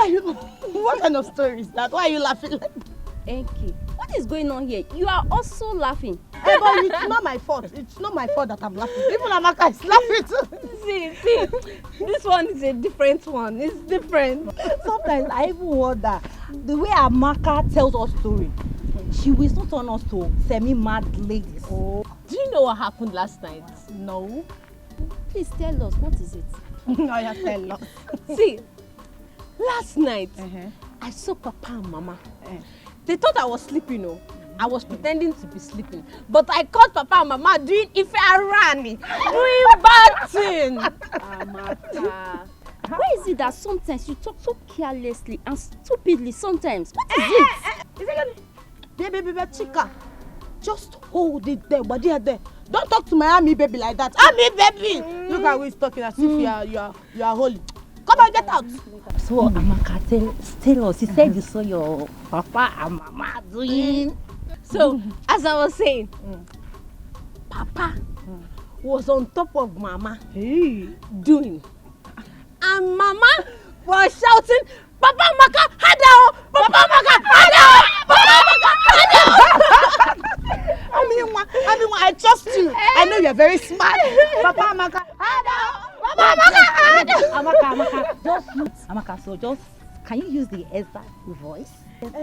are you? What kind of story is that? Why are you laughing like that? Enki, what is going on here? You are also laughing. Hey, but it's not my fault. It's not my fault that I'm laughing. Even Amaka is laughing too. See, this one is a different one. It's different. Sometimes I even wonder the way Amaka tells us story. She will not turn us to semi-mad ladies. Oh. Do you know what happened last night? No. Please tell us, what is it? No, you tell us. See, last night, I saw Papa and Mama. They thought I was sleeping, no? I was pretending to be sleeping. But I caught Papa and Mama doing Ife Arani, doing bad thing. Amaka. Why is it that sometimes you talk so carelessly and stupidly sometimes? What is it? Baby, Chica, just hold it there, but there. Don't talk to my army baby like that. Army baby! Look at who is talking as if you are holy. Come on, get out. So Amaka, tell us. You said you saw your Papa and Mama doing. So, as I was saying, Papa was on top of Mama doing. And Mama was shouting, Papa Maka, Hadao! Papa Maka, Hadao! Papa Maka, Hadao! I trust you. I know you're very smart. Papa Maka, Hadao! Papa Maka, Hadao! Amaka, so just, can you use the exact voice? It's the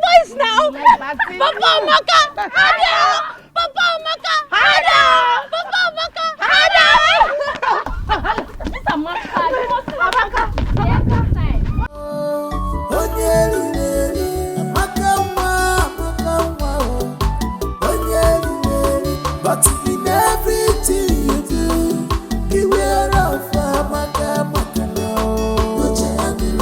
voice now! Papa Maka, Hadao! Papa Maka, Hadao! Papa Maka, Hadao! This Amaka, you must Amaka. But in everything you do, beware of Amaka. Put your hand in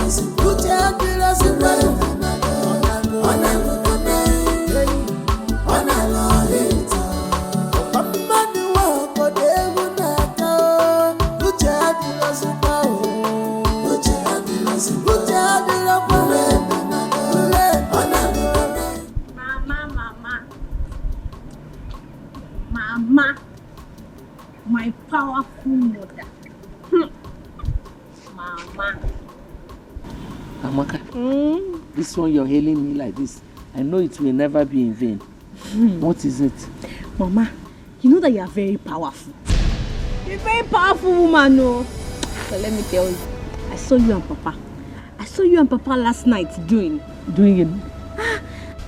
Mama, my powerful mother. Mama. Amaka, this one you're hailing me like this, I know it will never be in vain. What is it? Mama, you know that you are very powerful. You're a very powerful woman, no? So let me tell you, I saw you and Papa. I saw you and Papa last night doing. Doing it?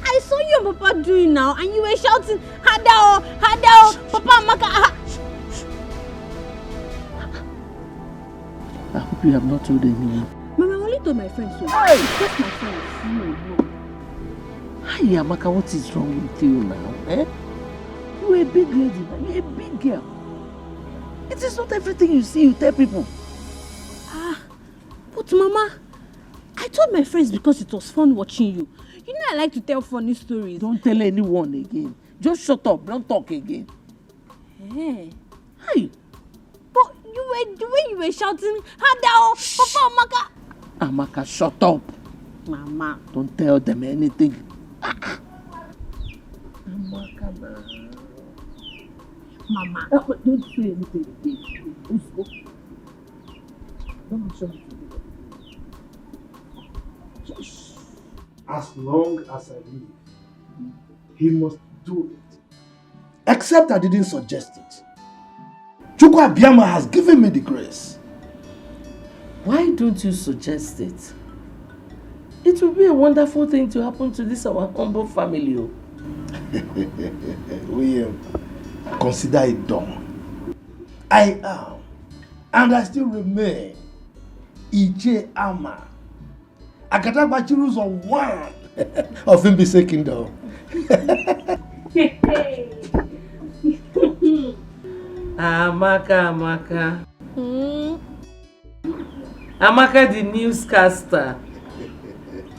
I saw you and Papa doing now, and you were shouting, Hadao, Hadao, Papa Maka. I hope you have not told anyone. Mama, I only told my friends so. Hey! Just my friends. No. Hi, Amaka, what is wrong with you now? Eh? You're a big lady now. You're a big girl. It is not everything you see you tell people. But Mama, I told my friends because it was fun watching you. You know I like to tell funny stories. Don't tell anyone again. Just shut up. Don't talk again. Hey. Hi. But the way you were shouting, Hadao, Papa Maka. Amaka, shut up. Mama. Don't tell them anything. Amaka, Mama. Don't say anything again. Let's go. Don't be sure. As long as I live, he must do it. Except I didn't suggest it. Chukwu Abiyama has given me the grace. Why don't you suggest it? It will be a wonderful thing to happen to this our humble family. William, consider it done. I am, and I still remain, Ije Ama. Akatagbachiru's on one of Mbise Kingdom. Amaka. Amaka, the newscaster.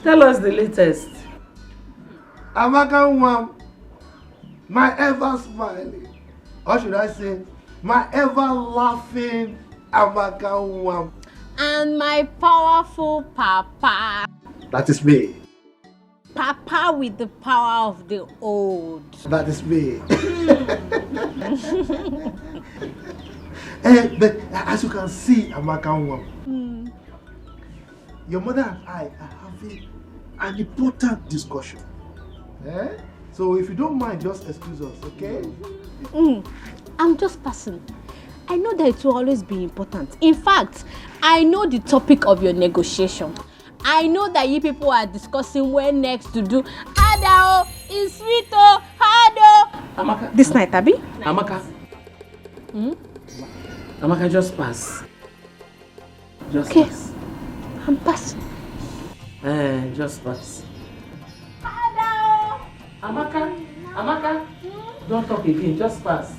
Tell us the latest. Amaka, my ever smiling, or should I say, my ever laughing Amaka. And my powerful Papa. That is me. Papa with the power of the old. That is me. But as you can see, Amaka, your mother and I are having an important discussion. Eh? So if you don't mind, just excuse us, okay? I'm just passing. I know that it will always be important. In fact, I know the topic of your negotiation. I know that you people are discussing where next to do. Hado is sweet, Hado. Amaka. This night, Abi? Amaka. Amaka, just pass. Just okay. Pass. I'm passing. Just pass. Hado. Amaka. Amaka. Don't talk again. Just pass.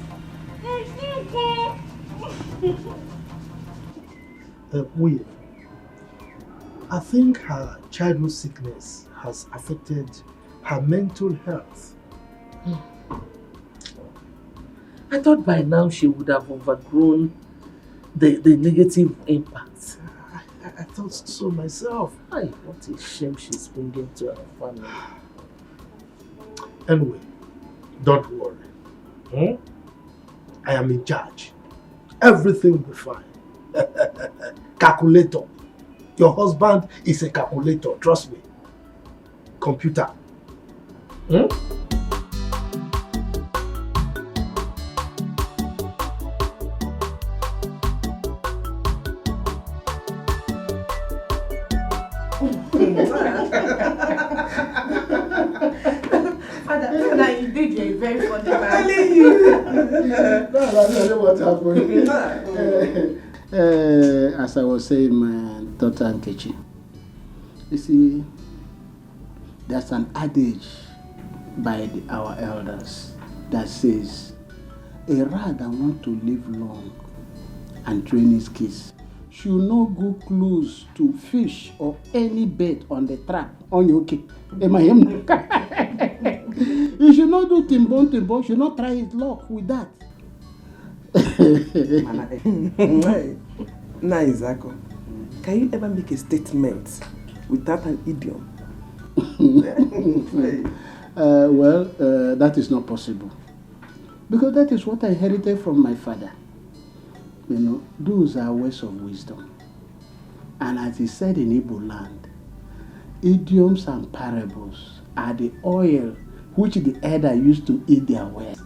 Weird. I think her childhood sickness has affected her mental health. I thought by now she would have overgrown the negative impact. I thought so myself. Ay, what a shame she's bringing to our family. Anyway, don't worry. I am in charge. Everything will be fine. Calculator. Your husband is a calculator, trust me. Computer. Father, indeed, you're a very funny man. No, what happened. As I was saying, my daughter Nkechi, you see, there's an adage by our elders that says, a rat that wants to live long and train his kids should not go close to fish or any bait on the trap. On your okay? Am I him? You should not do timbon, should not try his luck with that. Nice, Zako. Can you ever make a statement without an idiom? That is not possible. Because that is what I inherited from my father. You know, those are words of wisdom. And as he said in Igbo land, idioms and parables are the oil which the elder used to eat their words.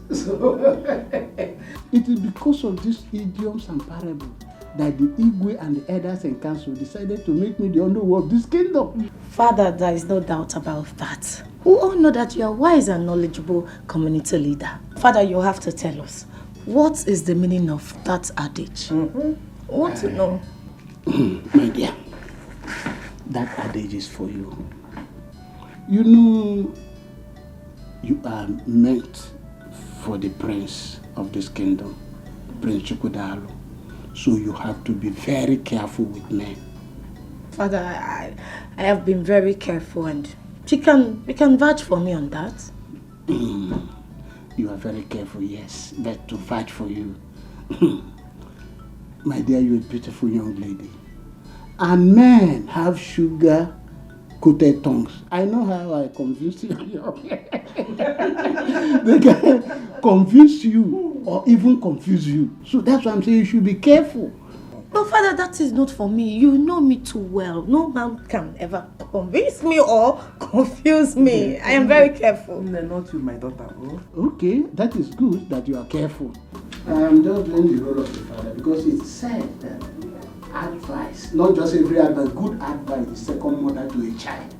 It is because of these idioms and parables that the Igwe and the elders and council decided to make me the underworld of this kingdom. Father, there is no doubt about that. We all know that you are wise and knowledgeable community leader. Father, you have to tell us, what is the meaning of that adage? We want to know. My dear, that adage is for you. You know, you are meant for the prince of this kingdom, Prince Chukwudalu. So you have to be very careful with men. Father, I have been very careful, and you can vouch for me on that. You are very careful, yes, but to vouch for you. My dear, you're a beautiful young lady. And men have sugar-coated tongues. I know how I confuse you. They can convince you or even confuse you. So that's why I'm saying you should be careful. But Father, that is not for me. You know me too well. No man can ever convince me or confuse me. I am very careful. No, not you, my daughter. Okay, that is good that you are careful. I'm just doing the role of the father because it's said that advice, not just every advice, good advice is second mother to a child.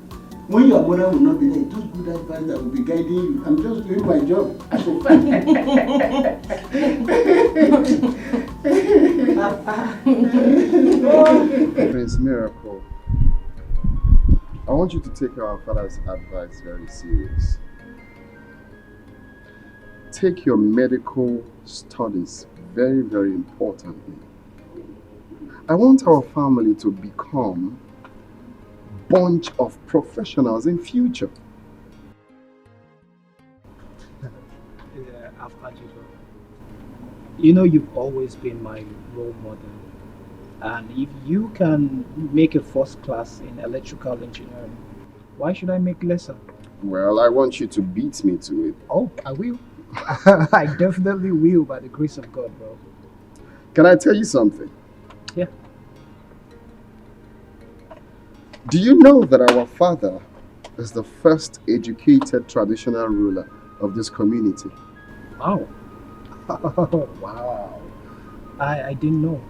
When your mother will not be there, those good advice that will be guiding you. I'm just doing my job as a father. Prince Miracle, I want you to take our father's advice very serious. Take your medical studies very, very importantly. I want our family to become a bunch of professionals in future. Yeah, I've had you. You know, you've always been my role model. And if you can make a first class in electrical engineering, why should I make lesser? Well, I want you to beat me to it. Oh, I will. I definitely will, by the grace of God, bro. Can I tell you something? Yeah. Do you know that our father is the first educated traditional ruler of this community? Wow. Wow. I didn't know.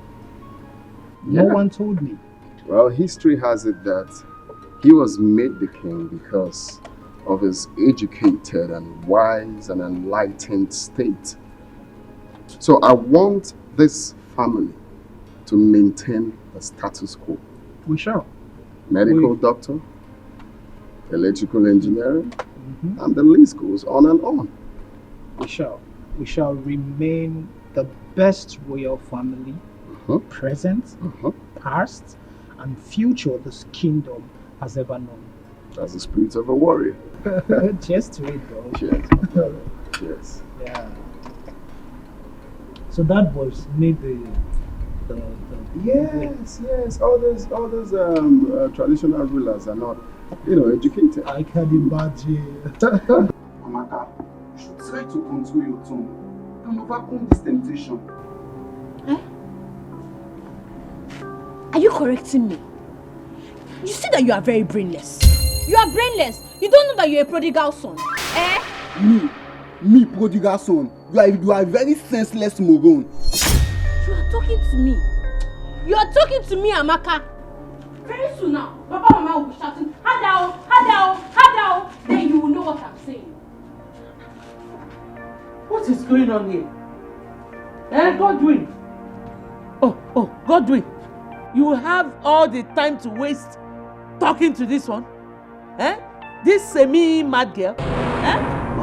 No one told me. Well, history has it that he was made the king because of his educated and wise and enlightened state. So I want this family to maintain the status quo. We shall. Medical doctor, electrical engineering, and the list goes on and on. We shall. We shall remain the best royal family, present, past, and future this kingdom has ever known. That's the spirit of a warrior. Cheers to it, bro. Cheers. Cheers. Yeah. So that was made the Yes. All those traditional rulers are not, educated. I can imagine. Amaka, you should try to control your tongue and overcome this temptation. Are you correcting me? You see that you are very brainless. You are brainless. You don't know that you're a prodigal son. Me prodigal son. You are a very senseless moron. You are talking to me. You are talking to me, Amaka. Very soon now, Papa and Mama will be shouting, Hadao, Hadao, Hadao. Then you will know what I'm saying. What is going on here? Godwin. Oh, Godwin. You have all the time to waste talking to this one? This semi-mad girl?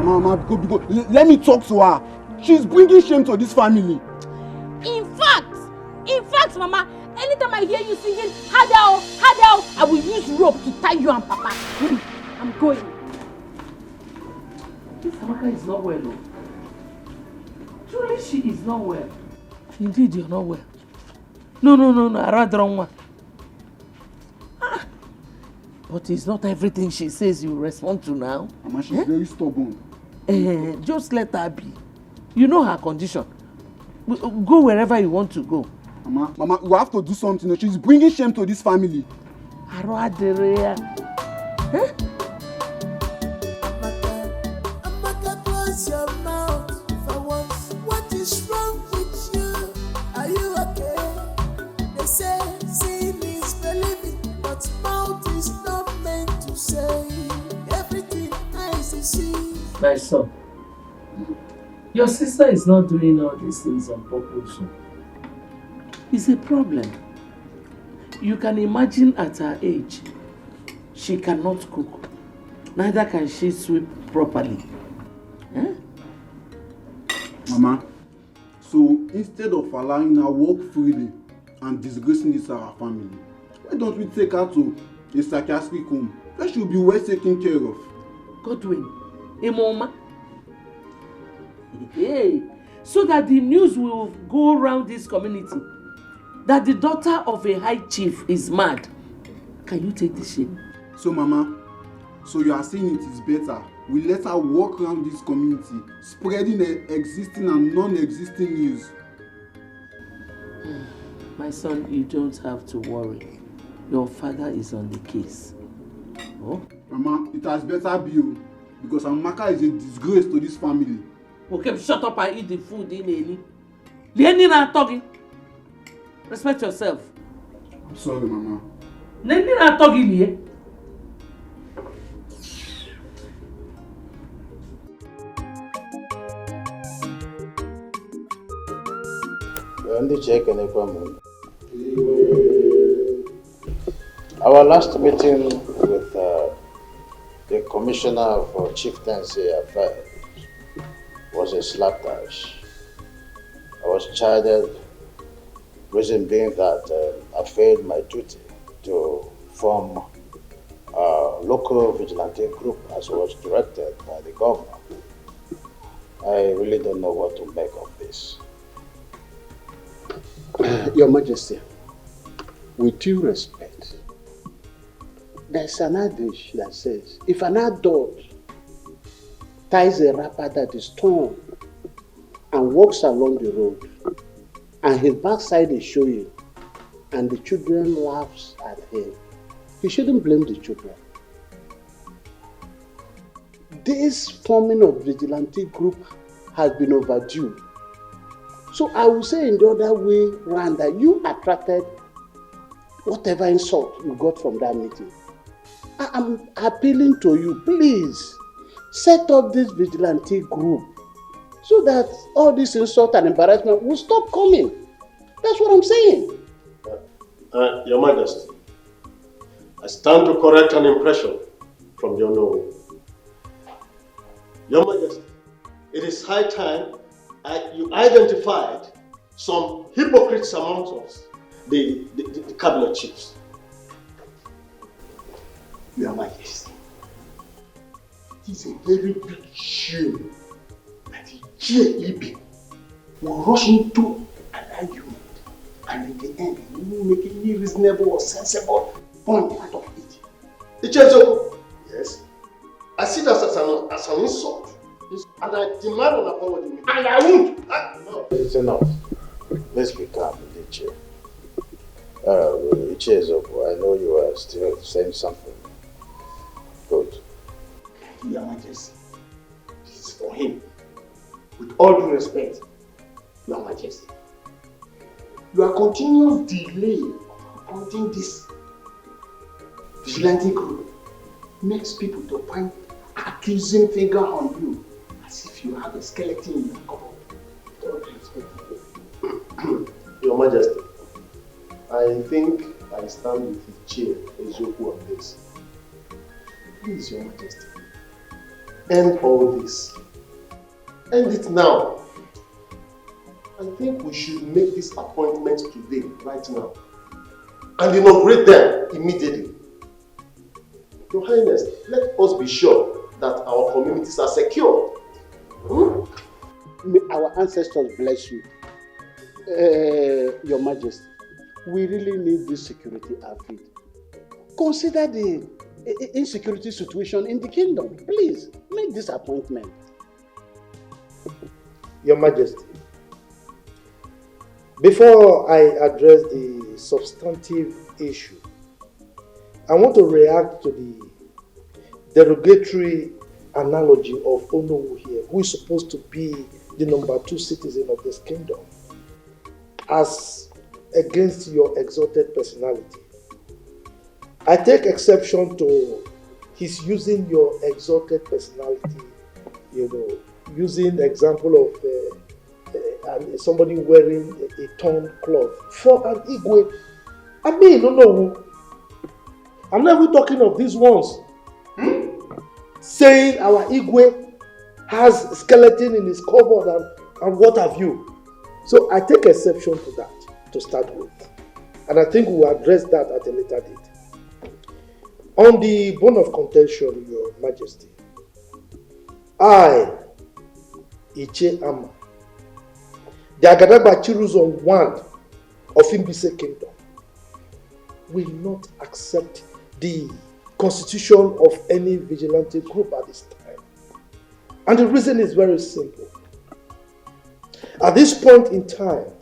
Mama, go. Let me talk to her. She's bringing shame to this family. In fact, Mama, anytime I hear you singing, Hadao, Hadao, I will use rope to tie you and Papa. I'm going. This Amaka is not well, though. Truly, she is not well. Indeed, you're not well. No, I rather don't want. But it's not everything she says you respond to now. Mama, she's very stubborn. Just let her be. You know her condition. Go wherever you want to go. Mama, you have to do something. She's bringing shame to this family. Amaka, close your mouth for once. What is wrong with you? Are you okay? They say sin is believing, but mouth is not meant to say everything eyes see. My son, your sister is not doing all these things on purpose. It's a problem. You can imagine at her age, she cannot cook. Neither can she sweep properly. Mama, so instead of allowing her walk freely and disgracing this our family, why don't we take her to a psychiatric home where she'll be well taken care of? Godwin, Mama. Hey, so that the news will go around this community that the daughter of a high chief is mad. Can you take this shame? So Mama, so you are saying it is better we let her walk around this community, spreading the existing and non-existing news. My son, you don't have to worry. Your father is on the case. Oh? Mama, it has better be you, because Amaka is a disgrace to this family. Okay, shut up and eat the food in Eli. Lenin are talking. Respect yourself. I'm sorry, Mama. Lenin are talking here. Our last meeting with the Commissioner for Chieftaincy Affairs was a slapdash. I was chided, reason being that I failed my duty to form a local vigilante group as was directed by the governor. I really don't know what to make of this. Your Majesty, with due respect, there's an adage that says, if an adult ties a wrapper that is torn and walks along the road, and his backside is showing, and the children laughs at him, you shouldn't blame the children. This forming of vigilante group has been overdue. So I will say in the other way round that you attracted whatever insult you got from that meeting. I'm appealing to you, please set up this vigilante group so that all this insult and embarrassment will stop coming. That's what I'm saying. Your Majesty, I stand to correct an impression from your know. Your Majesty, it is high time you identified some hypocrites amongst us, the cabinet chiefs. Your Majesty, it is a very big shame that the GEB will rush into an argument and in the end you will make any reasonable or sensible point out of it. Ichezoko, yes, I see that as an insult. And I demand an apology. And I won't. No. It's enough. Let's be calm, Iche. Ichezoko, I know you are still saying something. Good. Your Majesty, this is for him. With all due respect, Your Majesty, your continuous delay of appointing this vigilante group makes people to find accusing finger on you as if you have a skeleton in your cupboard. With all due respect. Your Majesty, I think I stand with his chair, Ezoku, on this. Please, Your Majesty, end all this. End it now. I think we should make this appointment today, right now, and inaugurate them immediately. Your Highness, let us be sure that our communities are secure. May our ancestors bless you. Your Majesty, we really need this security outfit. Consider the insecurity situation in the kingdom. Please, make this appointment. Your Majesty, before I address the substantive issue, I want to react to the derogatory analogy of Onowu here, who is supposed to be the number 2 citizen of this kingdom, as against your exalted personality. I take exception to his using your exalted personality, using the example of somebody wearing a torn cloth for an Igwe. I mean, no. I'm not even talking of these ones. Saying our Igwe has a skeleton in his cupboard and what have you. So I take exception to that to start with. And I think we'll address that at a later date. On the bone of contention, Your Majesty, I, Iche Ama, the Agadagba Chiruzon 1 of Imbise Kingdom, will not accept the constitution of any vigilante group at this time. And the reason is very simple. At this point in time,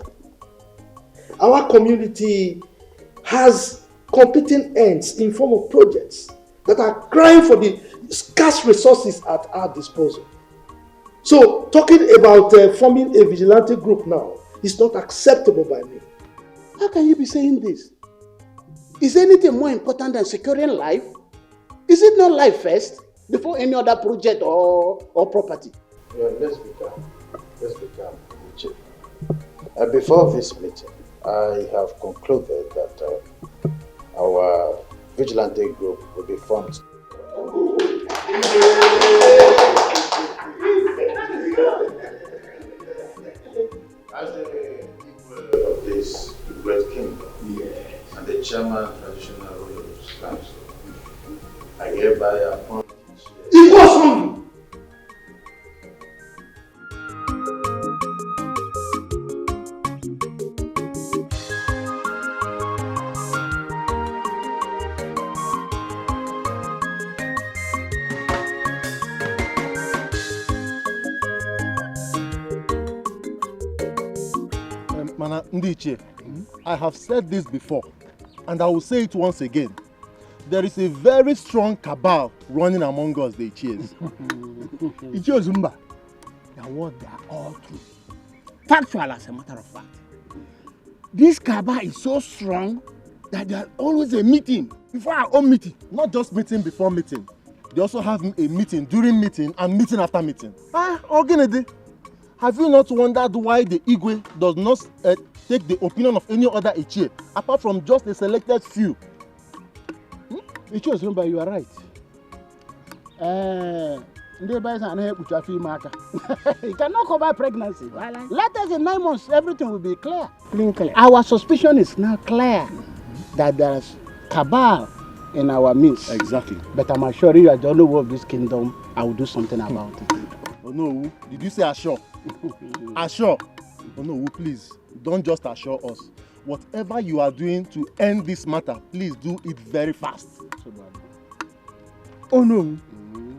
our community has competing ends in form of projects that are crying for the scarce resources at our disposal. So, talking about forming a vigilante group now is not acceptable by me. How can you be saying this? Is anything more important than securing life? Is it not life first before any other project or property? Yeah, let's be calm. Let's be calm. Before this meeting, I have concluded that our vigilante group will be formed. As the people of this great kingdom, and the chairman of traditional royal council, I hereby appoint It was on! Mana Ndiche, I have said this before, and I will say it once again. there is a very strong cabal running among us, the Ichies. Ichie Ozumba, the word they are all true. Factual as a matter of fact. This cabal is so strong that there's always a meeting before our own meeting. Not just meeting before meeting. They also have a meeting during meeting and meeting after meeting. Ogenede, have you not wondered why the Igwe does not take the opinion of any other Ichie, apart from just a selected few? Ichie Ozumba, you are right. You cannot cover pregnancy. Let us in 9 months, everything will be clear. Our suspicion is now clear that there is cabal in our midst. Exactly. But I'm assuring you, as the only one of this kingdom, I will do something about it. Oh no, did you say assure? Assure? Oh no, please, don't just assure us. Whatever you are doing to end this matter, please do it very fast. Oh no.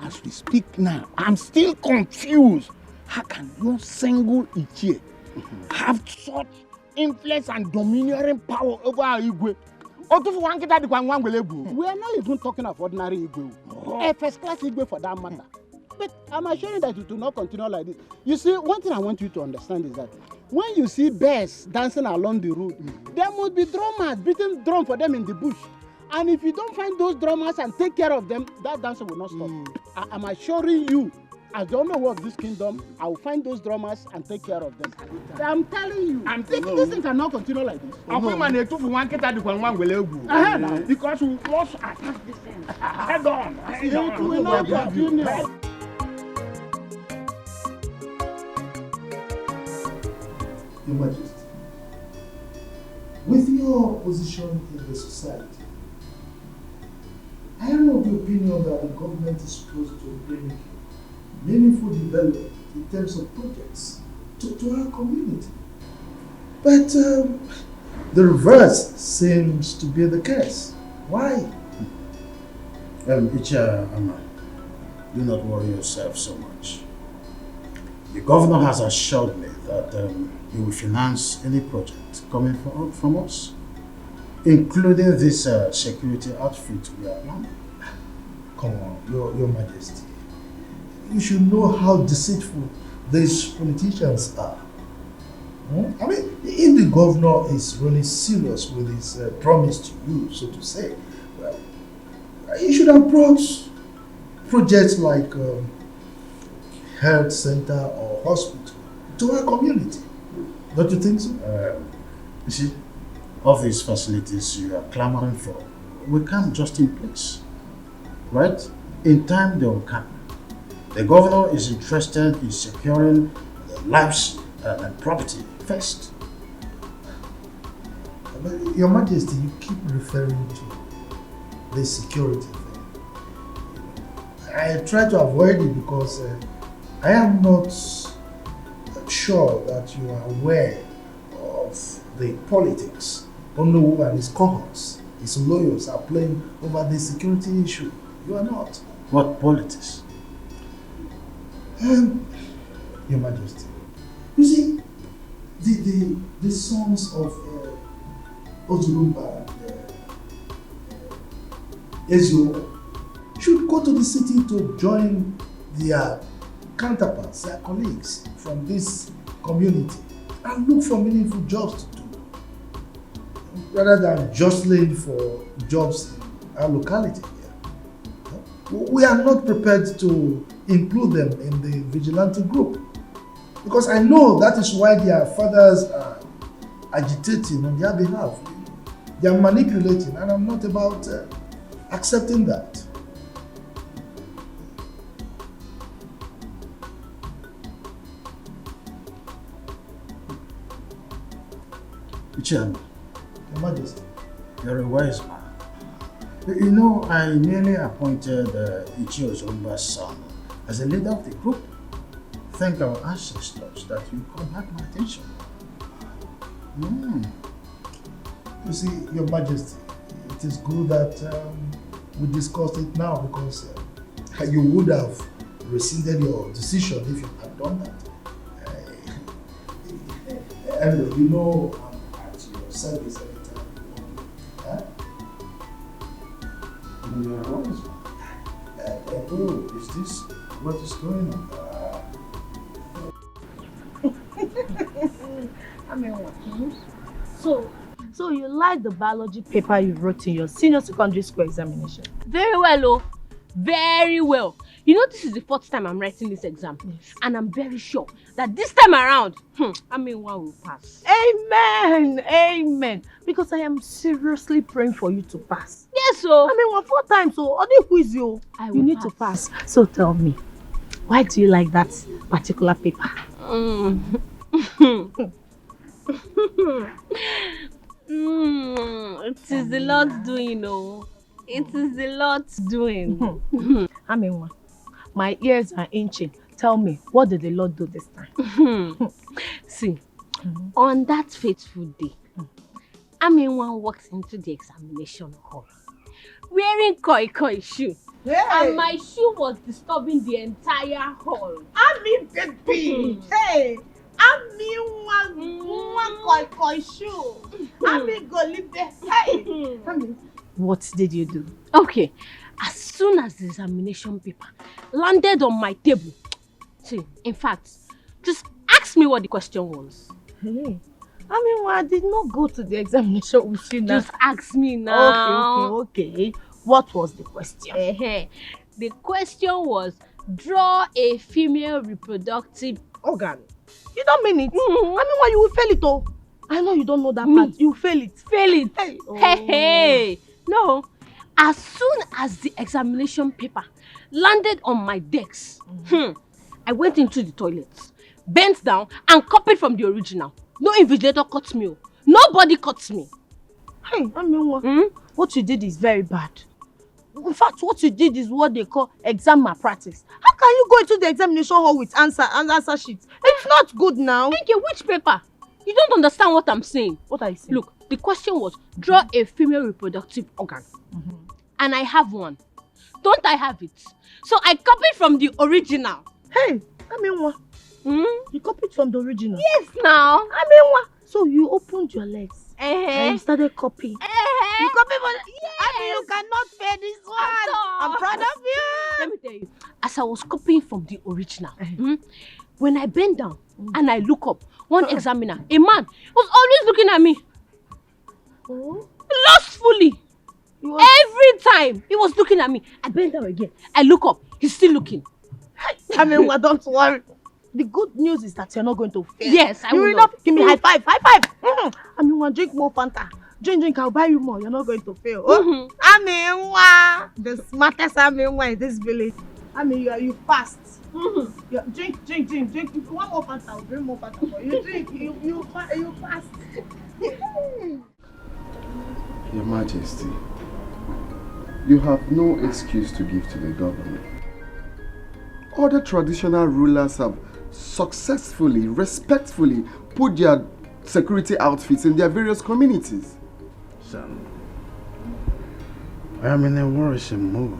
As we speak now, I'm still confused. How can no single Ichie have such influence and domineering power over our Igwe? We are not even talking of ordinary Igwe. A first class Igwe for that matter. But I'm assuring that it will not continue like this. You see, one thing I want you to understand is that when you see bears dancing along the road, there must be drummers beating drum for them in the bush. And if you don't find those drummers and take care of them, that dancing will not stop. I'm assuring you, as the owner of this kingdom, I will find those drummers and take care of them. I'm telling you, this thing cannot continue like this. Because we must attack this thing. Head on. It will not continue. Your Majesty, with your position in the society, I am of the opinion that the government is supposed to bring meaningful development in terms of projects to our community. But the reverse seems to be the case. Why? Icha, do not worry yourself so much. The governor has assured me that he will finance any project coming from us, including this security outfit we are planning. Come on, Your Majesty. You should know how deceitful these politicians are. I mean, if the governor is really serious with his promise to you, so to say, well, he should have brought projects like health center or hospital to our community. Don't you think so? You see, all these facilities you are clamoring for, we come just in place, right? In time they will come. The governor is interested in securing the lives and property first. Your Majesty, you keep referring to the security thing. I try to avoid it because I am not sure that you are aware of the politics Onowu and his cohorts, his lawyers are playing over the security issue. You are not. What politics? Your Majesty, you see, the sons of Ozurumba and Ezio should go to the city to join their counterparts, their colleagues from this community and look for meaningful jobs to do, rather than jostling for jobs in our locality here. We are not prepared to include them in the vigilante group because I know that is why their fathers are agitating on their behalf. They are manipulating, and I'm not about accepting that. Chairman, Your Majesty, you're a wise man. You know, I nearly appointed Ichie Ozumba's son as a leader of the group. Thank our ancestors that you called back my attention. You see, Your Majesty, it is good that we discussed it now because you would have rescinded your decision if you had done that. Anyway, you know I'm at your service anytime you want. Oh, is this what is going on? I mean, what? So you like the biology paper you wrote in your senior secondary school examination? Very well, oh. Very well. You know, this is the 4th time I'm writing this exam. Yes. And I'm very sure that this time around, one will pass. Amen. Amen. Because I am seriously praying for you to pass. Yes, so. 4 times, so all the quiz you need to pass. So tell me, why do you like that particular paper? It is the Lord's doing, oh. It is the Lord's doing. My ears are inching. Tell me, what did the Lord do this time? See, on that fateful day, Aminwa walked into the examination hall wearing koi shoe. Hey. And my shoe was disturbing the entire hall. Baby! Hey! One koi shoe. Go live there. Hey! What did you do? Okay, as soon as the examination paper landed on my table, see, in fact, just ask me what the question was. Hey, I did not go to the examination with you now. Just ask me now. Okay. What was the question? The question was, draw a female reproductive organ. You don't mean it? You will fail it, oh. I know you don't know that part. You fail it. Hey. Hey. No. As soon as the examination paper landed on my desk, I went into the toilet, bent down, and copied from the original. No invigilator caught me. Nobody caught me. Hey, what you did is very bad. In fact, what you did is what they call exam malpractice. How can you go into the examination hall with answer sheets? It's not good now. Thank you. Which paper? You don't understand what I'm saying. What are you saying? Look, the question was, draw a female reproductive organ. And I have one. Don't I have it? So I copied from the original. Hey, what? You copied from the original? Yes, now. What? So you opened your legs and you started copying. You copied from... Yes. You cannot fail this one. I'm proud of you. Let me tell you, as I was copying from the original, when I bent down and I look up, one examiner, a man, was always looking at me. Lustfully. Every time he was looking at me. I bent down again. I look up. He's still looking. Don't worry. The good news is that you're not going to fail. Yes, I will. You will not. Give me high five. High five. Drink more Fanta. Drink. I'll buy you more. You're not going to fail. The smartest in this village. You fast. Drink. If you want more Fanta, I'll bring more Fanta for you. Drink. You fast. Your Majesty, you have no excuse to give to the government. Other traditional rulers have successfully, respectfully put their security outfits in their various communities. Son, I am in a worrisome mood.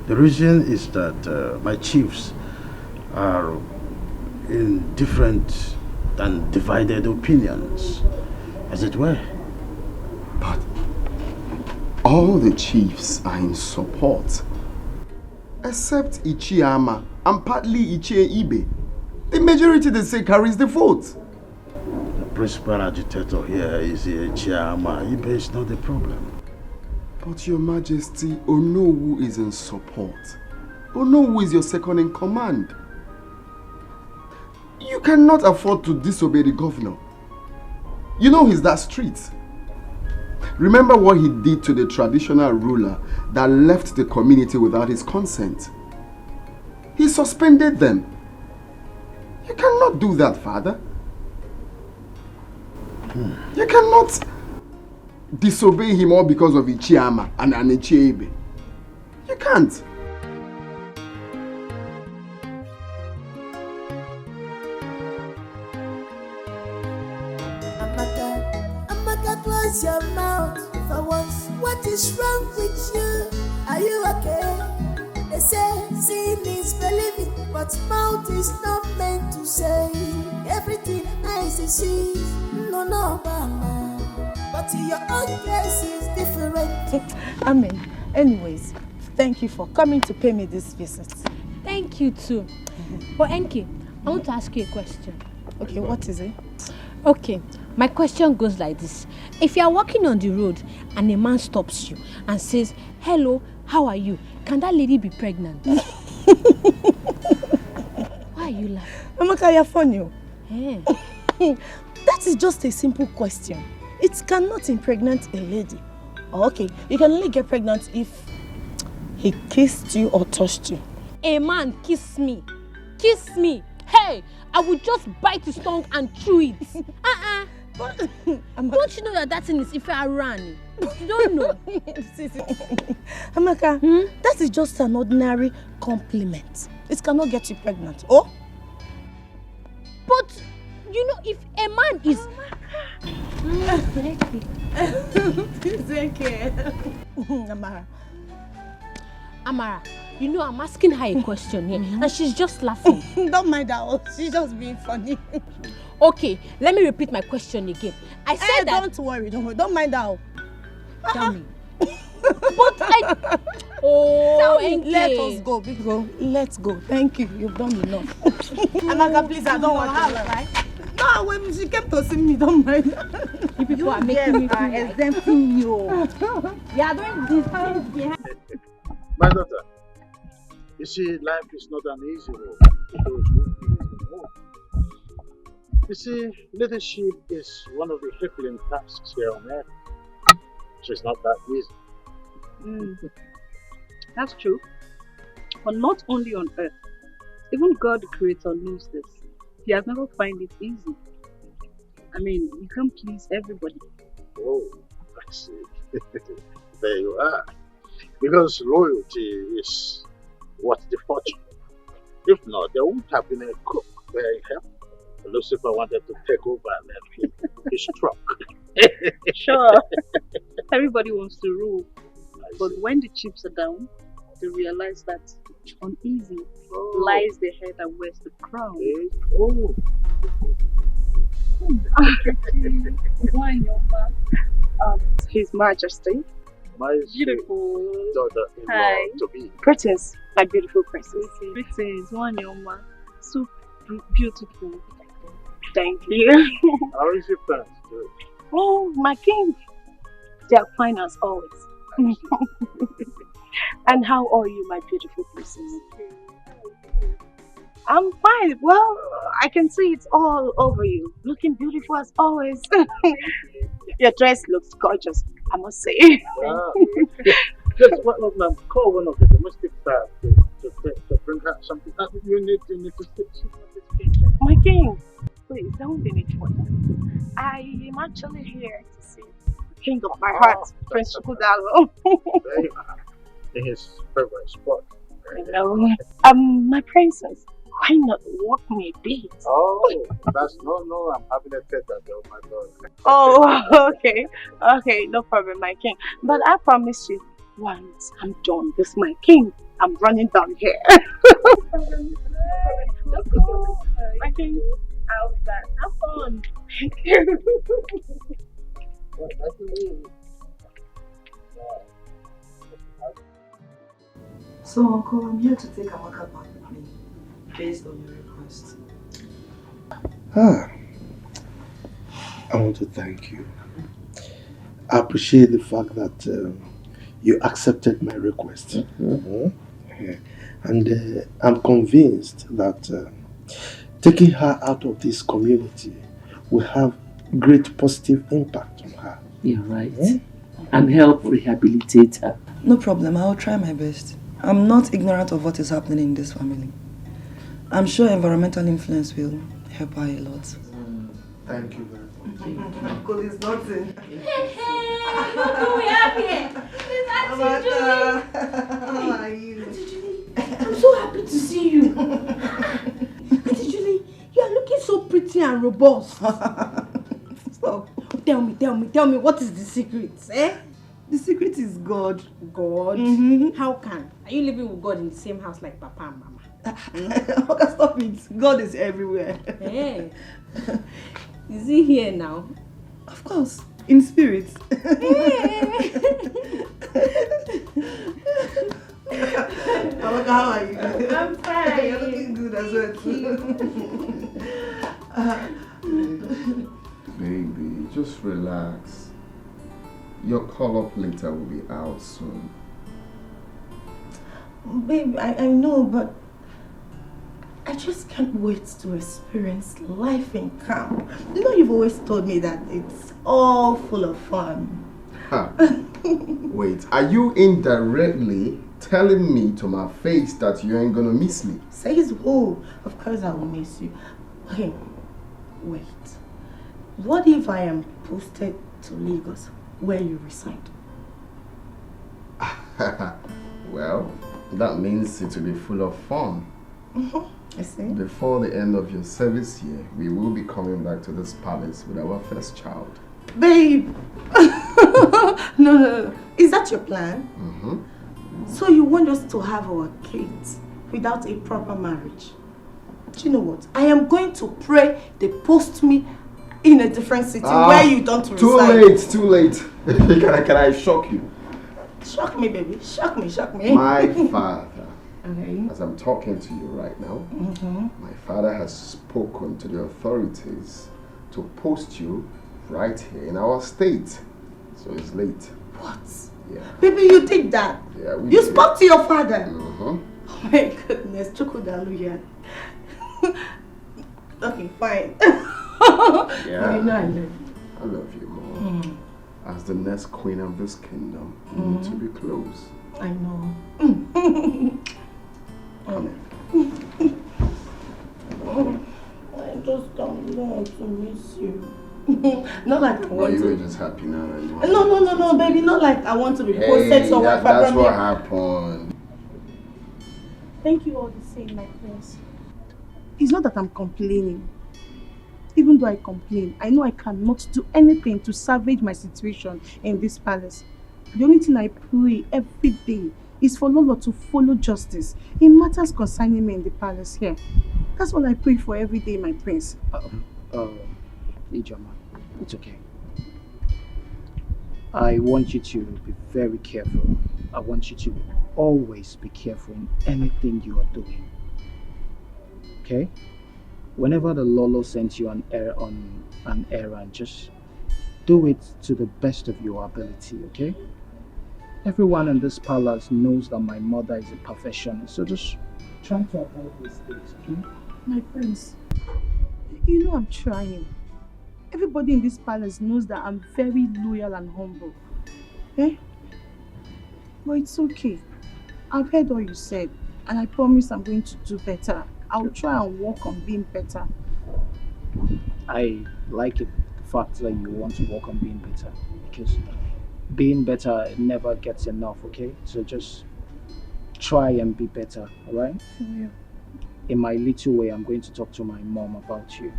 The reason is that my chiefs are in different and divided opinions, as it were. But all the chiefs are in support, except Ichiama and partly Ichie Ibe. The majority, they say, carries the vote. The principal agitator here is Ichiama. Ibe is not the problem. But Your Majesty, Onowu is in support. Onowu is your second in command. You cannot afford to disobey the governor. You know he's that strict. Remember what he did to the traditional ruler that left the community without his consent. He suspended them. You cannot do that, Father. You cannot disobey him all because of Ichiama and Ichiebe. You can't. Amaka, close your mouth for once. What is wrong with you? Are you okay? They say seeing is believing, but mouth is not meant to say everything eyes is see. No, mama. But your own case is different. Anyways, thank you for coming to pay me this visit. Thank you too. But Enki, I want to ask you a question. Okay, what is it? Okay, my question goes like this. If you are walking on the road and a man stops you and says, "Hello, how are you?" Can that lady be pregnant? Why are you laughing? Amaka, you're funny. Hey. That is just a simple question. It cannot impregnate a lady. Okay, you can only get pregnant if he kissed you or touched you. A man kiss me. Kiss me. Hey, I would just bite his tongue and chew it. Don't you know that thing is if I ran? You don't know. Amaka, that is just an ordinary compliment. It cannot get you pregnant. Oh? But, you know, if a man is... Amara, you know I'm asking her a question here and she's just laughing. Don't mind her, she's just being funny. Okay, let me repeat my question again. I said that... Don't worry, don't mind her. Tell me. But I... Oh, let us go, big girl. Let's go. Thank you. You've done enough. Amaka, please, I don't want to. Right? No, when she came to see me, don't mind. You people are making me feel exempting you. You are doing these things behind. My daughter, you see, life is not an easy road to those who please the Lord. You see, leadership is one of the crippling tasks here on earth. So it's not that easy. That's true. But not only on earth. Even God the Creator knows this. He has never found it easy. I mean, you can't please everybody. Oh, I see. There you are. Because loyalty is what's the fortune. If not, there wouldn't have been a cook where in heaven. Lucifer wanted to take over and then he struck. Sure. Everybody wants to rule. But when the chips are down, they realize that uneasy lies the head and wears the crown. His Majesty. My beautiful daughter to be. Princess, my beautiful princess. Princess, Wanyoma. So beautiful. Thank you. How is your parents doing? Oh, my king. They are fine as always. And how are you, my beautiful princess? I'm fine. Well, I can see it's all over you. Looking beautiful as always. Your dress looks gorgeous, I must say. Wow. Just call one of the domestic staff to bring her something. You need to sit. My king, please don't be late for that. I am actually here to see the king of my heart, Prince Shukudalo. There you are. In his favorite spot. Hello. My princess, why not walk me a bit? Oh, that's no, I'm having a tete at oh my God. Oh, okay, no problem, my king. But I promise you, once I'm done with my king, I'm running down here. Let's go. My king, I'll be back. Have fun. Thank you. So, Uncle, I'm here to take Amaka back with me, based on your request. I want to thank you. I appreciate the fact that you accepted my request. And I'm convinced that taking her out of this community will have great positive impact on her. You're right. And help rehabilitate her. No problem, I'll try my best. I'm not ignorant of what is happening in this family. I'm sure environmental influence will help her a lot. Thank you very much. Uncle is nothing. Hey, look who we have here. It's Auntie Julie. How are you? Auntie Julie, I'm so happy to see you. Auntie Julie, you are looking so pretty and robust. Stop. Tell me, what is the secret? The secret is God. God? How can? Are you living with God in the same house like Papa and Mama? Okay, stop it. God is everywhere. Hey. Is he here now? Of course. in spirit. Amaka, how are you? I'm fine. You're looking good as well. Baby, just relax. Your call-up later will be out soon. Babe, I know, but I just can't wait to experience life in camp. You know, you've always told me that it's all full of fun. Huh. Wait, are you indirectly telling me to my face that you ain't gonna miss me? Says who? Of course I will miss you. Okay, wait. What if I am posted to Lagos, where you reside? Well, that means it will be full of fun. I see. Before the end of your service year, we will be coming back to this palace with our first child. Babe! No. Is that your plan? So you want us to have our kids without a proper marriage? Do you know what? I am going to pray they post me in a different city where you don't reside. Too late. Can I shock you? Shock me, baby. Shock me. My father, Okay. as I'm talking to you right now, my father has spoken to the authorities to post you right here in our state. So it's late. What? Yeah. Baby, you did that? Yeah, we You did. spoke to your father? Uh-huh. Oh my goodness, Chukudaluya. Okay, fine. Yeah. You know I love you. I love you more. As the next queen of this kingdom, you need to be close. I know. I just don't want to miss you. Not like I Well, want you were to. just happy now. No, baby. Not like I want to be posted somewhere. That's what happened. Thank you all the same, my friends. It's not that I'm complaining. Even though I complain, I know I cannot do anything to salvage my situation in this palace. The only thing I pray every day is for Lolo to follow justice in matters concerning me in the palace here. That's what I pray for every day, my prince. Ijoma, it's okay. I want you to be very careful. I want you to always be careful in anything you are doing. Okay? Whenever the Lolo sends you on an errand, just do it to the best of your ability, okay? Everyone in this palace knows that my mother is a perfectionist, so just try to avoid mistakes, okay? My friends, you know I'm trying. Everybody in this palace knows that I'm very loyal and humble. Eh? But it's okay. I've heard all you said, and I promise I'm going to do better. I'll try and work on being better. I like it, the fact that you want to work on being better, because being better never gets enough, okay? So just try and be better, alright? Yeah. In my little way, I'm going to talk to my mom about you.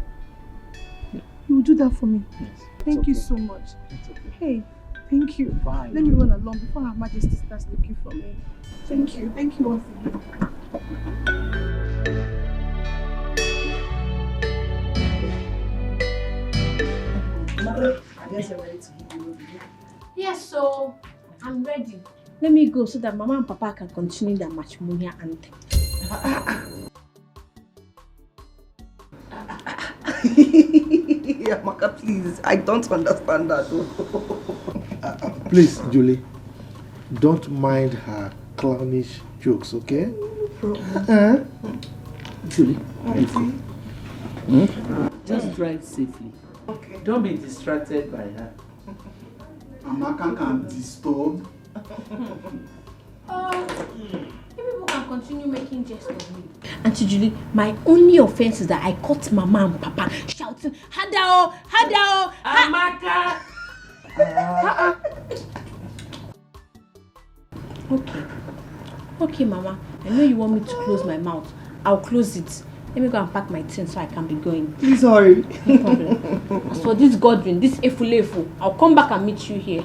You will do that for me? Yes. Thank you so much. It's okay. Hey, thank you. Fine. Let me run along before Her Majesty starts looking for me. Thank you. Thank you once again. Mother, I guess you're ready to give me. Yes, so I'm ready. Let me go so that Mama and Papa can continue their matrimonial anthem. Amaka, please. I don't understand that. Please, Julie, don't mind her clownish jokes, okay? Julie, just drive safely. Okay. Don't be distracted by her. Amaka can disturb. People can continue making jest of me. Auntie Julie, my only offense is that I caught Mama and Papa shouting, Hadao, Hadao, Amaka! Okay, Mama. I know you want me to close my mouth. I'll close it. Let me go and pack my things so I can be going. Please hurry. No problem. As for this Godwin, this Efulefu, I'll come back and meet you here.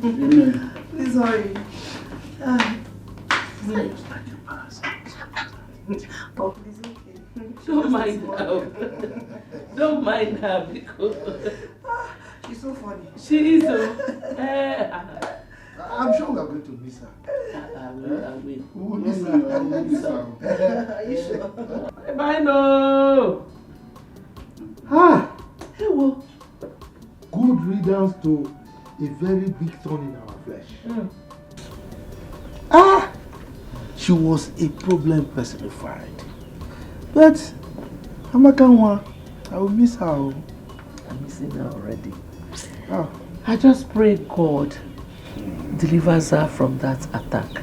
Please hurry. Oh, please, okay. Don't mind her. Don't mind her because so funny. She is. I'm sure we are going to miss her. I will. We will miss her. Are you sure? Bye, no. Hey, well, good riddance to a very big thorn in our flesh. She was a problem personified. But Amakanwa, I will miss her. I'm missing her already. Oh. I just pray God delivers her from that attack.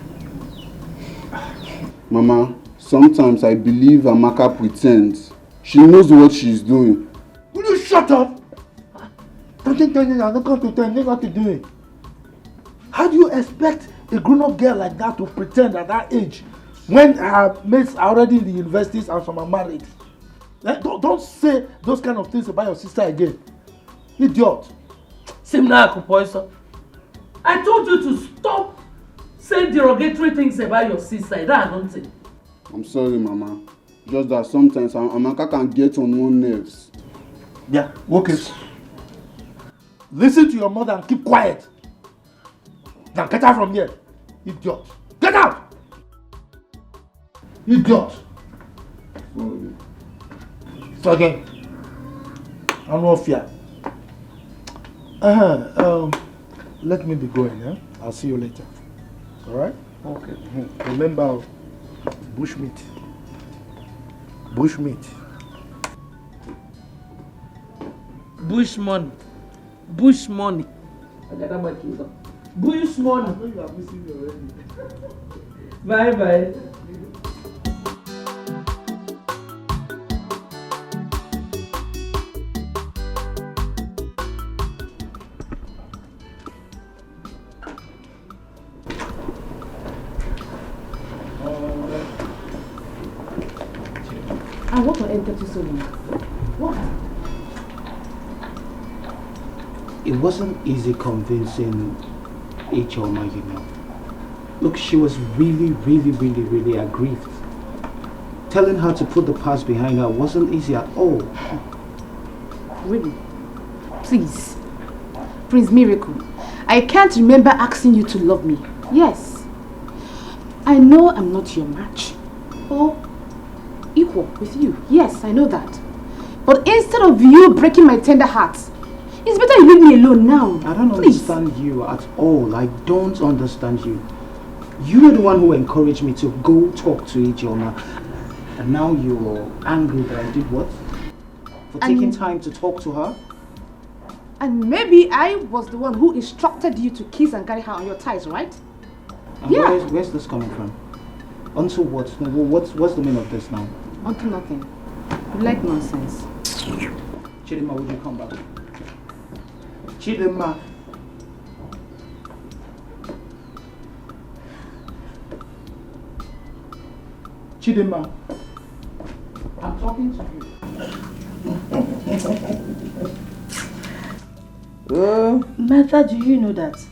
Mama, sometimes I believe Amaka pretends. She knows what she's doing. Will you shut up? Don't think I'm not going to tell you what to do. How do you expect a grown-up girl like that to pretend at that age when her mates are already in the universities and some are married? Don't say those kind of things about your sister again. Idiot. Simna Akupoiso, I told you to stop saying derogatory things about your sister. That I don't think. I'm sorry, Mama. Just that sometimes Amaka can get on one's nerves. Yeah, okay. Listen to your mother and keep quiet. Now get out from here. Idiot. Get out! Idiot. So again. I'm not fear. Let me be going, yeah? I'll see you later. Alright? Okay. Remember, bushmeat. Bushmeat. Bush money. Bush money. Bush money. I know you are missing me already. Bye bye. I want to enter to so long. What? It wasn't easy convincing Ichoma, you know. Look, she was really aggrieved. Telling her to put the past behind her wasn't easy at all. Really? Please. Prince Miracle, I can't remember asking you to love me. Yes. I know I'm not your match. Or equal with you. Yes, I know that. But instead of you breaking my tender heart, it's better you leave me alone now. I don't understand you at all. I don't understand you. You were the one who encouraged me to go talk to Ijeoma. And now you're angry that I did what? For taking time to talk to her? And maybe I was the one who instructed you to kiss and carry her on your thighs, right? And yeah. Where's this coming from? Onto what? What's the meaning of this now? Onto nothing. You like nonsense. Chidima, would you come back? Chidima. Chidima. I'm talking to you. Martha, do you know that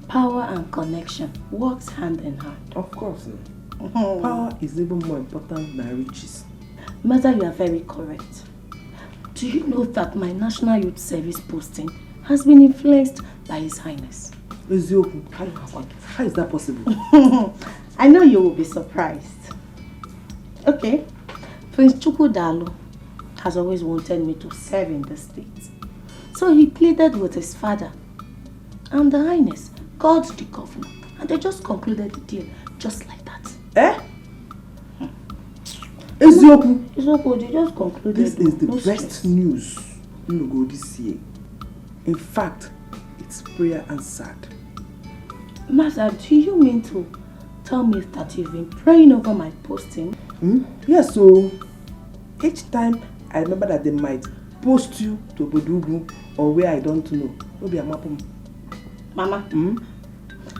power and connection works hand in hand? Of course. Power is even more important than riches. Martha, you are very correct. Do you know that my National Youth Service posting has been influenced by His Highness? How is that possible? I know you will be surprised. Okay, Prince Chukwudalu has always wanted me to serve in the state. So he pleaded with his father. And the Highness called the governor. And they just concluded the deal just like that. Eh? Ezioku. Ezioku, they just concluded. This is the no best stress. news in go this year. In fact, it's prayer answered. Master, do you mean to tell me that you've been praying over my posting? Yes, so each time I remember that they might post you to Bodugu or where I don't know. Will be a mapum. Mama.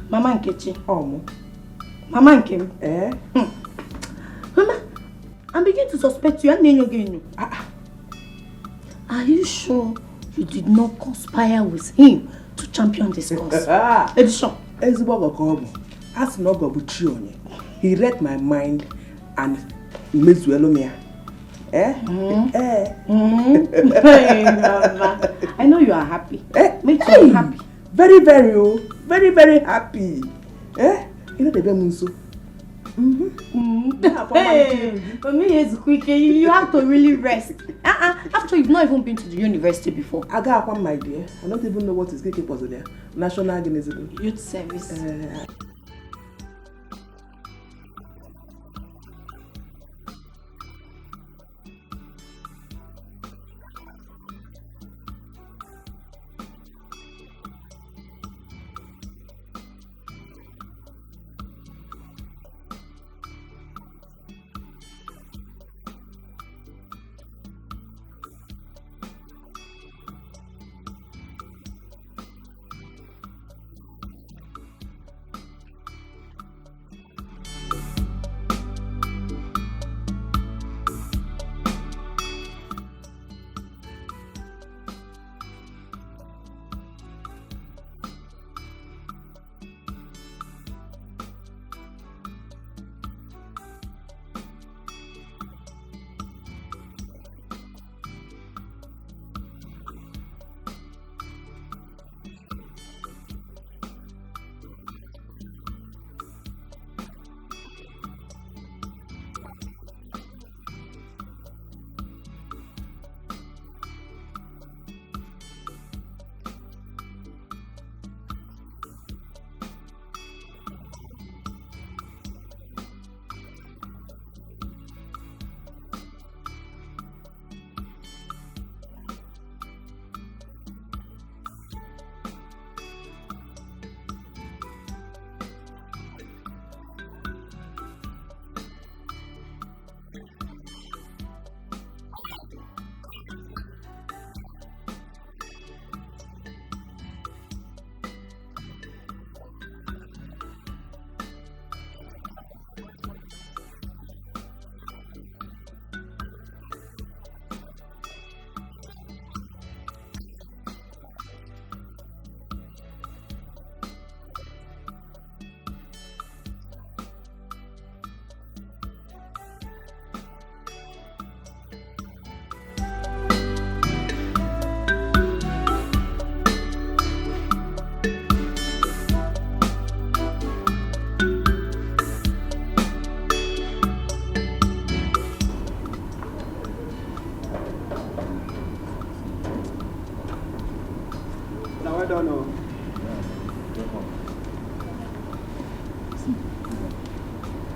Mama Nkechi. Oh, Mama Nkem. Eh? Mama, I'm beginning to suspect you and then again. Are you sure you did not conspire with him to champion this cause? Edition. As no go. He read my mind and made Zuelomia. Eh? Hey, Mama. I know you are happy. Me too, I'm happy. Very, very, very, very happy. Eh? You know the Bemunso. Hey, for me it's quick. You have to really rest. After you've not even been to the university before. I got one, my dear. I don't even know what is KK was there. National Organization. Youth Service.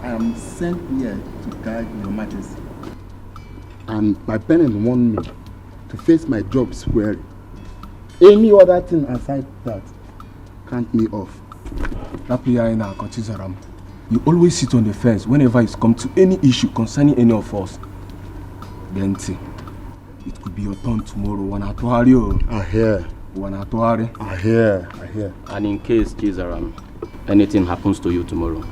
I am sent here to guide your majesty. And my parents want me to face my job squarely. Any other thing aside that, count me off. You always sit on the fence whenever it's come to any issue concerning any of us. Then it could be your turn tomorrow. I hear. I hear. And in case, Chizaram, anything happens to you tomorrow,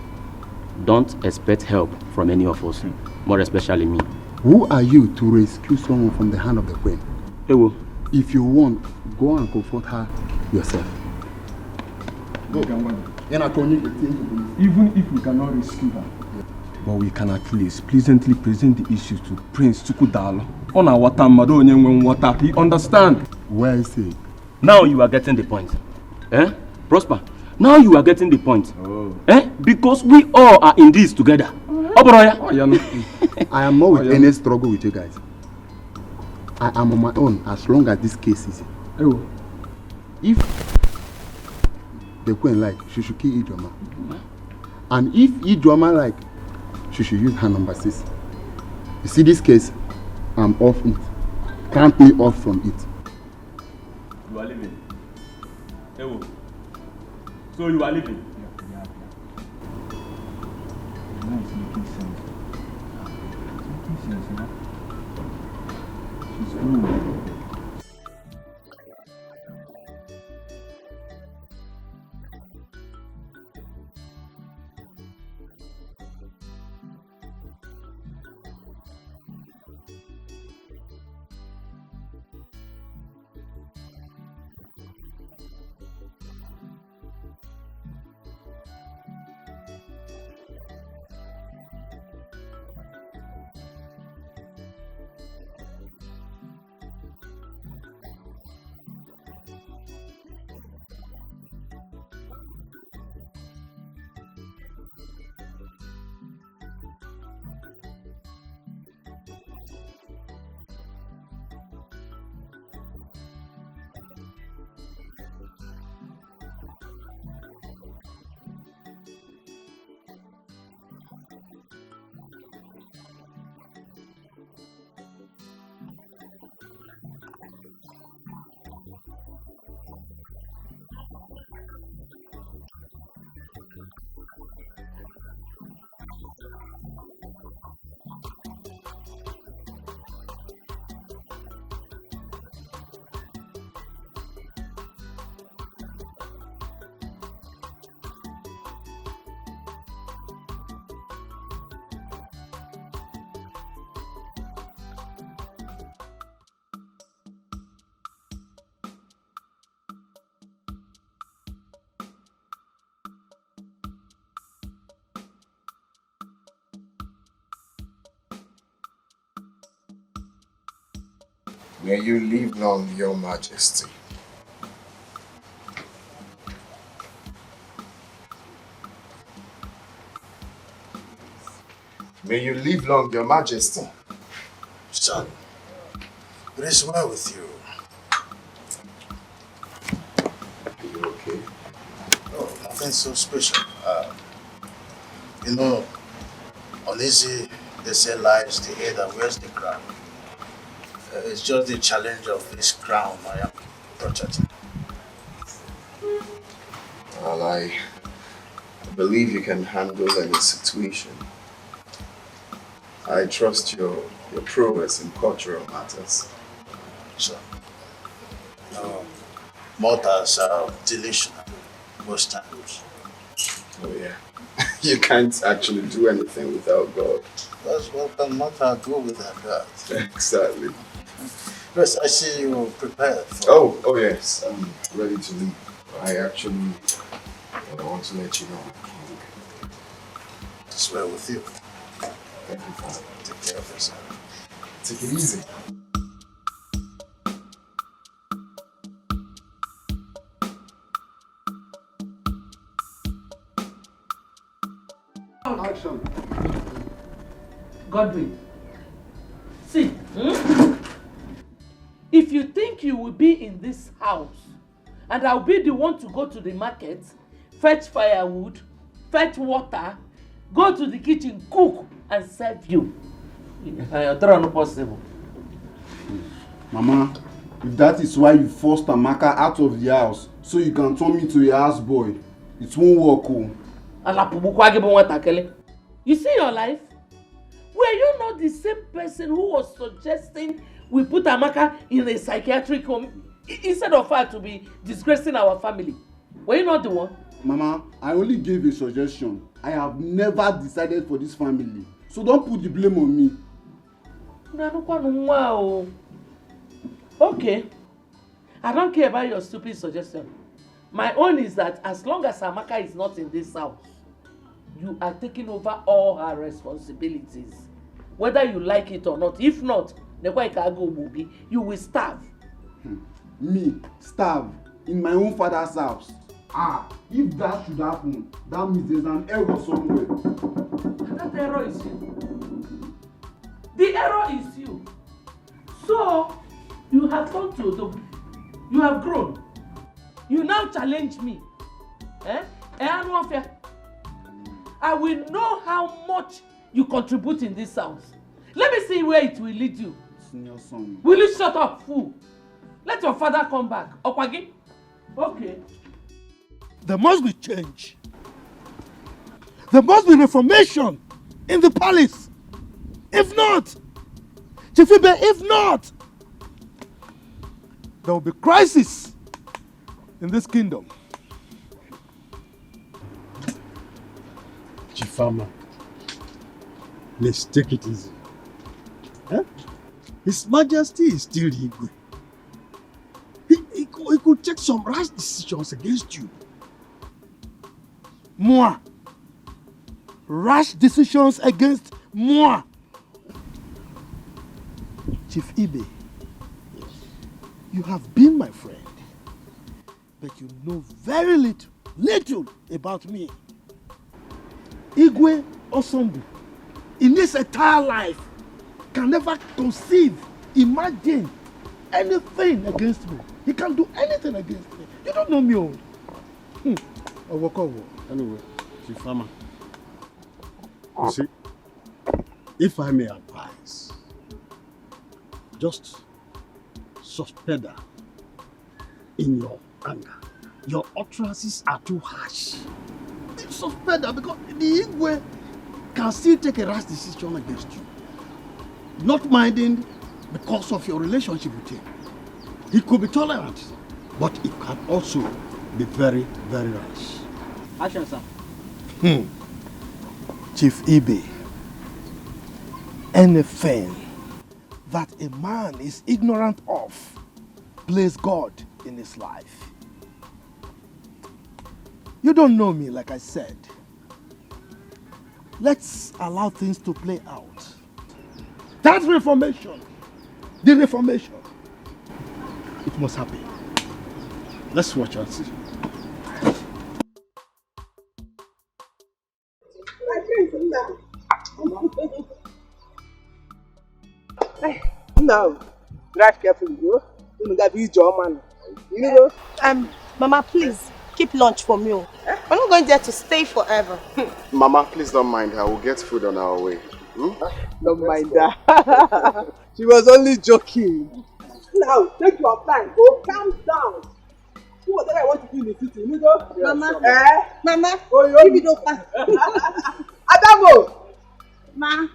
don't expect help from any of us, more especially me. Who are you to rescue someone from the hand of the queen? Ewo. If you want, go and comfort her yourself. Go. Even if we cannot rescue her, but we can at least pleasantly present the issues to Prince Tukudalo. On our water, water. He understand. Where is he? Now you are getting the point. Prosper. Now you are getting the point. Because we all are in this together. I am not with any struggle with you guys. I am on my own as long as this case is. If the queen like, she should kill Ijoma. And if Ijoma like, she should use her number 6. You see this case, I'm off it. Can't me off from it. You are leaving. Ewo. So you are leaving? Yeah. Now it's making sense. It's making sense, you know? She's good. May you live long, Your Majesty. May you live long, Your Majesty. Son, it is well with you. Are you okay? Oh, nothing so special. Uneasy, they say lies the head that wears the crown. It's just the challenge of this crown I am protecting. Well, I believe you can handle any situation. I trust your prowess in cultural matters. So, mortals are delusional most times. Oh yeah. You can't actually do anything without God. That's what can mortal do without God. Exactly. Yes, I see you prepared for... Oh yes, I'm ready to leave. I want to let you know. It's well with you. Thank you, Father. Take care of yourself. Take it easy. Action. Godwin, see, if you think you will be in this house and I'll be the one to go to the market, fetch firewood, fetch water, go to the kitchen, cook and serve you, that's not possible. Mama, if that is why you forced Amaka out of the house so you can turn me to a houseboy, it won't work. You see your life? Were you not the same person who was suggesting we put Amaka in a psychiatric home instead of her to be disgracing our family? Were you not the one? Mama, I only gave a suggestion. I have never decided for this family. So don't put the blame on me. Okay. I don't care about your stupid suggestion. My own is that as long as Amaka is not in this house, you are taking over all her responsibilities. Whether you like it or not. If not, you will starve. Me, starve in my own father's house. If that should happen, that means there's an error somewhere. That error is you. The error is you. So, you have gone to you have grown. You now challenge me. I will know how much you contribute in this house. Let me see where it will lead you. Senior son. Will you shut up, fool? Let your father come back. Okwagi? Okay. There must be change. There must be reformation in the palace. If not, Chifibe, if not, there will be crisis in this kingdom. Chifama, let's take it easy. His Majesty is still Igwe. He could take some rash decisions against you. Moi. Rash decisions against moi. Chief Ibe, you have been my friend, but you know very little about me. Igwe Osombu, in his entire life, can never conceive, imagine anything against me. He can't do anything against me. You don't know me old. Anyway, Chifama, you see, if I may advise, just suspend her in your anger. Your utterances are too harsh. Suspend her because the Igwe can still take a rash decision against you. Not minding because of your relationship with him. He could be tolerant, but it can also be very, very rash. Action, sir. Chief Ibe, anything that a man is ignorant of plays God in his life. You don't know me, like I said. Let's allow things to play out. That reformation, the reformation, it must happen. Let's watch and see. Now, drive carefully, bro. You got to be your man. You know? Mama, please keep lunch for me. We're not going there to stay forever. Mama, please don't mind her. We'll get food on our way. Don't mind that. She was only joking. Now, take your time. Go calm down. Do whatever I want to do in the city. You know? Mama, Mama, give me those pass. Adamo! Ma.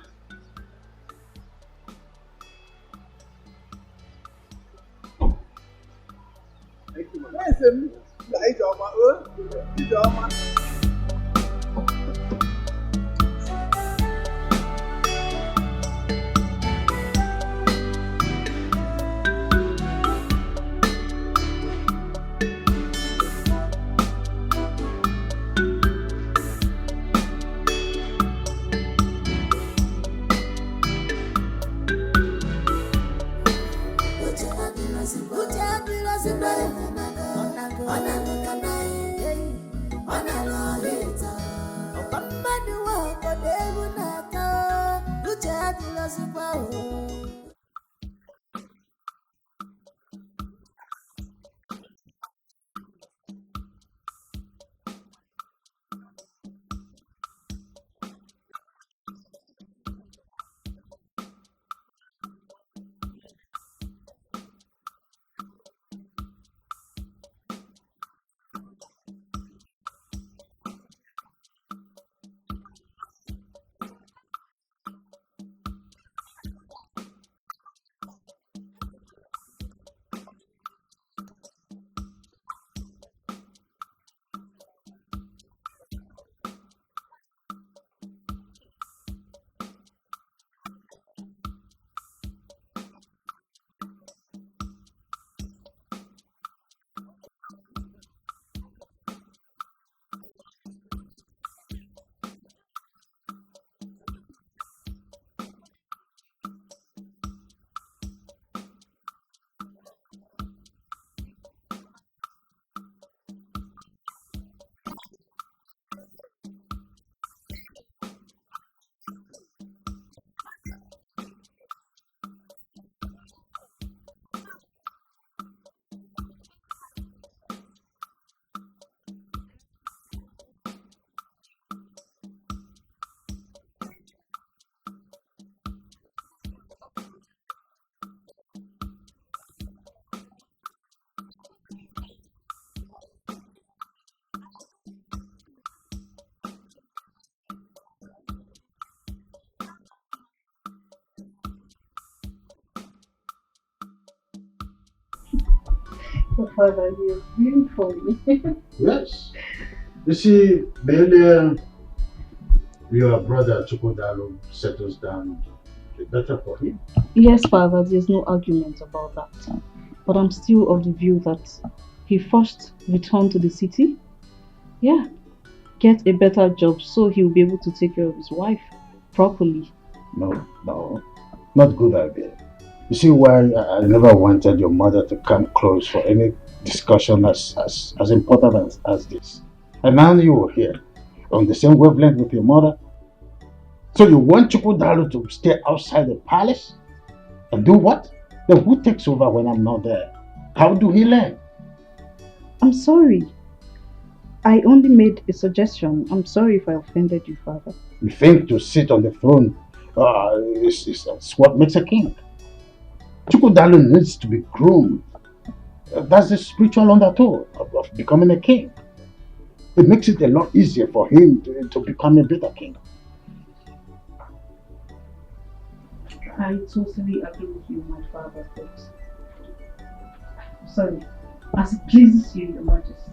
Oh, Father, you're really funny. Yes. You see, the earlier your brother Chukwudalo settles down, the better for him. Yes, Father, there's no argument about that. But I'm still of the view that he first returned to the city. Yeah. Get a better job so he'll be able to take care of his wife properly. No, not good idea. You see why I never wanted your mother to come close for any discussion as important as this. And now you are here, on the same wavelength with your mother. So you want Chukwudalo to stay outside the palace? And do what? Then who takes over when I'm not there? How do he learn? I'm sorry. I only made a suggestion. I'm sorry if I offended you, Father. You think to sit on the throne is what makes a king. Chukwudalo needs to be groomed. That's the spiritual undertow of becoming a king. It makes it a lot easier for him to become a better king. I totally agree with you, my father, but sorry, as it pleases you, Your Majesty.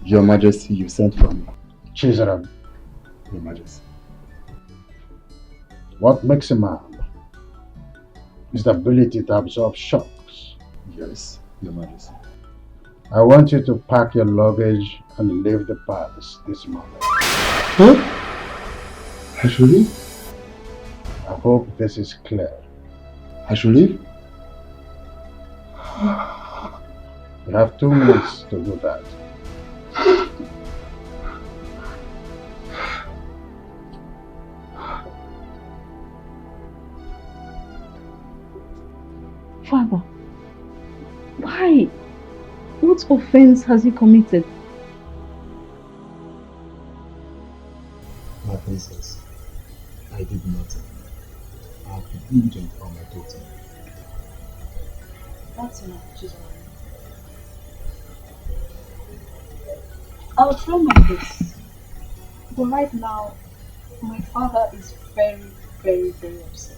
Your Majesty, you sent for me. Chizaram. Your Majesty. What makes a man is the ability to absorb shocks. Yes, Your Majesty. I want you to pack your luggage and leave the palace this morning. Huh? I should leave? I hope this is clear. I should leave? You have 2 minutes to do that. Father, why? What offense has he committed? My princess, I did nothing. I have been diligent on my daughter. That's enough, Jesus. I'll try my best. But right now, my father is very, very, very upset.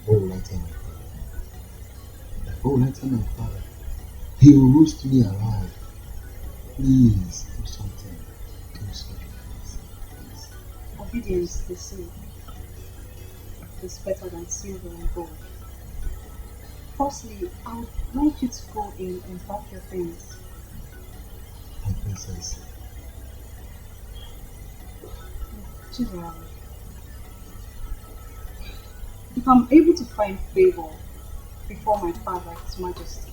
What will I tell my father? What will I tell my father? He will roast me alive. Please, do something. Do something. Please. Obedience, they say, is better than silver and gold. Firstly, I would like you to go in and pack your things. My princess. General, if I'm able to find favor before my father, His Majesty,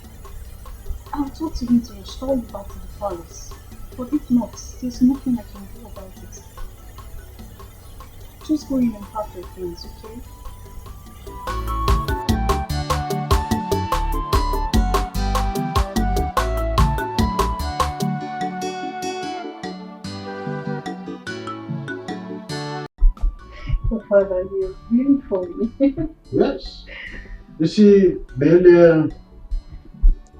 I'll talk to him to restore you back to the palace. But if not, there's nothing I can do about it. Just go in and pack your things, okay? Oh, Father, you're really funny. Yes. You see, the earlier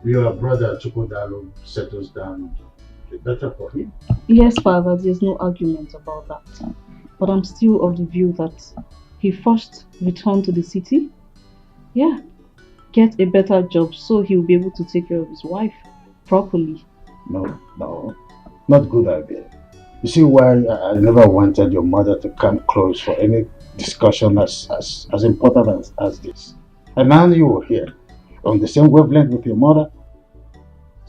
your brother Chukwudalo settles down, the better for him. Yes, Father, there's no argument about that. But I'm still of the view that he first returned to the city. Yeah. Get a better job so he'll be able to take care of his wife properly. No, not good idea. You see why I never wanted your mother to come close for any discussion as important as this. And now you are here, on the same wavelength with your mother.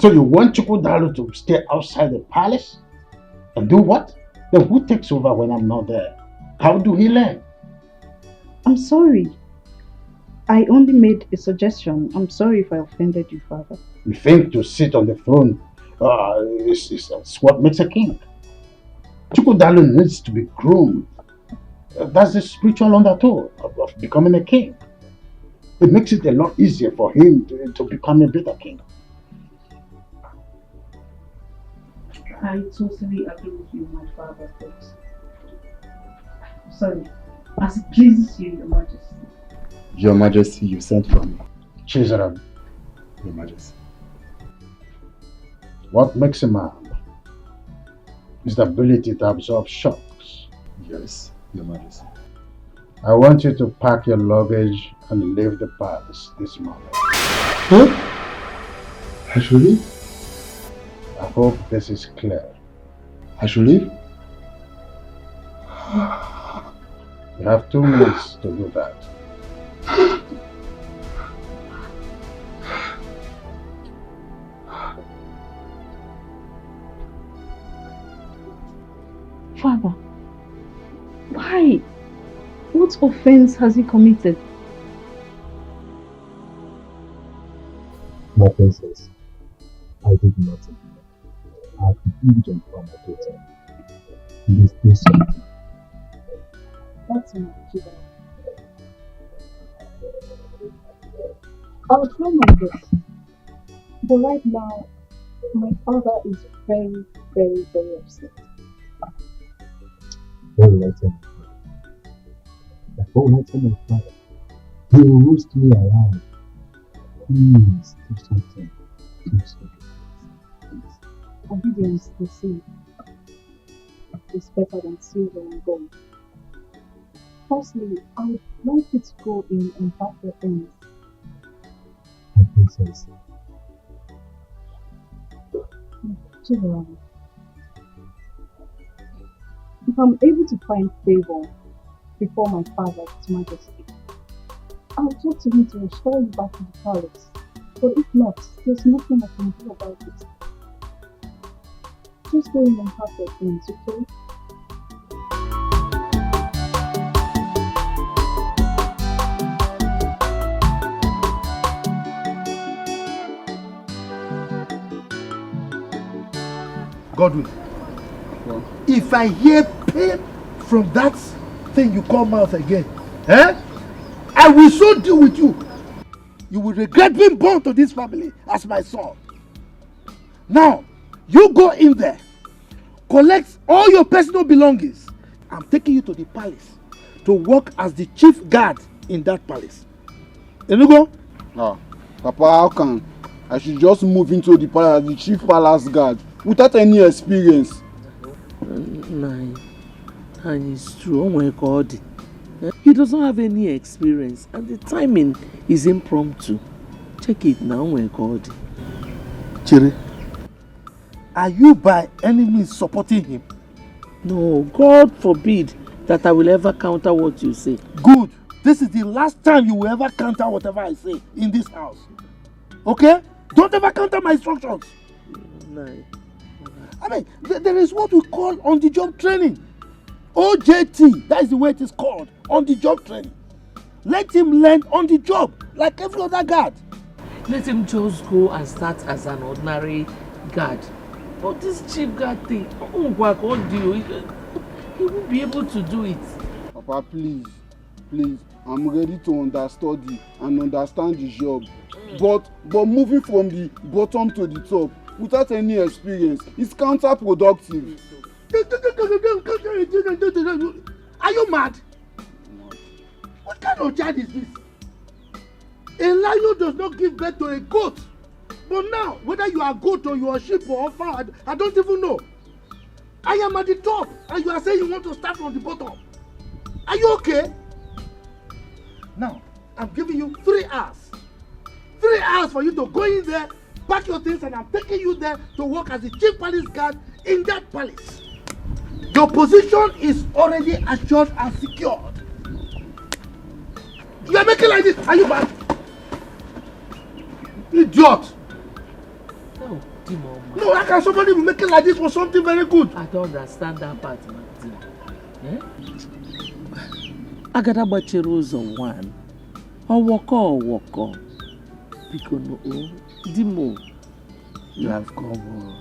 So you want Chukwudalo to stay outside the palace? And do what? Then who takes over when I'm not there? How do he learn? I'm sorry. I only made a suggestion. I'm sorry if I offended you, Father. You think to sit on the throne is what makes a king. Chukwudalo needs to be groomed. That's the spiritual undertow of becoming a king. It makes it a lot easier for him to become a better king. I totally agree with you, my father, but sorry, as it pleases you, Your Majesty. Your Majesty, you sent for me. Chizaram. Your Majesty. What makes a man is the ability to absorb shocks. Yes, Your Majesty. I want you to pack your luggage and leave the palace this morning. Huh? I should leave? I hope this is clear. I should leave? You have 2 minutes to do that. Father, why? What offense has he committed? My princess, I did nothing. I have been diligent on my daughter. Please do something. That's enough, Jesus. I'll try my best. But right now, my father is very, very, very upset. What will I tell my father? What will I tell my father? He will roast me alive. Please do something. Do something. Obedience, they say, is better than silver and gold. Firstly, I would like you to go in and pack your things. My princess. General, if I'm able to find favor before my father, His Majesty, I'll talk to him to restore you back to the palace. But if not, there's nothing I can do about it. Just go in and pack your things, okay? Godwin, if I hear pain from that thing you call mouth again, I will so deal with you. You will regret being born to this family as my son. Now, you go in there, collect all your personal belongings. I'm taking you to the palace to work as the chief guard in that palace. You go? Ah, Papa, how can I should just move into the palace as the chief palace guard without any experience? And it's true. Oh my God. He doesn't have any experience and the timing is impromptu. Check it now. Oh my God. Chiri, are you by any means supporting him? No, God forbid that I will ever counter what you say. Good. This is the last time you will ever counter whatever I say in this house. Okay? Don't ever counter my instructions. No. I mean, there is what we call on-the-job training. OJT, that is the way it is called, on-the-job training. Let him learn on the job, like every other guard. Let him just go and start as an ordinary guard. But this chief guard thing, he won't be able to do it. Papa, please, I'm ready to understudy and understand the job. But moving from the bottom to the top without any experience is counterproductive. Are you mad? What kind of child is this? A lion does not give birth to a goat. But now, whether you are a goat or you are a sheep or a fowl, I don't even know. I am at the top and you are saying you want to start from the bottom. Are you okay? Now, I'm giving you 3 hours. 3 hours for you to go in there, pack your things, and I'm taking you there to work as the chief palace guard in that palace. Your position is already assured and secured. You are making like this. Are you mad? Idiot. No, Timo. No, how can somebody be making like this for something very good? I don't understand that part, man. Agada bachiri ụzọ one. Ọwọkọ. Because Dimo. You have come.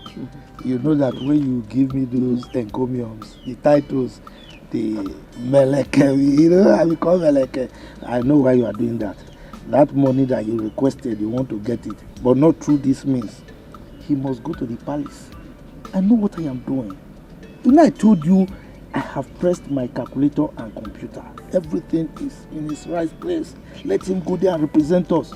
You know that when you give me those encomiums, the titles, the Meleke, you know, I become Meleke. I know why you are doing that. That money that you requested, you want to get it, but not through this means. He must go to the palace. I know what I am doing. You know, I told you I have pressed my calculator and computer. Everything is in its right place. Let him go there and represent us.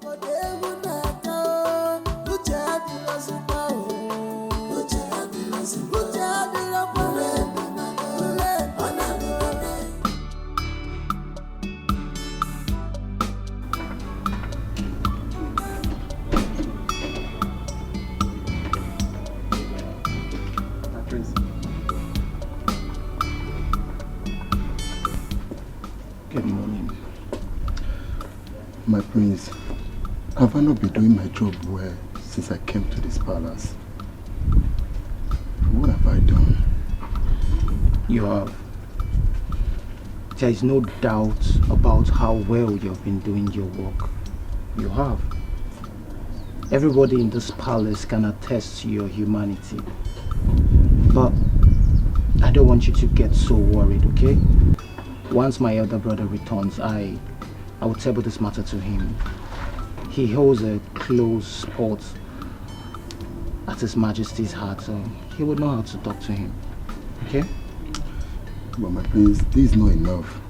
Good morning. My prince, have I not been doing my job well since I came to this palace? What have I done? You have. There is no doubt about how well you have been doing your work. You have. Everybody in this palace can attest to your humanity. But I don't want you to get so worried, okay? Once my elder brother returns, I will table this matter to him. He holds a close spot at His Majesty's heart, so he would know how to talk to him. Okay? But my prince, this is not enough.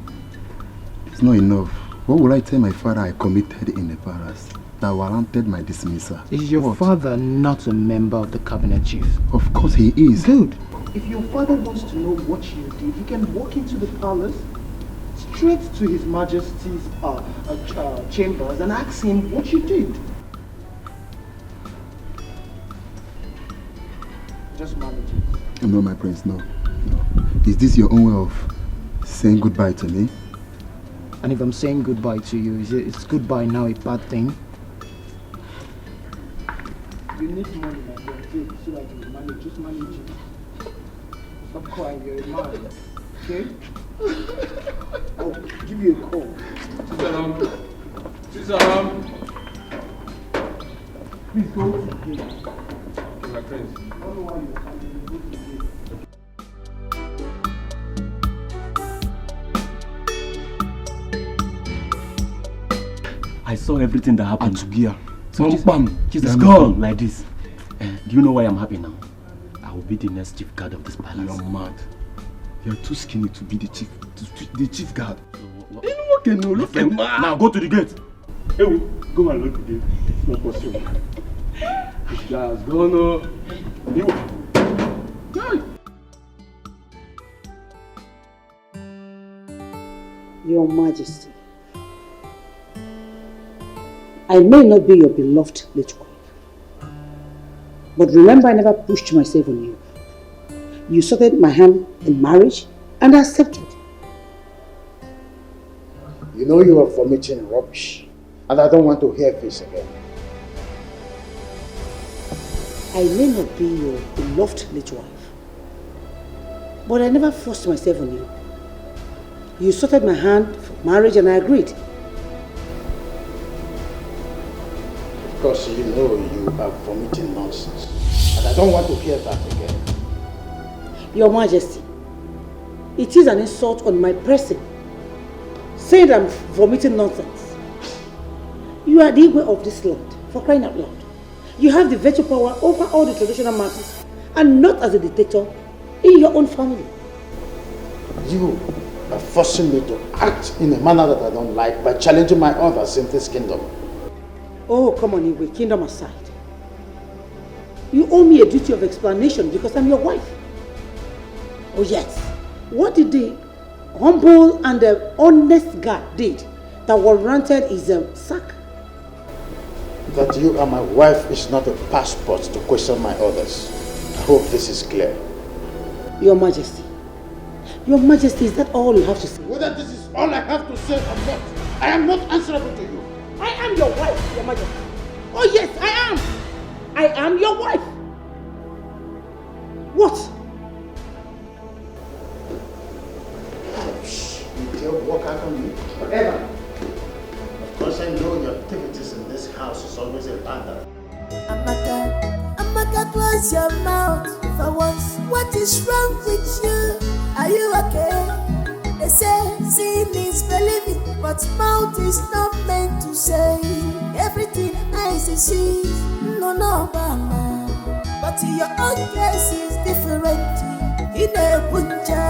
It's not enough. What will I tell my father I committed in the palace that warranted my dismissal? Is your father not a member of the cabinet chief? Of course he is. Good. If your father wants to know what you did, he can walk into the palace straight to His Majesty's chambers and ask him what you did. Just manage it. No, my prince, no. Is this your own way of saying goodbye to me? And if I'm saying goodbye to you, is goodbye now a bad thing? You need money, my friend, so that you manage. Just manage it. Stop crying, you're a man. Okay? I'll give you a call. Sisaram. Please go to the gate. My friends. I don't know why you're coming. Go to the gate. I saw everything that happened. Accusations. So it's gone like this. Do you know why I'm happy now? I will be the next chief guard of this palace. You're mad. You're too skinny to be the chief guard. You know what can you look at? Now go to the gate. Hey, go and look at the gate. It's not possible. This guy has gone. Your Majesty, I may not be your beloved late wife, but remember I never pushed myself on you. You sought my hand in marriage and I accepted. You know you are vomiting rubbish, and I don't want to hear this again. I may not be your beloved late wife, but I never forced myself on you. You sought my hand for marriage and I agreed. Because you know you are vomiting nonsense, and I don't want to hear that again. Your Majesty, it is an insult on my person, saying I'm vomiting nonsense. You are the Igwe of this land, for crying out loud. You have the veto power over all the traditional matters, and not as a dictator in your own family. You are forcing me to act in a manner that I don't like by challenging my others in this kingdom. Oh, come on, Igwe, kingdom aside. You owe me a duty of explanation because I'm your wife. Oh yes, what did the humble and the honest guard did that warranted his sack? That you are my wife is not a passport to question my orders. I hope this is clear. Your Majesty, is that all you have to say? Whether this is all I have to say or not, I am not answerable to you. I am your wife, Your Majesty. Oh yes, I am. I am your wife. What? You dare walk out on me? Whatever. Of course I know your activities in this house is always a bother. Amaka, close your mouth for once. What is wrong with you? Are you okay? They say seeing is believing, but mouth is not meant to say everything eyes is see. No, mama. But your own case is different. In a bunja,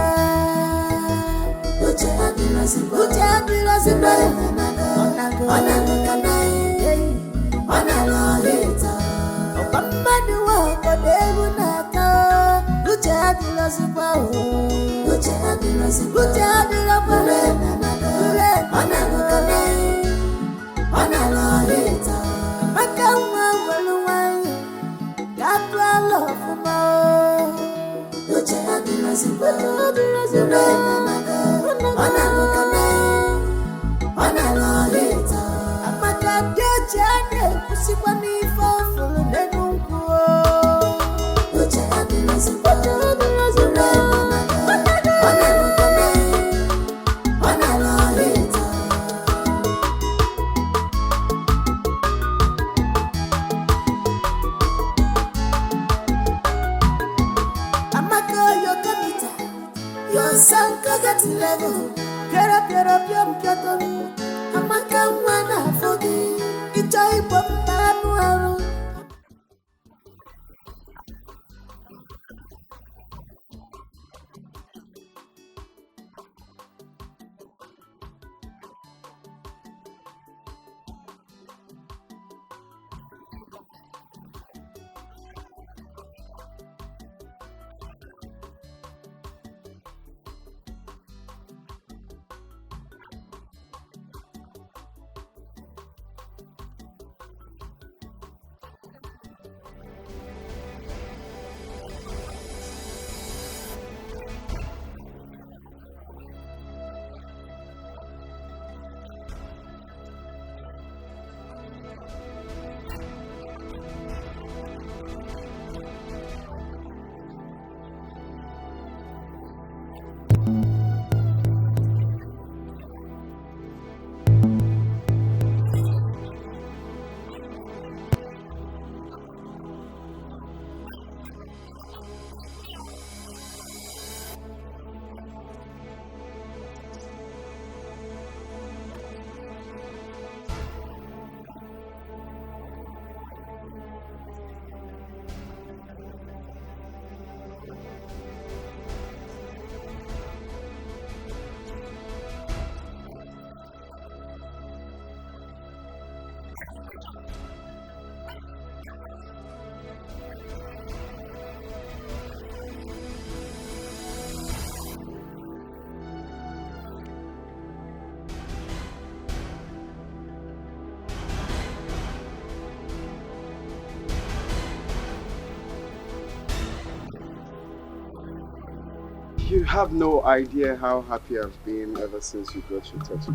You have no idea how happy I've been ever since you got your test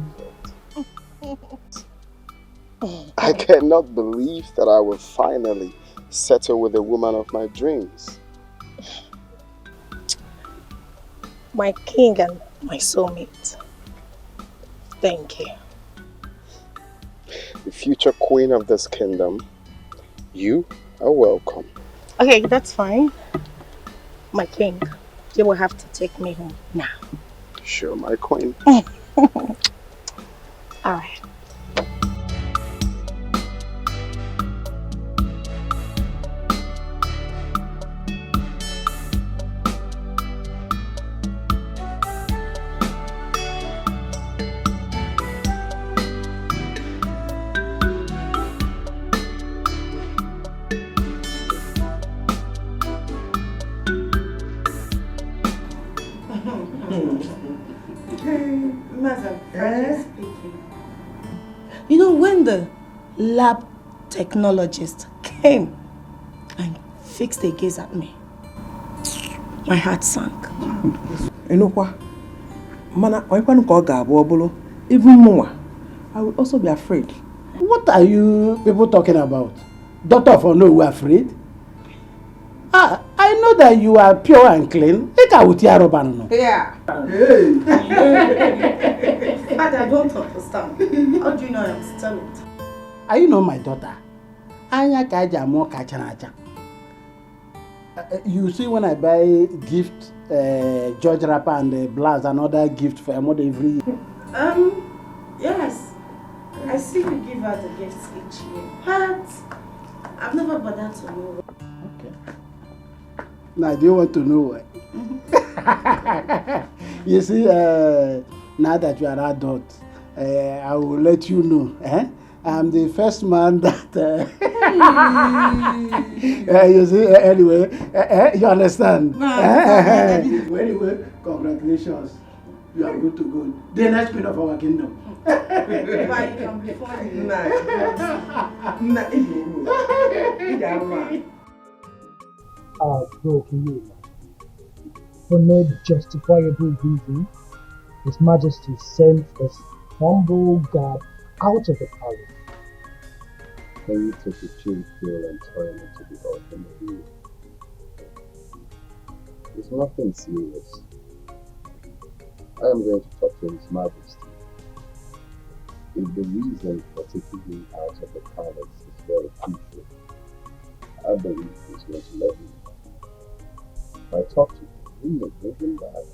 result. I cannot believe that I will finally settle with the woman of my dreams. My king and my soulmate. Thank you. The future queen of this kingdom, you are welcome. Okay, that's fine. My king, you will have to take me home now. Sure, my queen. Alright. You know, when the lab technologist came and fixed a gaze at me, my heart sank. You know what? Even more, I would also be afraid. What are you people talking about? Doctor for no, we are afraid? I know that you are pure and clean. Yeah. Hey. Father, I don't understand. How do you know I'm still it? Are you not my daughter? You see, when I buy gift, George wrapper and blouse, another gift for a mother every year. Yes. I see you give her the gifts each year, but I've never bothered to know. Okay. Now, do you want to know why? You see, now that you are adult, I will let you know. I'm the first man that You see, anyway, you understand? Anyway, congratulations. You are good to go. The next queen of our kingdom. Bro, can you imagine? For no justifiable reason, His Majesty sent this humble guard out of the palace. Can you take a chill pill and turn it to the ultimate view? It's nothing serious. I am going to talk to His Majesty. If the reason for taking him out of the palace is very crucial, I believe he's going to let me know. If I talk to him, he may bring him back.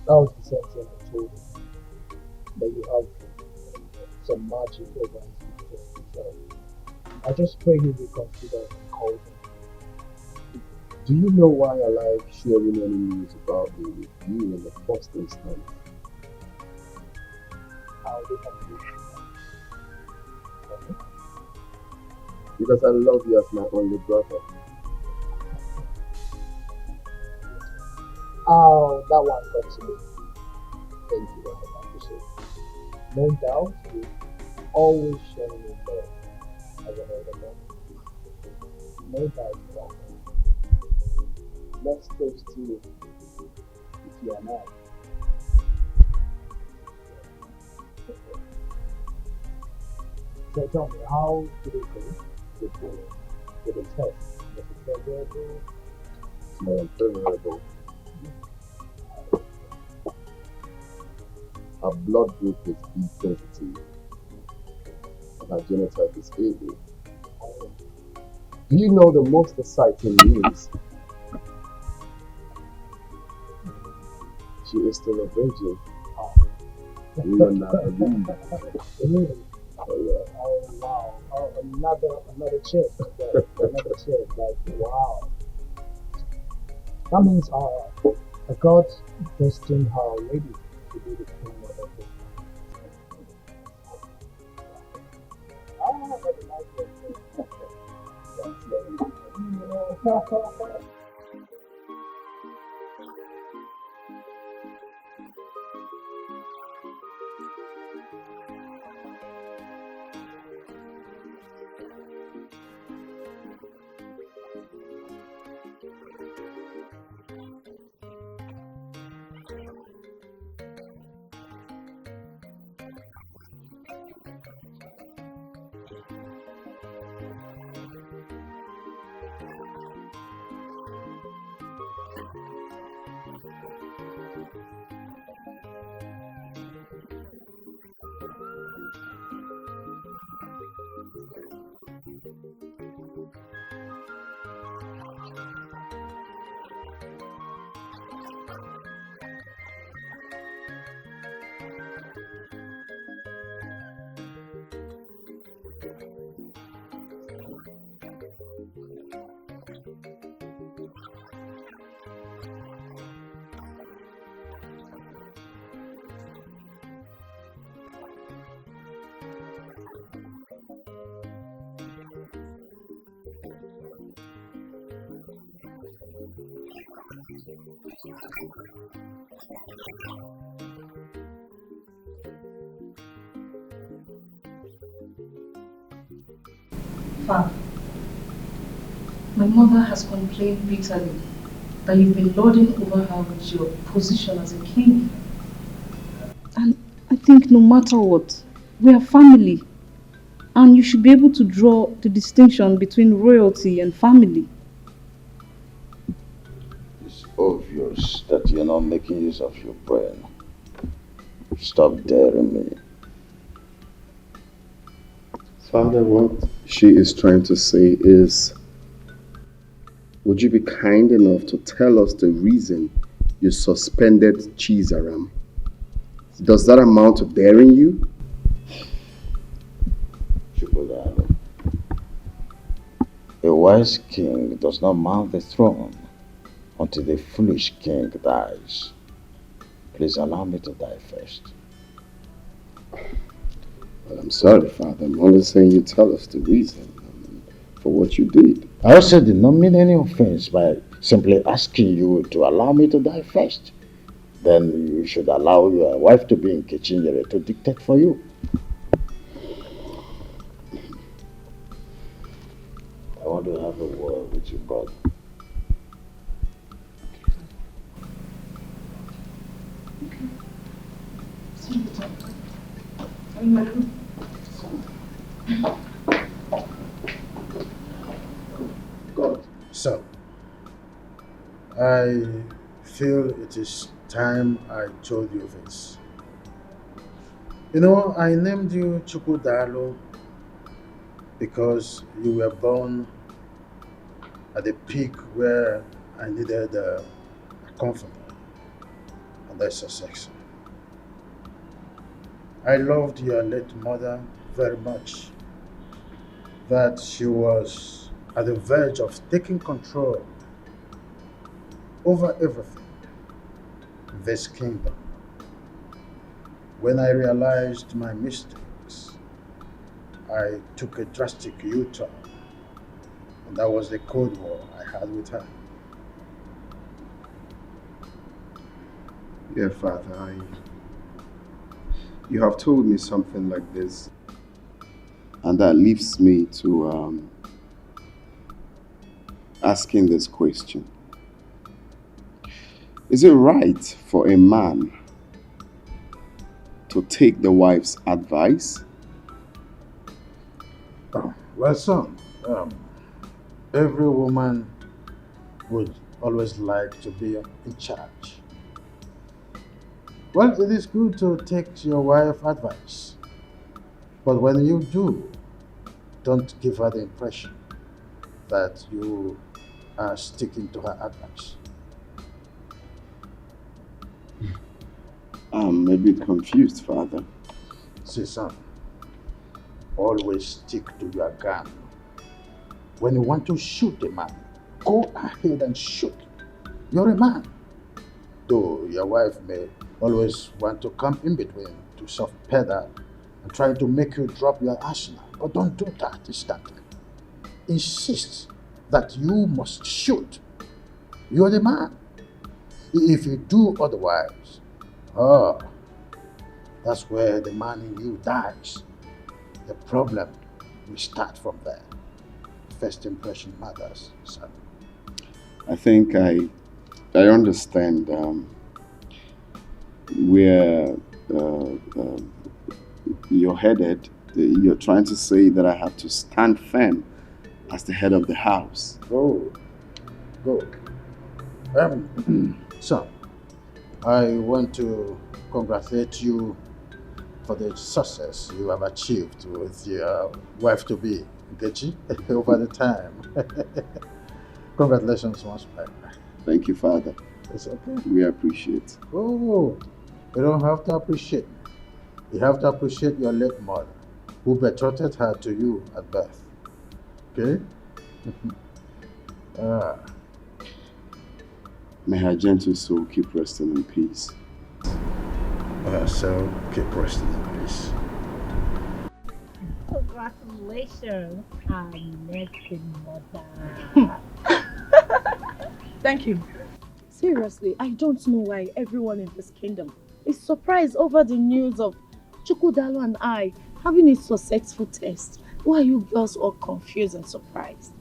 That was the same thing I told him. That you have some magic over his majesty. So I just pray he will consider and call him. Do you know why I like sharing any news about me with you in the first instance? How do you Because I love you as my only brother. Oh, that one got to me. Thank you, I appreciate it. No doubt, you always show me love as an older man. No doubt about that. Let's toast to it if you are not. So tell me, how did it go with the test? Was it favorable? No, unfavorable. Our blood group is B positive, and our genotype is AB. Do you know the most exciting news? She is still a virgin. You will not believe. Really? Oh yeah. Oh wow. Oh, another chick. Another chick. Like wow. That means God destined her lady to be the queen of the family. I really like it. Father, my mother has complained bitterly that you've been lording over her with your position as a king. And I think no matter what, we are family. And you should be able to draw the distinction between royalty and family. It's obvious that you're not making use of your brain. Stop daring me. Father, what she is trying to say is, would you be kind enough to tell us the reason you suspended Chizaram? Does that amount to daring you? A wise king does not mount the throne until the foolish king dies. Please allow me to die first. Well, I'm sorry, Father. I'm only saying you tell us the reason for what you did. I also did not mean any offense by simply asking you to allow me to die first. Then you should allow your wife to be in Kitchenyere to dictate for you. I want to have a word with your brother. Good. So, I feel it is time I told you this. You know, I named you Chukudalo because you were born at the peak where I needed a comforter, and that's a success. I loved your late mother very much, that she was at the verge of taking control over everything in this kingdom. When I realized my mistakes, I took a drastic U-turn, and that was the Cold War I had with her. Yeah, Father, you have told me something like this. And that leaves me to asking this question. Is it right for a man to take the wife's advice? Well, son, every woman would always like to be in charge. Well, it is good to take your wife's advice, but when you do, don't give her the impression that you are sticking to her advice. I'm a bit confused, Father. See, son, always stick to your gun. When you want to shoot a man, go ahead and shoot. You're a man. Though your wife may always want to come in between to soft pedal and try to make you drop your arsenal, but don't do that instantly. Insist that you must shoot. You're the man. If you do otherwise, that's where the man in you dies. The problem will start from there. First impression matters, son. I think I understand where you're headed. You're trying to say that I have to stand firm as the head of the house. Go. Son, I want to congratulate you for the success you have achieved with your wife-to-be, Nkechi, over the time. Congratulations once more. Thank you, Father. It's okay. We appreciate. Oh, you don't have to appreciate me. You have to appreciate your late mother, who betrothed her to you at birth. Okay? May her gentle soul keep resting in peace. So keep resting in peace. Congratulations, our next mother. Thank you. Seriously, I don't know why everyone in this kingdom is surprised over the news of Chukudalo and I having a successful test. Why are you girls all confused and surprised?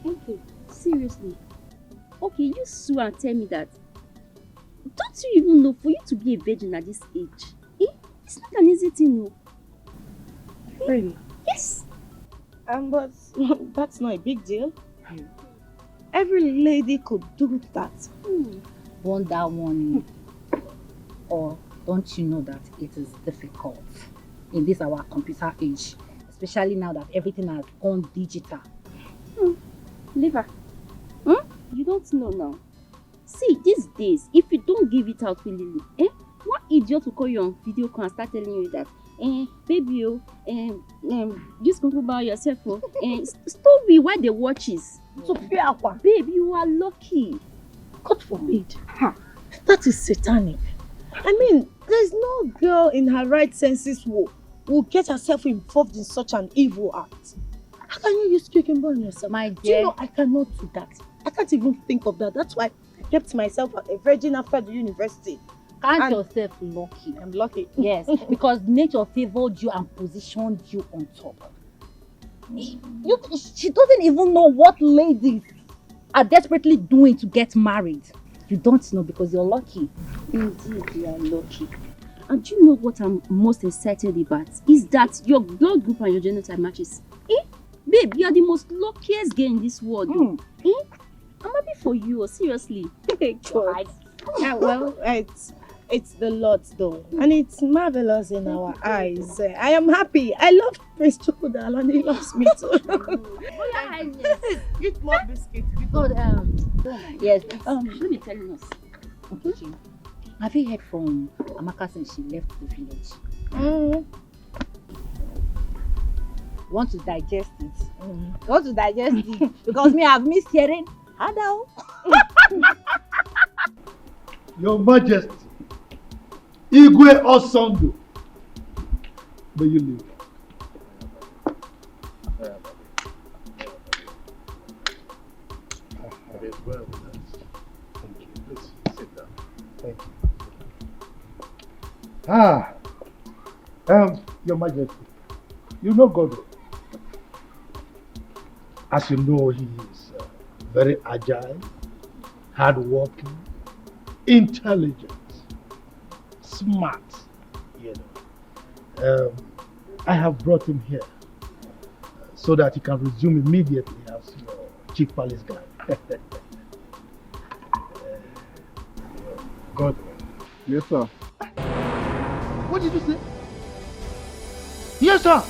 Okay, seriously. Okay, you sue and tell me that. Don't you even know for you to be a virgin at this age? It's not an easy thing, no. Really? Yes. But that's not a big deal. Every lady could do that. Wonder one. Or don't you know that it is difficult in this our computer age, especially now that everything has gone digital? Liver. You don't know now. See, these days, if you don't give it out willingly, one idiot will call you on video call and start telling you that, baby, just go about yourself, stop me while they watches. So, babe, you are lucky. God forbid. That is satanic. I mean, there's no girl in her right senses will get herself involved in such an evil act? How can you use cucumber on yourself? My Do dear. you know I cannot do that? I can't even think of that. That's why I kept myself a virgin after the university. Count yourself lucky. I'm lucky. Yes, because nature favored you and positioned you on top. She doesn't even know what ladies are desperately doing to get married. You don't know because you're lucky. Indeed, you are lucky. And do you know what I'm most excited about? Is that your blood group and your genotype matches. Babe, you are the most luckiest girl in this world. I'm happy for you, seriously. Yeah, well, it's the Lord though, and it's marvelous in our eyes. I am happy. I love Prince Chukudal and he loves me too. Eat more biscuits. Yes. Let me tell you this. Okay. Have you heard from Amaka since she left the village? Want to digest it? Want to digest it? Because me, I've missed hearing. Hello. Your Majesty, Igwe Osondo, may you live. It is well with us. Thank you. Please sit down. Thank you. Your Majesty, you know God. As you know, he is very agile, hardworking, intelligent, smart. You know, I have brought him here so that he can resume immediately as your chief palace guard. God. Yes, sir. What did you say? Yes, sir.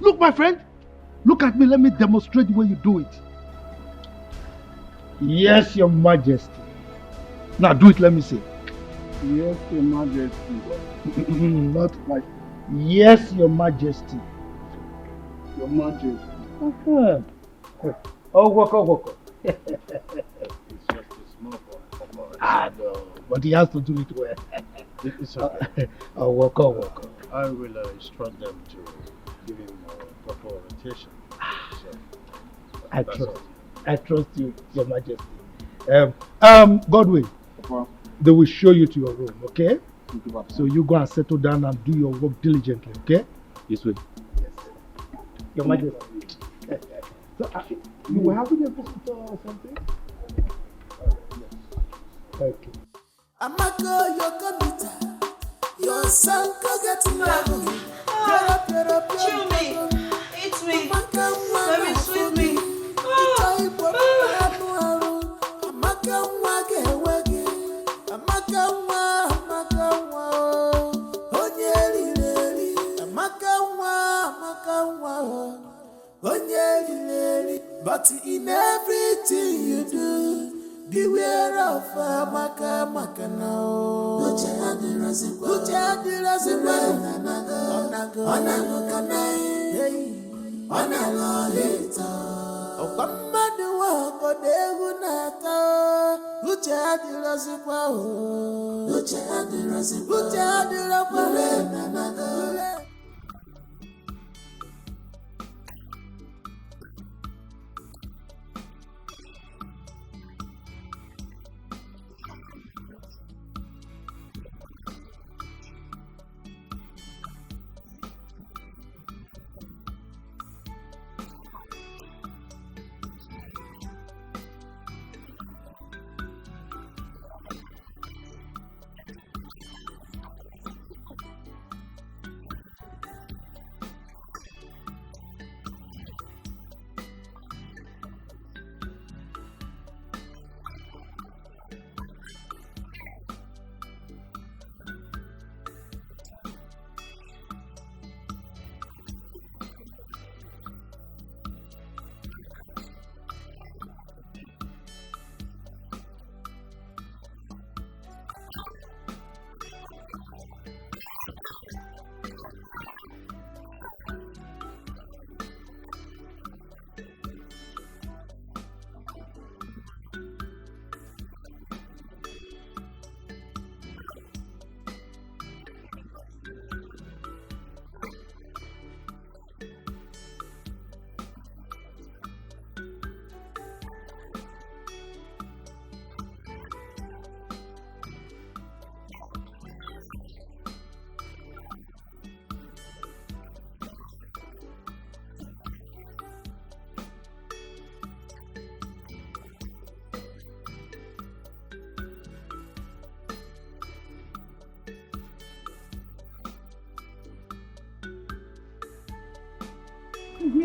Look, my friend. Look at me. Let me demonstrate the way you do it. Yes, Your Majesty. Now do it. Let me see. Yes, Your Majesty. Not like. Yes, Your Majesty. Your Majesty. Oh, walk. It's just a small boy. I know, but he has to do it well. It's okay. Oh, walk. I will instruct them to give him proper orientation. So, I trust you, Your Majesty. Godwin, they will show you to your room, okay? So you go and settle down and do your work diligently, okay? This way. Yes. Your Majesty. So, you were having a visitor or something? Okay. Amaka, your computer, your son go get married. Chew me, eat me, let me sweet me. But in everything you do, beware of Amaka now.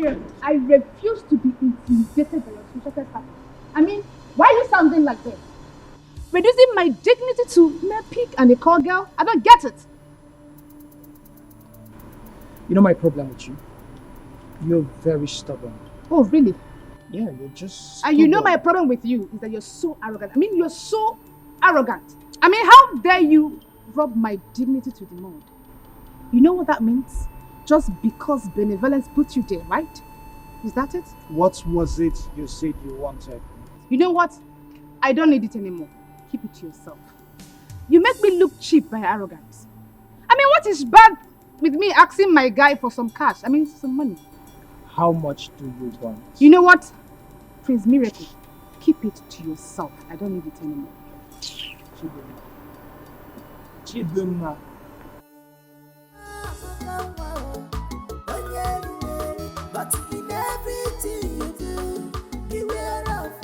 here. I refuse to be intimidated by your social status. I mean, why are you sounding like this? Reducing my dignity to mere pig and a call girl? I don't get it. You know my problem with you? You're very stubborn. Oh, really? Yeah, you're just And you know my problem with you is that you're so arrogant. I mean, you're so arrogant. I mean, how dare you rub my dignity to the mud? You know what that means? Just because benevolence put you there, right? Is that it? What was it you said you wanted? You know what? I don't need it anymore. Keep it to yourself. You make me look cheap by arrogance. I mean, what is bad with me asking my guy for some cash? I mean, some money. How much do you want? You know what? Prince Miracle, keep it to yourself. I don't need it anymore. Chidunma. But in everything you do, beware of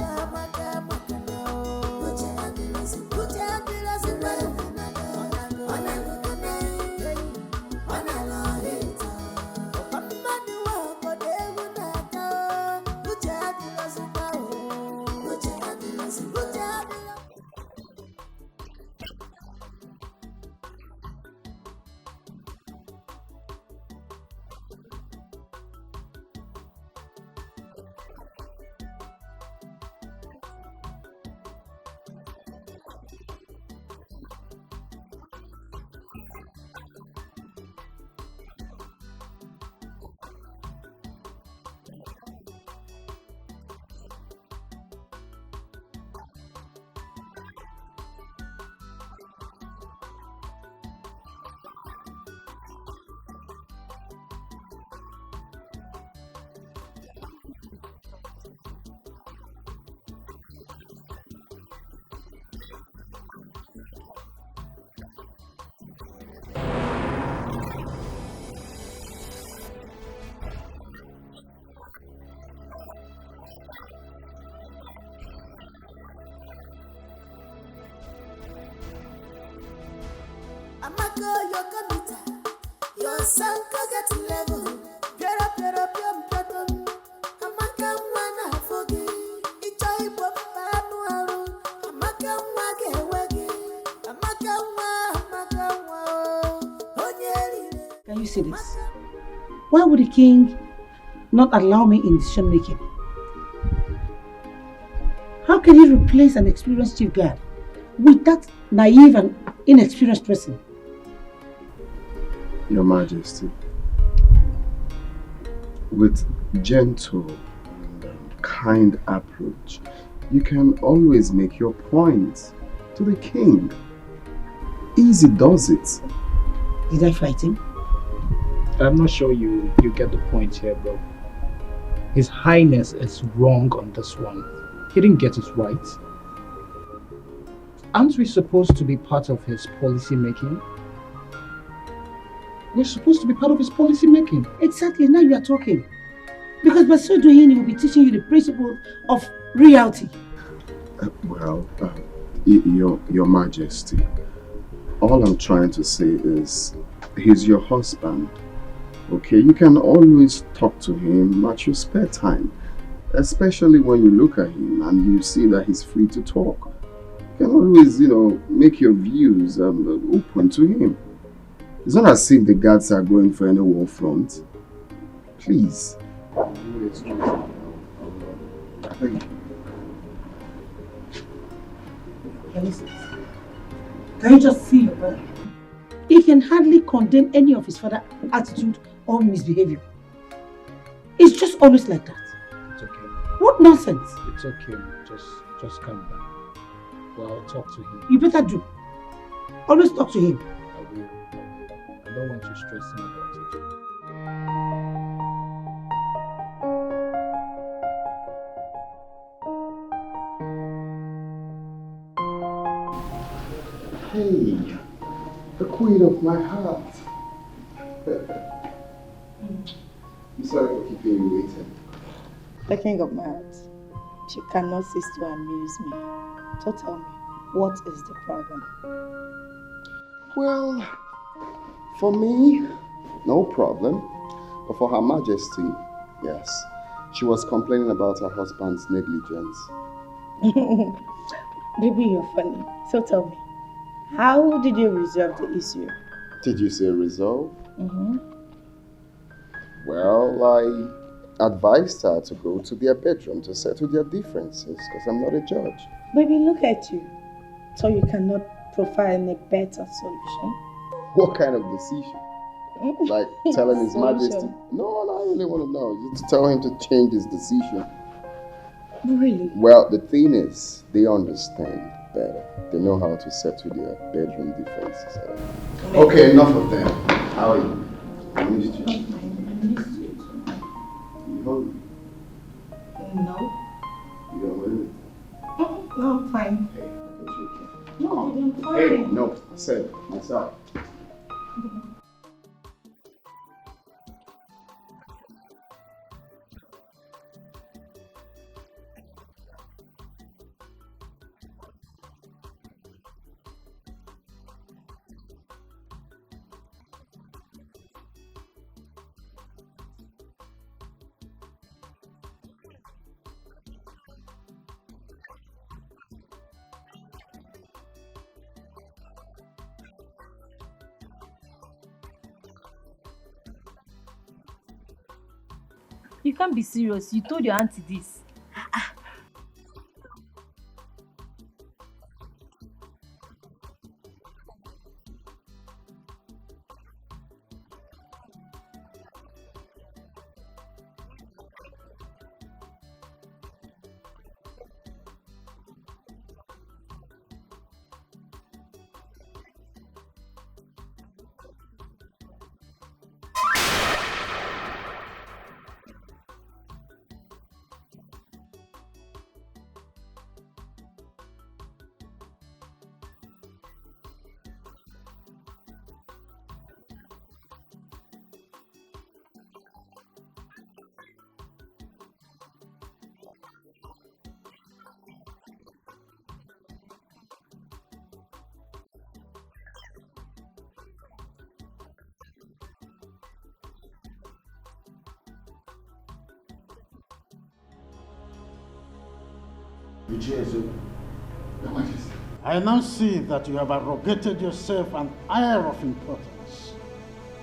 Amaka, your computer, your son can get level. Get up, your pattern. Amaka, wanna forget. It's a hip hop, Amaka, wage. Amaka, Can you see this? Why would the king not allow me in decision making? How can he replace an experienced chief guard with that naive and inexperienced person? Your Majesty, with gentle and kind approach, you can always make your point to the king. Easy does it. Did I fight him? I'm not sure you get the point here, bro. His Highness is wrong on this one. He didn't get it right. Aren't we supposed to be part of his policy making? We're supposed to be part of his policy making. Exactly, now you are talking. Because by so doing, he will be teaching you the principle of reality. Your Majesty, all I'm trying to say is, he's your husband. Okay, you can always talk to him at your spare time. Especially when you look at him and you see that he's free to talk. You can always, make your views open to him. It's not as if the guards are going for any war front. Please. Thank you. Can you just see your brother? He can hardly condemn any of his father's attitude or misbehavior. It's just always like that. It's okay. What nonsense? It's okay. Just calm down. Well, I'll talk to him. You better do. Always talk to him. I will. I don't want you stressing about it. Hey, the queen of my heart. I'm sorry for keeping you waiting. The king of my heart, you cannot cease to amuse me. So tell me, what is the problem? Well, for me, no problem. But for Her Majesty, Yes. She was complaining about her husband's negligence. Baby, you're funny. So tell me, how did you resolve the issue? Did you say resolve? Mm-hmm. Well, I advised her to go to their bedroom to settle their differences because I'm not a judge. Baby, look at you. So you cannot provide a better solution? What kind of decision? Like telling His Majesty? No, I really want to know. Just tell him to change his decision. Really? Well, the thing is, they understand better. They know how to settle their bedroom differences. Okay, enough of them. How are you? I missed you. You hungry? No. You don't want anything? No, I'm fine. Hey, I can shake you. No, baby, I'm fine. Hey, no, I said myself. You can't be serious. You told your auntie this. I now see that you have arrogated yourself an air of importance.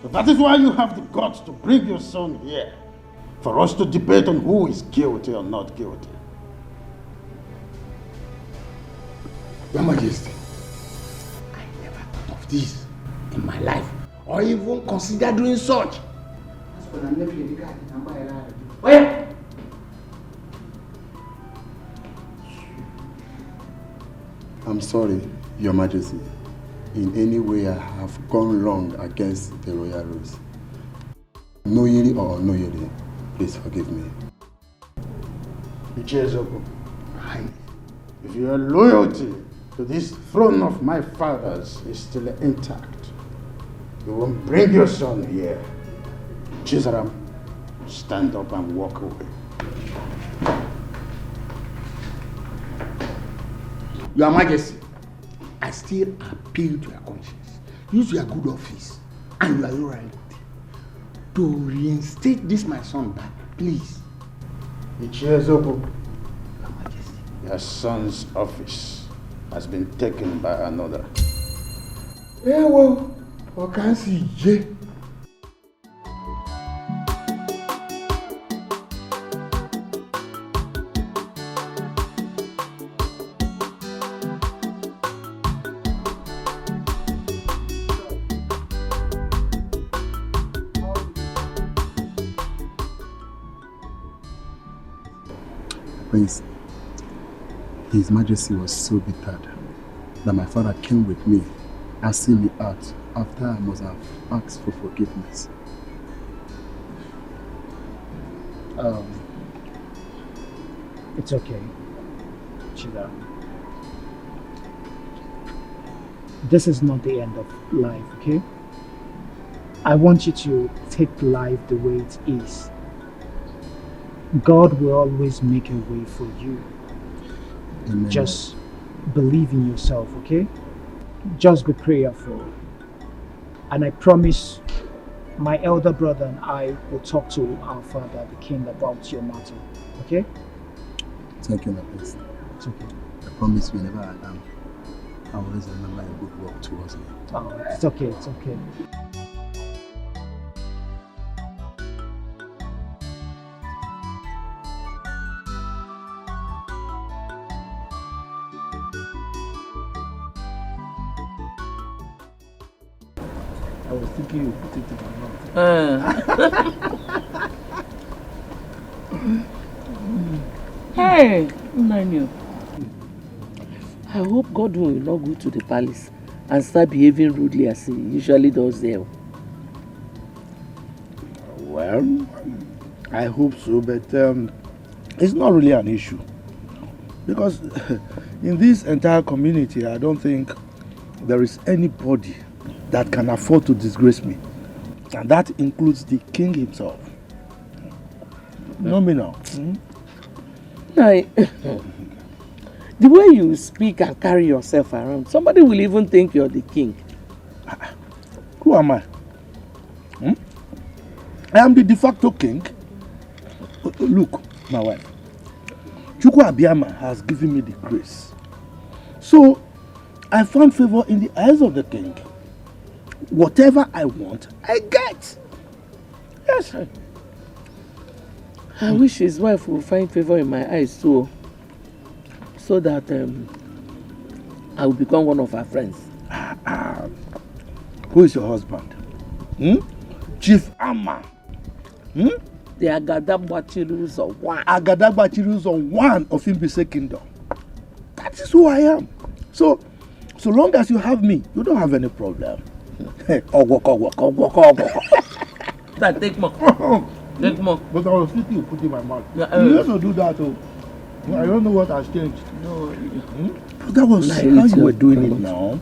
So that is why you have the guts to bring your son here, for us to debate on who is guilty or not guilty. Your Majesty, I never thought of this in my life, or even considered doing such. I'm sorry, Your Majesty. In any way I have gone wrong against the royal rules. Knowingly or unknowingly, please forgive me. Wazobia, if your loyalty to this throne of my fathers is still intact, you won't bring your son here. Chizaram, stand up and walk away. Your Majesty, I still appeal to your conscience. Use your good office and your loyalty to reinstate this my son back, please. Wazobia, your son's office has been taken by another. Prince, His Majesty was so bitter that my father came with me, asking me out after I must have asked for forgiveness. It's okay, Chida. This is not the end of life, okay? I want you to take life the way it is. God will always make a way for you. Amen. Just believe in yourself, okay? Just be prayerful. And I promise my elder brother and I will talk to our father, the king, about your matter. Okay? Thank you, my prince. It's okay. I promise whenever I am, I will always remember a good work towards me. Oh, it's okay, it's okay. I was thinking you put it in my mouth. Hey, Nani. I hope God will not go to the palace and start behaving rudely as he usually does there. Well, I hope so, but it's not really an issue. Because in this entire community, I don't think there is anybody that can afford to disgrace me. And that includes the king himself. Nominal. The way you speak and carry yourself around, somebody will even think you're the king. Who am I? I am the de facto king. Look, my wife. Chukwu Abiyama has given me the grace. So, I found favor in the eyes of the king. Whatever I want, I get. Yes. I wish his wife will find favor in my eyes too, so that I will become one of her friends. Who is your husband? Chief Amma. The Agadagbachiru's of one. Agadagbachiru's of one of Imbise Kingdom. That is who I am. So long as you have me, you don't have any problem. That take more. Take more. But I was thinking you put in my mouth. Yeah, You used to do that too. I don't know what has changed. No. That was how you were doing it now.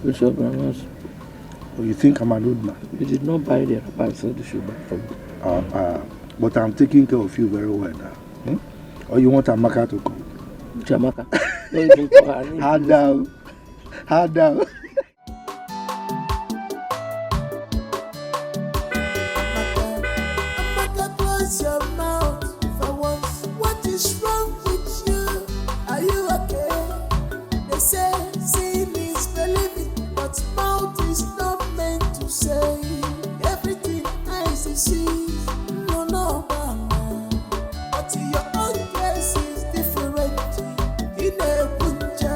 Bishop Ramos. Oh, you think I'm an old man? You did not buy the wrapper, so they should buy from me. But I'm taking care of you very well now. Or you want Amaka to come? Jamaka. Don't even call her name. Hard down. Hard down. Close your mouth for once. What is wrong with you? Are you okay? They say sin is believing, but mouth is not meant to say everything eyes see. No, but your own case is different. In a punja,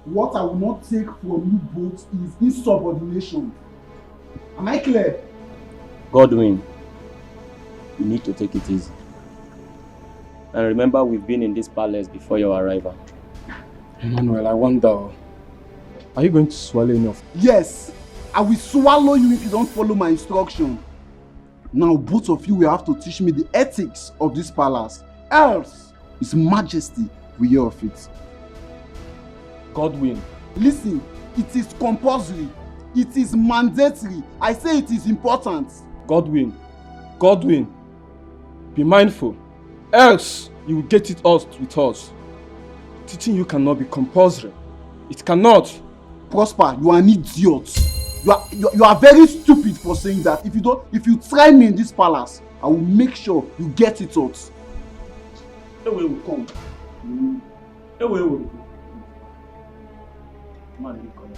What I will not take from you both is insubordination. Am I clear? Godwin, you need to take it easy. And remember, we've been in this palace before your arrival. Emmanuel, I wonder, are you going to swallow enough? Yes, I will swallow you if you don't follow my instruction. Now both of you will have to teach me the ethics of this palace. Else, His Majesty will hear of it. Godwin. Listen, it is compulsory. It is mandatory. I say it is important. Godwin. Godwin. Be mindful. Else, you will get it out with us. Teaching you cannot be compulsory. It cannot. Prosper, you are an idiot. You are very stupid for saying that. If you try me in this palace, I will make sure you get it out. Ewe will come. Ewe will go. Man, you come.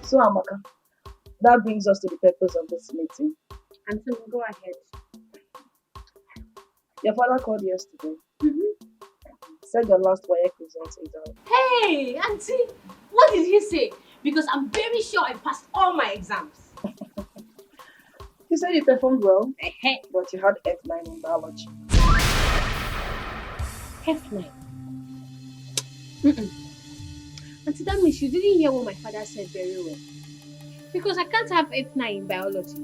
So, Amaka, that brings us to the purpose of this meeting. And so go ahead. Your father called yesterday. Said your last WAEC results is out. Hey, Auntie, what did he say? Because I'm very sure I passed all my exams. He said you performed well, but you had F9 in biology. F9? Auntie, that means you didn't hear what my father said very well. Because I can't have F9 in biology.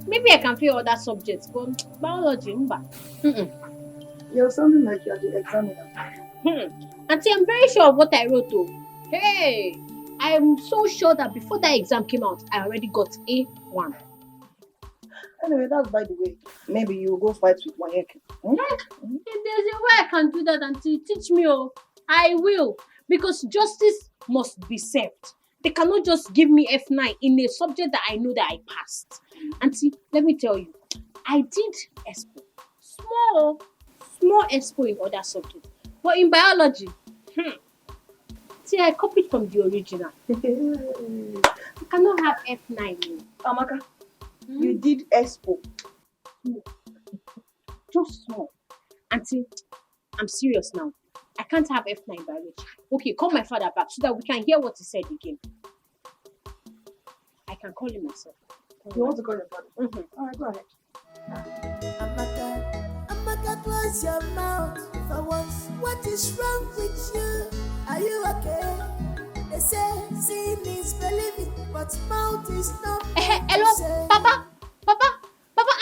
Maybe I can fail other subjects, but biology, You're sounding like you're the examiner. Auntie, I'm very sure of what I wrote though. Hey, I'm so sure that before that exam came out, I already got A1. Anyway, that's by the way. Maybe you'll go fight with WAEC. If there's a way I can do that, Auntie, teach me. Oh, I will. Because justice must be served. They cannot just give me F9 in a subject that I know that I passed. Auntie, let me tell you, I did expo. Small expo in other subjects. But in biology, see, I copied from the original. I cannot have F9. Amaka, you did expo. Just small. Auntie, I'm serious now. I can't have F9 biology. Okay, call my father back so that we can hear what he said again. I can call him myself. You want to call your father? Alright, go ahead. Amaka, close your mouth for once. What is wrong with you? Are you okay? They say seeing is believing, but mouth is not. Hello, Papa,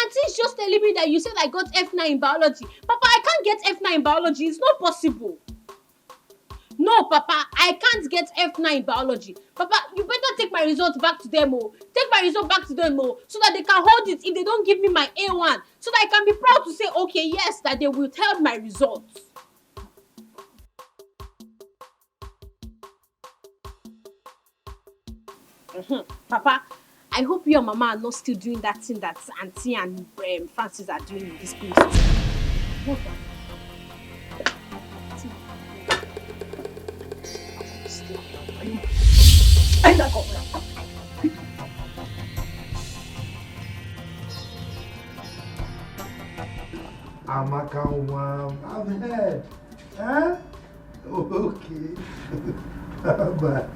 Auntie is just telling me that you said I got F9 in biology. Papa, I can't get F9 in biology. It's not possible. No, Papa, I can't get F9 in biology. Papa, you better take my results back to them, Take my result back to them, so that they can hold it if they don't give me my A1. So that I can be proud to say, okay, yes, that they will tell my results. Papa, I hope you and Mama are not still doing that thing that Auntie and Francis are doing in this place. What Amaka, I've heard. Huh? Okay. Bye.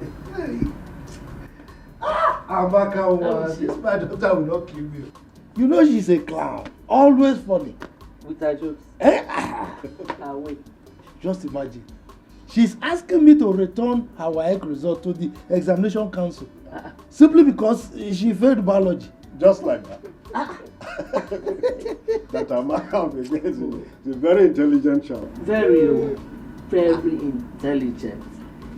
Amaka, this my daughter will not kill you. You know she's a clown. Always funny. With her jokes. Wait. Just imagine. She's asking me to return her WAEC result to the examination council. Simply because she failed biology. Just like that. That Amaka is a very intelligent child. Very intelligent.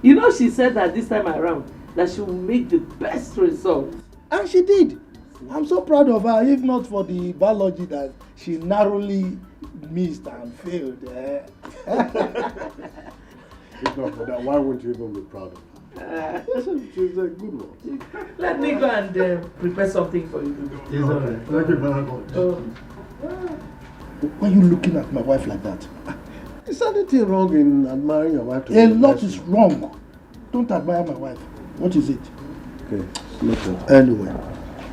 You know, she said that this time around that she will make the best result. And she did. I'm so proud of her, if not for the biology that she narrowly missed and failed. If not for that, why wouldn't you even be proud of her? She's a good one. Let me go and prepare something for you. It's all right. Thank you very much. Why are you looking at my wife like that? Is anything wrong in admiring your wife? A lot is wrong. Don't admire my wife. What is it? Okay, noted. Anyway,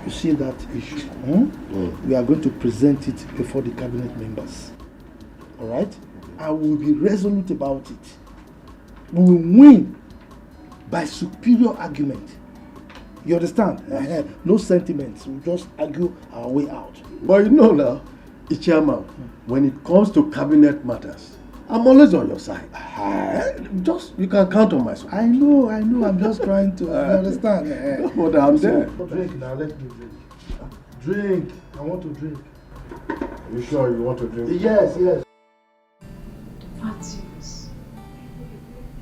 you see that issue. We are going to present it before the cabinet members. Alright? I will be resolute about it. We will win by superior argument. You understand? No sentiments. We'll just argue our way out. But you know now, Ichiyama, when it comes to cabinet matters, I'm always on your side. You can count on my support. I know. I'm just trying to understand. But I'm there. Drink now, let me drink. Drink. I want to drink. Are you sure you want to drink? Yes. Francis,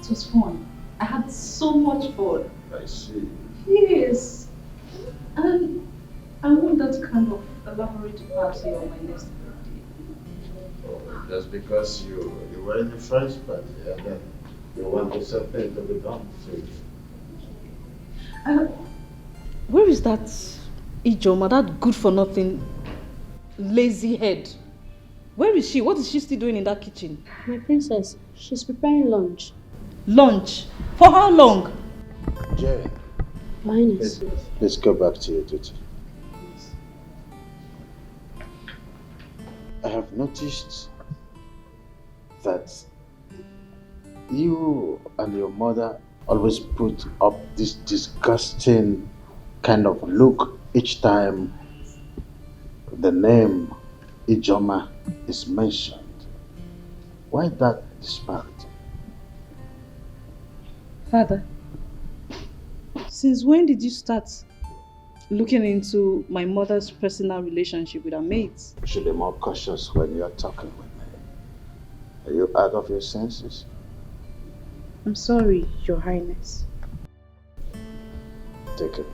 It was fun. I had so much fun. I see. Yes. And I want that kind of elaborate party on my next birthday. Just because you were in the first party and then you want the same thing to be done to you. Where is that Ijoma, that good-for-nothing, lazy head? Where is she? What is she still doing in that kitchen? My princess, she's preparing lunch. Lunch? For how long? Jane. Highness. Let's go back to your duty. I have noticed that you and your mother always put up this disgusting kind of look each time the name Ijoma is mentioned. Why that disparity? Father, since when did you start looking into my mother's personal relationship with her mates? You should be more cautious when you're talking with me. Are you out of your senses? I'm sorry, Your Highness. Take it.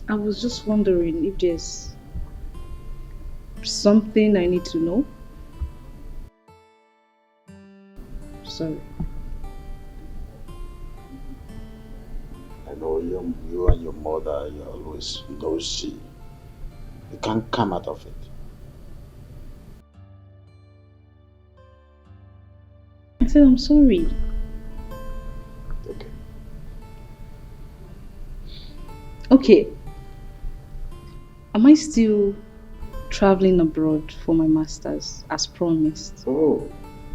I was just wondering if there's something I need to know. Sorry. I know you and your mother, you're always nosy. You can't come out of it. I said I'm sorry. Okay. Am I still traveling abroad for my master's as promised? Oh,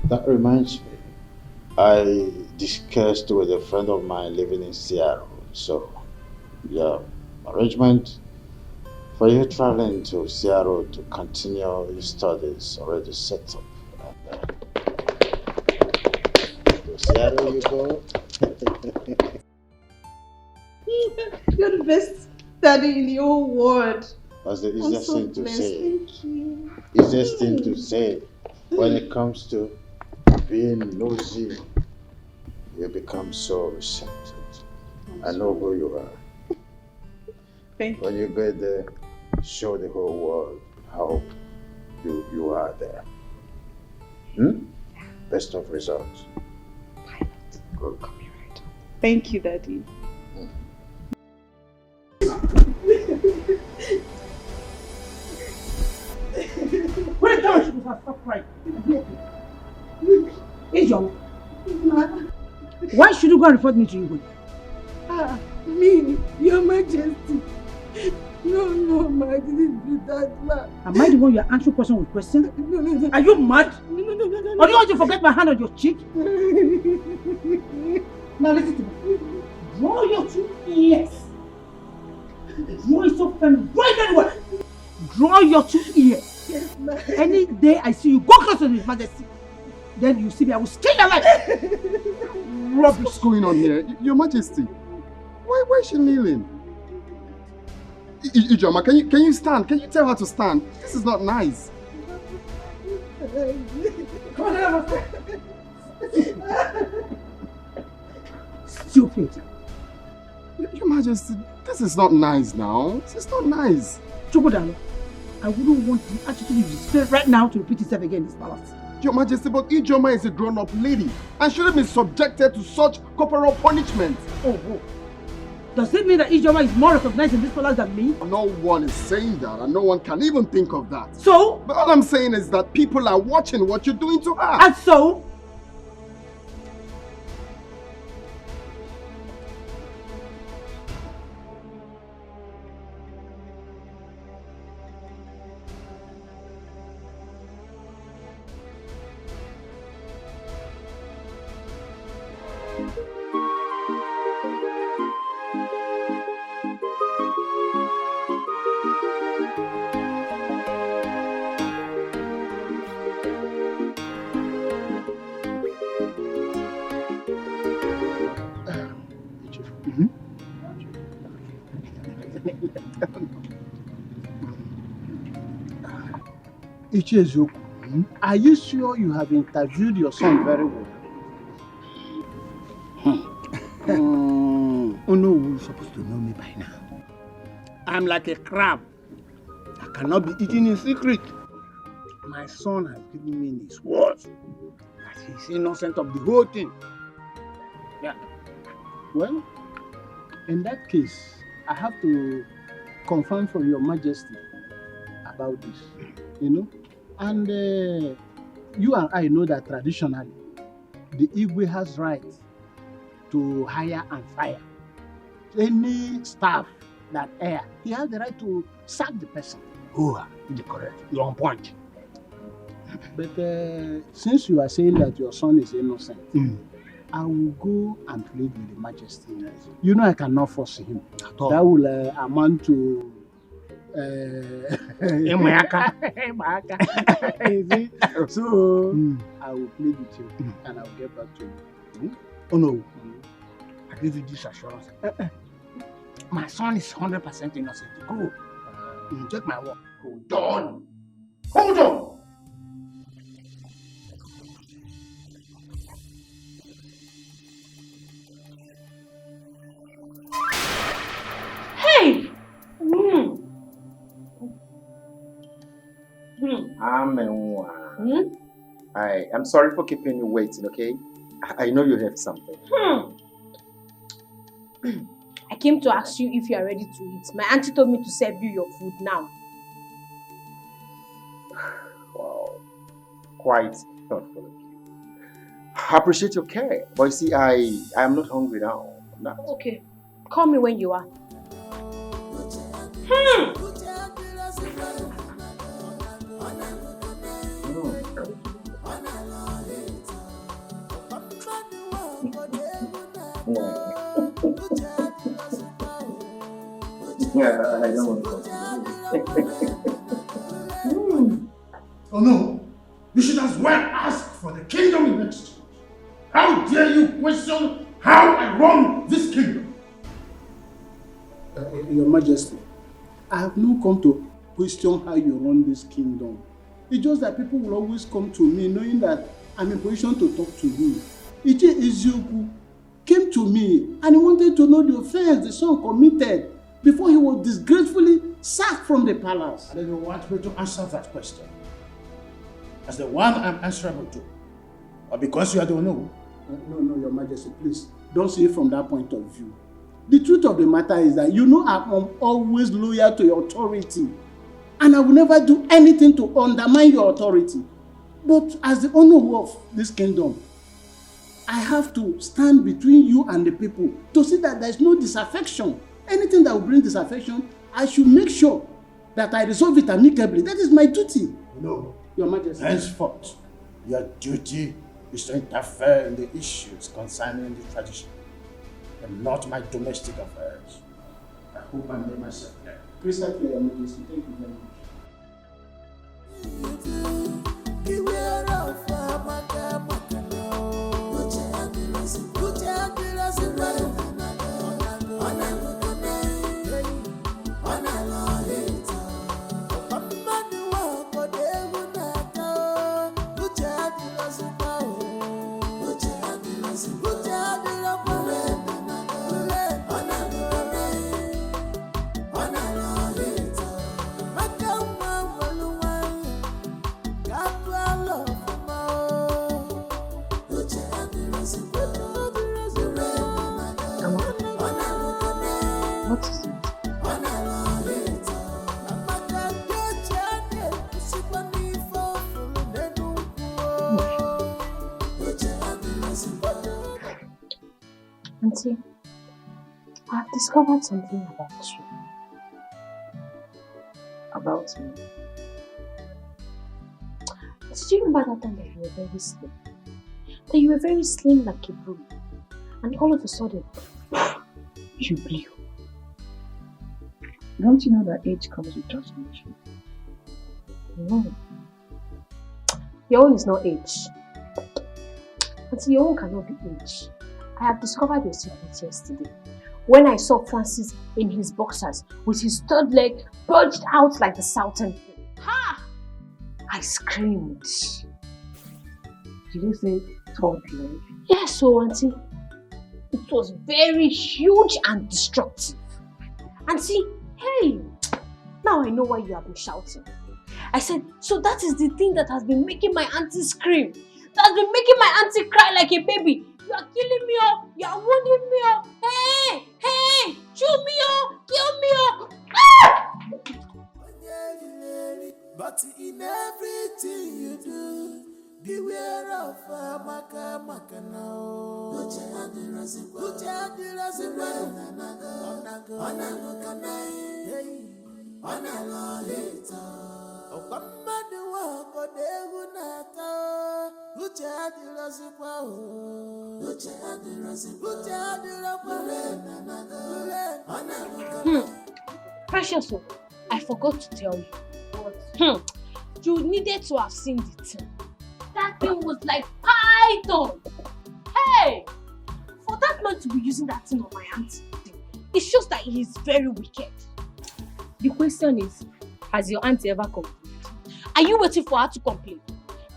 that reminds me. I discussed with a friend of mine living in Seattle. So, yeah, arrangement for you traveling to Seattle to continue your studies already set up. To Seattle you go. You're the best daddy in the whole world. That's the I'm easiest so thing to blessed. say. Thank you. Easiest thing to say when it comes to being nosy. You become so receptive. I know who you are. Thank when you get there, show the whole world how you are there. Best of results. Good. Thank you, Daddy. Wait, down, she must stop crying. Ijoma, why should you go and report me to you? Me, Your Majesty. No, ma, I didn't do that, ma. Am I the one you're answering question with question? No. Are you mad? No. Or do you want to forget my hand on your cheek? Now listen to me. Draw your 2 ears. Draw it so firm. Draw it very well. Draw your 2 ears. Yes, ma. Any day I see you go close to His Majesty, then you see me, I will skin your life. What's going on here? Your Majesty, why is she kneeling? Ijoma, can you stand? Can you tell her to stand? This is not nice. Come on, stupid. Your Majesty, this is not nice now. This is not nice. Chokodalo, I wouldn't want the attitude you display right now to repeat itself again in this palace. Your Majesty, but Ijoma is a grown-up lady and shouldn't be subjected to such corporal punishment. Oh. Does it mean that Ijoma is more recognized in this palace than me? No one is saying that, and no one can even think of that. So? But all I'm saying is that people are watching what you're doing to her. And so? Ichi eziokwu, Are you sure you have interviewed your son very well? Oh no, you're supposed to know me by now. I'm like a crab. I cannot be eaten in secret. My son has given me his word that he's innocent of the whole thing. Yeah. Well, in that case, I have to confirm from Your Majesty about this, you know. And you and I know that traditionally, the Igwe has right to hire and fire any staff that err. He has the right to sack the person. Oh, you're correct. You're on point. But since you are saying that your son is innocent, I will go and plead with the Majesty. You know I cannot force him. That will amount to Emayaka. You see? So I will plead with you and I will get back to you. Oh no. I give you this assurance. My son is 100% innocent. Go. Take my word. Hold on. Hold on. Hey! I'm sorry for keeping you waiting, okay? I know you have something. I came to ask you if you are ready to eat. My auntie told me to serve you your food now. Wow. Quite thoughtful of you. I appreciate your care. But you see, I am not hungry now. I'm not. Okay. Call me when you are. Yeah, I don't want to. Oh no. You should as well ask for the kingdom in exchange. How dare you question how I run this kingdom? Your Majesty, I have not come to question how you run this kingdom. It's just that people will always come to me knowing that I'm in position to talk to you. Ije Ezioku came to me and he wanted to know the offense the son committed before he was disgracefully sacked from the palace. I don't want me to answer that question. As the one I'm answerable to. Or because you are the one who. No, Your Majesty, please don't see it from that point of view. The truth of the matter is that you know I'm always loyal to your authority. And I will never do anything to undermine your authority. But as the owner of this kingdom, I have to stand between you and the people to see that there is no disaffection. Anything that will bring disaffection, I should make sure that I resolve it amicably. That is my duty. No. Your Majesty. Henceforth, your duty is to interfere in the issues concerning the tradition and not my domestic affairs. I hope I made myself clear. Crystal clear, Your Majesty. Thank you very much. Auntie, I've discovered something about you. About me? Did you remember that time that you were very slim? That you were very slim like a broom. And all of a sudden, you blew. Don't you know that age comes with transformation? No. Your own is not age. Auntie, your own cannot be age. I have discovered your secret yesterday. When I saw Francis in his boxers with his third leg bulged out like the Southern King. Ha! I screamed. Did you say third leg? Yes, so auntie. It was very huge and destructive. Auntie, hey, now I know why you have been shouting. I said, so that is the thing that has been making my auntie scream. That has been making my auntie cry like a baby. You are killing me, oh, you are wounding me, oh. Hey, hey, shoot me, oh, kill me, oh. Ah! But in everything you do, beware of maka now. Put your hand in Precious, I forgot to tell you. You needed to have seen the thing. That thing was like python. Hey! For that man to be using that thing on my auntie, it shows that he is very wicked. The question is, has your auntie ever complained? Are you waiting for her to complain?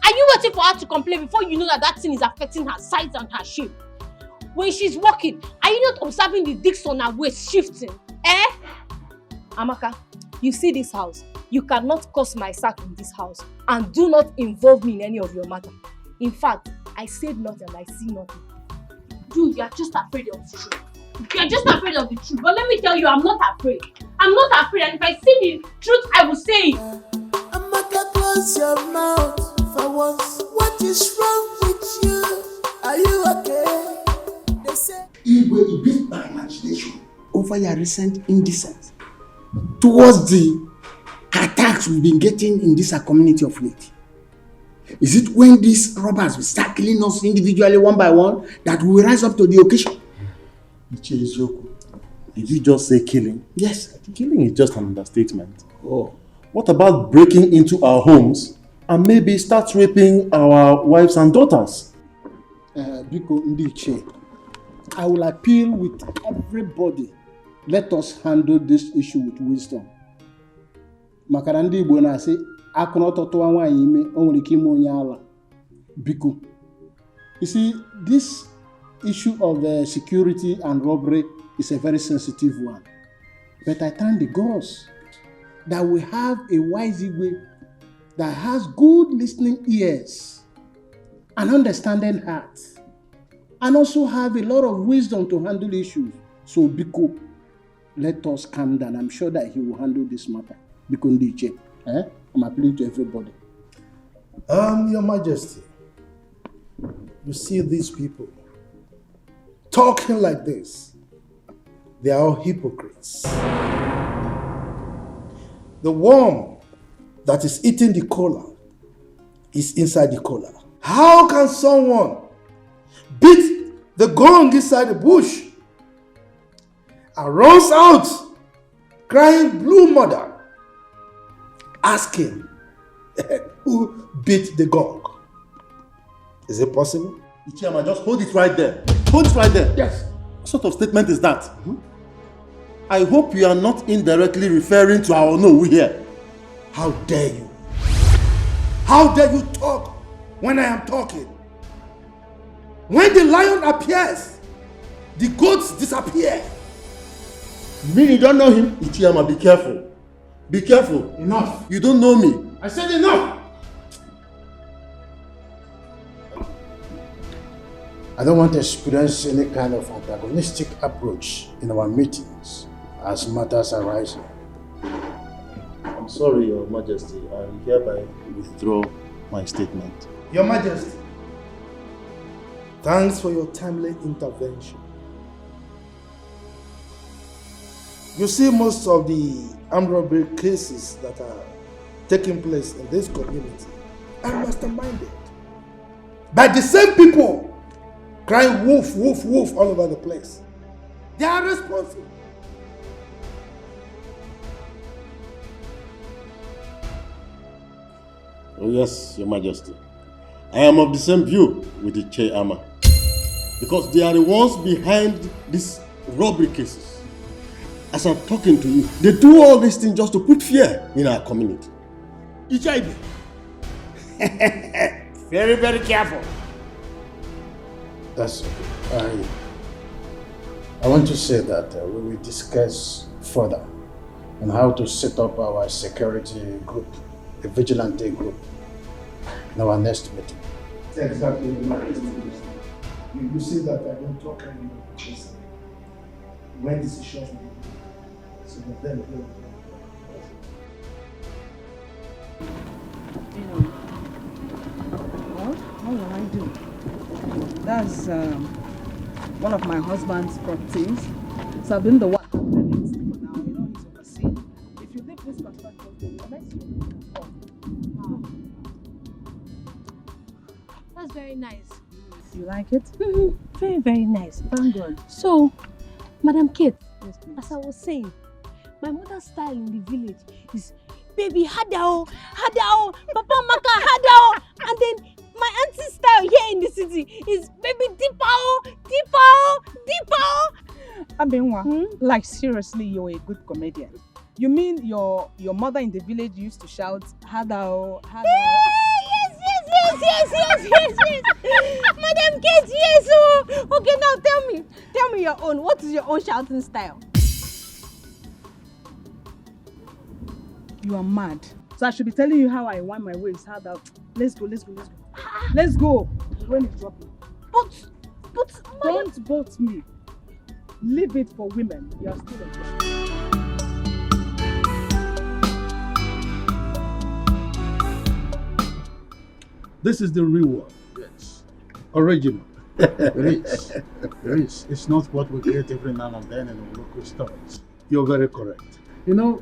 Are you waiting for her to complain before you know that that thing is affecting her size and her shape? When she's walking, are you not observing the discs on her waist shifting? Eh? Amaka, you see this house. You cannot cause my sack in this house and do not involve me in any of your matter. In fact, I said nothing and I see nothing. You are just afraid of the truth. You are just afraid of the truth. But let me tell you, I'm not afraid. I'm not afraid, and if I see the truth, I will say it. Amaka, close your mouth for once. What is wrong with you? Are you okay? They say It will be my imagination over your recent indecency towards the attacks we've been getting in this community of late. Is it when these robbers will start killing us individually one by one that we will rise up to the occasion? Did you just say killing? Yes. Killing is just an understatement. Oh. What about breaking into our homes and maybe start raping our wives and daughters? Biko Ndiche, I will appeal with everybody. Let us handle this issue with wisdom. Makarandi Igbo na-asị akụnọtọtụwa nwaanyị ime o nwere ike ime onye ala. Biko. You see, this issue of security and robbery is a very sensitive one. But I thank the gods that we have a wise Igwe that has good listening ears and understanding heart, and also have a lot of wisdom to handle issues. So Biko, let us calm down. I'm sure that he will handle this matter. Biko Ndiche, I'm appealing to everybody. Your Majesty, you see these people talking like this. They are all hypocrites. The worm that is eating the cola is inside the cola. How can someone beat the gong inside the bush and runs out crying blue mother, asking who beat the gong? Is it possible? Ichiyama, just hold it right there. Hold it right there. Yes. What sort of statement is that? I hope you are not indirectly referring to our no here. How dare you? How dare you talk when I am talking? When the lion appears, the goats disappear. You mean you don't know him? Ichiyama, be careful. Be careful. Enough. You don't know me. I said enough. I don't want to experience any kind of antagonistic approach in our meetings as matters arise. I'm sorry, Your Majesty. I hereby withdraw my statement. Your Majesty, thanks for your timely intervention. You see, most of the armed robbery cases that are taking place in this community are masterminded by the same people crying wolf, wolf, wolf all over the place. They are responsible. Oh yes, Your Majesty. I am of the same view with the Chairman. Because they are the ones behind these robbery cases. As I'm talking to you, they do all these things just to put fear in our community. Ichaibe, Very, very careful. That's okay. I want to say that we will discuss further on how to set up our security group, a vigilante group, in our next meeting. Exactly. You see that I don't talk anymore because when decisions are made, so then You know, what will I do? That's one of my husband's properties. So I've been the one handling it for now. You know, he's overseeing. If you leave this contract, I'll mess you. That's very nice. You like it? Very, very nice. Thank God. So, Madam Kate, as I was saying, my mother's style in the village is baby hadao, hadao, papa maka hadao, and then my auntie's style here in the city is baby dipao, dipao, dipao. Abenwa, like seriously, you're a good comedian. You mean your mother in the village used to shout hadao, hadao? Yes. Madam Kate, yes. Oh. Okay, now tell me your own. What is your own shouting style? You are mad. So I should be telling you how I want my waist. How that? Let's go. Let's go. When it's dropping. But don't boat me. Leave it for women. You are still a girl. This is the real one. Yes. Original. There is. It's not what we get every now and then in the local stories. You're very correct. You know,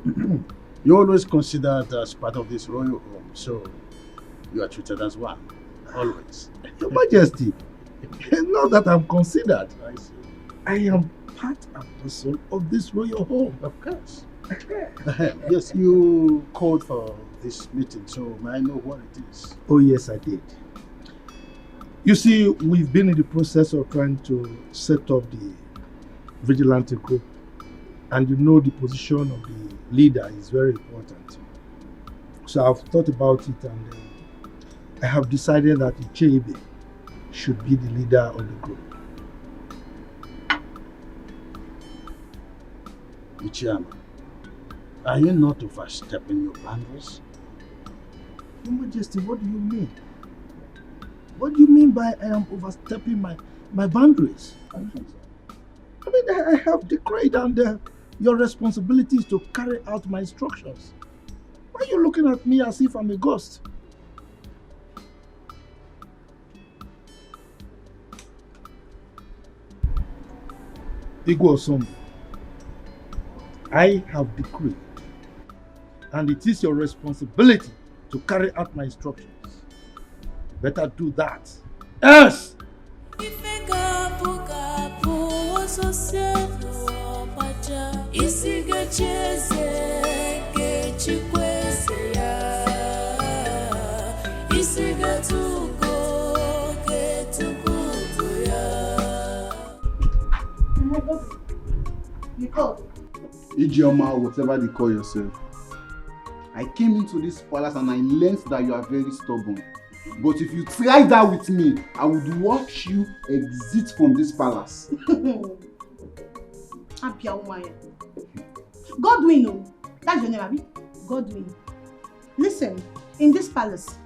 you're always considered as part of this royal home, so you are treated as one. Always. Your Majesty, not that I'm considered. I see. I am part and parcel of this royal home. Of course. Yes, you called for this meeting, so may I know what it is? Oh yes, I did. You see, we've been in the process of trying to set up the vigilante group, and you know the position of the leader is very important. So I've thought about it, and I have decided that Ichebe should be the leader of the group. Ichiyama, are you not overstepping your boundaries? Your Majesty, what do you mean? What do you mean by I am overstepping my boundaries? I mean, I have decreed, and your responsibility is to carry out my instructions. Why are you looking at me as if I'm a ghost? Igwe, I have decreed, and it is your responsibility to carry out my instructions. Better do that. Yes! Ijeoma, whatever they call yourself. I came into this palace and I learned that you are very stubborn. But if you try that with me, I would watch you exit from this palace. Godwin, no. That's your name, Abi? Godwin. Listen, in this palace,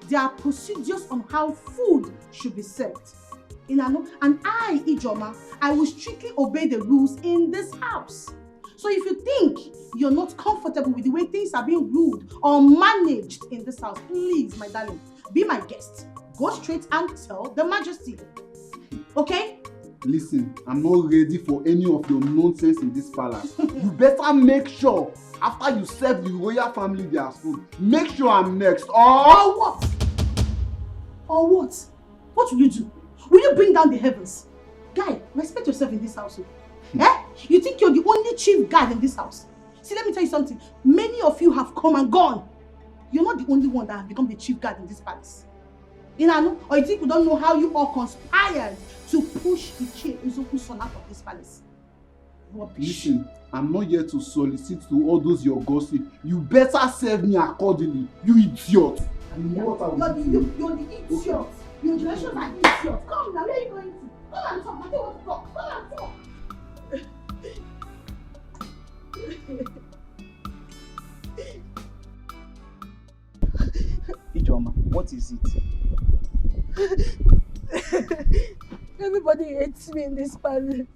there are procedures on how food should be served. And I, Ijeoma, I will strictly obey the rules in this house. So if you think you're not comfortable with the way things are being ruled or managed in this house, please, my darling, be my guest. Go straight and tell the Majesty. Okay? Listen, I'm not ready for any of your nonsense in this palace. You better make sure, after you serve the royal family their food, make sure I'm next. Or what? Or what? What will you do? Will you bring down the heavens? Guy, respect yourself in this house. Eh? You think you're the only chief guard in this house? See, let me tell you something. Many of you have come and gone. You're not the only one that have become the chief guard in this palace. Or you think you don't know how you all conspired to push Ichie Uzoku's son out of this palace? Rubbish. Listen, I'm not here to solicit to all those your gossip. You better serve me accordingly, you idiot. What are we You're the idiot. Your generations are idiots. Come now, where are you going to? Come and talk. I don't want to talk. Come and talk. Ijoma, what is it? Everybody hates me in this palace.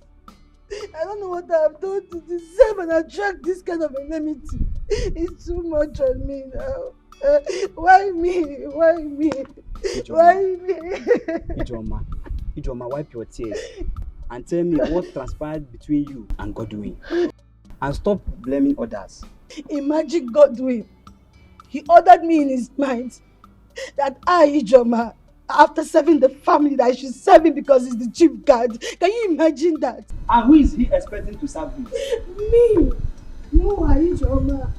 I don't know what I have done to deserve and attract this kind of enmity. It's too much on me now. Why me? Why me? Why me? Ijoma, wipe your tears and tell me what transpired between you and Godwin. And stop blaming others. Imagine Godwin. He ordered me in his mind that I, Ijoma, after serving the family, that I should serve him because he's the chief guard. Can you imagine that? And who is he expecting to serve him? Me. No, Ijoma.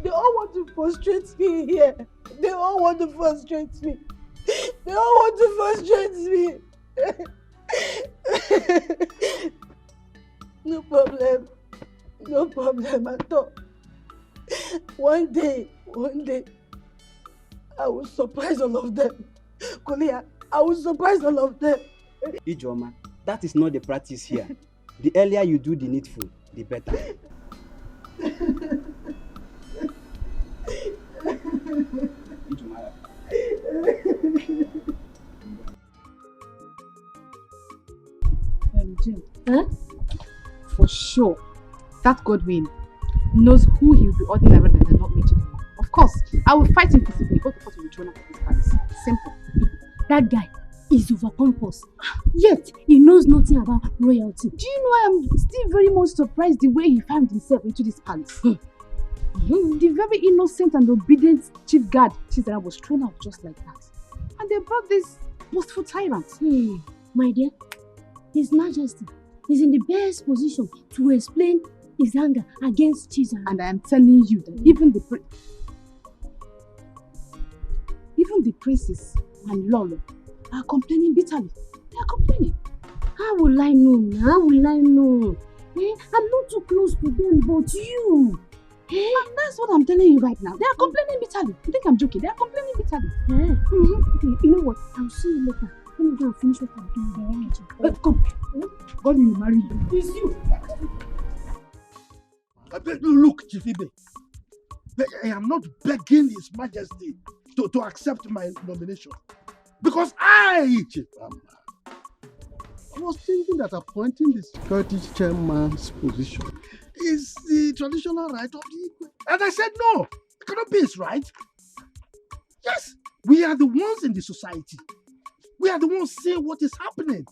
They all want to frustrate me here. They all want to frustrate me. They all want to frustrate me. No problem. No problem at all. One day, I will surprise all of them. Kolia, I will surprise all of them. Ijoma, that is not the practice here. The earlier you do the needful, the better. Jim, for sure, that Godwin knows who he will be ordinary rather than not Major. Of course, I will fight him physically. Both of us will be thrown out of this palace. Simple. That guy is over pompous. Yet, he knows nothing about royalty. Do you know I am still very much surprised the way he found himself into this palace? The very innocent and obedient chief guard, Chizara, was thrown out just like that. And they brought this boastful tyrant. My dear, His Majesty is in the best position to explain his anger against Chizara. And I am telling you that even the princes and Lolo are complaining bitterly. They are complaining. How will I know? How will I know? I'm not too close to them, but you. And that's what I'm telling you right now. They are complaining bitterly. You think I'm joking? They are complaining bitterly. Okay, you know what? I'll see you later. Let me go and finish what I'm doing. Come. God will marry you. It's you. Look, Chief Ibe, I am not begging His Majesty to accept my nomination. Because Chief Amma, I was thinking that appointing the security chairman's position is the traditional right of the Igwe. And I said, no, it cannot be his right. Yes, we are the ones in the society. We are the ones seeing what is happening.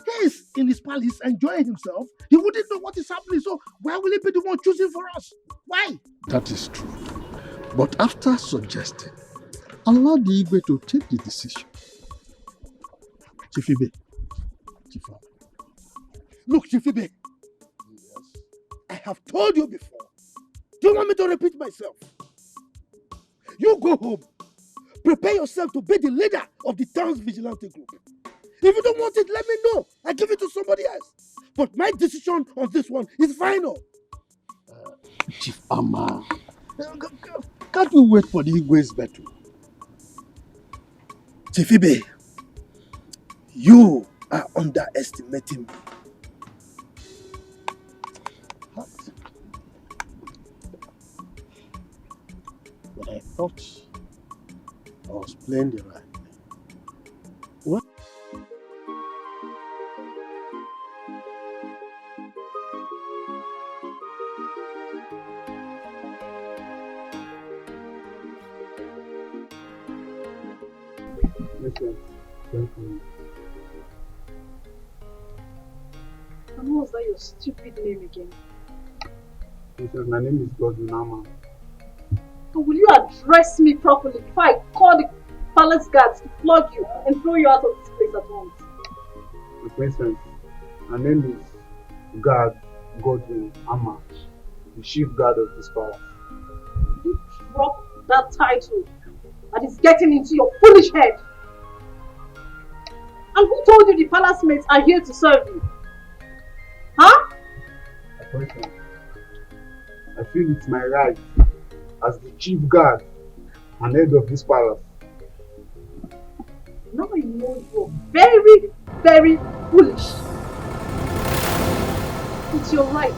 He is in his palace enjoying himself. He wouldn't know what is happening, so why will he be the one choosing for us? Why? That is true. But after suggesting, allow the Igwe to take the decision. Chief Ibe. Chief Ibe. Look, Chief Ibe. Yes. I have told you before. Do you want me to repeat myself? You go home. Prepare yourself to be the leader of the town's vigilante group. If you don't want it, let me know. I give it to somebody else. But my decision on this one is final. Chief Amma, can't we wait for the Igwe's bedroom? Chief Ibe, you are underestimating me. But I thought I was playing the right way. What? And what was that your stupid name again? My name is Godwin Amma. So will you address me properly before I call the palace guards to flog you and throw you out of this place at once? My princess, my name is Godwin Amma, the chief guard of this palace. You drop that title that is getting into your foolish head. And who told you the palace mates are here to serve you? Huh? My princess, I feel it's my right as the chief guard an head of this palace. Now you know you're very, very foolish. It's your right.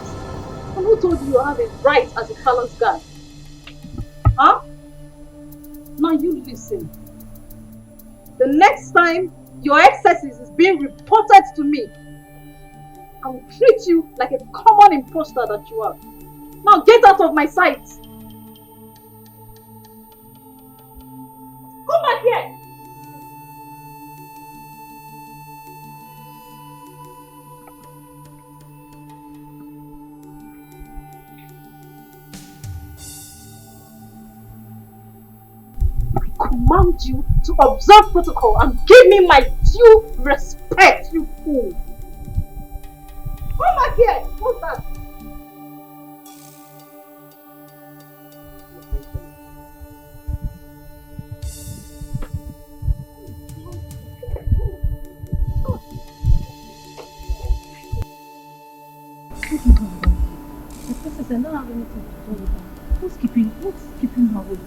And who told you have a right as a palace guard? Huh? Now you listen. The next time your excesses is being reported to me, I will treat you like a common imposter that you are. Now get out of my sight. Come back here. I command you to observe protocol and give me my due respect, you fool. Come back here. What's that? The princess, I don't have anything to do with her. What's keeping her with you?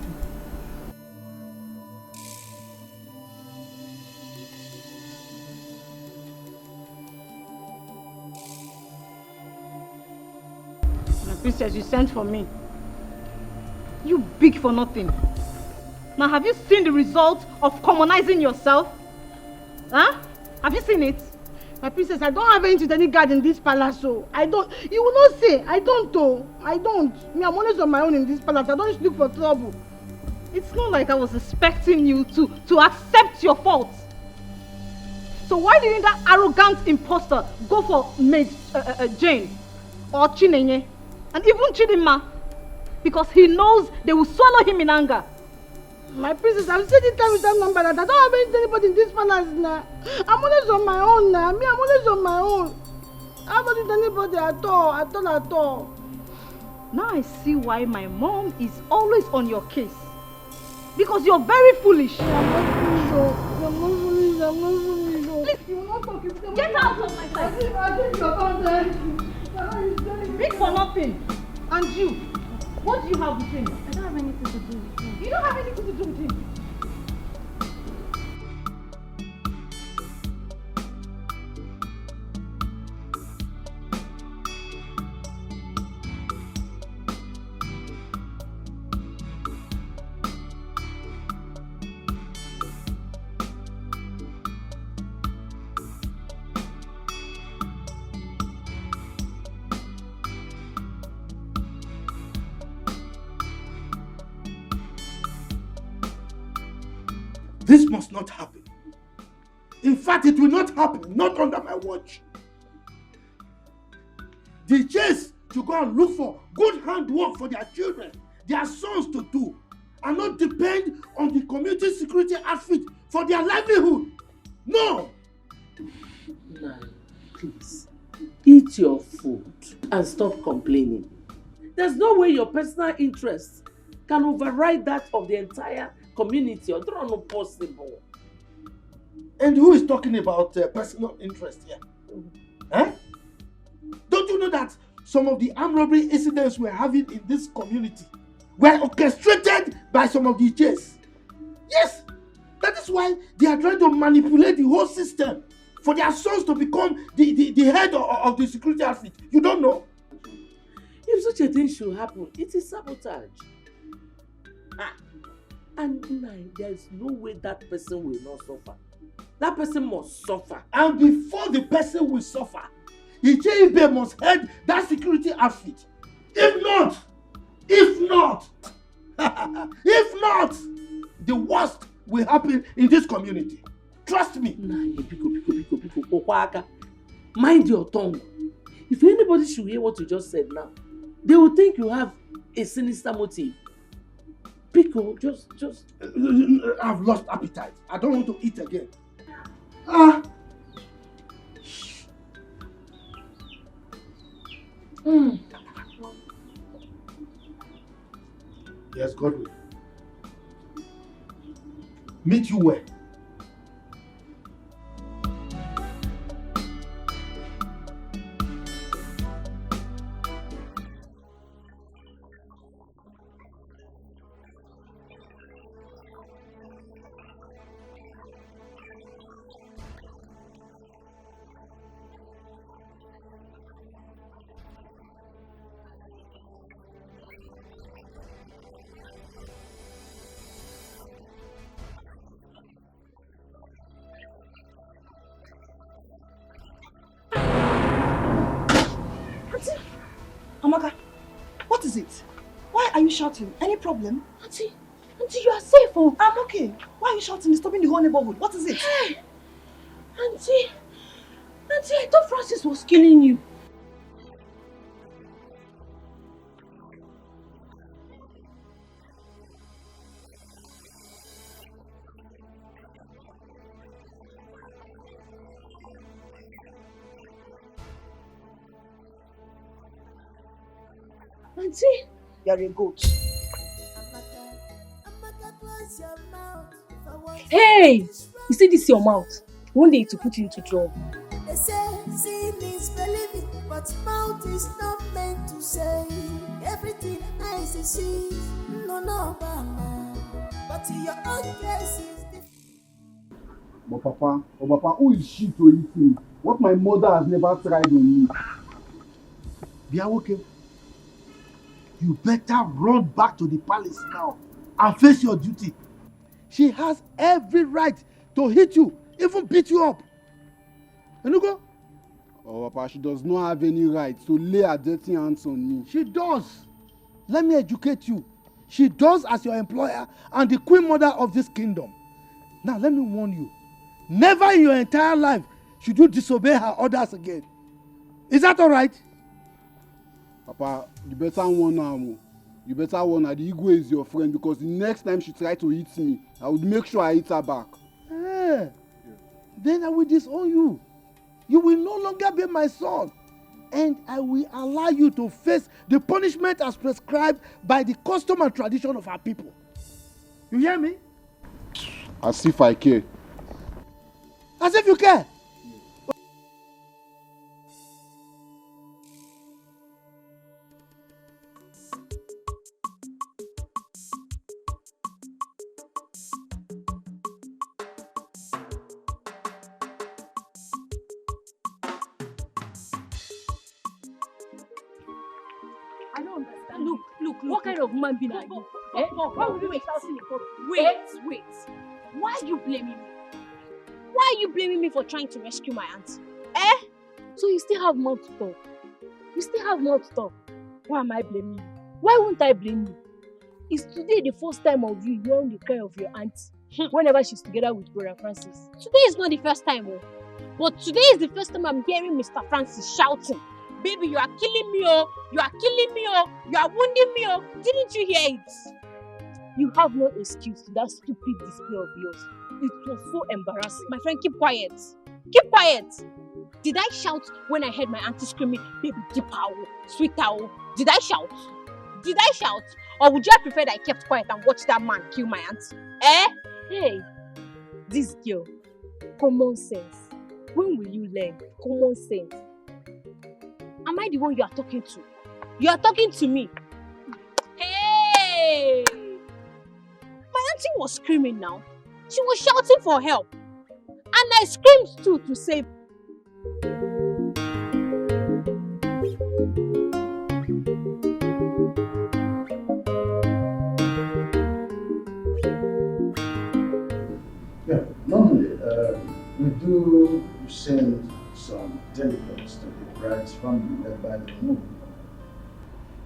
My princess, you sent for me. You big for nothing. Now have you seen the result of commonizing yourself? Huh? Have you seen it? My princess, I don't have anything to any guard in this palace, so I don't. You will not say. I don't, though. I don't. Me, I'm always on my own in this palace. I don't look for trouble. It's not like I was expecting you to accept your faults. So why didn't that arrogant imposter go for maid Jane or Chinenye and even Chidinma? Because he knows they will swallow him in anger. My princess, I've said it time with that number that I don't have anybody in this palace now. I'm always on my own now. Me, I'm always on my own. I haven't with anybody at all. Now I see why my mom is always on your case. Because you're very foolish. I'm not foolish. Please, you will not talk. Get out of my sight. Big for nothing. And you, what do you have with him? I don't have anything to do with him. You don't have anything to do with him. This must not happen. In fact, it will not happen, not under my watch. The chase to go and look for good handwork for their children, their sons to do, and not depend on the community security outfit for their livelihood. No! Nah, please, eat your food and stop complaining. There's no way your personal interests can override that of the entire community, or they're not possible. And who is talking about personal interest here? Eh? Don't you know that some of the armed robbery incidents we're having in this community were orchestrated by some of the J's? Yes! That is why they are trying to manipulate the whole system for their sons to become the head of the security outfit. You don't know? If such a thing should happen, it is sabotage. And there is no way that person will not suffer. That person must suffer. And before the person will suffer, Icheibe must head that security outfit. If not, the worst will happen in this community. Trust me. Mind your tongue. If anybody should hear what you just said now, they will think you have a sinister motive. Pico, just... I've lost appetite. I don't want to eat again. Yes, Godwin. Meet you where? is it? Why are you shouting? Any problem? Auntie, you are safe, oh. I'm okay. Why are you shouting? Disturbing the whole neighborhood. What is it? Hey, Auntie, I thought Francis was killing you. Auntie, you're a goat. Hey! You see this your mouth? One day to put you into trouble. They say seeing is believing, but mouth is not meant to say everything eyes see. No, mama. But your own case is different. But Papa, who is she to eat me? What my mother has never tried on me. Biawoke, you better run back to the palace now and face your duty. She has every right to hit you, even beat you up. Enugo? Oh, Papa, she does not have any right to lay her dirty hands on me. She does. Let me educate you. She does as your employer and the queen mother of this kingdom. Now, let me warn you. Never in your entire life should you disobey her orders again. Is that all right? Papa, you better warn her. You better warn her. The ego is your friend, because the next time she tries to hit me, I would make sure I hit her back. Yeah. Then I will disown you. You will no longer be my son. And I will allow you to face the punishment as prescribed by the custom and tradition of our people. You hear me? As if I care. As if you care. I don't understand. Look, what kind of human being are you? Why would you be shouting in court? Wait. Why are you blaming me? Why are you blaming me for trying to rescue my aunt? So you still have mouth to talk? Why am I blaming you? Why won't I blame you? Is today the first time of you hearing the cry of your aunt whenever she's together with Brother Francis? Today is not the first time, but today is the first time I'm hearing Mr. Francis shouting, "Baby, you are killing me, oh! You are killing me, oh! You are wounding me, oh!" Didn't you hear it? You have no excuse to that stupid display of yours. It was so embarrassing. My friend, keep quiet. Keep quiet. Did I shout when I heard my auntie screaming, "Baby, deep owl, sweet owl"? Did I shout? Or would you have preferred I kept quiet and watched that man kill my aunt? Hey, this girl, common sense. When will you learn common sense? Am I the one you are talking to? You are talking to me. Hey! My auntie was screaming now. She was shouting for help. And I screamed too to save. Yeah, normally we do send some delegates to the bride's family led by the Nolly.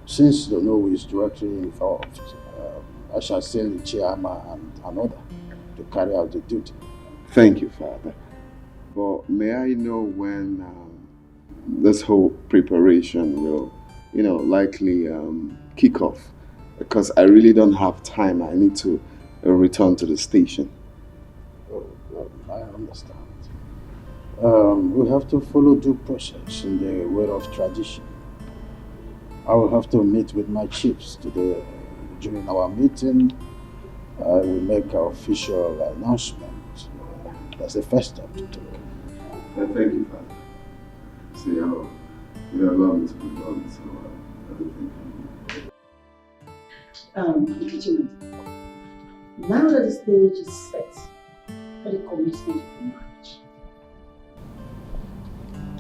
Since the Nolly is directly involved, I shall send the chairman and another to carry out the duty. Thank you, Father. But may I know when this whole preparation will, likely kick off? Because I really don't have time. I need to return to the station. I understand. We have to follow due process in the way of tradition. I will have to meet with my chiefs today. During our meeting, I will make an official announcement. That's the first step to take. Thank you, Father. See how you allow me to be done, so everything. Now that the stage is set for the commencement of the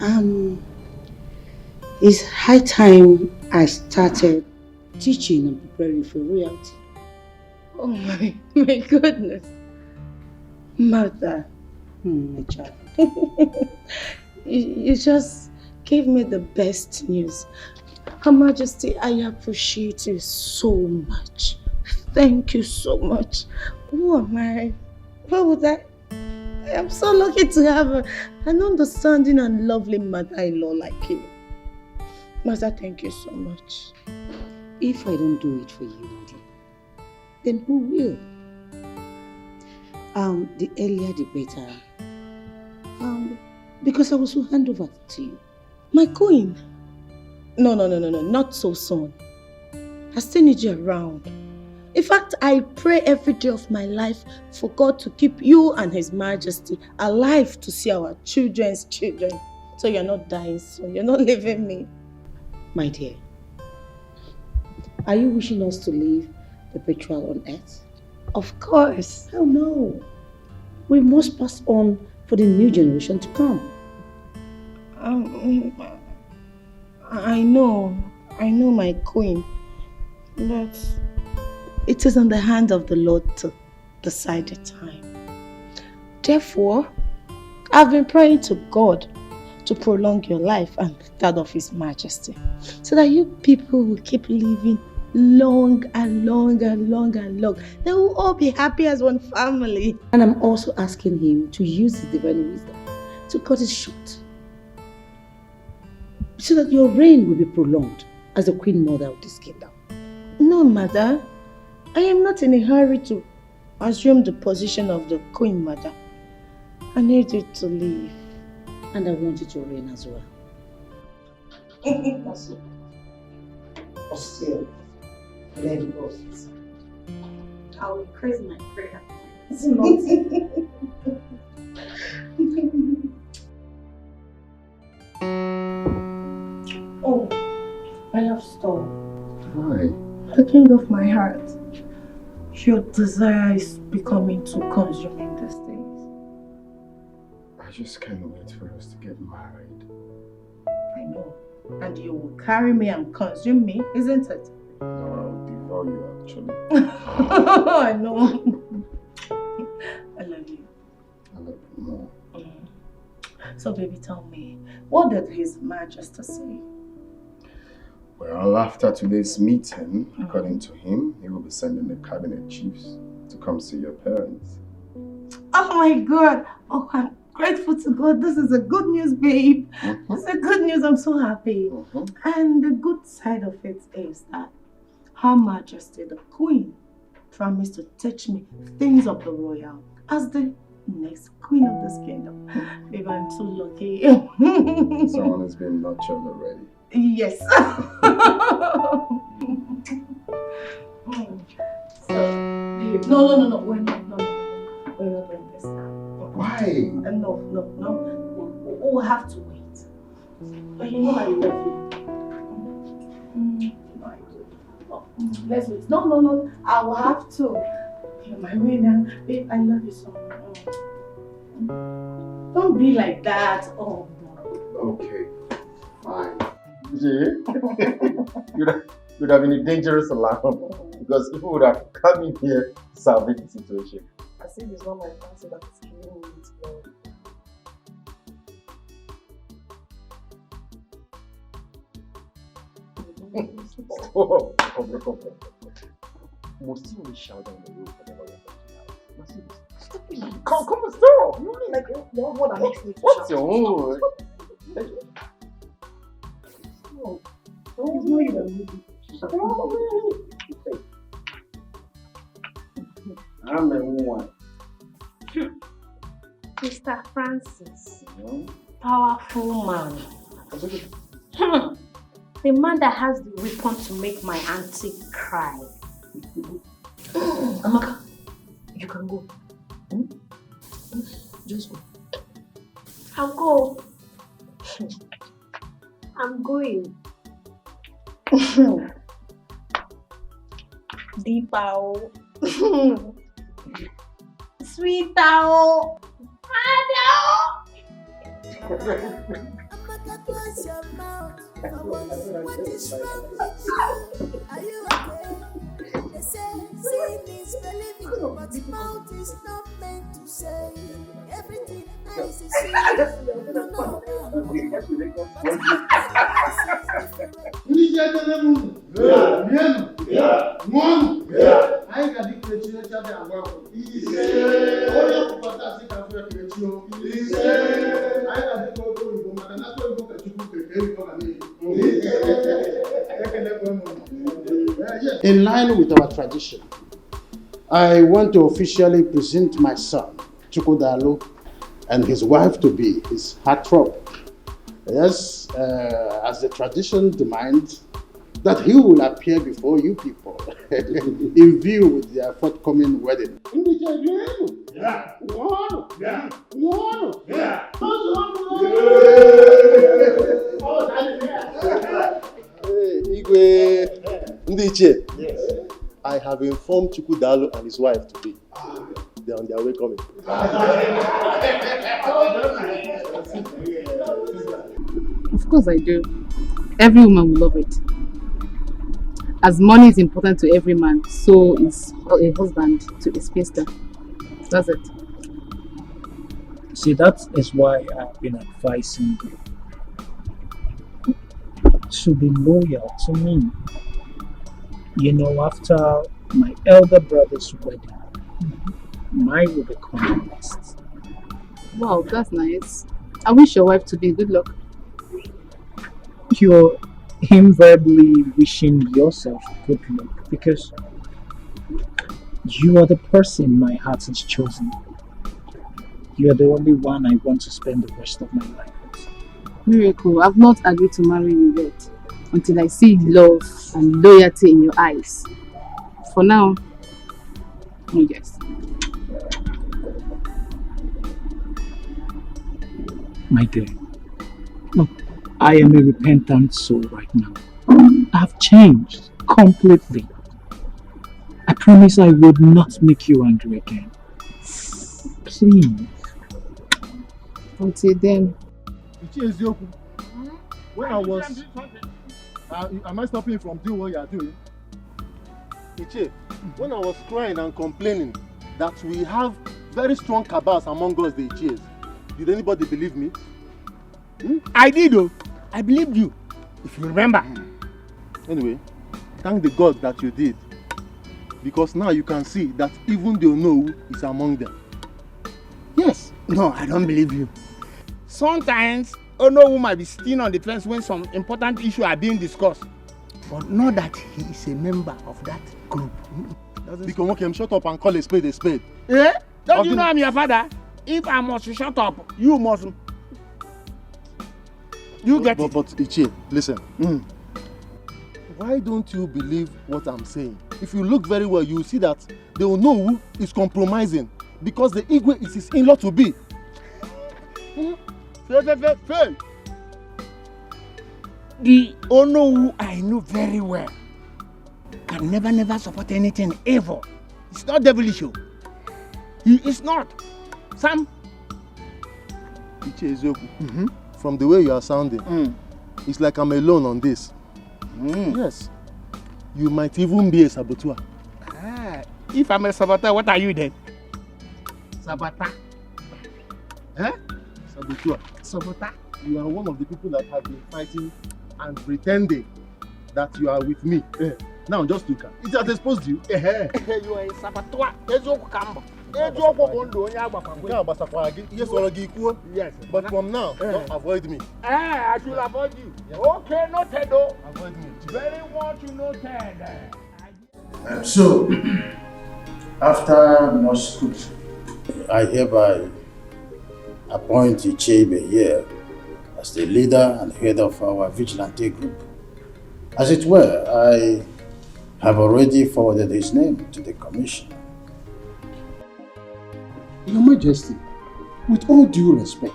marriage, it's high time I started teaching and preparing for royalty. Oh my goodness. Mother, my child, you just gave me the best news. Her Majesty, I appreciate you so much. Thank you so much. Who am I? What would I am so lucky to have an understanding and lovely mother-in-law like you. Master, thank you so much. If I don't do it for you, Nolly, then who will? The earlier the better. Because I will soon hand over to you. My queen? No, not so soon. I still need you around. In fact, I pray every day of my life for God to keep you and His Majesty alive to see our children's children. So you're not dying soon. You're not leaving me. My dear, are you wishing us to leave the betrayal on earth? Of course. Hell no. We must pass on for the new generation to come. I know, my queen. But it is in the hand of the Lord to decide the time. Therefore, I've been praying to God to prolong your life and that of His Majesty, so that you people will keep living long and long and long and long. They will all be happy as one family. And I'm also asking Him to use His divine wisdom to cut it short, so that your reign will be prolonged as the Queen Mother of this kingdom. No, Mother. I am not in a hurry to assume the position of the Queen Mother. I need you to leave. And I want you to reign as well. That's it. But still, let it go. I will increase my prayer. It's not. Oh, I have storm. Why? The king of my heart. Your desire is becoming too consuming these days. I just can't wait for us to get married. I know. And you will carry me and consume me, isn't it? No, I'll devour you actually. I know. I love you. I love you more. So baby, tell me, what did His Majesty say? Well, after today's meeting, according to him, he will be sending the cabinet chiefs to come see your parents. Oh my God! Oh, I'm grateful to God. This is a good news, babe. It's a good news. I'm so happy. And the good side of it is that Her Majesty, the Queen, promised to teach me things of the royal as the next queen of this kingdom. Babe, I'm so lucky. Someone has been nurtured already. Yes. So, babe, no. We're not doing this now. Why? No. We'll have to wait. But you know I love you. Let's wait. No. I will have to. You're my winner. Babe, I love you so much. Don't be like that. Oh, no. Okay, fine. You'd have been a dangerous alarm because people would have come in here to salvage the situation. I think it's not my fancy that is killing me today. Stop. Most you will shout down the roof and never let Come on, stop! You only like what that makes me to What's shout. your own? It's not even I'm a woman. Mr. Francis, powerful man. The man that has the weapon to make my auntie cry. Amaka, you can go. Just go. I'll go. I'm going. Deepa. Sweet Tao. Amaka, close your mouth. What is wrong with you? Are you okay? They say seeing is believing, but mouth is not meant to say everything eyes is seeing. No. In line with our tradition, I want to officially present my son, Chukwudalo, and his wife-to-be, his heartthrob. Yes, as the tradition demands, that he will appear before you people in view with their forthcoming wedding. Yeah. Yeah. Hey, Igwe Ndiche. Yes. I have informed Chukwudalo and his wife to be. They're on their way coming. Of course I do. Every woman will love it. As money is important to every man, so is a husband to a spinster. That's it. See, that is why I've been advising you to be loyal to me. You know, after my elder brother's wedding, mine will become next. Wow, that's nice. I wish your wife to be good luck. You're invariably wishing yourself good luck because you are the person my heart has chosen. You are the only one I want to spend the rest of my life with. Miracle, I've not agreed to marry you yet until I see love and loyalty in your eyes. For now, yes. My dear, look, I am a repentant soul right now. I have changed completely. I promise I would not make you angry again. Please. Until then. When I was... am I stopping you from doing what you are doing? Iche, when I was crying and complaining that we have very strong cabals among us, the Iches, did anybody believe me? I did, though. I believed you, if you remember. Anyway, thank the God that you did. Because now you can see that even the Onowu is among them. Yes. No, I don't believe you. Sometimes, Onowu might be sitting on the fence when some important issues are being discussed. But not that he is a member of that group. Because okay, shut up and call a spade a spade. Eh? Don't you know I'm your father? If I must shut up, you must. You get it. But Ichie, listen. Why don't you believe what I'm saying? If you look very well, you will see that the Onowu is compromising because the Igwe is his in-law to be. Fail. The Onowu I know very well can never support anything ever. It's not devilish. He is not. Sam. Ichie Ezoku, from the way you are sounding, it's like I'm alone on this. Yes. You might even be a saboteur. If I'm a saboteur, what are you then? Saboteur. Eh? Saboteur. Saboteur. You are one of the people that have been fighting and pretending that you are with me. Now just look at it. It has exposed you. You are a saboteur. Yes. But from now, don't avoid me. I should avoid you. Yes. Okay, noted though. Avoid me. Very much noted. So, after much scrutiny, I hereby appoint Ichebe here as the leader and head of our vigilante group. As it were, I have already forwarded his name to the commission. Your Majesty, with all due respect,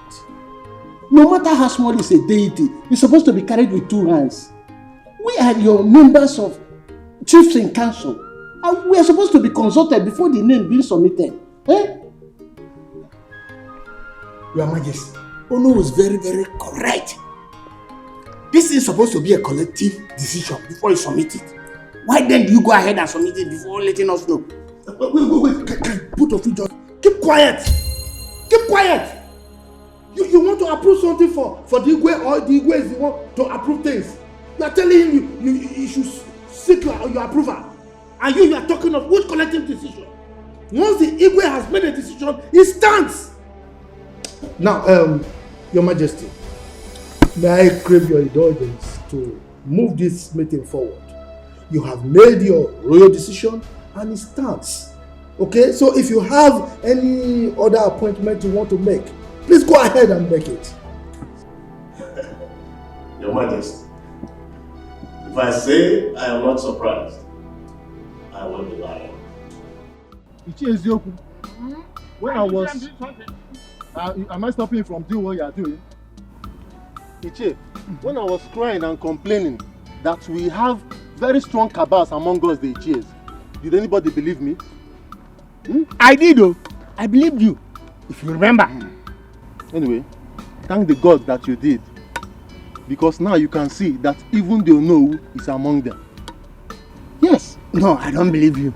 no matter how small is a deity, it's supposed to be carried with two hands. We are your members of chiefs in council, and we are supposed to be consulted before the name being submitted. Your Majesty, Ono was very correct. This is supposed to be a collective decision before you submit it. Why then do you go ahead and submit it before letting us know? Wait. Both of you just keep quiet. Keep quiet. You want to approve something for the Igwe, or the Igwe is the one to approve things? You are telling him you should seek your approval. And you are talking of which collective decision? Once the Igwe has made a decision, it stands. Now, Your Majesty, may I crave your indulgence to move this meeting forward. You have made your royal decision and it stands. Okay, so if you have any other appointment you want to make, please go ahead and make it. Your Majesty, if I say I am not surprised, I will be lying. When I was... am I stopping you from doing what you are doing? Ichie, when I was crying and complaining that we have very strong cabals among us, the Ichies, did anybody believe me? I did, though. I believed you, if you remember. Anyway, thank the God that you did. Because now you can see that even the Onowu is among them. Yes. No, I don't believe you.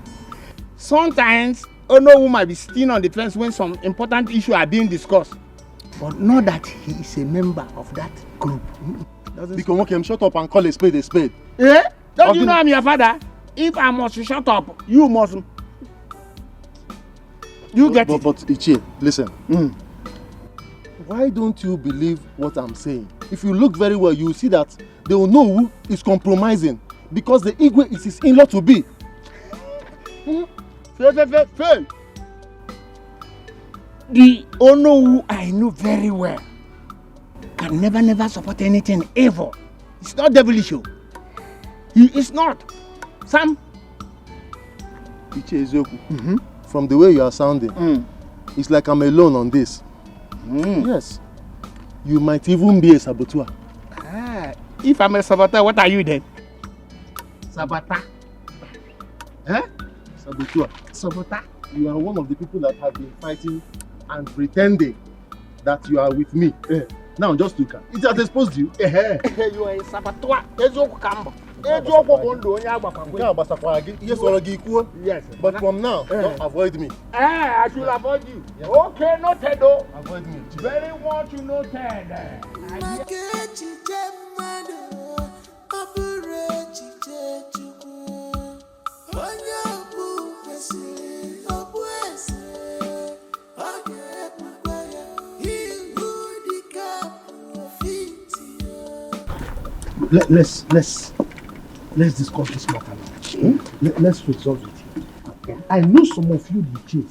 Sometimes Onowu might be sitting on the fence when some important issues are being discussed. But not that he is a member of that group. Because okay, shut up and call a spade a spade. Eh? Don't you know I'm your father? If I must shut up, you must. You get it. But Ichie, listen. Why don't you believe what I'm saying? If you look very well, you will see that the Onowu is compromising because the Igwe is his in-law to be. Fail. The Onowu I know very well can never support anything evil. It's not devilish. He is not. Sam. Ichie Ezeoku, from the way you are sounding, it's like I'm alone on this. Yes. You might even be a saboteur. If I'm a saboteur, what are you then? Saboteur. Saboteur. You are one of the people that have been fighting and pretending that you are with me. Now just look at it. It has exposed you. You are a saboteur. Yes. But from now, don't avoid me. I should avoid you. Yes. Okay, noted though. Avoid me. Very much noted. Let's discuss this matter now. Let's resolve it. Okay. I know some of you, the chief.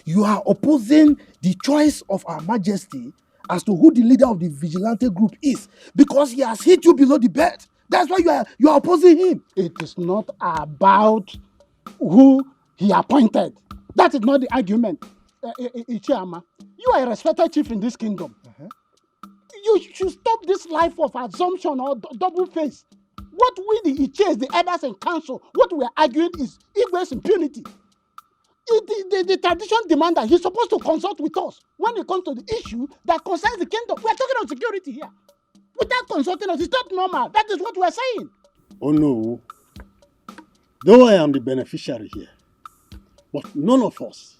You are opposing the choice of Her Majesty as to who the leader of the vigilante group is because he has hit you below the belt. That's why you are opposing him. It is not about who he appointed. That is not the argument. Ichiama, you are a respected chief in this kingdom. You should stop this life of assumption or double face. What we the Ichies, the elders and council, what we are arguing is Igwe's impunity. The tradition demands that he's supposed to consult with us when it comes to the issue that concerns the kingdom. We are talking about security here. Without consulting us, it's not normal. That is what we are saying. Oh no. Though I am the beneficiary here, but none of us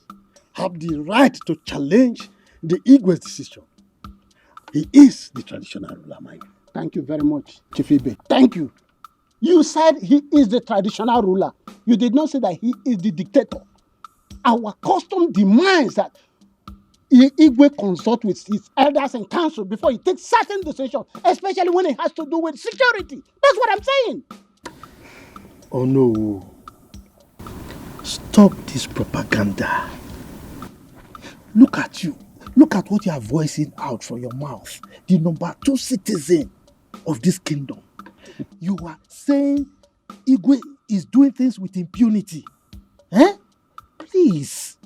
have the right to challenge the Igwe's decision. He is the traditional ruler, Mike. Thank you very much, Chief Ibe. Thank you. You said he is the traditional ruler. You did not say that he is the dictator. Our custom demands that Igwe consult with his elders and council before he takes certain decisions, especially when it has to do with security. That's what I'm saying. Oh no. Stop this propaganda. Look at you. Look at what you are voicing out from your mouth. The number 2 citizen of this kingdom. You are saying Igwe is doing things with impunity. Please,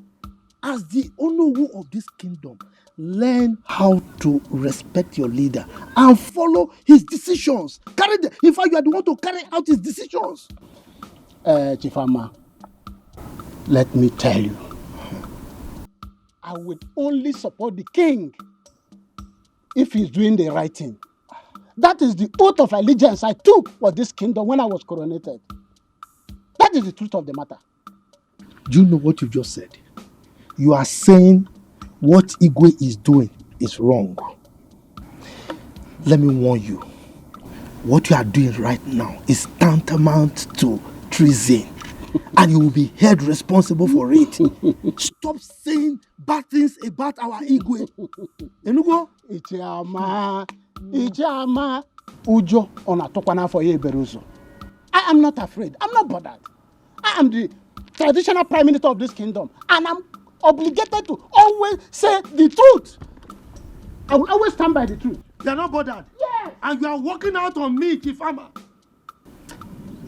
as the Onowu of this kingdom, learn how to respect your leader and follow his decisions. In fact, you are the one to carry out his decisions. Chifama, let me tell you. I will only support the king if he's doing the right thing. That is the oath of allegiance I took for this kingdom when I was coronated. That is the truth of the matter. Do you know what you just said? You are saying what Igwe is doing is wrong. Let me warn you. what you are doing right now is tantamount to treason. And you will be held responsible for it. Stop saying bad things about our Igwe. Enugo? Ichama, Ujo on a tokwana for Beruzo. I am not afraid. I'm not bothered. I am the traditional prime minister of this kingdom, and I'm obligated to always say the truth. I will always stand by the truth. You are not bothered? Yes. And you are working out on me, Chifama.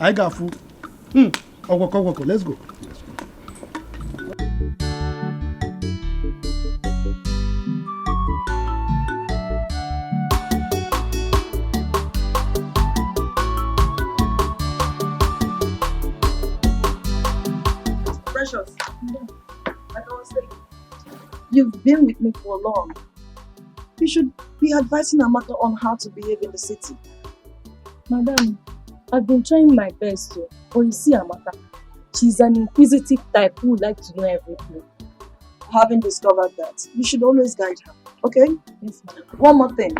I got food. Oko, let's go. Precious, like I was saying, you've been with me for long. You should be advising Amaka on how to behave in the city. Madam, I've been trying my best to, but you see Amaka, she's an inquisitive type who would like to know everything. Having discovered that, you should always guide her, okay? Yes, ma'am. One more thing,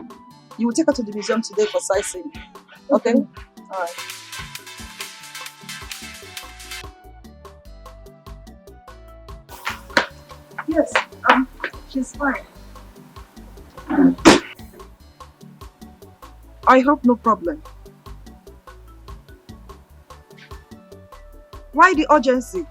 you will take her to the museum today for sightseeing, okay? Alright. Yes, she's fine. I hope no problem. Why the urgency?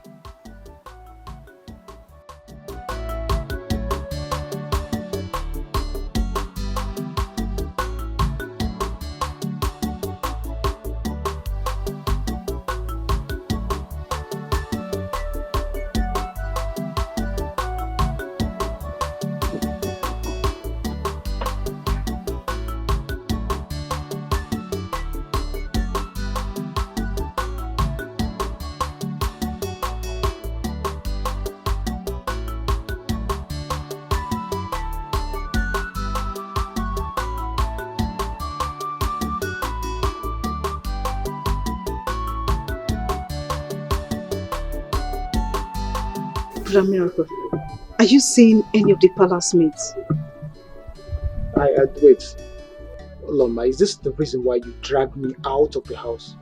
Miracle, are you seeing any of the palace mates? Wait. Loma, is this the reason why you dragged me out of the house?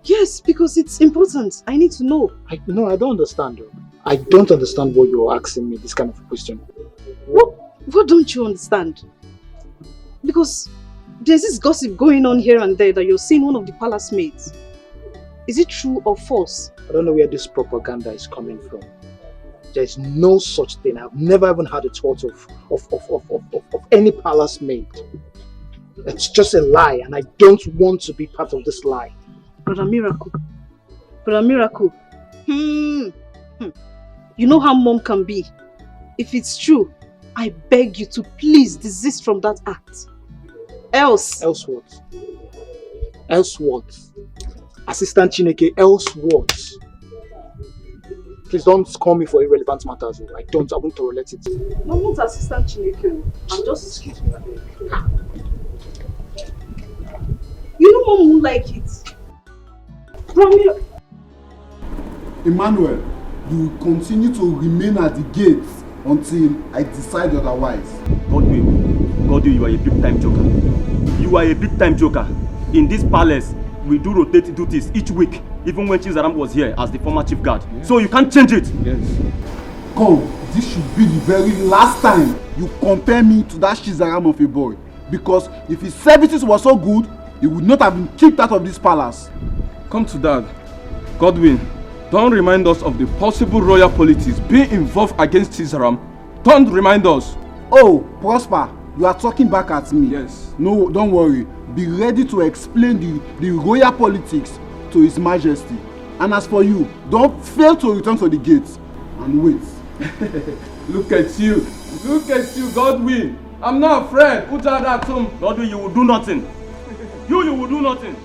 Yes, because it's important. I need to know. I don't understand. I don't understand why you're asking me this kind of question. What don't you understand? Because there's this gossip going on here and there that you're seeing one of the palace mates. Is it true or false? I don't know where this propaganda is coming from. There's no such thing. I've never even had a thought of any palace mate. It's just a lie, and I don't want to be part of this lie. Brother Miracle. You know how mom can be. If it's true, I beg you to please desist from that act. Else what? Else what? Assistant Chineke, else what? Please don't call me for irrelevant matters. I won't tolerate it. I'm not Assistant Chineke. I'm just... Excuse me. You know mom won't like it. Emmanuel, you will continue to remain at the gates until I decide otherwise. Godwin, you are a big-time joker. You are a big-time joker. In this palace, we do rotate duties each week, even when Chizaram was here as the former chief guard. Yeah. So you can't change it. Yes. Come, this should be the very last time you compare me to that Chizaram of a boy. Because if his services were so good, he would not have been kicked out of this palace. Come to that. Godwin, don't remind us of the possible royal politics being involved against Chizaram. Don't remind us. Oh, Prosper, you are talking back at me. Yes. No, don't worry. Be ready to explain the royal politics to His Majesty. And as for you, don't fail to return to the gates and wait. Look at you, Godwin. I'm not afraid. Godwin, you will do nothing. You will do nothing.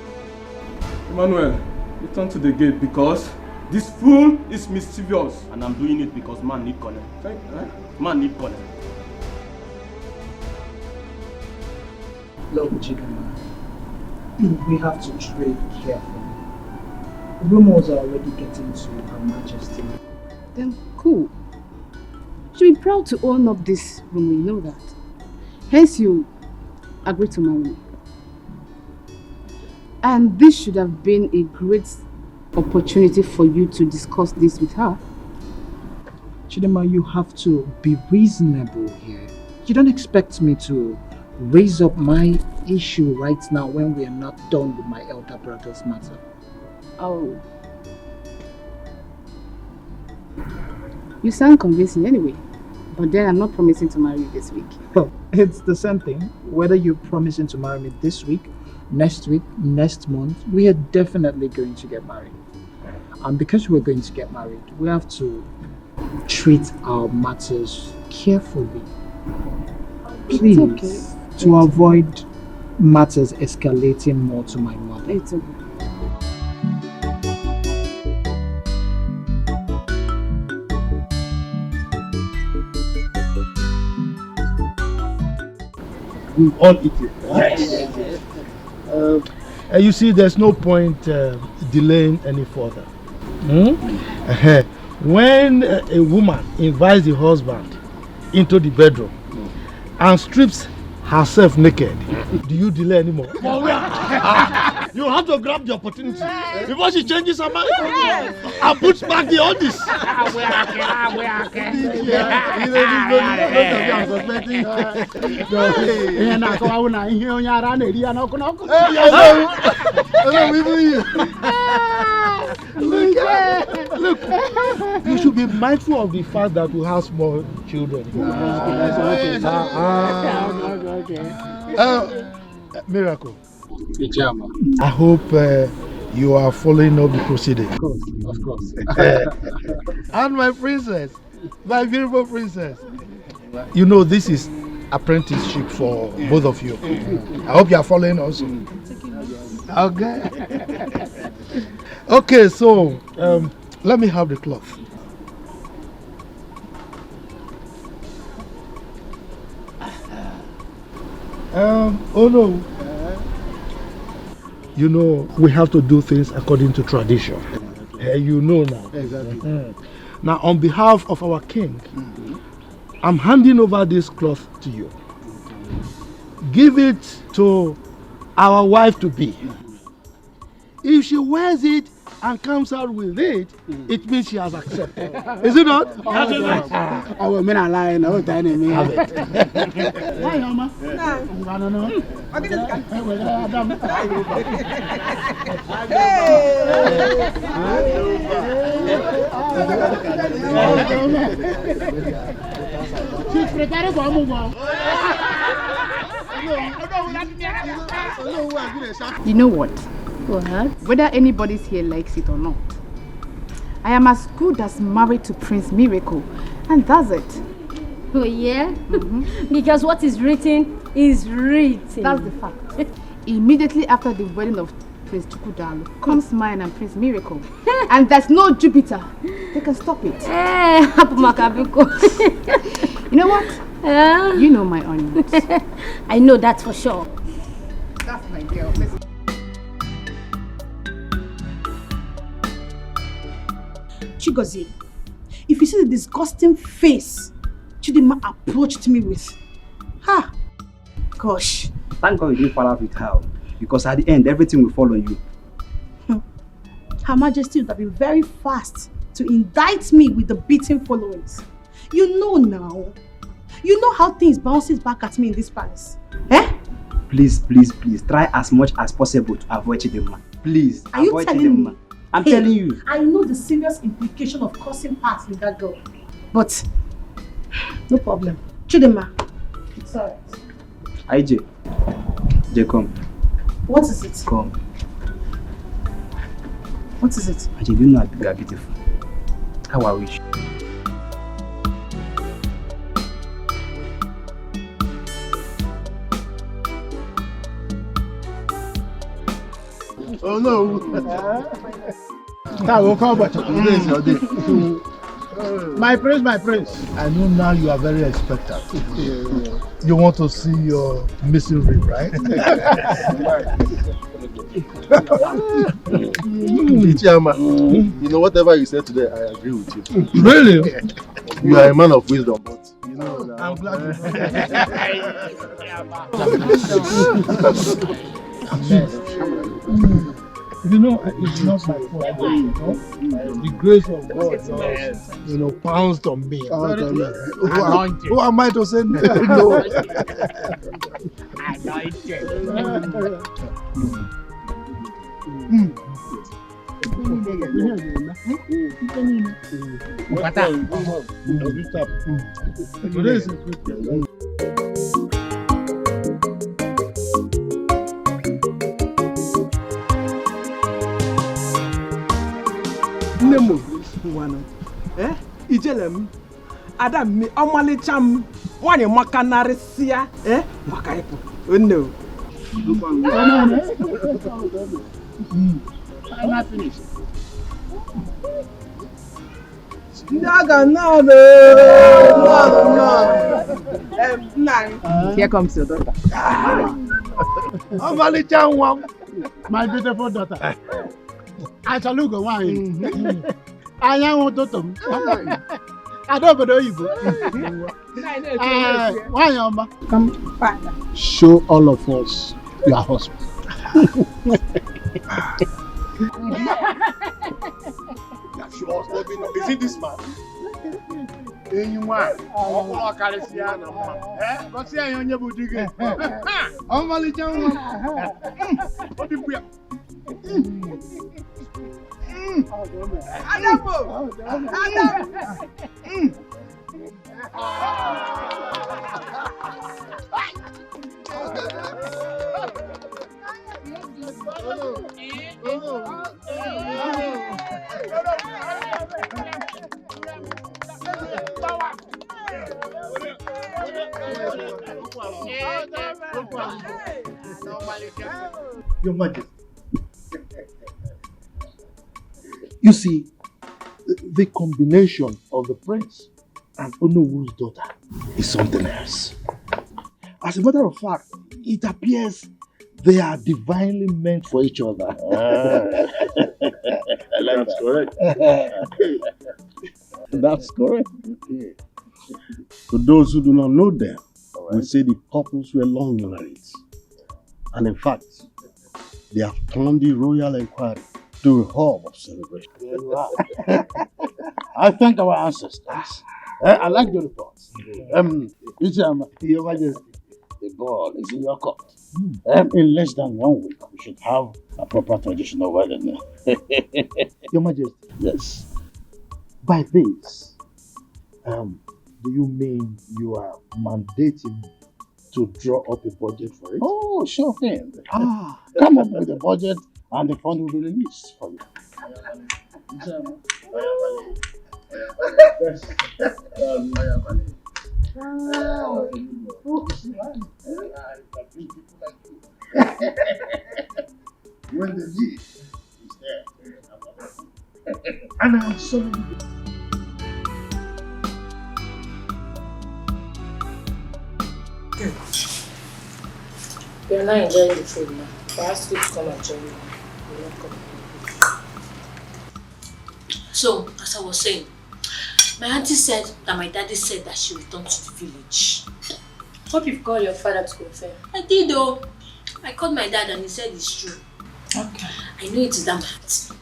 Emmanuel, return to the gate because this fool is mischievous. And I'm doing it because man need corner. Man need corner. Look, Chidama, we have to tread carefully. Rumors are already getting to Her Majesty. Then cool. She'll be proud to own up this rumor, you know that. Hence you agree to marry me. And this should have been a great opportunity for you to discuss this with her. Chidema, you have to be reasonable here. You don't expect me to raise up my issue right now when we are not done with my elder brother's matter. Oh. You sound convincing anyway. But then I'm not promising to marry you this week. Well, it's the same thing. Whether you're promising to marry me this week, next month, we are definitely going to get married. And because we're going to get married, we have to treat our matters carefully. Please, okay. To avoid matters escalating more to my mother. It's okay. We all eat it. Yes. You see, there's no point delaying any further. When a woman invites the husband into the bedroom and strips herself naked, do you delay anymore? You have to grab the opportunity before she changes her mind and puts back the oldies. Look, you should be mindful of the fact that we have small children. Miracle. I hope you are following up the proceeding. Of course. And my princess, my beautiful princess. You know this is apprenticeship for both of you. I hope you are following also. Okay. Okay, so let me have the cloth. Oh no. You know, we have to do things according to tradition. You know now. Exactly. Now, on behalf of our king, I'm handing over this cloth to you. Give it to our wife to be. If she wears it and comes out with it, it means she has accepted. Is it not? I will mean a lie. No, tell me. Have it. Hi, Mama. She's preparing for a move on. You know what? What? Whether anybody here likes it or not, I am as good as married to Prince Miracle, and that's it. Oh yeah? Because what is written is written. That's the fact. Immediately after the wedding of Prince Chukwudalo comes mine and Prince Miracle. And there's no Jupiter. They can stop it. You know what? You know my onions. I know that for sure. That's my girl. Listen. Chigozie, if you see the disgusting face Chidima approached me with, gosh. Thank God you didn't fall out with her, because at the end, everything will follow you. Her Majesty would have been very fast to indict me with the beating followings. You know now. You know how things bounces back at me in this palace. Please, try as much as possible to avoid Chidima. Please, are you telling me? I'm telling you. I know the serious implication of causing parts with that girl. But, no problem. Chidima, it's alright. IJ, come. What is it? Come. What is it? IJ, do you know you are beautiful? How I wish. Oh no! That will come back. Today is your day. My prince. I know now you are very expectant. You want to see your missing rib, right? Ichiama, you know, whatever you said today, I agree with you. Really? You are a man of wisdom, but you know, I'm glad you You know, it's not my fault. The grace of God just, pounced on me. Who am I to say no? Today is a good day. Ijelem Adam Omalicham one makanarisia Makaipo. Oh no. I'm not finished. Here comes your daughter. My beautiful daughter. I shall look wine. I am to I don't know you. Why am come back? Show all of us your husband. Is it this man? Anyone? What Your Majesty. You see, the combination of the prince and Onowu's daughter is something else. As a matter of fact, it appears they are divinely meant for each other. That's correct. That's correct. Okay. For those who do not know them, we say the couples were long married. And in fact, they have turned the royal inquiry to a hub of celebration. There you are. I thank our ancestors. I like your reports. Your Majesty, the ball is in your court. In less than 1 week, we should have a proper traditional wedding. Your Majesty. Yes. By this, do you mean you are mandating to draw up a budget for it? Oh, sure thing. Come up with a budget and the fund will be released for you. When the need is there, and I'm sorry. You're not enjoying the food now. Perhaps you to come and join me. You're not coming. So, as I was saying, my auntie said that my daddy said that she returned to the village. Hope you've called your father to confirm. I did though. I called my dad and he said it's true. Okay. I know it is that my auntie.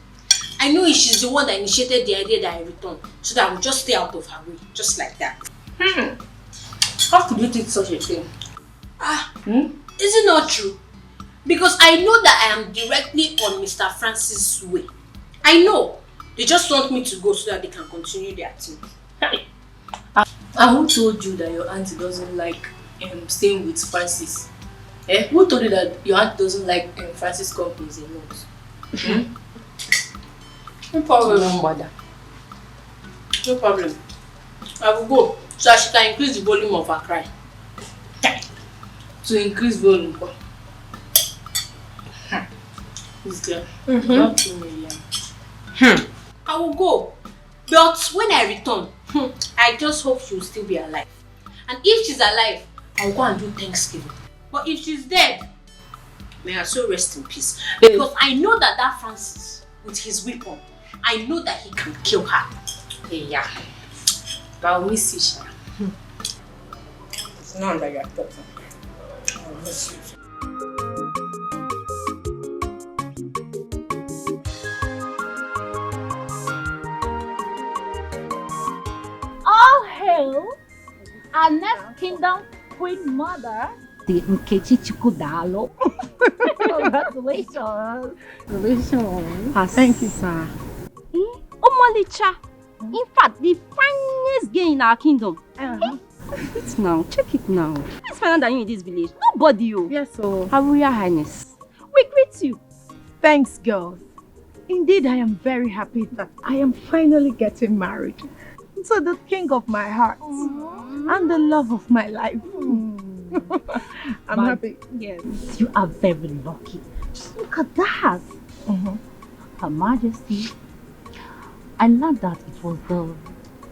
I know she's the one that initiated the idea that I returned, so that I would just stay out of her way, just like that. How could you think such a thing? Is it not true? Because I know that I am directly on Mr. Francis' way. I know. They just want me to go so that they can continue their team. And who told you that your auntie doesn't like staying with Francis? Who told you that your aunt doesn't like Francis companies a lot? No problem. No bother. No problem. I will go so that she can increase the volume of her cry. To increase volume. This girl. Not 2 million. I will go. But when I return, I just hope she will still be alive. And if she's alive, I'll go and do Thanksgiving. But if she's dead, may her soul rest in peace. Because I know that Francis, with his weapon, I know that he can kill her. Yeah. But I'll miss you, Shana. It's not that you're talking. I'll miss you. So, our next kingdom queen mother, the Nkechi Chukudalo. Congratulations. Congratulations. Thank you, sir. Omolicha. In fact, the finest girl in our kingdom. It's now. Check it now. Who's finer than you in this village? Nobody. You. Yes, sir. Her Royal Highness. We greet you. Thanks, girls. Indeed, I am very happy that I am finally getting married to the king of my heart and the love of my life. I'm happy. Yes. You are very lucky. Just look at that. Her Majesty, I learned that it was the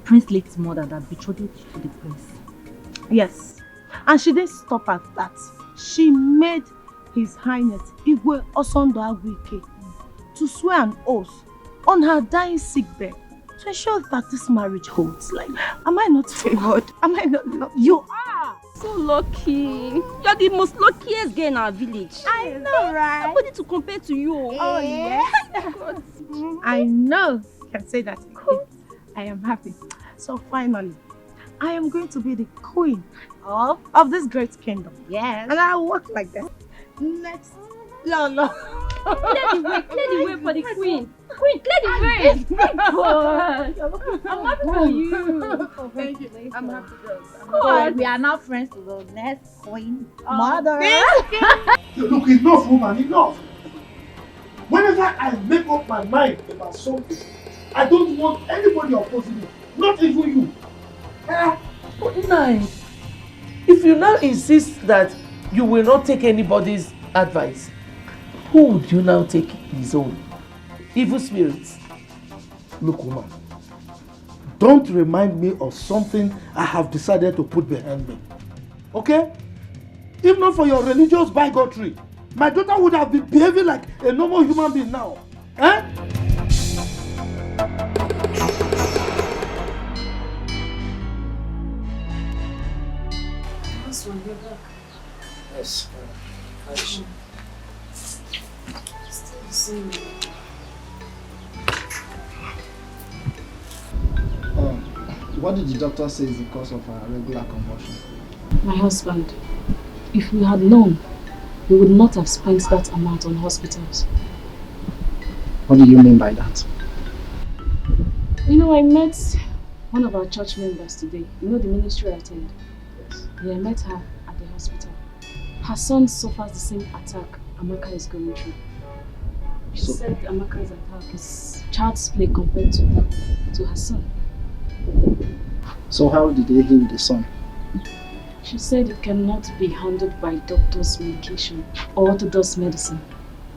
prince-late's mother that betrothed you to the prince. Yes. And she didn't stop at that. She made His Highness Igwe Osondo Agwike to swear an oath on her dying sickbed to ensure that this marriage holds. Like, am I not favored? Am I not lucky? You are so lucky. You're the most luckiest girl in our village. I know, right? Nobody to compare to you. Oh, yes. I know you can say that again. I am happy. So finally, I am going to be the queen of this great kingdom. Yes. And I'll walk like that. Next. No. Clear the way for the queen. Queen, clear the way. God. I'm happy for you. Thank you. I'm happy, girls. So we are now friends to the next queen mother. Look, enough, woman, enough. Whenever I make up my mind about something, I don't want anybody opposing me, not even you. But nice. If you now insist that you will not take anybody's advice, who would you now take his own? Evil spirits. Look, woman, don't remind me of something I have decided to put behind me. Okay? If not for your religious bigotry, my daughter would have been behaving like a normal human being now. Eh? Yes. What did the doctor say is the cause of her regular convulsion? My husband, if we had known, we would not have spent that amount on hospitals. What do you mean by that? You know, I met one of our church members today. You know the ministry I attend? Yes. Yeah, I met her at the hospital. Her son suffers the same attack Amaka is going through. She said Amaka's attack is child's play compared to her son. So how did they heal the son? She said it cannot be handled by doctor's medication or orthodox medicine.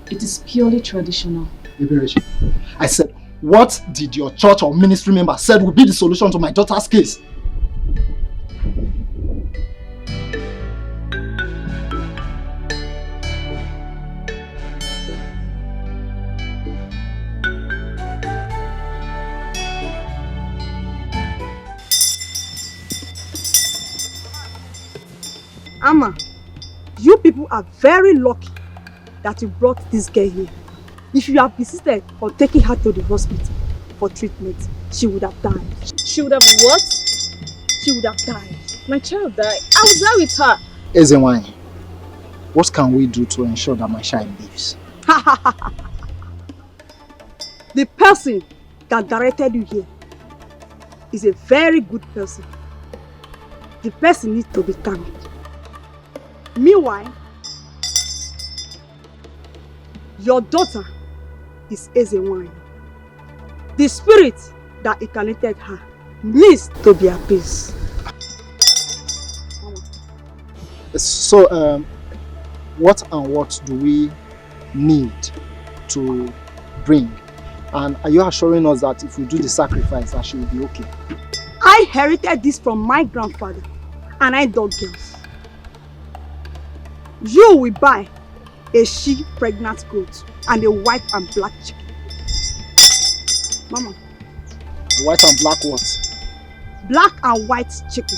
It is purely traditional. Liberation. I said, what did your church or ministry member said would be the solution to my daughter's case? Amma, you people are very lucky that you brought this girl here. If you have insisted on taking her to the hospital for treatment, she would have died. She would have what? She would have died. My child died. I was there with her. Ezenwany, what can we do to ensure that my child lives? The person that directed you here is a very good person. The person needs to be thanked. Meanwhile, your daughter is Ezenwany. The spirit that incarnated her needs to be appeased. So, what and what do we need to bring? And are you assuring us that if we do the sacrifice, that she will be okay? I inherited this from my grandfather, and I dog girls. You will buy a she pregnant goat and a white and black chicken. Mama. White and black what? Black and white chicken.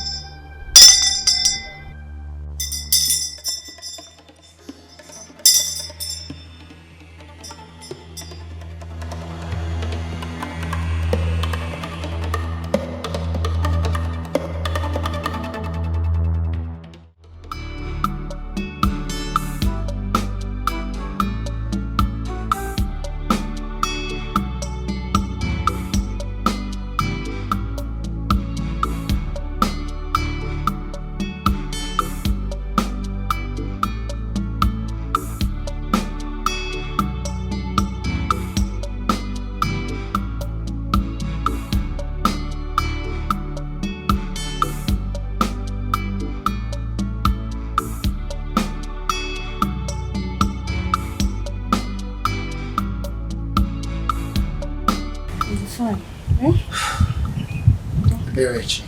Berechi,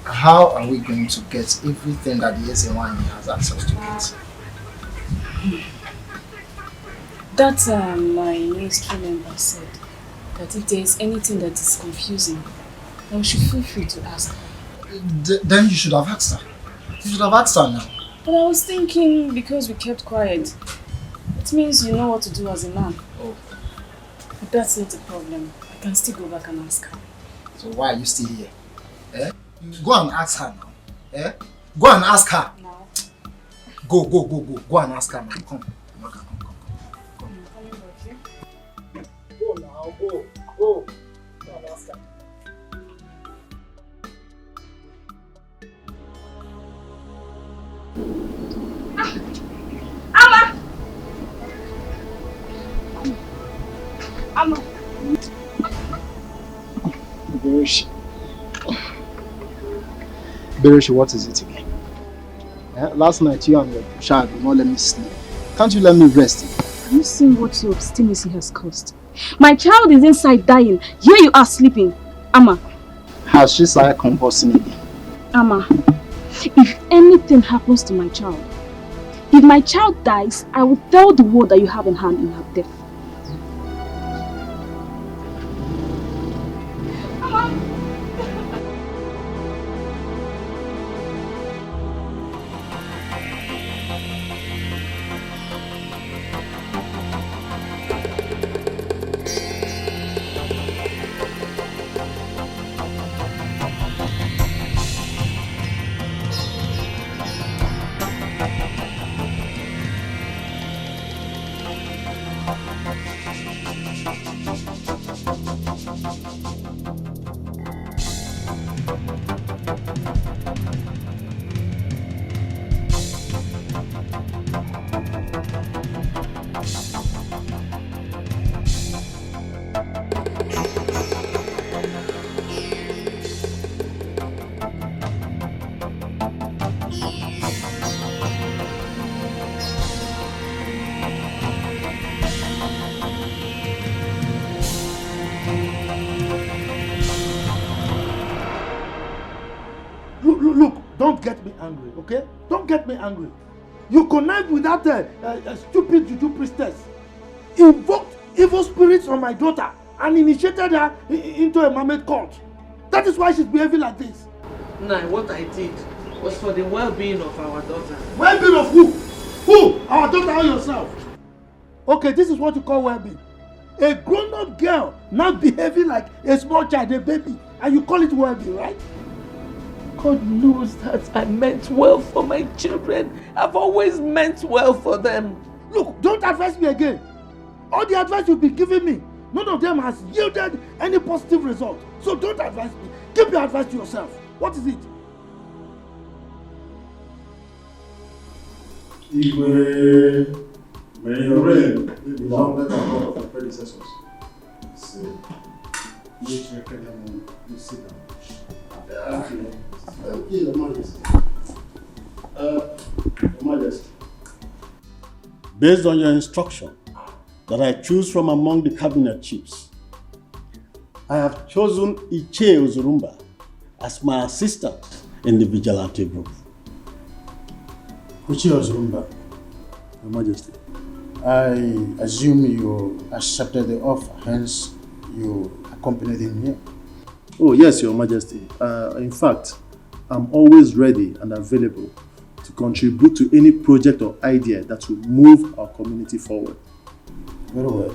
how are we going to get everything that the SN1 has access to it? That my ministry member said that if there is anything that is confusing, I should feel free to ask. Then you should have asked her. You should have asked her now. But I was thinking because we kept quiet, it means you know what to do as a man. Oh. But that's not a problem. I can still go back and ask her. So why are you still here? Eh? Go and ask her now. Eh? Go and ask her. Now. Go. Go and ask her now. Come. Go now, go. Go and ask her. Amma! Bereshi, what is it again? Last night you and your child did not let me sleep. Can't you let me rest? Have you seen what your obstinacy has caused? My child is inside dying. Here you are sleeping. Amma. Has she started convulsing again? Amma, if anything happens to my child, if my child dies, I will tell the world that you have in hand in her death. Look, don't get me angry, okay? Don't get me angry. You connived with that stupid juju priestess, invoked evil spirits on my daughter, and initiated her into a mermaid cult. That is why she's behaving like this. Nah, what I did was for the well-being of our daughter. Well-being of who? Who? Our daughter or yourself? Okay, this is what you call well-being. A grown-up girl now behaving like a small child, a baby, and you call it well-being, right? God knows that I meant well for my children. I've always meant well for them. Look, don't advise me again. All the advice you've been giving me, none of them has yielded any positive result. So don't advise me. Keep your advice to yourself. What is it? Igwe, may your reign be longer than that of your predecessors. So, you sit down. Thank you, Your Majesty. Your Majesty. Based on your instruction that I choose from among the cabinet chiefs, I have chosen Iche Ozurumba as my assistant in the vigilante group. Iche Ozurumba, Your Majesty, I assume you accepted the offer, hence you accompanied him here. Oh yes, Your Majesty. In fact, I'm always ready and available to contribute to any project or idea that will move our community forward. Very well.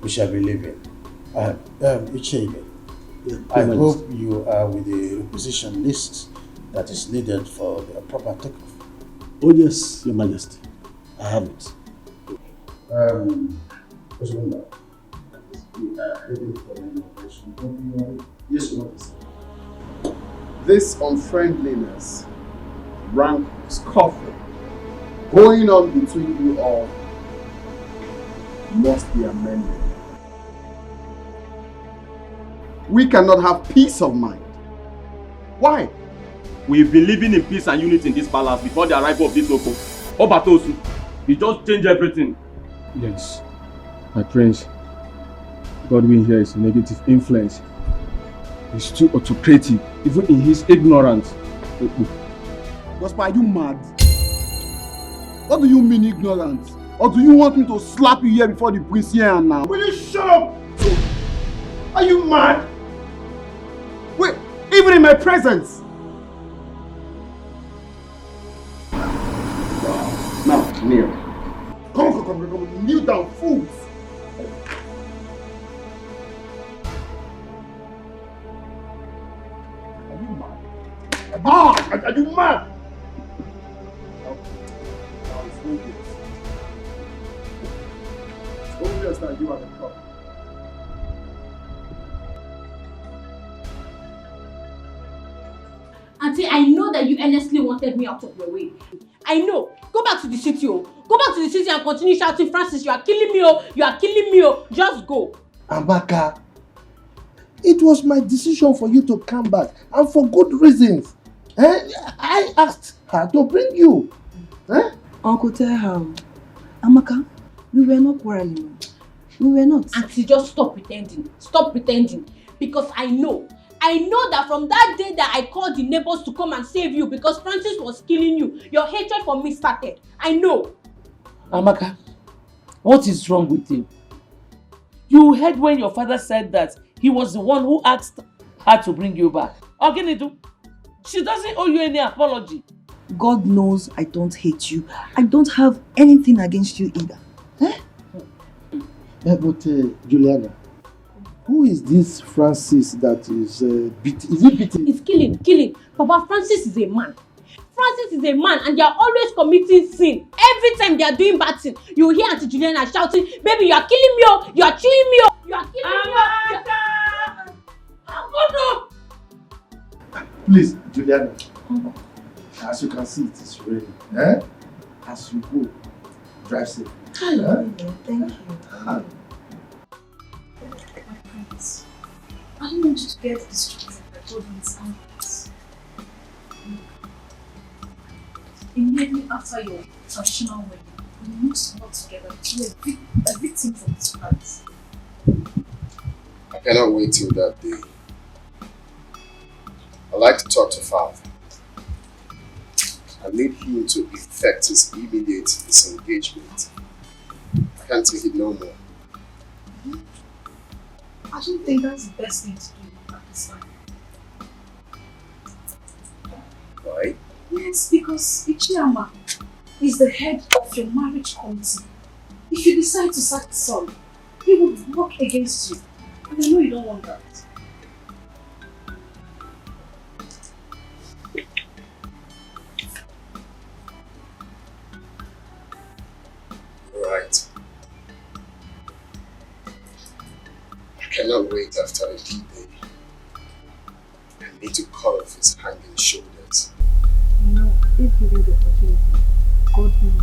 We shall be leaving. Ichebe, I hope you are with the requisition list that is needed for the proper takeoff. Oh yes, Your Majesty. I have it. Yes, Your Majesty. This unfriendliness, rank scuffle going on between you all must be amended. We cannot have peace of mind. Why? We've been living in peace and unity in this palace before the arrival of this Oko. Obatosu, he just changed everything. Yes, my prince. Godwin here is a negative influence. He's too autocratic, even in his ignorance. Gospel, are you mad? What do you mean ignorant? Or do you want me to slap you here before the priest here and now? Will you shut up? Are you mad? Wait, even in my presence? Now, kneel. Come, kneel down, fools. Are you mad? Are you mad? It's obvious that you are the problem. Auntie, I know that you earnestly wanted me out of your way. I know. Go back to the city, oh. Go back to the city and continue shouting, Francis, you are killing me, oh. You are killing me, oh. Just go. Amaka, it was my decision for you to come back, and for good reasons. I asked her to bring you. Uncle, tell her. Amaka, we were not quarreling. We were not. Auntie, just stop pretending. Stop pretending. Because I know that from that day that I called the neighbors to come and save you because Francis was killing you, your hatred for me started. I know. Amaka, what is wrong with you? You heard when your father said that he was the one who asked her to bring you back. Oginidu, she doesn't owe you any apology. God knows I don't hate you. I don't have anything against you either. But Juliana, who is this Francis that is beating? Is he beating? It's killing. Papa, Francis is a man. Francis is a man and they are always committing sin. Every time they are doing bad thing, you hear Auntie Juliana shouting, baby, you are killing me, oh, you are chewing me, oh, you are killing me, oh. Please, Juliana. As you can see, it is raining. As you go, drive safe. Hello, thank you. I don't want you to get distracted by Godwin's antics. Immediately after your traditional wedding, we must work together to be a victim for this price. I cannot wait till that day. I'd like to talk to Father. I need him to effect his immediate disengagement. I can't take it no more. I don't think that's the best thing to do at this time. Why? Yes, because Ichiyama is the head of your marriage committee. If you decide to sack the son, he will work against you. And I know you don't want that. Right. I cannot wait after a D-Day. I need to cut off his hanging shoulders. You know, if given the opportunity, God will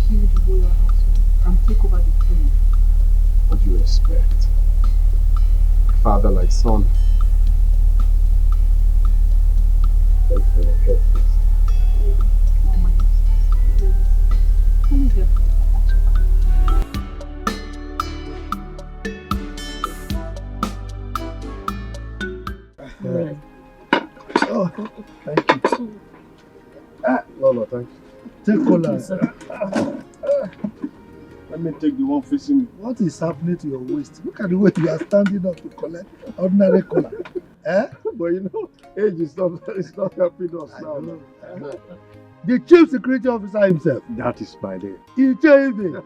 kill the royal household and take over the throne. What do you expect? Father like son. Thanks for your help, please. Let me get Right. Oh, thank you. Lolo, thank you. Take cola. Let me take the one facing me. What is happening to your waist? Look at the way you are standing up to collect ordinary cola. But you know, age is not helping us now. The chief security officer himself. That is my name. He changed it.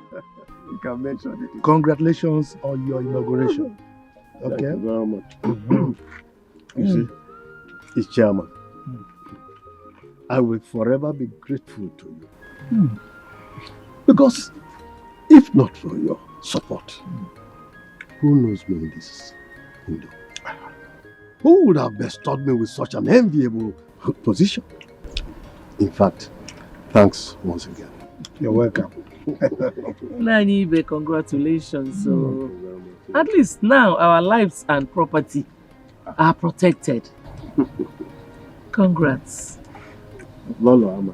You can mention it. Congratulations on your inauguration. Thank Okay. you very much. You see, it's chairman. I will forever be grateful to you. Because if not for your support, who knows me in this kingdom? Who would have bestowed me with such an enviable position? In fact, thanks once again. You're welcome. Nanibe, congratulations. So, at least now our lives and property are protected. Congrats. Lolo Ama,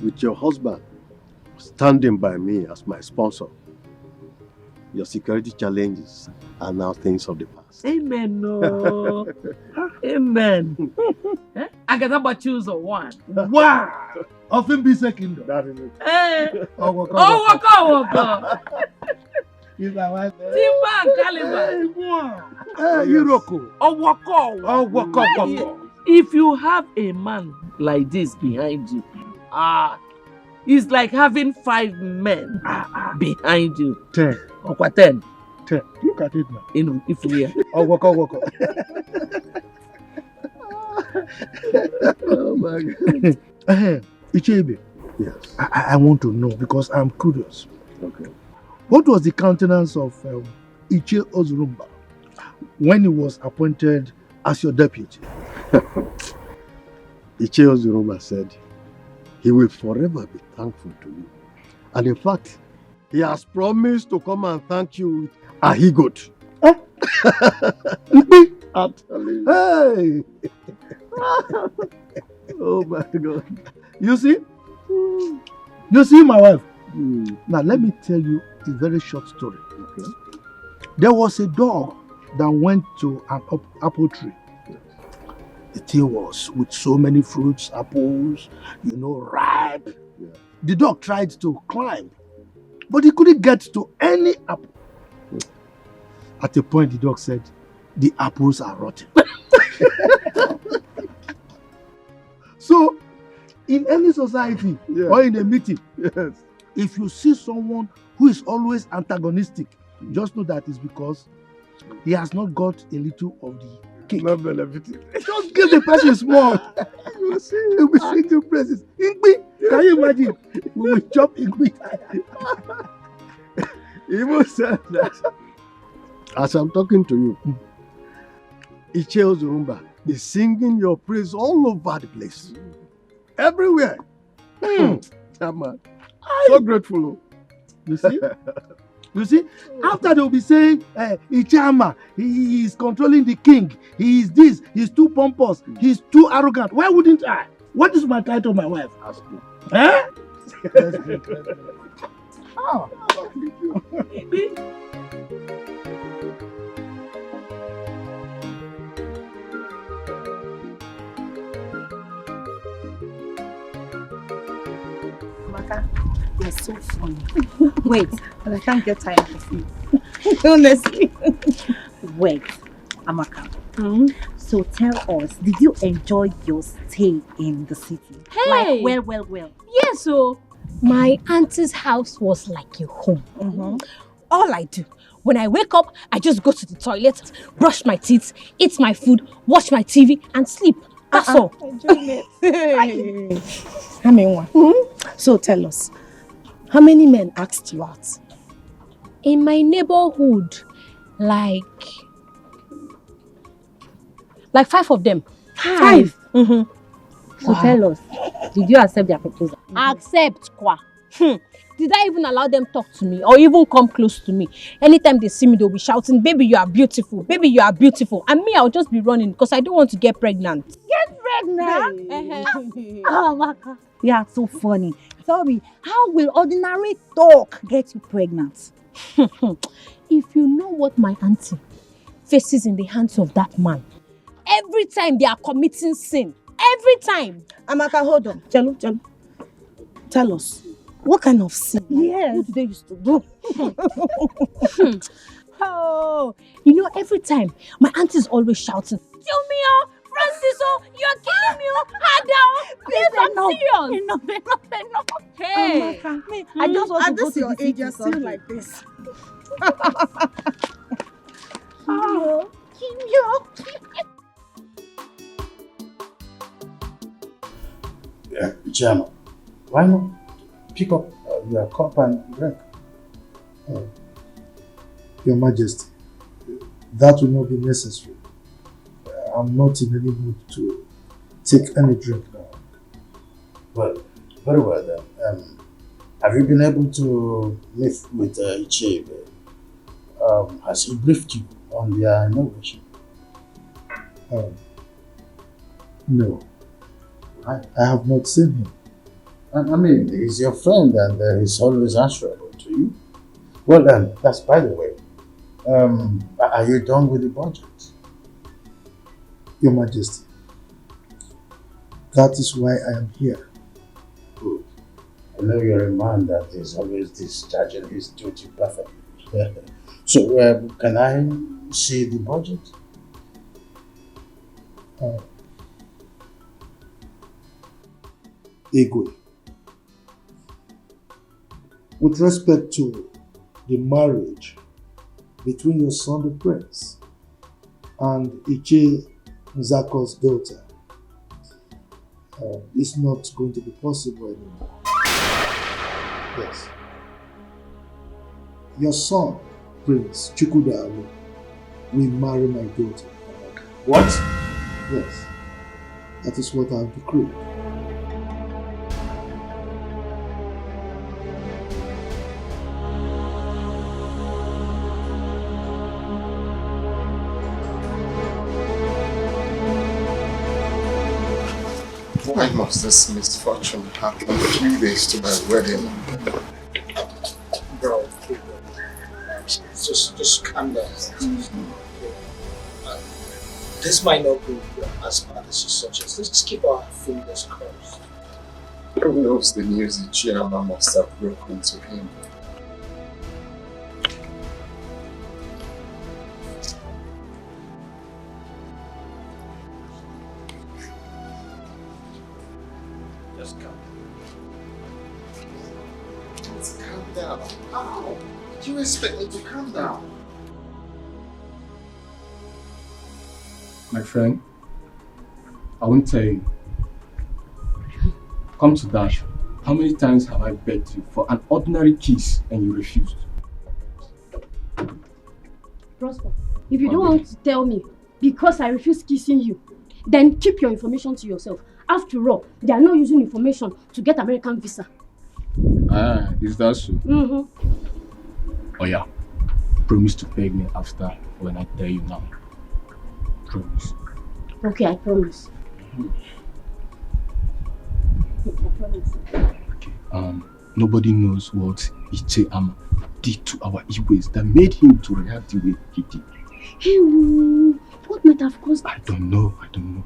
with your husband standing by me as my sponsor, your security challenges are now things of the past. Amen. No. Amen. Agadaba choose a one. Wow. Often be second. That is it. Hey. Oh, waka. He's my wife. Timber and Caliber. Hiroko. Oh, waka. If you have a man like this behind you, it's like having 5 men behind you. 10. Or 10. 10. Look at it now. You know, if we are. Oh, waka. Oh my God. Ichebe. Yes. I want to know because I'm curious. Okay. What was the countenance of Iche Ozurumba when he was appointed as your deputy? Iche Ozurumba said he will forever be thankful to you. And in fact, he has promised to come and thank you with a he-goat. I'm telling you. Hey! Oh my God. You see? You see my wife? Now let me tell you a very short story. Okay. There was a dog that went to an apple tree. The tree was with so many fruits, apples, ripe. Yeah. The dog tried to climb, but he couldn't get to any apple. At a point, the dog said, "The apples are rotten." So, in any society or in a meeting, if you see someone who is always antagonistic, just know that it's because he has not got a little of the cake. Not benefiting. Just give the person small. You will see, he'll be singing praises. Ingbi, can you imagine? We will chop Ingbi. He even said that as I'm talking to you, Iche Ozurumba is singing your praise all over the place. Everywhere. Man. So grateful. You see? You see? After they'll be saying, Ichama, he is controlling the king. He is this. He's too pompous. He's too arrogant. Why wouldn't I? What is my title, my wife? Ask me. Eh? That's good. Oh. You're so funny. Wait, but I can't get tired of you. Honestly. Wait, Amaka. So tell us, did you enjoy your stay in the city? Hey! Like, well. Yes, so my auntie's house was like a home. All I do, when I wake up, I just go to the toilet, brush my teeth, eat my food, watch my TV, and sleep. That's all. So tell us, how many men asked you out? In my neighborhood, like 5 of them. 5? So tell us, did you accept their proposal? Accept, kwa. Did I even allow them talk to me or even come close to me? Anytime they see me, they'll be shouting, "Baby, you are beautiful. Baby, you are beautiful." And me, I'll just be running because I don't want to get pregnant. Get pregnant? Oh, Amaka. You are so funny. Tell me, how will ordinary talk get you pregnant? If you know what my auntie faces in the hands of that man, every time they are committing sin, every time. Amaka, hold on. Jalo, tell us, what kind of sin? Yes. What do they used to do? Oh, every time my auntie is always shouting, "Kill me, oh, Francis, oh, you're killing me, oh, Ada, please, I'm serious." Enough. Hey, Amaka, I just want to go to your age, you're still like this. Yeah, Jama, why not pick up your cup and drink? Your Majesty, that will not be necessary. I'm not in any mood to take any drink now. Well, very well then. Have you been able to meet with Iche? Has he briefed you on their inauguration? No, I have not seen him. I mean, he's your friend and he's always answerable to you. Well, that's by the way. Are you done with the budget? Your Majesty, that is why I am here. Good. I know you're a man that is always discharging his duty perfectly. So, can I see the budget? Igwe, with respect to the marriage between your son the prince and Iche Nzako's daughter, it's not going to be possible anymore. Yes. Your son, Prince Chukwudalu, will marry my daughter. What? Yes. That is what I have decreed. Why must this misfortune happen a few days to my wedding? Bro, just calm down. This might not go as bad as you suggest. Let's just keep our fingers crossed. Who knows the news Ichiyama must have broken to him? Just calm down. Let's calm down. How? Do you expect me to calm down? My friend, I won't tell you. Come to that. How many times have I begged you for an ordinary kiss and you refused? Prosper, if you don't want to tell me because I refuse kissing you, then keep your information to yourself. After all, they are not using information to get American visa. Ah, is that so? Mm-hmm. Oh yeah. Promise to beg me after when I tell you now. Promise. Okay, I promise. I promise. Okay. Nobody knows what Ichiyama did to our Igwes that made him to react the way he did. Hey, what might have caused I don't know. No.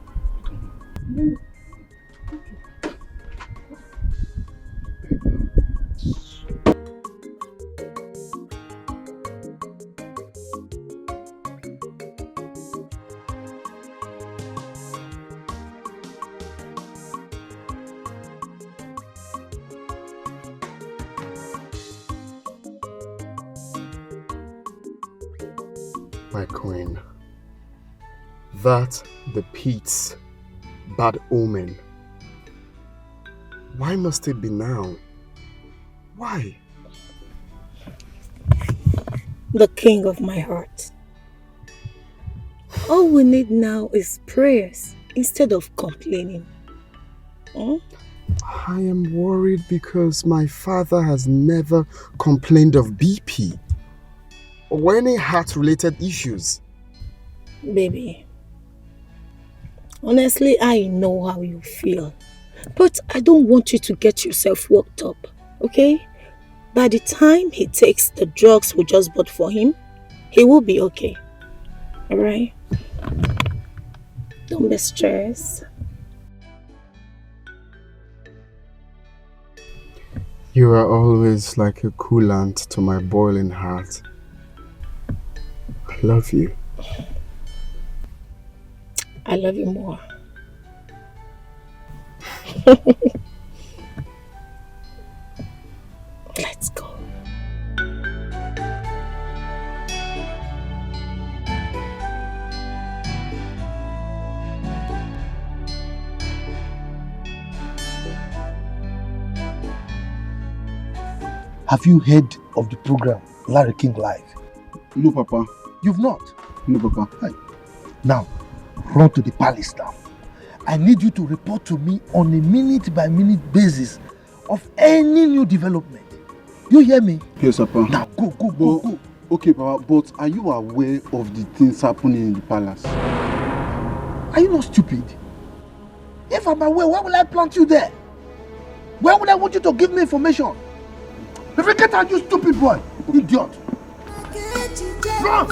My queen, that the pit's bad omen. Why must it be now? Why? The king of my heart. All we need now is prayers instead of complaining. I am worried because my father has never complained of BP or any heart-related issues. Baby, honestly, I know how you feel. But I don't want you to get yourself worked up, okay? By the time he takes the drugs we just bought for him, he will be okay. Alright? Don't be stressed. You are always like a coolant to my boiling heart. I love you. I love you more. Let's go. Have you heard of the program Larry King Live? No, Papa. You've not? No, Papa. Hi. Now, run to the palace now. I need you to report to me on a minute-by-minute basis of any new development. You hear me? Yes, Papa. Now, go. Okay, Papa, but are you aware of the things happening in the palace? Are you not stupid? If I'm aware, why will I plant you there? Why would I want you to give me information? Get out, you stupid boy. Idiot! Run!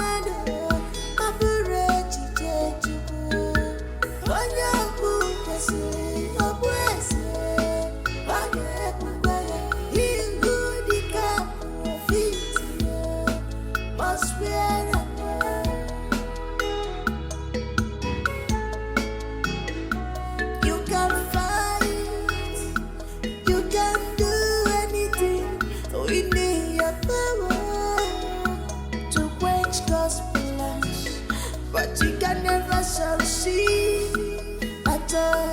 But you can never succeed at all.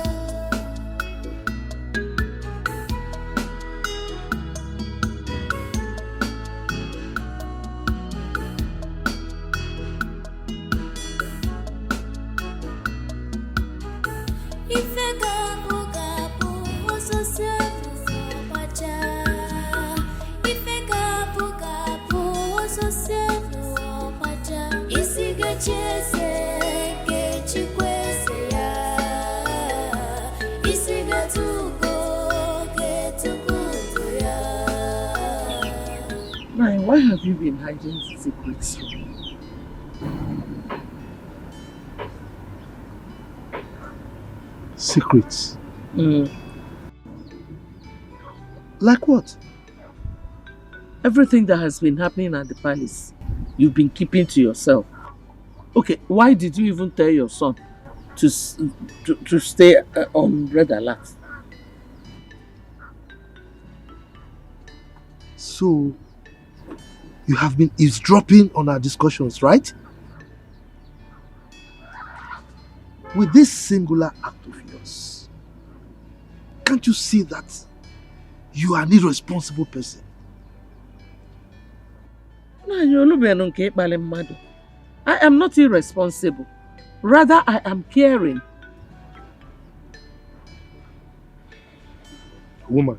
Why have you been hiding secrets from me? Secrets? Like what? Everything that has been happening at the palace, you've been keeping to yourself. Okay, why did you even tell your son to stay on red alert? So, you have been eavesdropping on our discussions, right? With this singular act of yours, can't you see that you are an irresponsible person? I am not irresponsible. Rather, I am caring. Woman,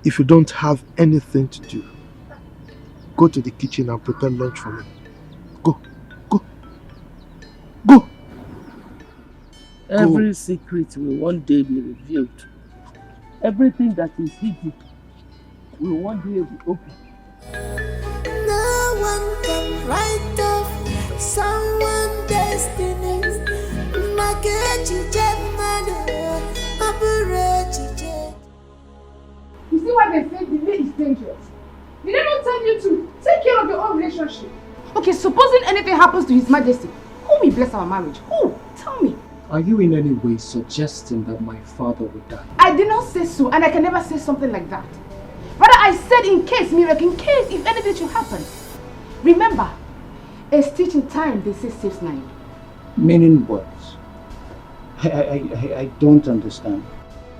if you don't have anything to do, go to the kitchen and prepare lunch for me. Go. Every secret will one day be revealed. Everything that is hidden will one day be open. No one can write off someone's destiny. You see why they say delay is dangerous? Did they not tell you to take care of your own relationship? Okay, supposing anything happens to His Majesty, who will bless our marriage? Who? Tell me. Are you in any way suggesting that my father would die? I did not say so, and I can never say something like that. Rather, I said in case, miracle, in case if anything should happen. Remember, a stitch in time, they say, saves 9. Meaning what? I don't understand.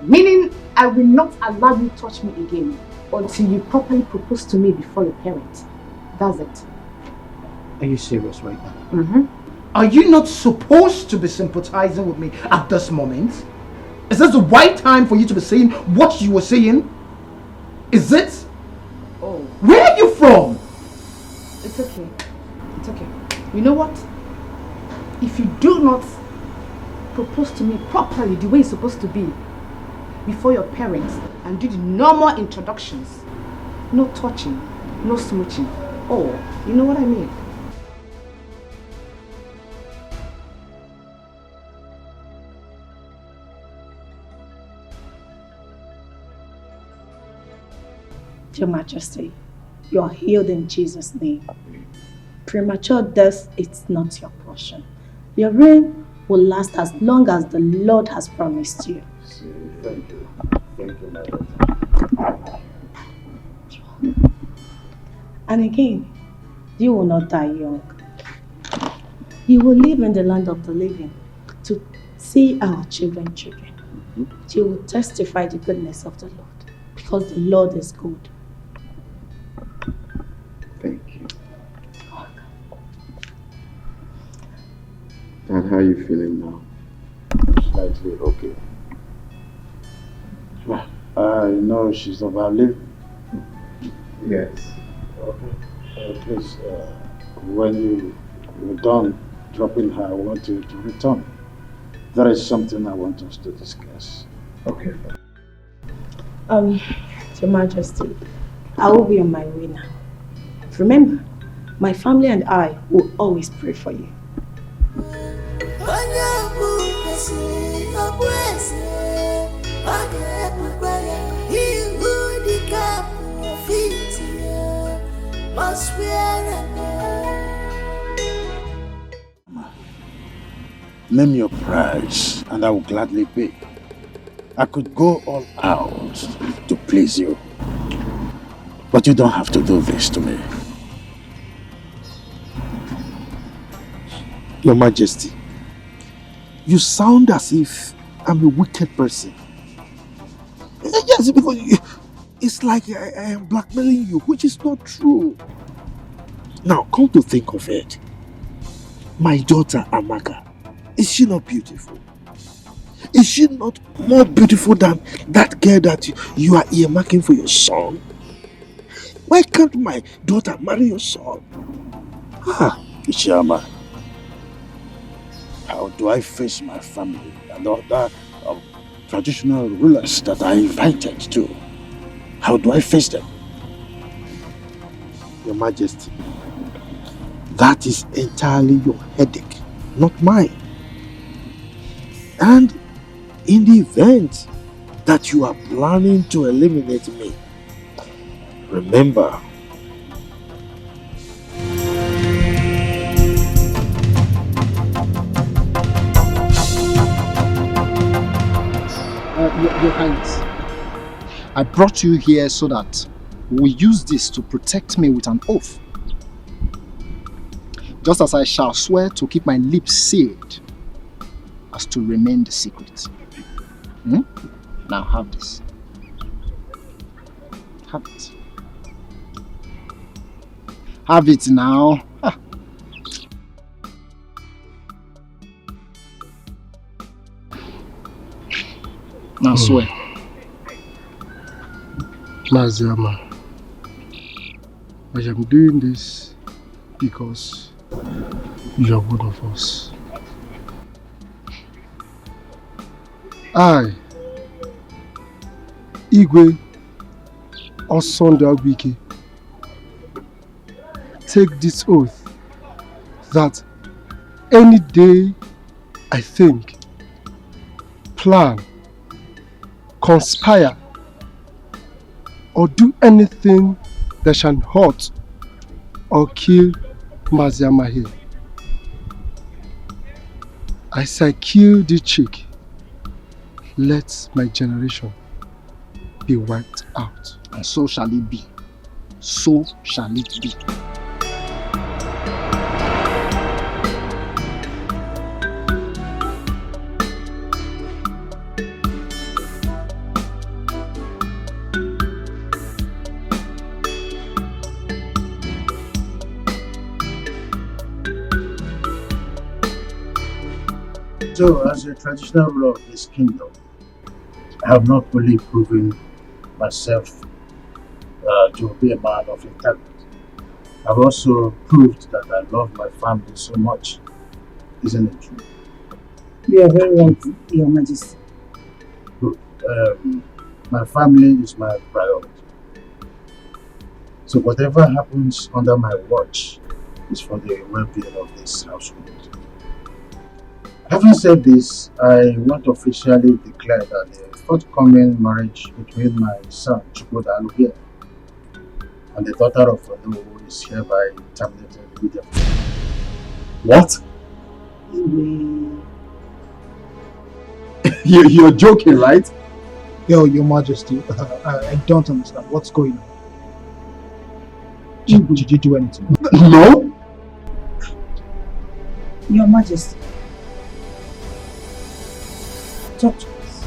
Meaning, I will not allow you to touch me again until you properly propose to me before your parents. That's it. Are you serious right now? Mm-hmm. Are you not supposed to be sympathizing with me at this moment? Is this the right time for you to be saying what you were saying? Is it? Oh. Where are you from? It's okay. It's okay. You know what? If you do not propose to me properly the way it's supposed to be before your parents and do the normal introductions, no touching, no smooching. Oh, you know what I mean? Your Majesty, you are healed in Jesus' name. Premature death is not your portion. Your reign will last as long as the Lord has promised you. Thank you. Thank you, my daughter. And again, you will not die young. You will live in the land of the living to see our children. You will testify the goodness of the Lord because the Lord is good. Thank you. Dad, how are you feeling now? Slightly okay. I know she's overlived. Yes. Okay. Please, when you're done dropping her, I want you to return. There is something I want us to discuss. Okay. Your Majesty, I will be on my way now. Remember, my family and I will always pray for you. Name your price, and I will gladly pay. I could go all out to please you, but you don't have to do this to me. Your Majesty, you sound as if I'm a wicked person. Yes, because it's like I am blackmailing you, which is not true. Now, come to think of it, my daughter Amaka, is she not beautiful? Is she not more beautiful than that girl that you are earmarking for your son? Why can't my daughter marry your son? Ichiama, how do I face my family and other traditional rulers that I invited to? How do I face them? Your Majesty, that is entirely your headache, not mine. And in the event that you are planning to eliminate me, remember, Your Highness, I brought you here so that we use this to protect me with an oath. Just as I shall swear to keep my lips sealed as to remain the secret. Now have this. Have it. Have it now. Now swear. Maziama, I am doing this because you are one of us. I, Igwe Osondawike, take this oath that any day I think, plan, conspire, or do anything that shall hurt or kill Maziama here, as I kill the chick, let my generation be wiped out. And so shall it be. So shall it be. So, as a traditional ruler of this kingdom, I have not fully proven myself to be a man of integrity. I've also proved that I love my family so much. Isn't it true? You are very right, Your Majesty. Good. My family is my priority. So whatever happens under my watch is for the well-being of this household. Having said this, I want to officially declare that the forthcoming marriage between my son Chukwudalu here and the daughter of Olu is hereby terminated immediately. what? You're joking, right? Your Majesty, I don't understand. What's going on? Did you do anything? No. Your Majesty, talk to us.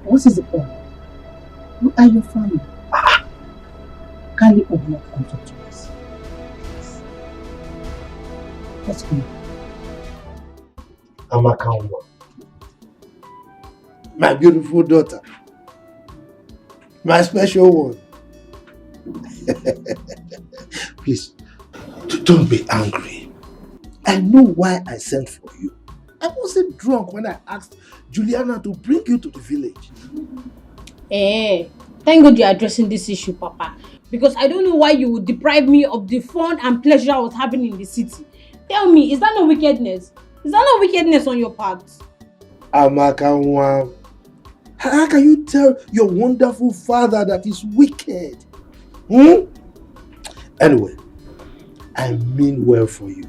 What is the problem? Who are your family? Kindly open up and talk to us. What's going on? Amaka, my beautiful daughter, my special one. Please, don't be angry. I know why I sent for you. I wasn't drunk when I asked Juliana to bring you to the village. Thank God you're addressing this issue, Papa. Because I don't know why you would deprive me of the fun and pleasure I was having in the city. Tell me, is that not wickedness? Is that not wickedness on your part? Amakanwa, how can you tell your wonderful father that he's wicked? Anyway, I mean well for you.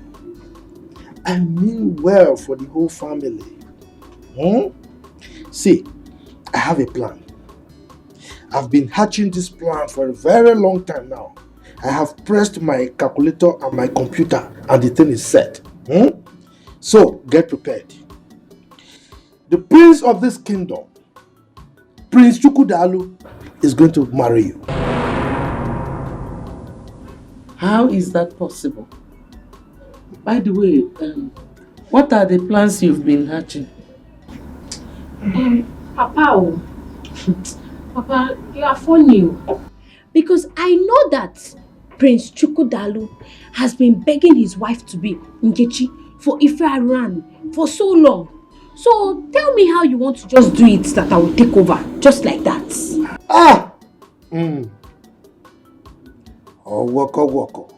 I mean well for the whole family. See, I have a plan. I've been hatching this plan for a very long time now. I have pressed my calculator and my computer and the thing is set. So, get prepared. The prince of this kingdom, Prince Chukwudalu, is going to marry you. How is that possible? By the way, what are the plans you've been hatching? Papa, Papa, you are funny. Because I know that Prince Chukwudalu has been begging his wife to be Nkechi for Ife Aran for so long. So tell me how you want to just do it that I will take over, just like that. Oh, woko.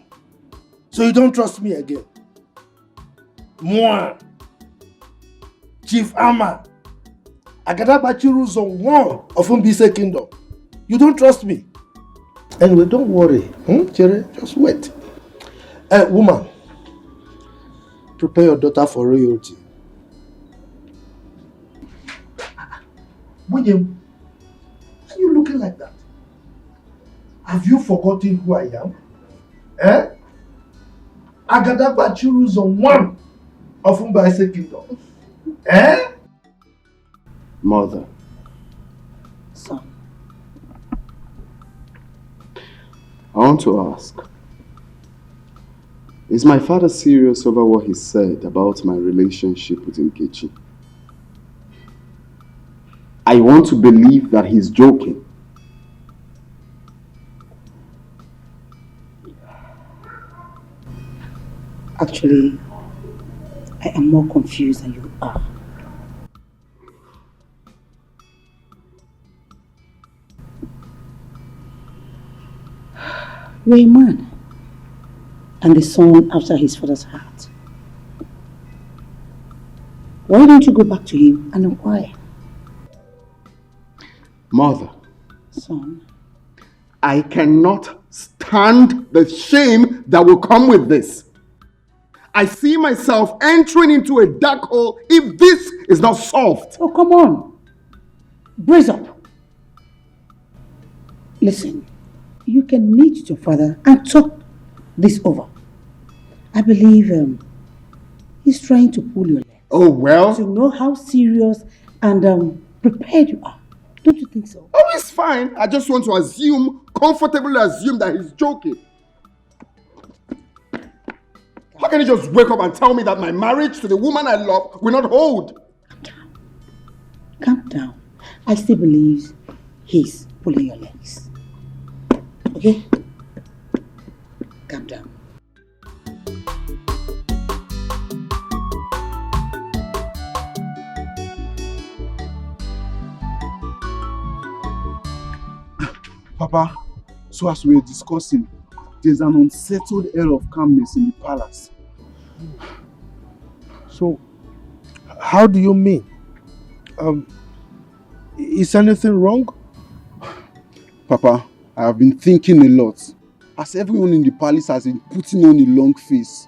So you don't trust me again? Moi, Chief Ama, Agadabachiru Zone 1 of Mbise Kingdom. You don't trust me? Anyway, don't worry. Chere, just wait. Woman, prepare your daughter for royalty. William, why are you looking like that? Have you forgotten who I am? Agadabachiru Zone 1 of Mbise Kingdom. Mother. Son. I want to ask, is my father serious over what he said about my relationship with Nkechi? I want to believe that he's joking. Actually, I am more confused than you are. You're a man and the son after his father's heart. Why don't you go back to him and inquire? Mother. Son. I cannot stand the shame that will come with this. I see myself entering into a dark hole if this is not solved. Oh, come on. Brace up. Listen, you can meet your father and talk this over. I believe he's trying to pull your leg. Oh, well. To know how serious and prepared you are. Don't you think so? Oh, it's fine. I just want to comfortably assume that he's joking. How can he just wake up and tell me that my marriage to the woman I love will not hold? Calm down. I still believe he's pulling your legs. Okay? Calm down. Papa, so as we were discussing, there's an unsettled air of calmness in the palace. So, how do you mean? Is anything wrong? Papa, I have been thinking a lot. As everyone in the palace has been putting on a long face.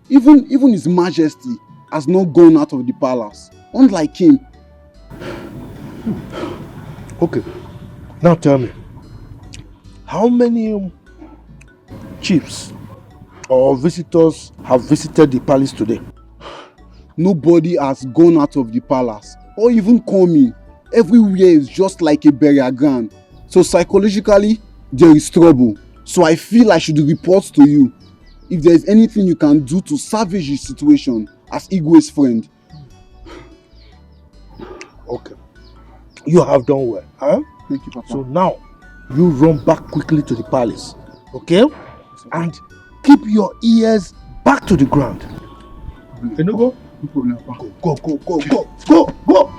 Even His Majesty has not gone out of the palace. Unlike him. Okay, now tell me. How many chiefs or visitors have visited the palace today? Nobody has gone out of the palace or even come in. Everywhere is just like a burial ground. So psychologically, there is trouble. So I feel I should report to you if there is anything you can do to salvage the situation as Igwe's friend. Okay. You have done well, huh? Thank you, Papa. So now, you run back quickly to the palace, okay? And keep your ears back to the ground. Can you go? No problem, Papa. Go.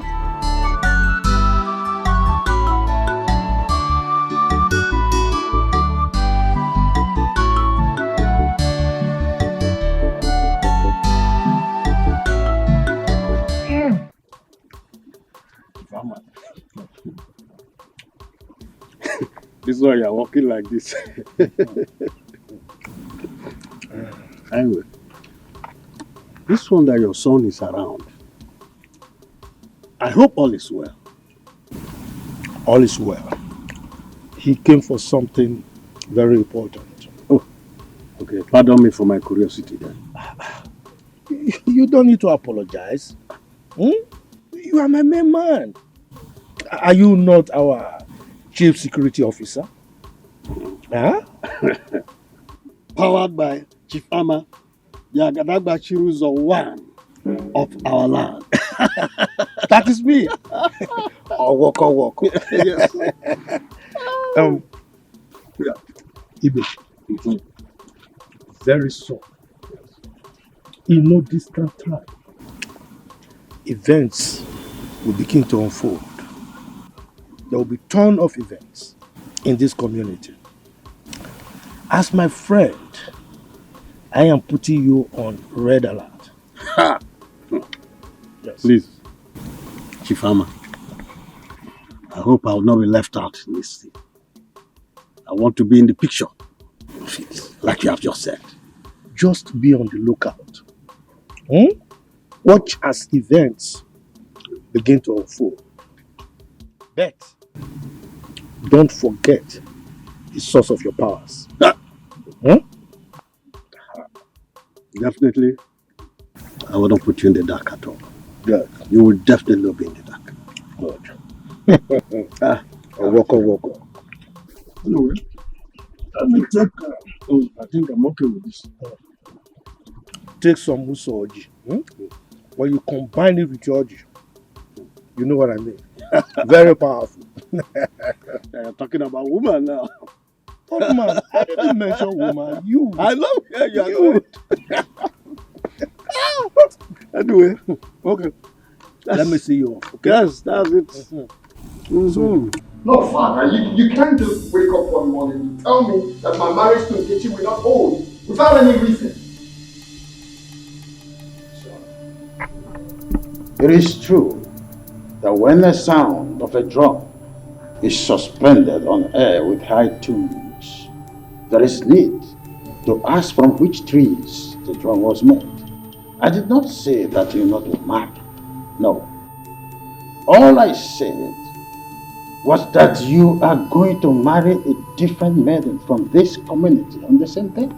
Ama. This is why you are walking like this. Anyway, this one that your son is around, I hope all is well. All is well. He came for something very important. Oh, okay. Pardon me for my curiosity then. You don't need to apologize. You are my main man. Are you not our chief security officer? Huh? Powered by Chief Ama, the Agadagba Chiruzo one of our land. That is me. Walk. Yes. Ibe, very soon, in no distant time, events will begin to unfold. There will be a ton of events in this community. As my friend, I am putting you on red alert. Yes. Please, Chief Ama, I hope I will not be left out in this thing. I want to be in the picture, like you have just said. Just be on the lookout. Watch as events begin to unfold. But don't forget the source of your powers. Definitely, I wouldn't put you in the dark at all. Good. You will definitely not be in the dark. Good. Walk. Anyway, let me take. I think I'm okay with this. Take some musoji. When you combine it with your oji, you know what I mean. Very powerful. You're talking about woman now. Oh man, I didn't mention woman. You. I know. Yeah, you are good. Anyway, okay. Let me see you off. Okay? Yes, that's it. No, Father, you can't just wake up one morning and tell me that my marriage to Nkechi will not hold without any reason. It is true that when the sound of a drum is suspended on air with high tunes, there is need to ask from which trees the drum was made. I did not say that you not were married. No. All I said was that you are going to marry a different maiden from this community on the same day.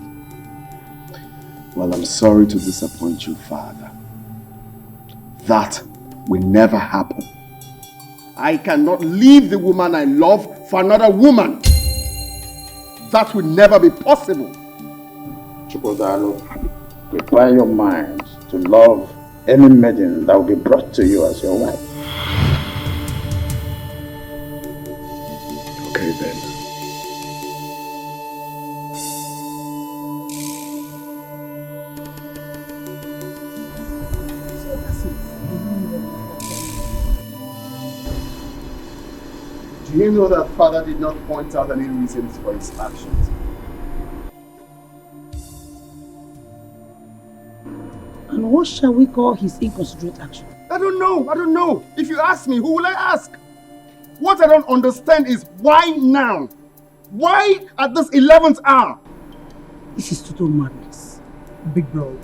Well, I'm sorry to disappoint you, Father. That will never happen. I cannot leave the woman I love for another woman. That will never be possible. Chukwudalo, prepare your mind to love any maiden that will be brought to you as your wife. Okay then. Do you know that Father did not point out any reasons for his actions? And what shall we call his inconsiderate action? I don't know. If you ask me, who will I ask? What I don't understand is why now? Why at this 11th hour? This is total madness. Big bro,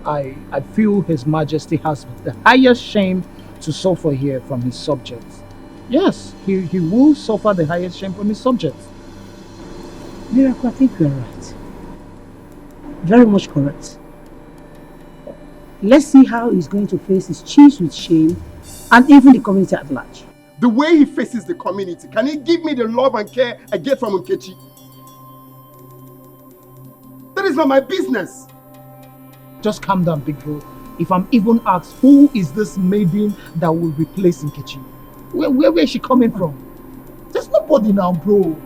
I feel His Majesty has the highest shame to suffer here from his subjects. Yes, he will suffer the highest shame from his subjects. Miracle, I think you are right. Very much correct. Let's see how he's going to face his chiefs with shame and even the community at large. The way he faces the community, can he give me the love and care I get from Nkechi? That is not my business. Just calm down, big bro. If I'm even asked, who is this maiden that will replace Nkechi? Where is she coming from? There's nobody now, bro.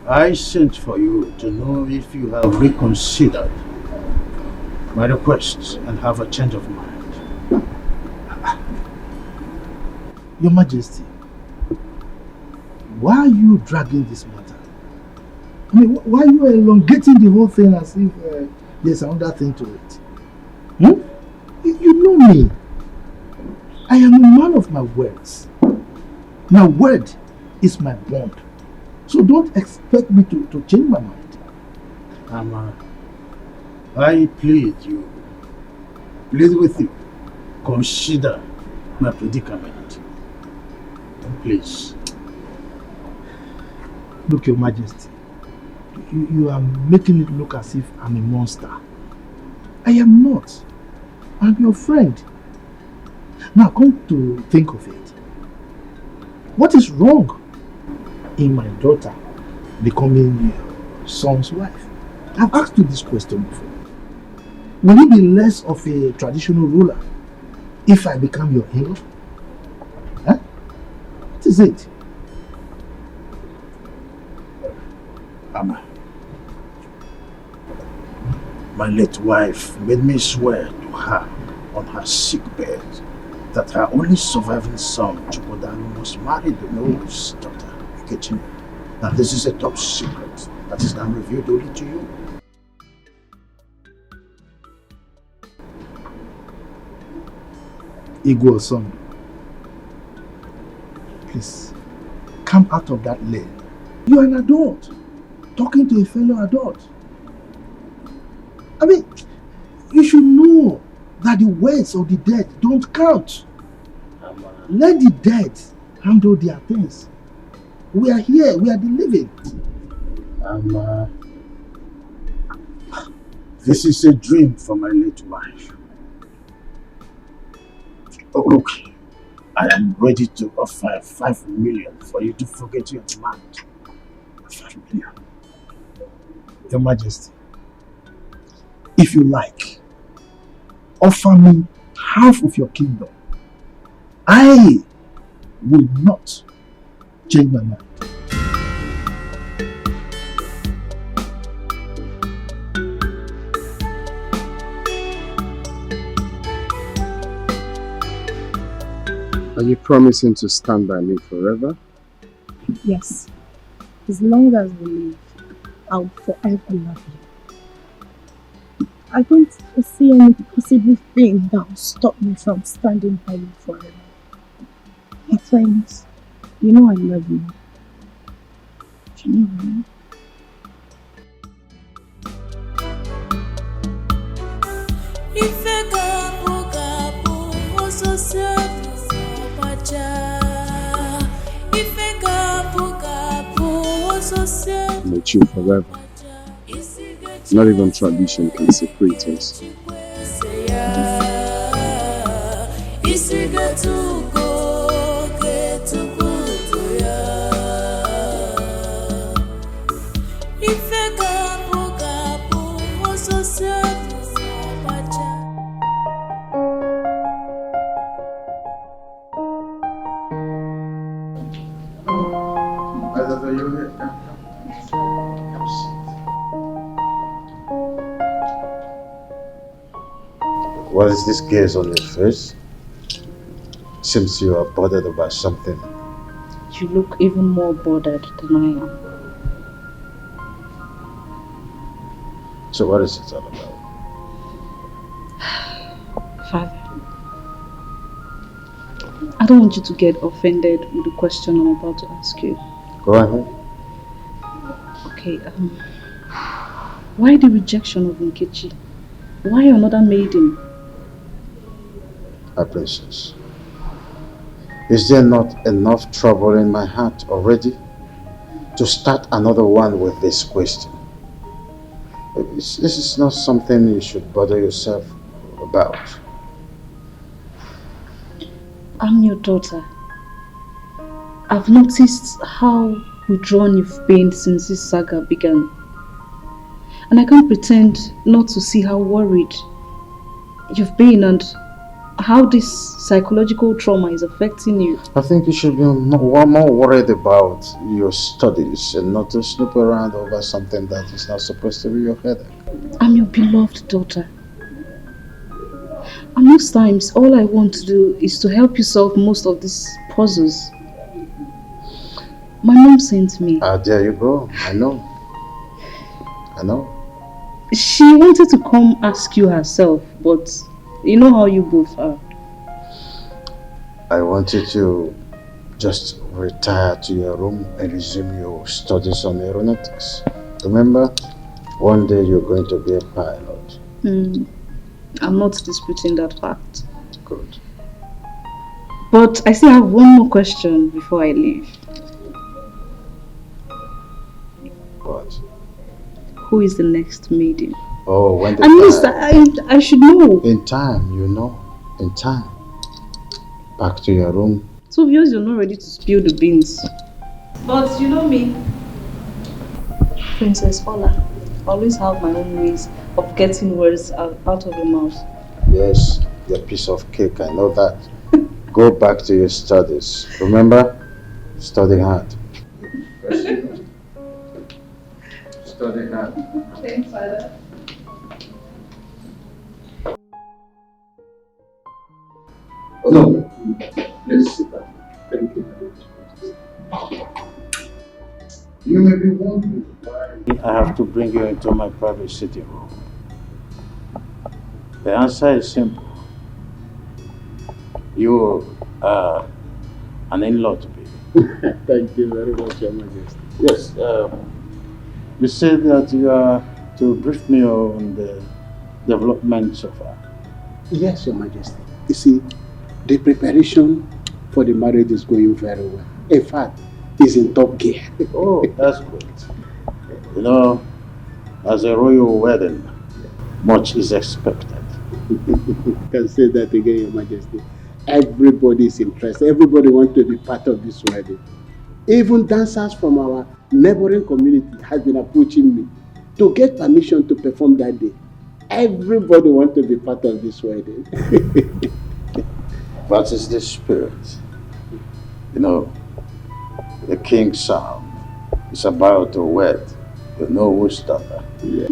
I sent for you to know if you have reconsidered my request and have a change of mind. Your Majesty, why are you dragging this matter? I mean, why are you elongating the whole thing as if there's another thing to it? You know me. I am a man of my words. My word is my bond. So don't expect me to change my mind. Ama, I plead with you. Consider my predicament. Please. Look, Your Majesty. You are making it look as if I'm a monster. I am not. I'm your friend. Now come to think of it. What is wrong in my daughter becoming your son's wife? I've asked you this question before. Will he be less of a traditional ruler if I become your in-law? Huh? What is it? Ama, my late wife made me swear to her on her sick bed that her only surviving son, Chukwudalu, must marry the noble's daughter, Nkechi. Now this is a top secret that is now revealed only to you. Igwe son, please, come out of that lane. You are an adult, talking to a fellow adult. I mean, you should know that the words of the dead don't count. Let the dead handle their things. We are here, we are the living. This is a dream for my late wife. Oh, look, I am ready to offer 5 million for you to forget your demand. 5 million. Your Majesty, if you like, offer me half of your kingdom. I will not change my mind. Are you promising to stand by me forever? Yes. As long as we live, I'll forever love you. I don't see any possible thing that will stop me from standing by you forever. My friends, you know I love you. You know, right? I'm with you forever. Not even tradition can separate us. What is this gaze on your face? Seems you are bothered about something. You look even more bothered than I am. So what is it all about? Father, I don't want you to get offended with the question I'm about to ask you. Go ahead. Okay, why the rejection of Nkechi? Why another maiden? My princess, is there not enough trouble in my heart already to start another one with this question? This is not something you should bother yourself about. I'm your daughter. I've noticed how withdrawn you've been since this saga began. And I can't pretend not to see how worried you've been and how this psychological trauma is affecting you. I think you should be more worried about your studies and not to snoop around over something that is not supposed to be your headache. I'm your beloved daughter. And most times, all I want to do is to help you solve most of these puzzles. My mom sent me. There you go. I know. I know. She wanted to come ask you herself, but you know how you both are. I wanted to just retire to your room and resume your studies on aeronautics. Remember, one day you're going to be a pilot. I'm not disputing that fact. Good. But I still have one more question before I leave. What? Who is the next maiden? Oh, when the At least I should know. In time, you know. In time. Back to your room. So obvious you're not ready to spill the beans. But you know me, Princess Ola, always have my own ways of getting words out of your mouth. Yes, your piece of cake, I know that. Go back to your studies. Remember? Study hard. Study hard. Thanks, Father. No. Please sit down. Thank you very much. You may be wondering why I have to bring you into my private sitting room. The answer is simple. You are an in-law to me. Thank you very much, Your Majesty. Yes, you said that you are to brief me on the development so far. Yes, Your Majesty. You see, the preparation for the marriage is going very well. In fact, it's in top gear. Oh, that's great. You know, as a royal wedding, much is expected. You can say that again, Your Majesty. Everybody is interested. Everybody wants to be part of this wedding. Even dancers from our neighboring community have been approaching me to get permission to perform that day. Everybody wants to be part of this wedding. That is the spirit. You know, the king's son is about to wed the Nollywood's daughter. Yeah.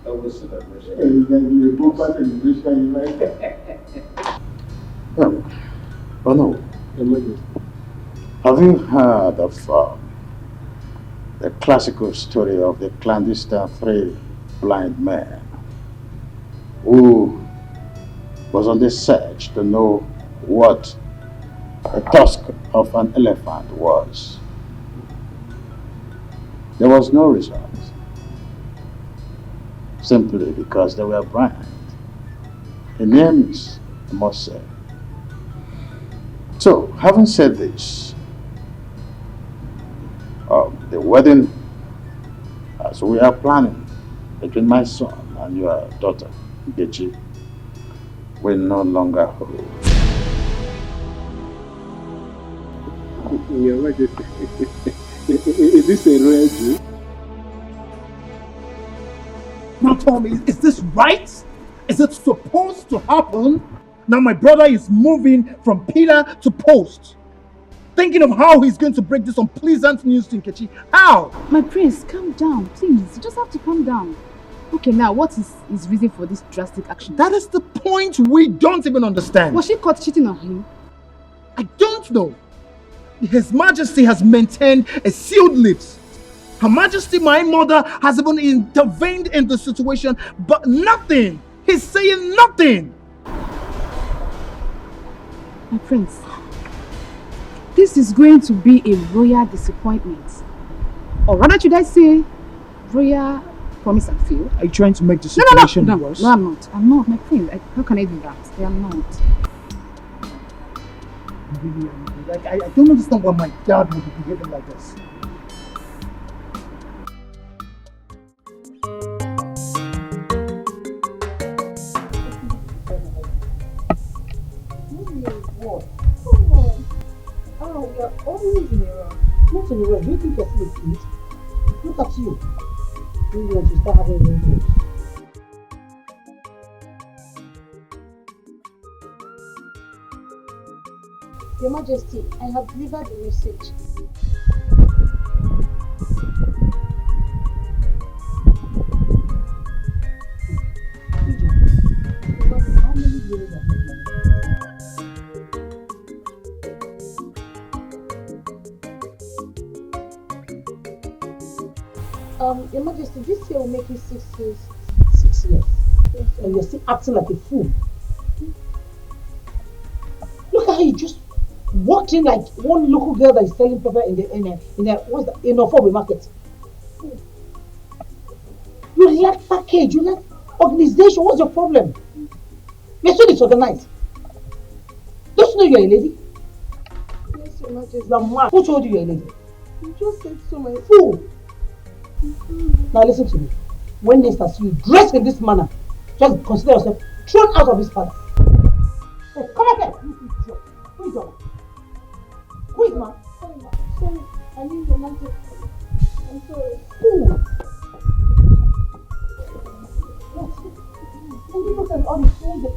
That was celebration. Exactly. A proper celebration, right? Oh no. Have you heard of the classical story of the clandestine three blind men who was on the search to know what the tusk of an elephant was? There was no result, simply because they were blind. The names, I must say. So, having said this, the wedding, as we are planning between my son and your daughter, Nkechi, will no longer hold. Your Majesty, is this a real Jew? Now tell me, is this right? Is it supposed to happen? Now my brother is moving from pillar to post, thinking of how he's going to break this unpleasant news to Nkechi. How? My prince, calm down, please. You just have to calm down. Okay, now what is his reason for this drastic action? That is the point we don't even understand. Was she caught cheating on him? I don't know. His Majesty has maintained a sealed lips. Her Majesty, my mother, has even intervened in the situation, but nothing. He's saying nothing. My prince, this is going to be a royal disappointment. Or rather, should I say, royal promise and fail? Are you trying to make the situation worse? No, I'm not. I'm not, my prince. How can I do that? I am not. Like, I don't understand why my dad would be behaving like this. You're always in a rush. Not in a rush. Do you think you're still a kid? Look at you. You want to start having wrinkles. Your Majesty, I have delivered the message. How many years have you been? Your Majesty, this year will make you 6 years. 6 years? Yes. And you're still acting like a fool. Look at how you just walked in like one local girl that is selling pepper in a Fobe market. You lack package, you lack organization. What's your problem? You're so disorganized. Don't you know you're a lady? Yes, Your Majesty. You're mad. Who told you you're a lady? You just said so, my Fool! Now listen to me. When next I see you dressed in this manner, just consider yourself thrown out of this palace. Hey, come back here! You idiot. Who is your man? Who is man? Sorry, I mean Your Majesty. I'm sorry. Fool! And you look at all the fools that...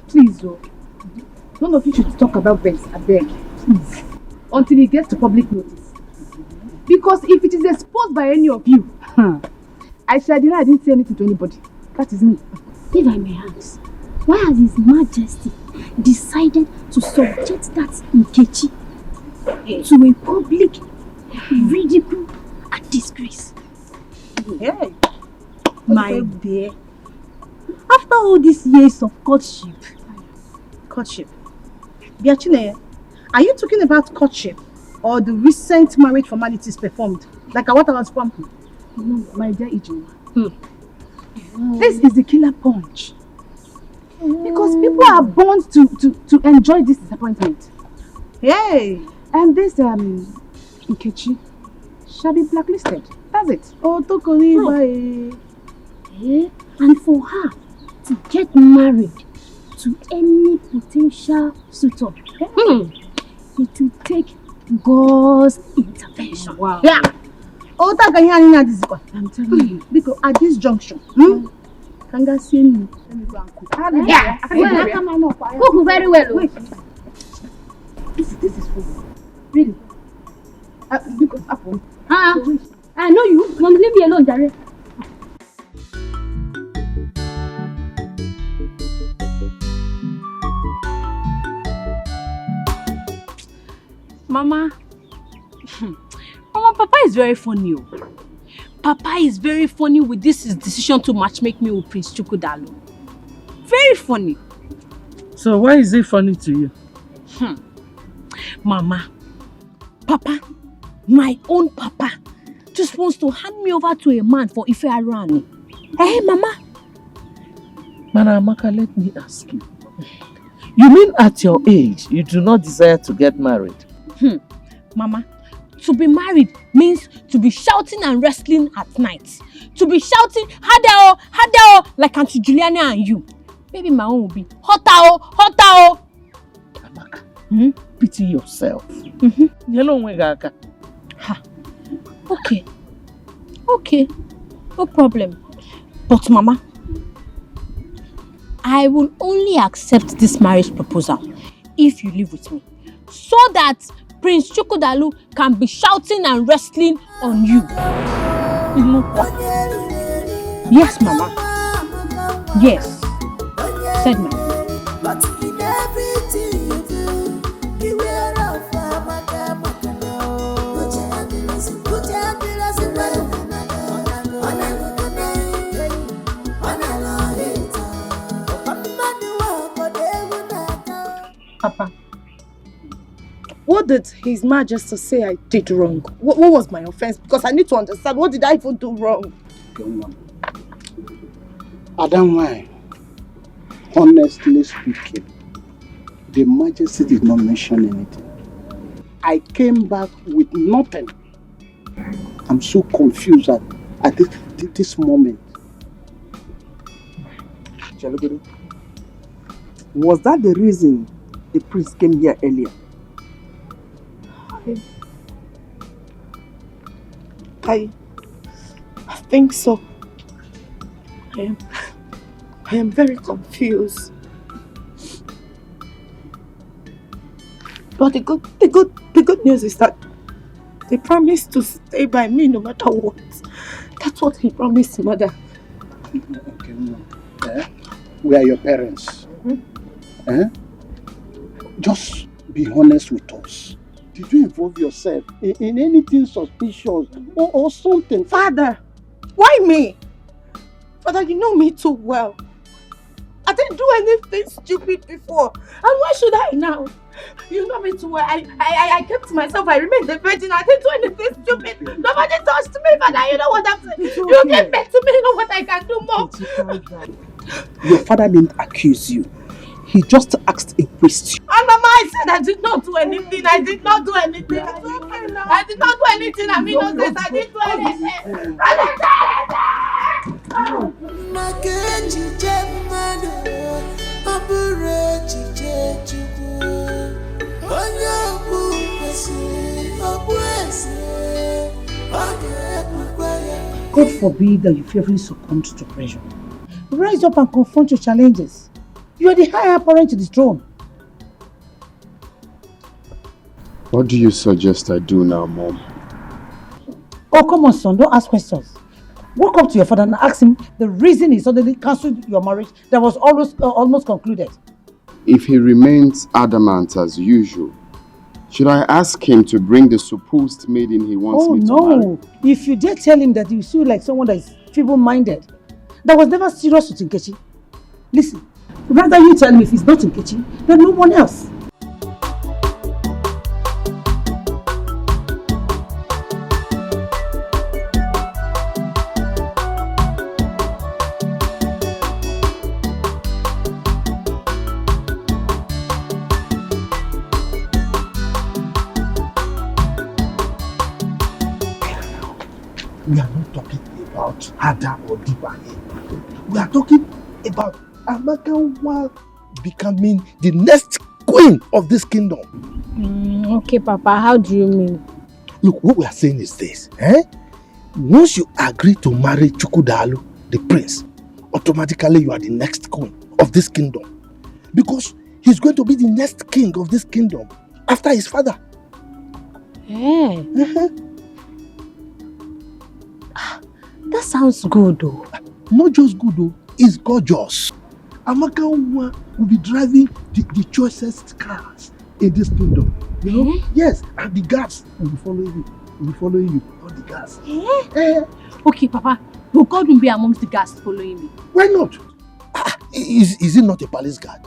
Please, none of you should talk about Benz, I beg. Please. Until it gets to public notice. Because if it is exposed by any of you, I shall deny I didn't say anything to anybody. That is me. If I may ask, why has His Majesty decided to subject that Nkechi to a public ridicule and disgrace? Hey. My dear, after all these years of courtship, Biachine, are you talking about courtship or the recent marriage formalities performed? Like what I was pumping? No, my dear Ijoma. This is the killer punch. Because people are born to enjoy this disappointment. Hey! And this Nkechi shall be blacklisted. That's it. Oh, Tokoli. And for her to get married to any potential suitor, it will take God's intervention. Wow. Yeah. Oh, I'm telling you. Because at this junction, Kanga seen me. Let me go and cook. Yeah. Cook very well. Wait. This is food. Really? Because apple. I know you. Don't leave me alone, Jare. Mama, Papa is very funny. Papa is very funny with this his decision to matchmake me with Prince Chukwudalu. Very funny. So why is it funny to you? Mama, Papa, my own Papa, just wants to hand me over to a man for Ife Arani. Hey, Mama. Mana Amaka, let me ask you. You mean at your age, you do not desire to get married? Mama, to be married means to be shouting and wrestling at night. To be shouting, Hadao, Hadao, like Auntie Juliana and you. Maybe my own will be, Hotao, Hotao. Amaka, pity yourself. Okay, no problem. But Mama, I will only accept this marriage proposal if you live with me. So that Prince Chukwudalu can be shouting and wrestling on you. Yes, Mama. Yes. Said Mama. But in everything you do, beware of Papa, what did His Majesty say I did wrong? What was my offense? Because I need to understand, what did I even do wrong? Adam, honestly speaking, the Majesty did not mention anything. I came back with nothing. I'm so confused at this moment. Was that the reason the priest came here earlier? I think so. I am very confused. But the good news is that they promised to stay by me no matter what. That's what he promised, Mother. We are your parents. Just be honest with us. Did you involve yourself in anything suspicious or something? Father, why me? Father, you know me too well. I didn't do anything stupid before. And why should I now? You know me too well. I kept myself. I remained a virgin. I didn't do anything stupid. Nobody touched me, Father. You know what I'm saying? Okay. You give back to me. You know what I can do more. Your father didn't accuse you. He just asked a question. And Mama, I said I did not do anything. I did not do anything. I did not do anything. I'm innocent. I didn't do anything. I didn't do God forbid that you fearfully succumb to pressure. Rise up and confront your challenges. You are the higher apparent to the throne. What do you suggest I do now, Mom? Oh, come on, son. Don't ask questions. Walk up to your father and ask him the reason he suddenly cancelled your marriage that was almost concluded. If he remains adamant as usual, should I ask him to bring the supposed maiden he wants me to marry? Oh, no. If you dare tell him that you feel like someone that is feeble-minded, that was never serious with Nkechi. Listen, rather you tell me if he's not Nkechi, then no one else. We are not talking about Ada or Dibanye. We are talking about Amaka becoming the next queen of this kingdom. Okay, Papa, how do you mean? Look, what we are saying is this. Once you agree to marry Chukwudalu, the prince, automatically you are the next queen of this kingdom. Because he's going to be the next king of this kingdom after his father. Yeah. That sounds good though. Not just good though, it's gorgeous. Amaka will be driving the choicest cars in this kingdom. You know? Yes, and the guards will be following you. Will be following you. All the guards. Okay, Papa. Will God be amongst the guards following me? Why not? Is it not a palace guard?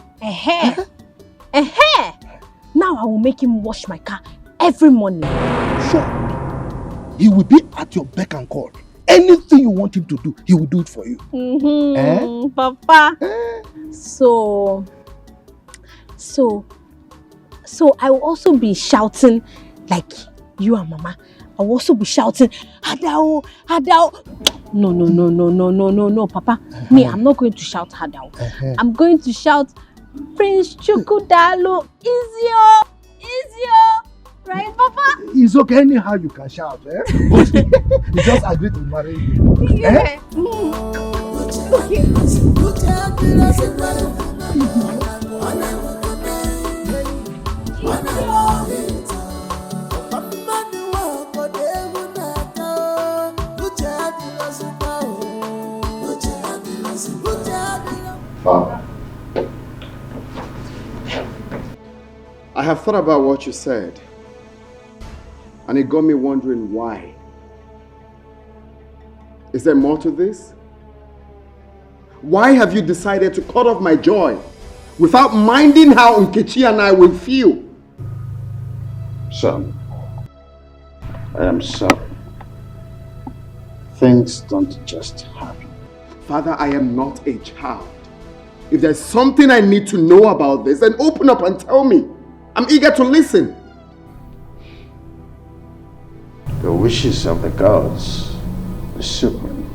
Now I will make him wash my car every morning. Sure. He will be at your beck and call. Anything you want him to do, he will do it for you. Papa. So I will also be shouting like you and Mama. I will also be shouting, Hadao, Hadao. No, Papa. Me, I'm not going to shout Hadao. I'm going to shout, Prince Chukwudalu, Izio. Right, Papa? It's okay, anyhow you can shout, But he just agreed to marry you. Yeah. Okay. Father, I have thought about what you said. And it got me wondering why. Is there more to this? Why have you decided to cut off my joy without minding how Nkechi and I will feel? Son, I am sorry. Things don't just happen. Father, I am not a child. If there's something I need to know about this, then open up and tell me. I'm eager to listen. The wishes of the gods is supreme.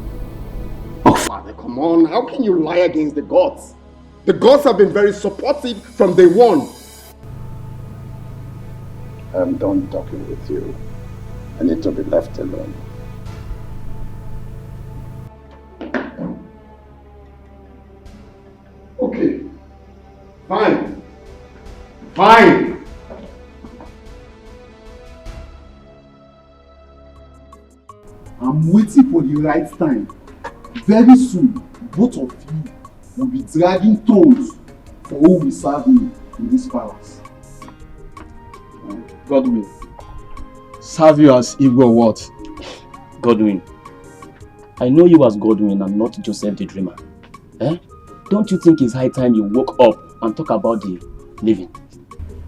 Oh, Father, come on. How can you lie against the gods? The gods have been very supportive from day one. I'm done talking with you. I need to be left alone. Okay. Fine. Fine. I'm waiting for the right time. Very soon, both of you will be dragging toes for who will serve me in this palace. Godwin, serve you as Igwe or what? Godwin, I know you as Godwin and not Joseph the Dreamer. Eh? Don't you think it's high time you woke up and talk about the living?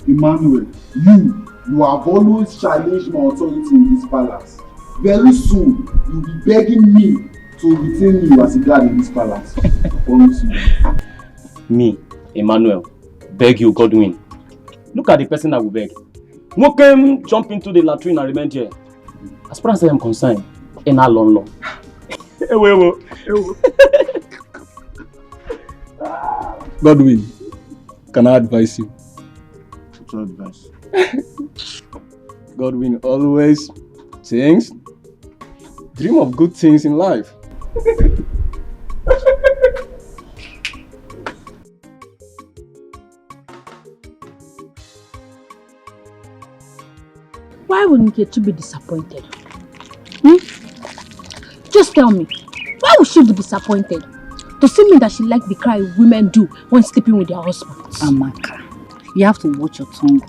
Emmanuel, you have always challenged my authority in this palace. Very soon, you'll be begging me to retain you as a guard in this palace. I promise you. Me, Emmanuel, beg you, Godwin. Look at the person that will beg. No came jump into the latrine and remain here. As far as I am concerned, in a long long. Godwin, can I advise you? What's your advice? Godwin always thinks, dream of good things in life. Why would Nkechi be disappointed? Just tell me, why would she be disappointed? To see me that she likes the cry women do when sleeping with their husbands. Amaka, you have to watch your tongue.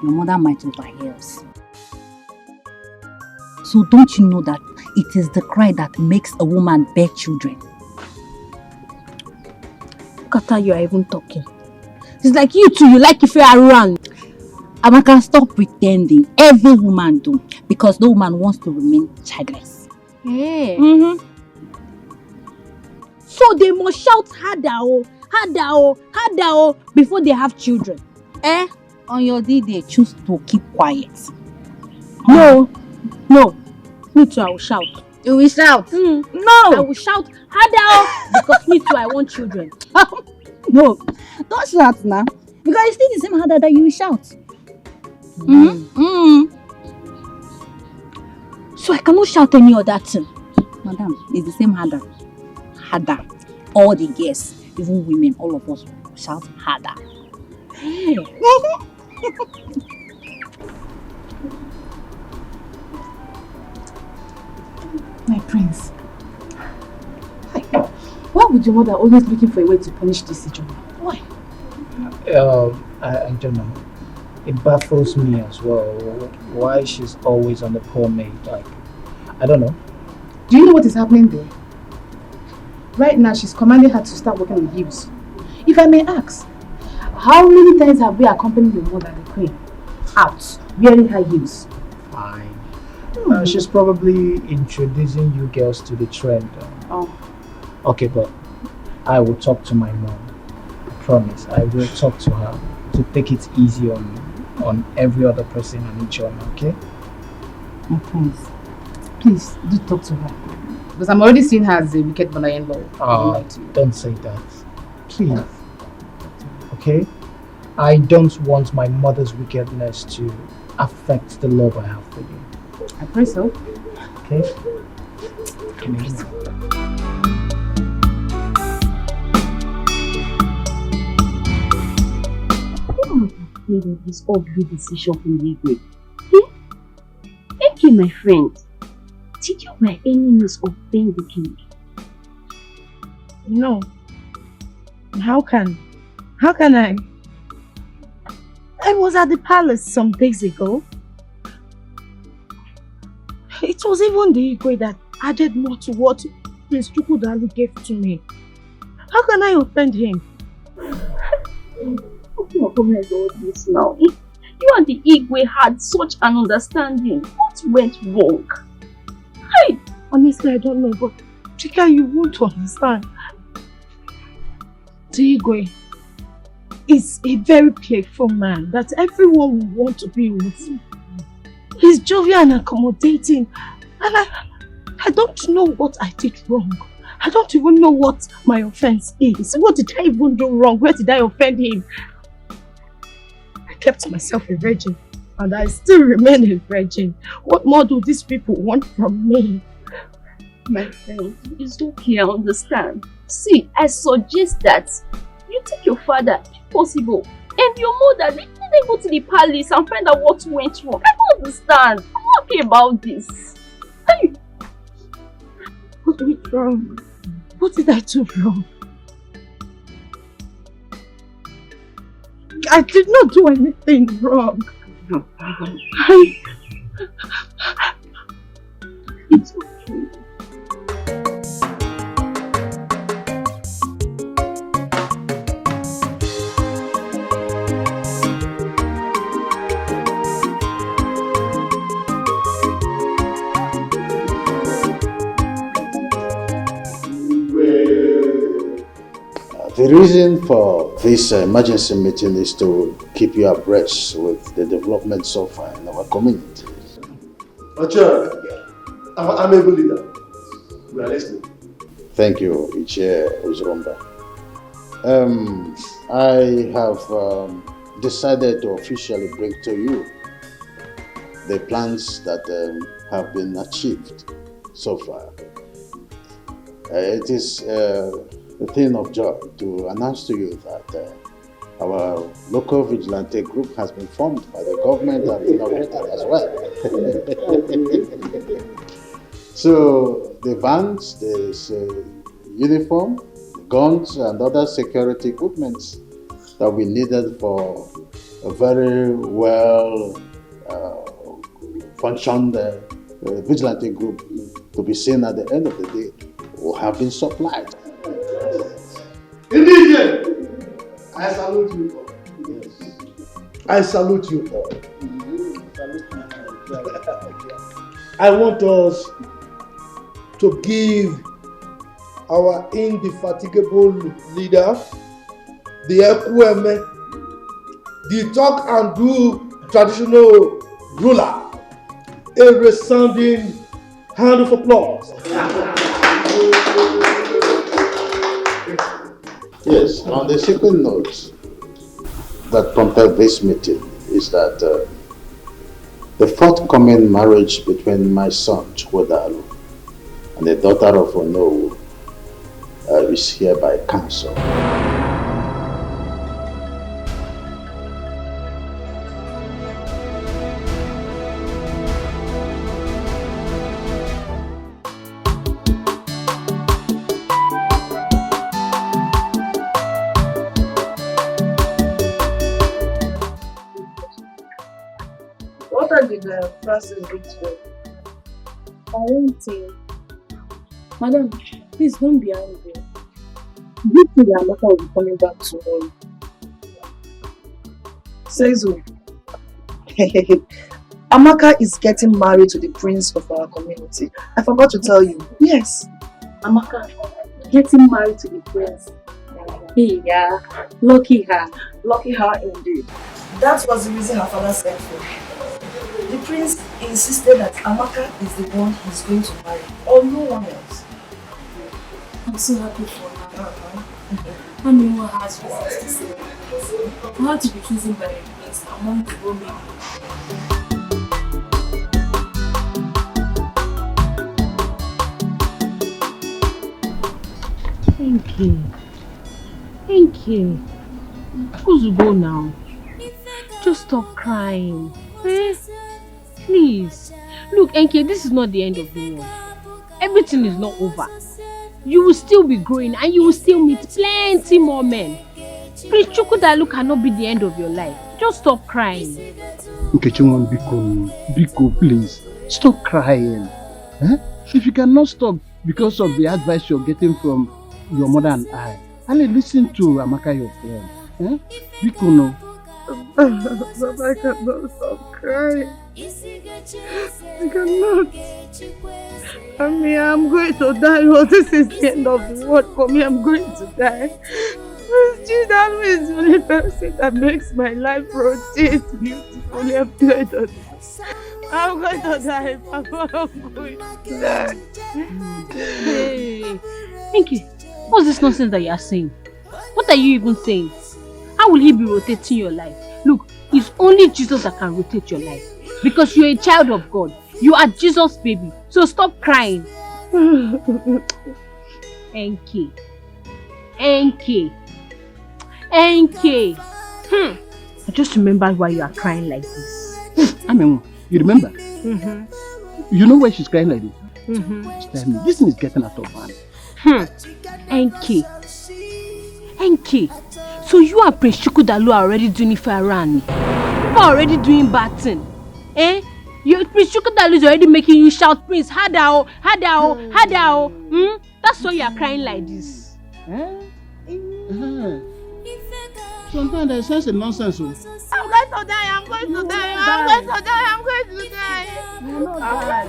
Your mother might overhear us. So don't you know that it is the cry that makes a woman bear children? Look at how you are even talking. It's like you too, you like if you are around. Amaka, stop pretending. Every woman do. Because no woman wants to remain childless. Yeah. So they must shout harder, before they have children. On your day, they choose to keep quiet. No. Me too, I will shout. You will shout? No. I will shout harder because me too, I want children. No, don't shout now. Because it's still the same harder that you will shout. So I cannot shout any other thing. Madam, it's the same harder. Harder. All the girls, even women, all of us shout harder. Hey. My prince. Why would your mother always looking for a way to punish this Ijoma? Why? I don't know. It baffles me as well. Why she's always on the poor maid. Like, I don't know. Do you know what is happening there? Right now, she's commanding her to start working on heels. If I may ask, how many times have we accompanied your mother, the queen, out wearing her heels? Fine. She's probably introducing you girls to the trend. Okay, but I will talk to my mom. I promise. I will talk to her to take it easy on every other person and each other, okay? My prince, please do talk to her. Because I'm already seeing her as a wicked mother-in-law. Don't say that. Please. Okay? I don't want my mother's wickedness to affect the love I have for you. I pray so. Okay? Come here. Made of this ugly decision from Igwe. Thank you, my friend. Did you by any means offend the king? No. How can I? I was at the palace some days ago. It was even the Igwe that added more to what Prince Chukwudalu gave to me. How can I offend him? What all this now? You and the Igwe had such an understanding. What went wrong? Hey, honestly, I don't know, but Chika, you won't understand. The Igwe is a very playful man that everyone will want to be with. He's jovial and accommodating, and I don't know what I did wrong. I don't even know what my offense is. What did I even do wrong? Where did I offend him? I kept myself a virgin, and I still remain a virgin. What more do these people want from me? My friend, it's okay, I understand. See, I suggest that you take your father, if possible, and your mother, let them go to the palace and find out what went wrong. I don't understand. I'm not happy about this. Hey. What went wrong? What did I do wrong? I did not do anything wrong. No. It's okay. The reason for this emergency meeting is to keep you abreast with the development so far in our community. Ocha, I'm a good leader. We are listening. Thank you, Iche Uzromba. I have decided to officially bring to you the plans that have been achieved so far. It is a thing of joy to announce to you that our local vigilante group has been formed by the government and inaugurated as well. So the vans, the uniform, guns and other security equipment that we needed for a very well functioned vigilante group to be seen at the end of the day will have been supplied. Indeed, I salute you all. Yes. I salute you all. I want us to give our indefatigable leader, the Ekweme, the talk and do traditional ruler, a resounding hand of applause. Yes, on the second note that prompted this meeting is that the forthcoming marriage between my son Chukwudalu and the daughter of Onowu is hereby cancelled. What did Francis do to you? I won't say. Madam, please don't be angry. Do you think that Amaka will be coming back tomorrow? Say so. Amaka is getting married to the prince of our community. I forgot to tell you. Yes. Amaka, getting married to the prince. Hey, yeah. Lucky her. Lucky her indeed. That was the reason her father sent for. The prince insisted that Amaka is the one he's going to marry, or no one else. I'm so happy for her. I mean, what has reasons to say? I had to be chosen by the prince among the women. Thank you. Thank you. Who's go now? Just stop crying. Eh? Please. Look, Enke, this is not the end of the world. Everything is not over. You will still be growing and you will still meet plenty more men. Prince Chukwudalu cannot be the end of your life. Just stop crying. Nkechimon, Biko, please. Stop crying. Eh? If you cannot stop because of the advice you're getting from your mother and I, only listen to Amaka, your friend. Eh? Biko, no. But I cannot stop crying. I cannot. I mean, I'm going to die. Oh, this is the end of the world for me. I'm going to die. Chukwudalu is the only person that makes my life rotate beautifully. I'm going to die. I'm going to die. Hey, Enke, what's this nonsense that you are saying? What are you even saying? How will he be rotating your life? Look, it's only Jesus that can rotate your life. Because you're a child of God. You are Jesus' baby. So stop crying. Enke. I just remembered why you are crying like this. I mean, you remember? Mm-hmm. You know why she's crying like this? Mm-hmm. Tell me, this thing is getting out of hand. Enke. So you and Prince Chukwudalu are already doing it for around me. are already doing bad thing. Eh? Prince Chukwudalu is already making you shout, Prince, harder, oh, harder, oh, harder, oh. That's why you are crying like this. Sometimes there's sense in nonsense. I'm going to die, I'm going to die, I'm going to die, I'm going to die. You will not die.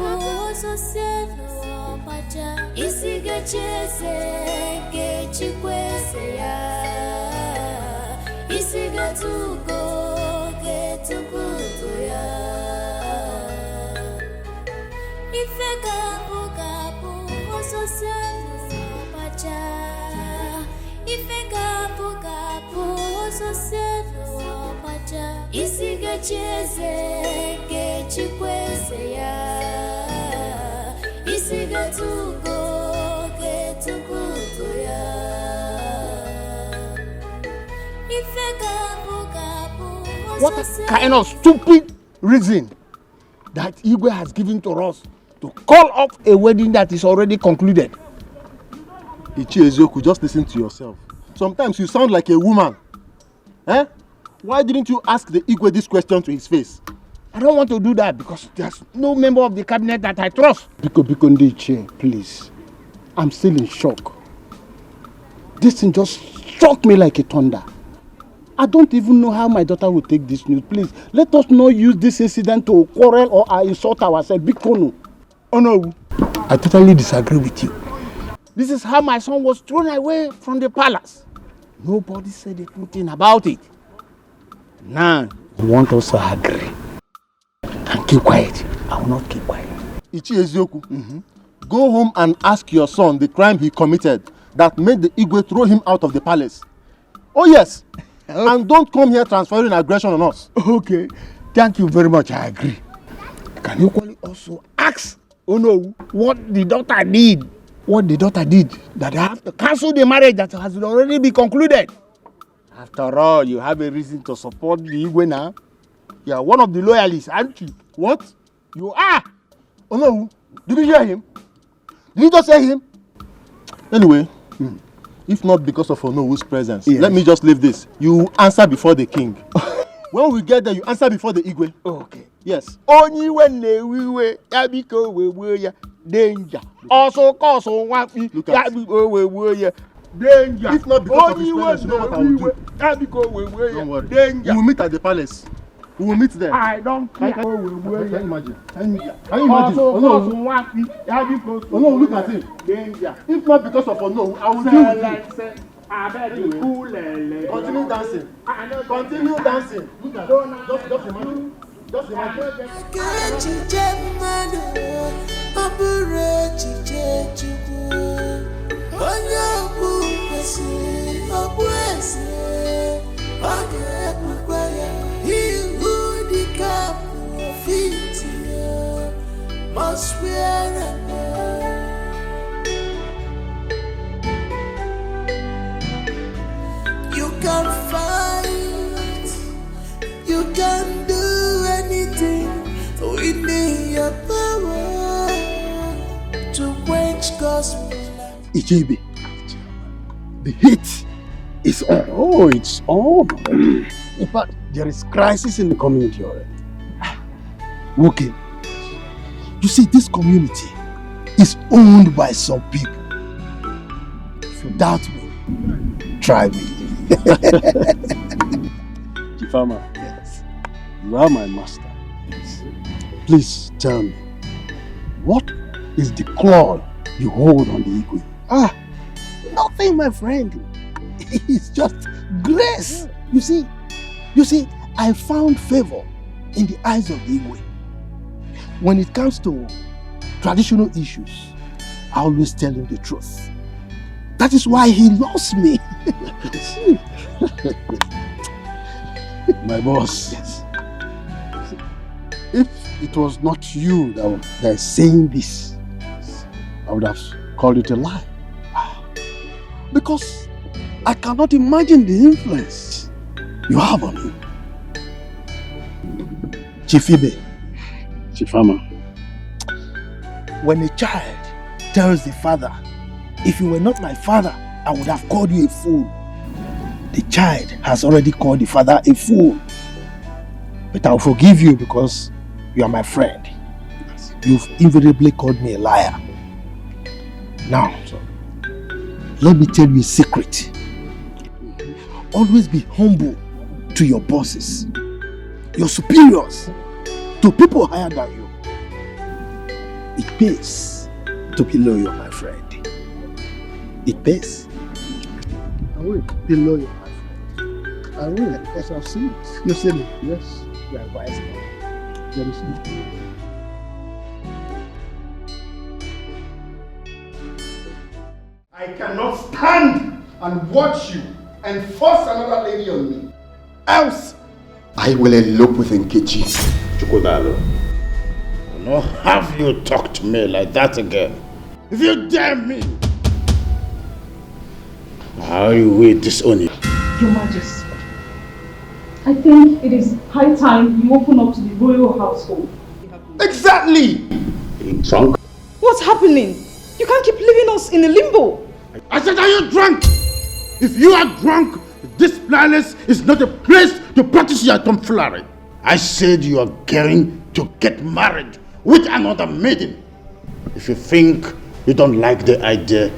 What kind of stupid reason that Igwe has given to us to call off a wedding that is already concluded? Ichiezoku, just listen to yourself. Sometimes you sound like a woman. Eh? Why didn't you ask the Igwe this question to his face? I don't want to do that because there's no member of the cabinet that I trust. Biko Ndiche, please. I'm still in shock. This thing just struck me like a thunder. I don't even know how my daughter will take this news. Please, let us not use this incident to quarrel or insult ourselves. Bikono. Oh no, I totally disagree with you. This is how my son was thrown away from the palace. Nobody said a good thing about it. Now, you want us to agree and keep quiet. I will not keep quiet. Ichiezoku, go home and ask your son the crime he committed that made the Igwe throw him out of the palace. Oh yes, and don't come here transferring aggression on us. Okay, thank you very much, I agree. Can you also ask Ono what the daughter did? What the daughter did that I have to cancel the marriage that has already been concluded. After all, you have a reason to support the Igwe now. You are one of the loyalists, aren't you? What? You are. Oh no, did you hear him? Did you just say him? Anyway, if not because of Onowu's presence, yes. Let me just leave this. You answer before the king. When we get there, you answer before the Igwe. Okay. Yes. Only when we Yabiko we danger. Also cause on one Yabiko we danger. If not because of his presence, you know what I will do. Don't worry. Danger. We will meet at the palace. We will meet there. I don't care. Can you imagine? Can you imagine? Oh no, look at him. Danger. If not because of Ono, I will deal with you. Continue dancing. Continue dancing. Look at just imagine. Just imagine. Must wear you can fight, you can do anything within your power to quench gospel. Ichebe, the heat is on. Oh, it's on. In fact, there is crisis in the community already. Okay. You see, this community is owned by some people. If you doubt me, try me. Chifama, yes. You are my master. Yes. Please tell me, what is the claw you hold on the Igwe? Nothing, my friend. It's just grace. You see, I found favor in the eyes of the Igwe. When it comes to traditional issues, I always tell him the truth. That is why he loves me. My boss. Yes. If it was not you that is saying this, I would have called it a lie. Because I cannot imagine the influence you have on him. Chifibe. Chifama. When a child tells the father, if you were not my father, I would have called you a fool. The child has already called the father a fool. But I'll forgive you because you are my friend. You've invariably called me a liar. Now, let me tell you a secret. Always be humble to your bosses, your superiors, to people higher than you. It pays to be loyal, my friend. It pays. I will be loyal, my friend. I will, because I've seen it. You've seen it? Yes. You are wise man. There is no. I cannot stand and watch you and force another lady on me. Else, I will elope with Nkechi. Chukwudalo, I will not have you talk to me like that again. If you dare me, I will disown you. Your Majesty, I think it is high time you open up to the royal household. Exactly! Drunk? What's happening? You can't keep leaving us in a limbo. I said, are you drunk? If you are drunk, this palace is not a place to practice your tomfoolery. I said you are going to get married with another maiden. If you think you don't like the idea,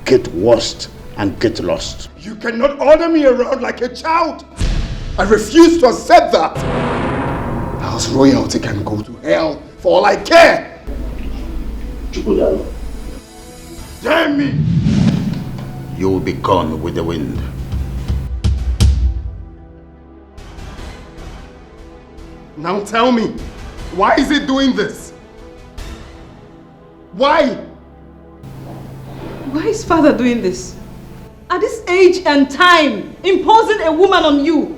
get worst and get lost. You cannot order me around like a child. I refuse to accept that. House royalty can go to hell for all I care. Chukwudalo, dare me! You will be gone with the wind. Now tell me, why is it doing this? Why? Why is father doing this? At this age and time, imposing a woman on you.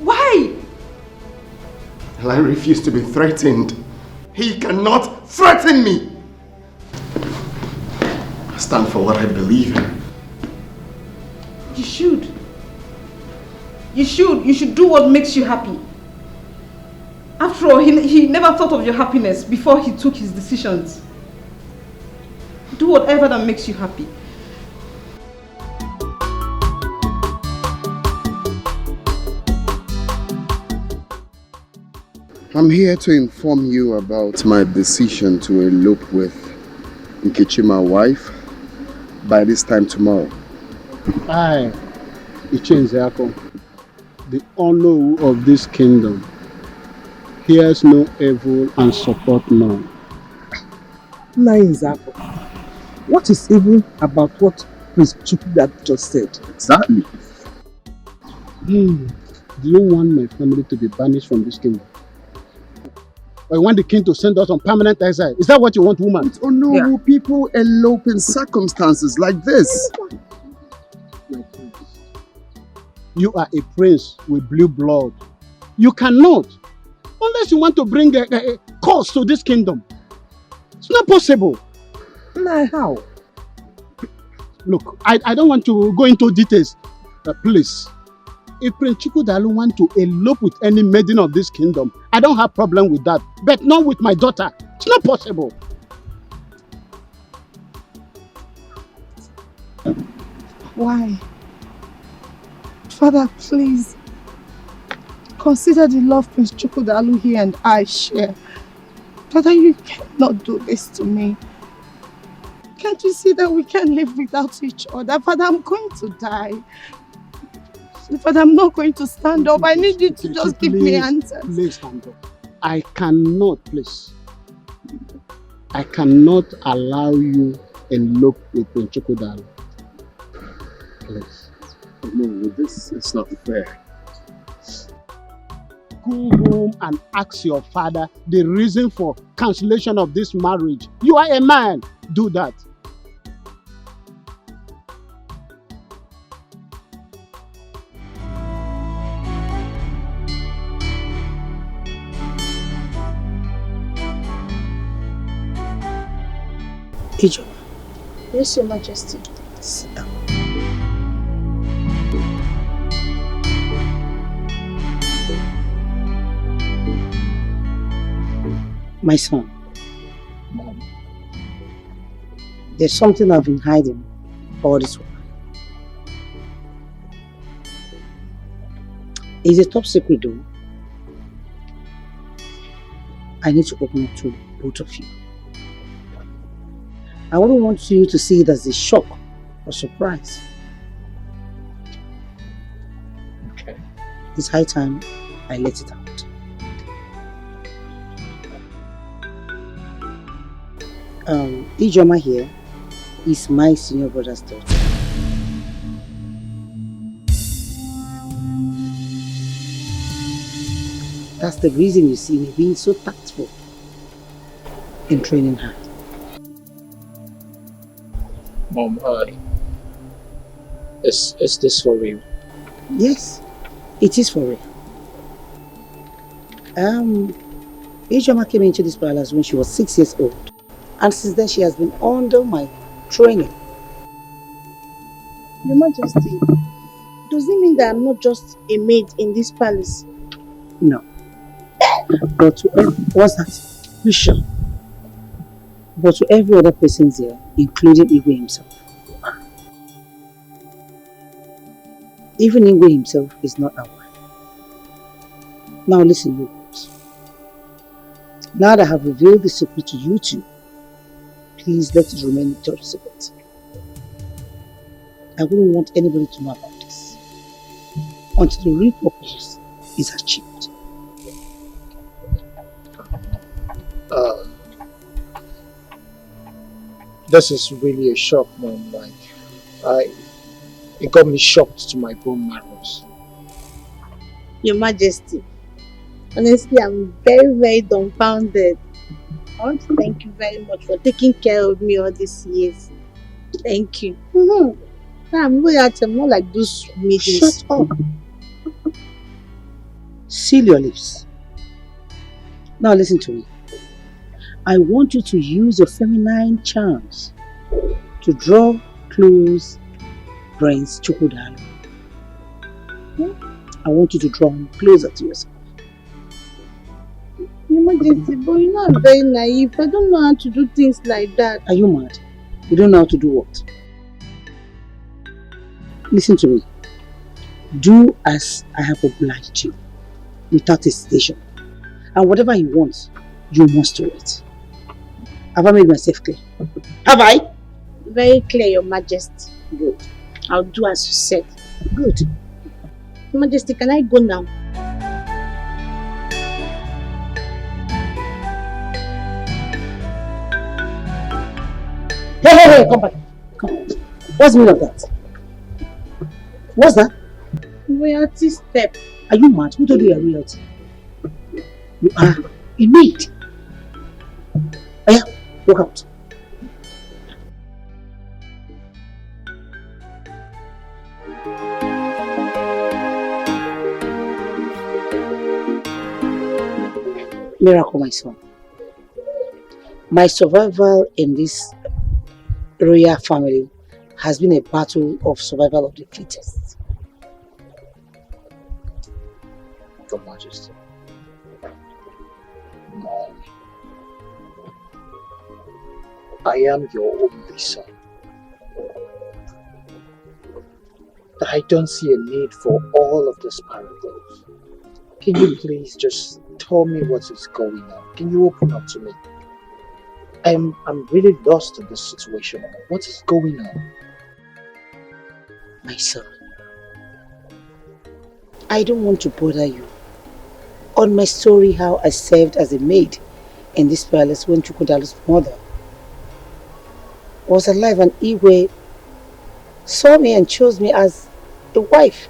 Why? I refuse to be threatened. He cannot threaten me. I stand for what I believe in. You should. You should do what makes you happy. After all, he never thought of your happiness before he took his decisions. Do whatever that makes you happy. I'm here to inform you about my decision to elope with Nkechi, my wife, by this time tomorrow. I, Ichenzeako, the honor of this kingdom, hears no evil and support none. Nzako, what is evil about what Prince Chukwudalo just said? Exactly. Do you want my family to be banished from this kingdom? Or you want the king to send us on permanent exile? Is that what you want, woman? Oh no, people elope in circumstances like this. You are a prince with blue blood. You cannot, unless you want to bring a curse to this kingdom. It's not possible. Nah, how? Look, I don't want to go into details. Please, if Prince Chukwudalo want to elope with any maiden of this kingdom, I don't have problem with that. But not with my daughter. It's not possible. Why? Father, please. Consider the love Prince Chukwudalo here and I share. Father, you cannot do this to me. Can't you see that we can't live without each other? Father, I'm going to die. Father, I'm not going to stand up. I need you to just give me answers. Please stand up. I cannot, please. I cannot allow you elope with Prince Chukwudalo. Please. No, this is not fair. Go home and ask your father the reason for cancellation of this marriage. You are a man. Do that. Ijo. Yes, Your Majesty. Sit down. My son, there's something I've been hiding all this while. It's a top secret though. I need to open up to both of you. I wouldn't want you to see it as a shock or surprise. Okay. It's high time I let it out. Ijoma here is my senior brother's daughter. That's the reason you see me being so tactful in training her. Mom, is this for real? Yes, it is for real. Ijoma came into this palace when she was 6 years old. And since then she has been under my training. Your Majesty, does it mean that I'm not just a maid in this palace? No. But to what's that? You sure? But to every other person here, including Igwe himself. Even Igwe himself is not aware. Now listen, you girls. Now that I have revealed the secret to you two, please let it remain a top secret. I wouldn't want anybody to know about this until the real purpose is achieved. This is really a shock, Mom. It got me shocked to my bone marrows. Your Majesty, honestly, I'm very, very dumbfounded. I want to thank you very much for taking care of me all these years. Thank you. I'm not like those maidens. Shut up. Seal your lips. Now listen to me. I want you to use your feminine charms to draw close Prince Chukwudalu. I want you to draw him closer to yourself. Your Majesty, but you know I'm very naive. I don't know how to do things like that. Are you mad? You don't know how to do what? Listen to me. Do as I have obliged you, without hesitation. And whatever you want, you must do it. Have I made myself clear? Have I? Very clear, Your Majesty. Good. I'll do as you said. Good. Your Majesty, can I go now? Hey, come back. Come. What's the meaning of that? What's that? Royalty step. Are you mad? Who told you you're royalty? You are a maid. Aya, walk out. Miracle, my son. My survival in this royal family has been a battle of survival of the fittest. Your Majesty. Mom. I am your only son. I don't see a need for all of this parables. Can you please just tell me what is going on? Can you open up to me? I'm really lost in this situation. What is going on? My son, I don't want to bother you on my story how I served as a maid in this palace when Chukwudalu's mother was alive and Igwe saw me and chose me as a wife.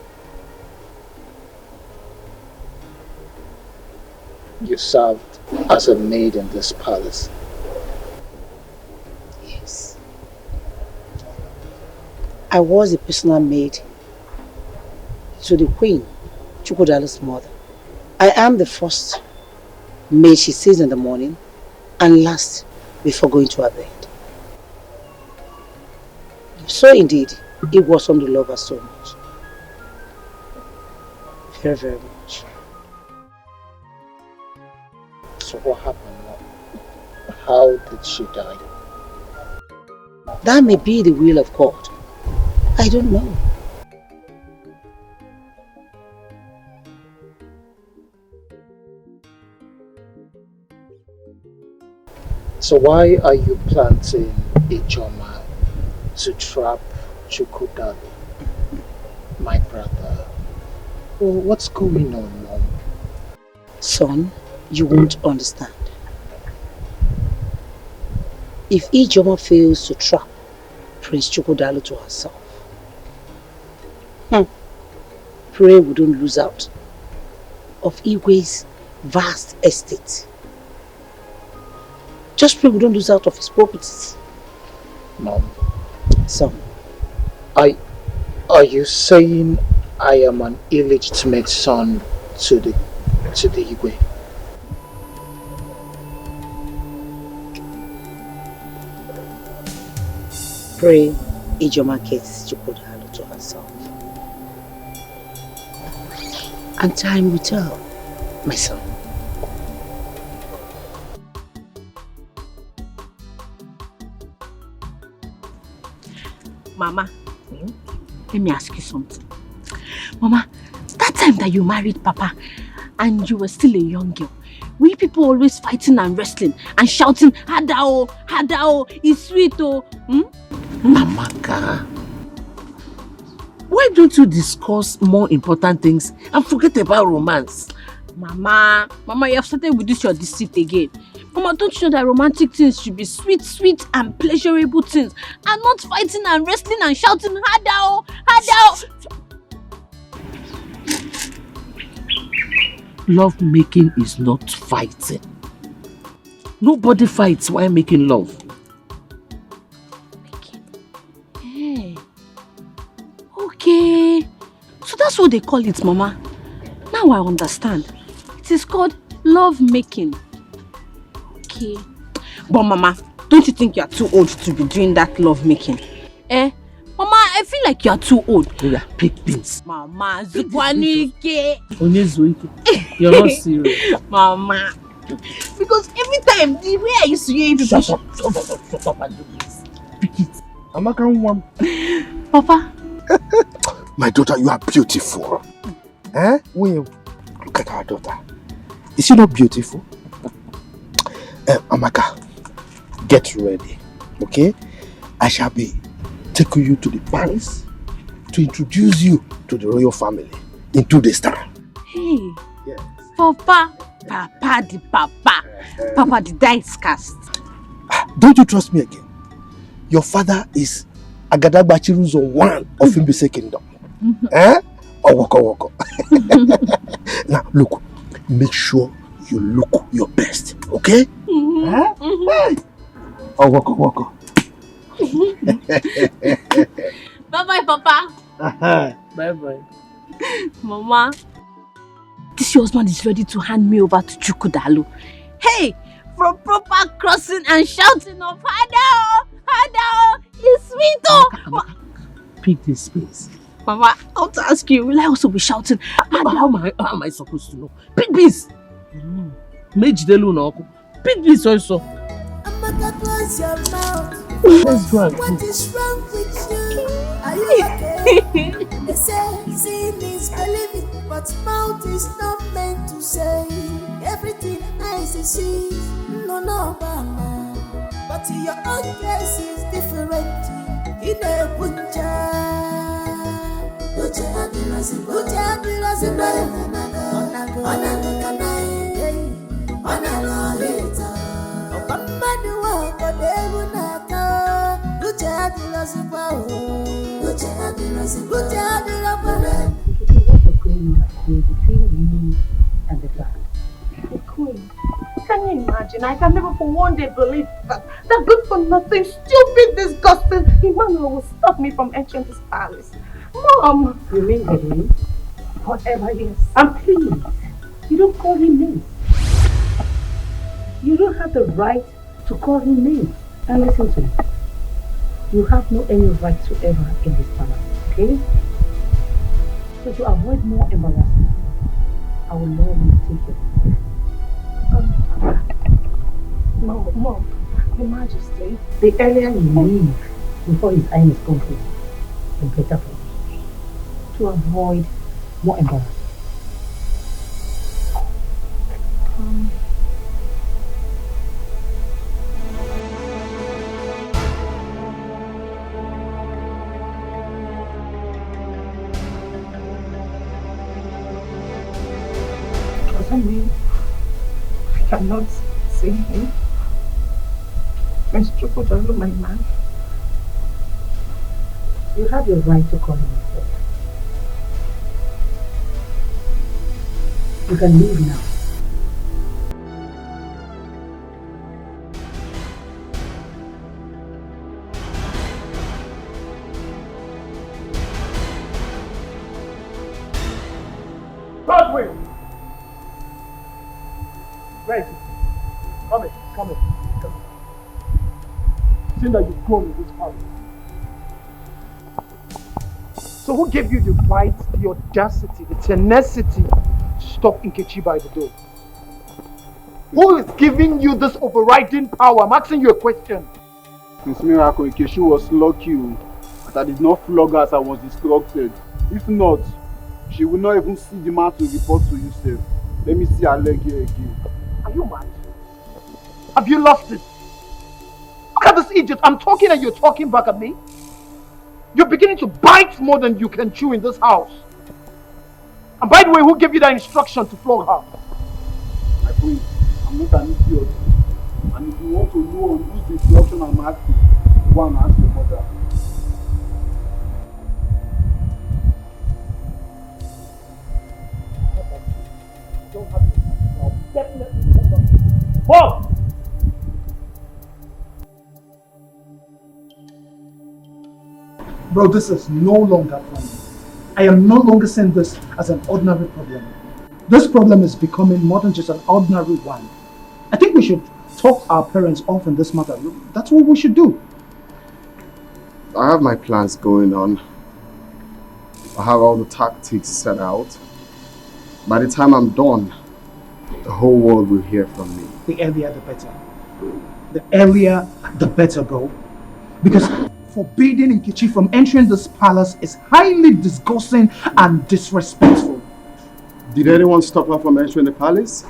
You served as a maid in this palace. Yes. I was a personal maid to the Queen, Chukwudalu's mother. I am the first maid she sees in the morning and last before going to her bed. So indeed, it was from the love her so much. Very, very much. So what happened? How did she die? That may be the will of God. I don't know. So why are you planting a Joma to trap Chukwudalo, my brother? Well, what's going on, Mom? Son, you won't understand. If Ijoma fails to trap Prince Chukwudalo to herself, pray we don't lose out of Igwe's vast estate. Just pray we don't lose out of his properties. Mom. Son. Are you saying I am an illegitimate son to the Igwe? Pray Ijoma gets Chukwudalo to herself. And time will tell, my son. Mama, let me ask you something. Mama, that time that you married Papa and you were still a young girl, were people always fighting and wrestling and shouting, Hadao, Hadao, it's sweet, oh? Amaka, why don't you discuss more important things and forget about romance? Mama, you have started with this your deceit again. Mama, don't you know that romantic things should be sweet, sweet and pleasurable things and not fighting and wrestling and shouting, Hadao, Hadao. Love making is not fighting. Nobody fights while making love. Hey. Okay. So that's what they call it, Mama. Now I understand. It is called love making. Okay. But Mama, don't you think you are too old to be doing that love making? Mama, I feel like you are too old. Yeah, pick things. Mama, Zukwanike. You're not serious. Mama. Because every time, the way I used to hear you... Shut up and do this. Pick it. Amaka, one. Papa. My daughter, you are beautiful. William, look at our daughter. Is she not beautiful? Amaka, get ready, okay? I shall be taking you to the palace to introduce you to the royal family in 2 days' time. Hey, yes. Papa the dice cast. Don't you trust me again? Your father is Agadagbachiruzo one of Mbise Kingdom. Woko. Now look, make sure you look your best, okay? Woko. Bye-bye, Papa. Bye-bye. Mama, this your husband is ready to hand me over to Chukwudalo. Hey, from proper crossing and shouting of Hadao, Hadao, it's sweet, oh. Pick this space. Mama, I want to ask you, will I also be shouting? How am I supposed to know? Pick this. Pick this also. Amaka, close your mouth. Let's go and What is wrong with you? Are you okay? They say seeing is believing, but mouth is not meant to say everything eyes see. No, mama. But your own case is different. In a punja. Between you and the guy. Queen, can you imagine? I can never for one day believe that good for nothing, stupid, disgusting Emmanuel will stop me from entering this palace. Mom! You mean Edwin? Whatever, yes. And please, you don't call him names. You don't have the right to call him names. And listen to me. You have no any right whatsoever in this palace, okay? So to avoid more embarrassment, I will love you to take it. Mom, Your Majesty, the earlier you leave before his time is complete, the better for you. To avoid more embarrassment. cannot see him. Mr. Chukwudalo, my man. You have your right to call him a father. You can leave now. Godwin! Where is it? Come in. Seeing that you've grown in this palace. So who gave you the right, the audacity, the tenacity to stop Nkechi by the door? Who is giving you this overriding power? I'm asking you a question. Miss Miracle, Nkechi was lucky that I did not flog her as I was instructed. If not, she would not even see the man to report to you, sir. Let me see her leg here again. Are you mad? Have you lost it? Look at this idiot. I'm talking and you're talking back at me. You're beginning to bite more than you can chew in this house. And by the way, who gave you that instruction to flog her? My friend, I'm not an idiot. And if you want to know on whose instruction I'm asking, go and ask your mother. Don't have it. I'll definitely come back. Whoa! Bro, this is no longer funny. I am no longer seeing this as an ordinary problem. This problem is becoming more than just an ordinary one. I think we should talk our parents off in this matter. That's what we should do. I have my plans going on. I have all the tactics set out. By the time I'm done, the whole world will hear from me. The earlier the better. The earlier the better, bro. Because forbidding Nkechi from entering this palace is highly disgusting and disrespectful. Did anyone stop her from entering the palace?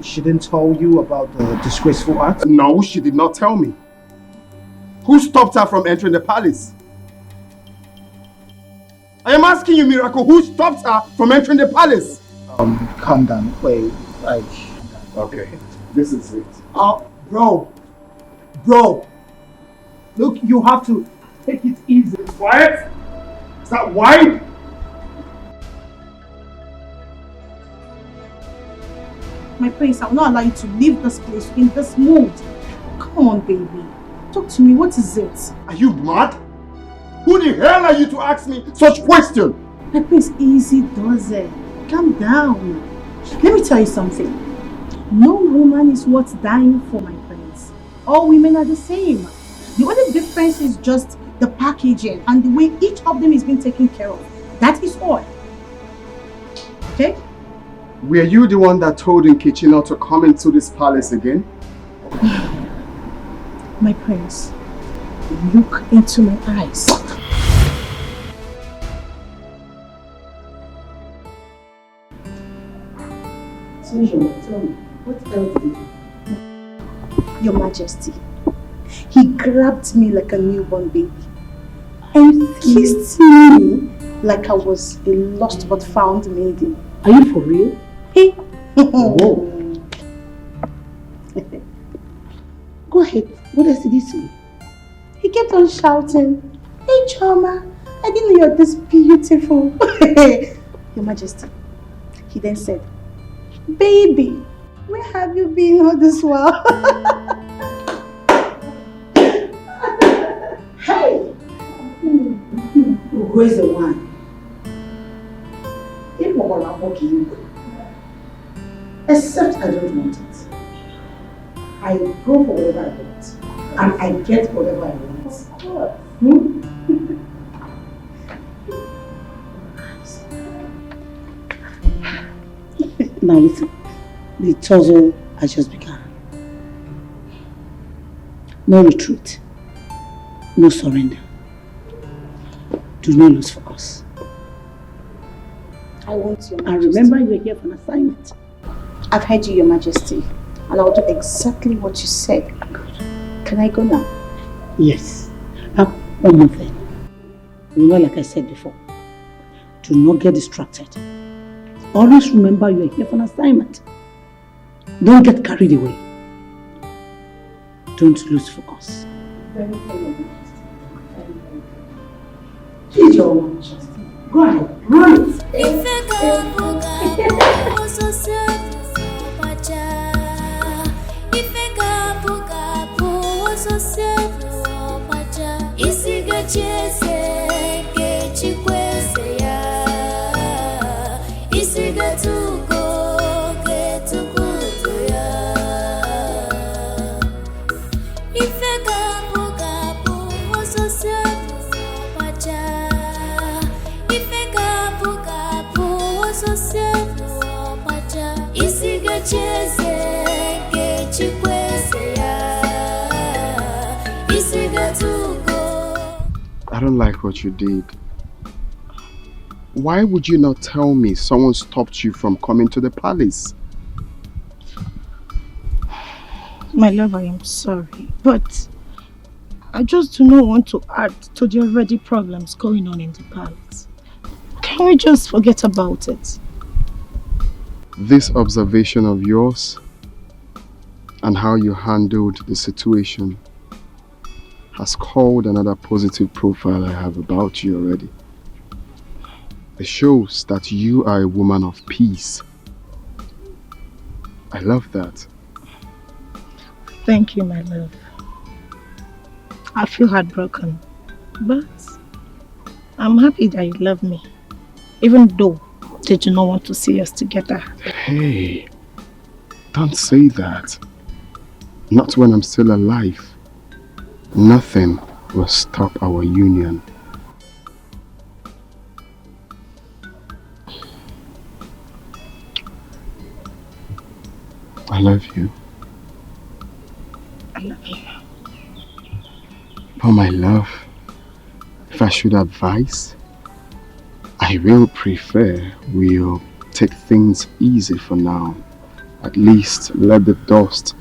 She didn't tell you about the disgraceful act? No, she did not tell me. Who stopped her from entering the palace? I am asking you, Miracle, who stopped her from entering the palace? Calm down. Wait, okay, this is it. Bro. Look, you have to take it easy. Quiet! Is that wide? My prince, I will not allow you to leave this place in this mood. Come on, baby. Talk to me. What is it? Are you mad? Who the hell are you to ask me such question? My prince, easy does it. Calm down. Let me tell you something. No woman is worth dying for, my prince. All women are the same. The only difference is just the packaging and the way each of them is being taken care of. That is all. Okay? Were you the one that told Nkechi not to come into this palace again? My prince, look into my eyes. So, tell me, what else did you do? Your Majesty, he grabbed me like a newborn baby and kissed me like I was a lost but found maiden. Are you for real? Hey. Whoa. Go ahead. What else did he say? He kept on shouting, "Hey Choma, I didn't know you're this beautiful." Your Majesty. He then said, "Baby, where have you been all this while?" Hey! Who is the one? Except I don't want it. I go for whatever I want. And I get whatever I want. Of course. Now listen, the tussle has just begun. No retreat. No surrender. Do not lose focus. I want you. And remember, you are here for an assignment. I've heard you, Your Majesty, and I'll do exactly what you said. Can I go now? Yes. Now, one more thing. Remember, like I said before, do not get distracted. Always remember you are here for an assignment. Don't get carried away. Don't lose focus. Very good. Go ahead, run it. I don't like what you did. Why would you not tell me someone stopped you from coming to the palace? My love, I am sorry, but I just do not want to add to the already problems going on in the palace. Can we just forget about it? This observation of yours and how you handled the situation has called another positive profile I have about you already. It shows that you are a woman of peace. I love that. Thank you, my love. I feel heartbroken, but I'm happy that you love me, even though they do not want to see us together. Hey, don't say that. Not when I'm still alive. Nothing will stop our union. I love you. I love you. But my love, if I should advise, I will prefer we'll take things easy for now. At least let the dust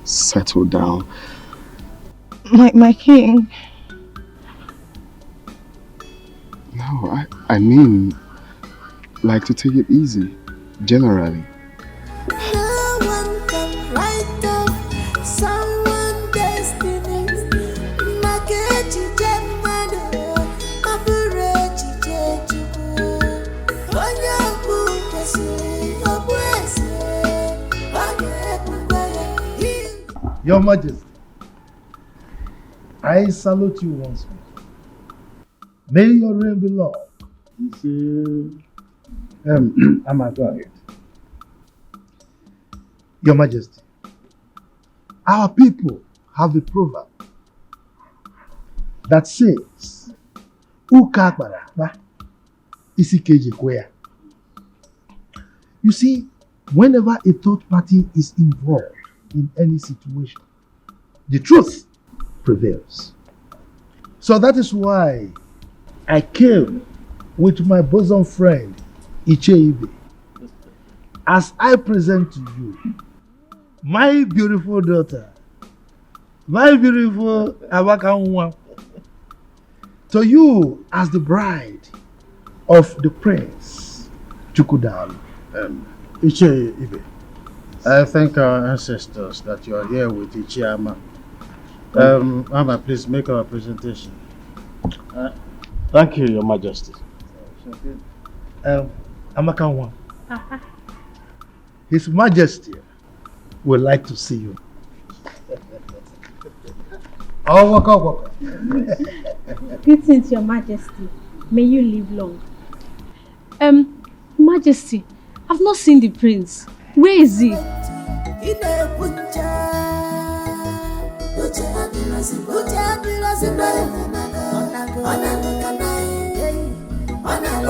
settle down. My king. No, I mean, like to take it easy, generally. No one can write off someone's destiny. Makechi jemado, aburechi jejuku. Onyabu kwesi, obwese, wage. Your Majesty, I salute you once more. May your reign be long. I'm a guide. Your Majesty, our people have a proverb that says, Uka akpara isi keji kwea. You see, whenever a third party is involved in any situation, the truth prevails. So that is why I came with my bosom friend, Icheibe, as I present to you my beautiful daughter, my beautiful Abakanwa, to you as the bride of the prince, Chukudalu. Icheibe, I thank our ancestors that you are here with Ichiama. Ama, please make our presentation. Thank you, Your Majesty. Amakanwa, His Majesty would like to see you. Oh, waka. Greetings, Your Majesty. May you live long. Majesty, I've not seen the prince. Where is he?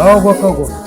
Oh, waka.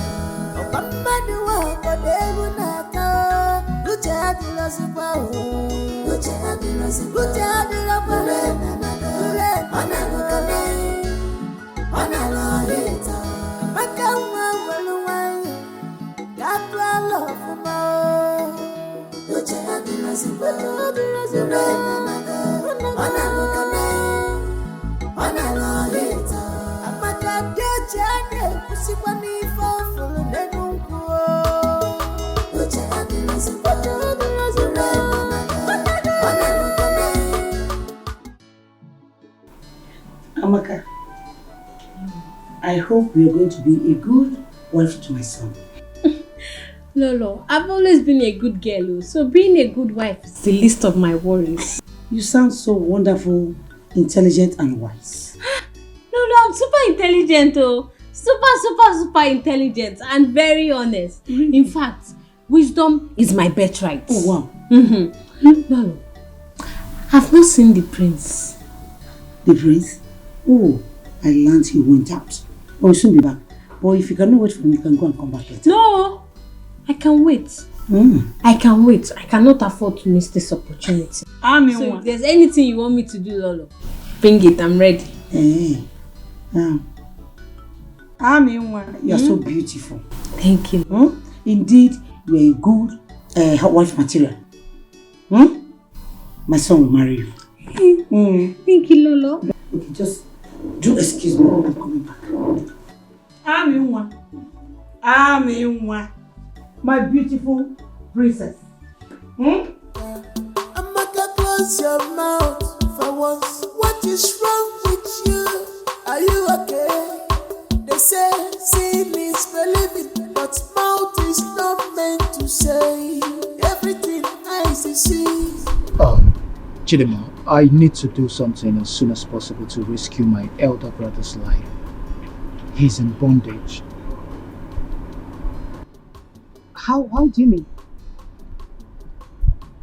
Amaka, I hope you're going to be a good wife to my son. Lolo, I've always been a good girl, so being a good wife is the least of my worries. You sound so wonderful, intelligent and wise. Lolo, I'm super intelligent, oh. Super intelligent and very honest. Really? In fact, wisdom is my birthright. Oh, wow. Lolo, I've not seen the prince. The prince? Oh, I learned he went out. Oh, he'll soon be back. But if you cannot wait for him, you can go and come back later. No, I can wait. I can wait. I cannot afford to miss this opportunity. So if there's anything you want me to do, Lolo, bring it. I'm ready. Hey. You're so beautiful. Thank you. Indeed, you're a good wife material. My son will marry you. Thank you, Lolo. Okay, just do excuse me. I'm coming back. My beautiful princess. Amaka, close your mouth for once. What is wrong with you? Are you okay? They say seeing is believing, but mouth is not meant to say everything eyes see. Chidima, I need to do something as soon as possible to rescue my elder brother's life. He's in bondage. How do you mean?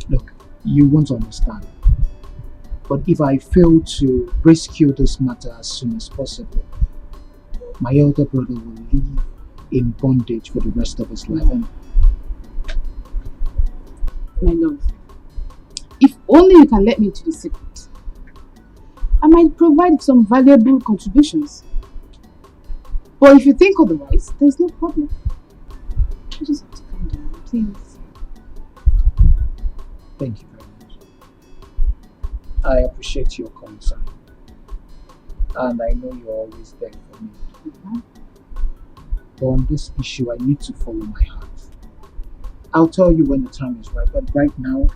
Look, you won't understand. But if I fail to rescue this matter as soon as possible, my elder brother will live in bondage for the rest of his life. And my love, if only you can let me into the secret, I might provide some valuable contributions. But if you think otherwise, there's no problem. You just have to calm down, please. thank you very much. I appreciate your concern. And I know you're always there for me. But on this issue, I need to follow my heart. I'll tell you when the time is right, but right now,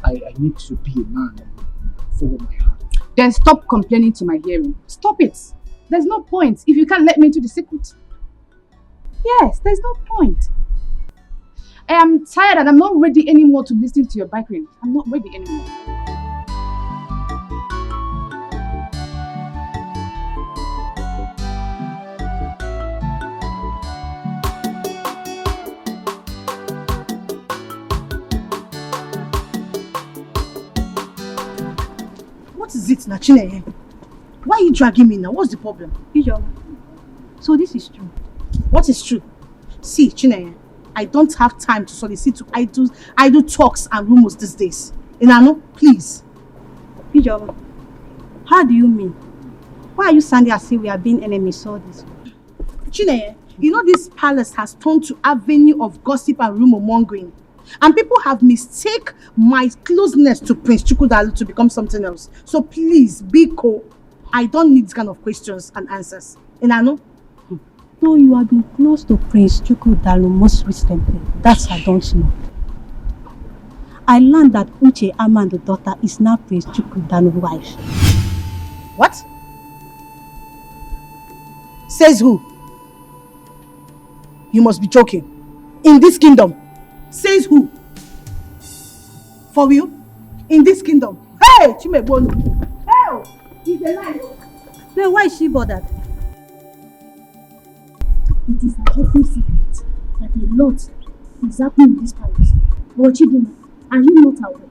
I need to be a man and follow my heart. Then stop complaining to my hearing. Stop it. There's no point if you can't let me into the secret. Yes, there's no point. I am tired and I'm not ready anymore to listen to your bickering. I'm not ready anymore. What is it, Nachine? Why are you dragging me now? What's the problem? So this is true. What is true? See, Chineye, I don't have time to solicit to idle talks and rumors these days. Inano, please. Ijeoma, how do you mean? Why are you sounding as if we are being enemies all this? Chineye, you know this palace has turned to avenue of gossip and rumor mongering. And people have mistaken my closeness to Prince Chukwudalu to become something else. So please, Biko, I don't need this kind of questions and answers. Inano? No, you have been close to Prince Chukwudalu most recently. That I don't know. I learned that Uche Amando's daughter is now Prince Chukwudalu's wife. What? Says who? You must be joking. In this kingdom. Says who? For you? In this kingdom. Hey! Chimebonu! Hey! He's alive! Then why is she bothered? It is an open secret that a lot is happening in this palace. But Chidima, are you not aware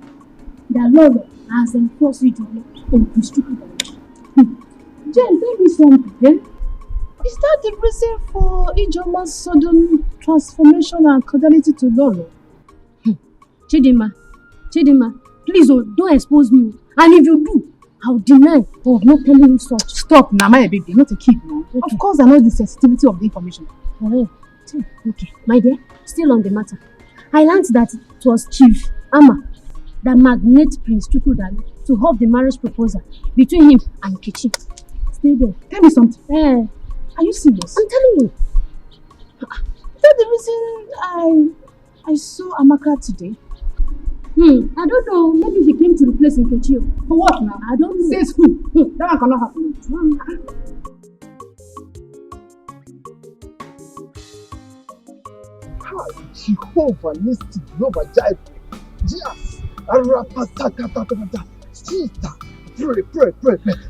that Lolo has enforced Ijeoma on Prince Chukwudalu? Jen, tell me something. Is that the reason for Ijeoma's sudden transformation and cordiality to Lolo? Chidima, please don't expose me. And if you do, I'll deny of not telling you such. Stop, Nama, my baby, not a kid now. Okay. Of course, I know the sensitivity of the information. Okay, my dear, still on the matter. I learned that it was Chief Ama that magnated Prince Chukwudalu to hold the marriage proposal between him and Kichi. Stay there. Tell me something. Are you serious? I'm telling you. Is that the reason I saw Amaka today? I don't know. Maybe he came to replace Nkechi. For what now? I don't know. Says who? That one cannot happen. Jehovah Nissi, Jehovah Jireh. Yes. Arapasakatakata. Sister, pray.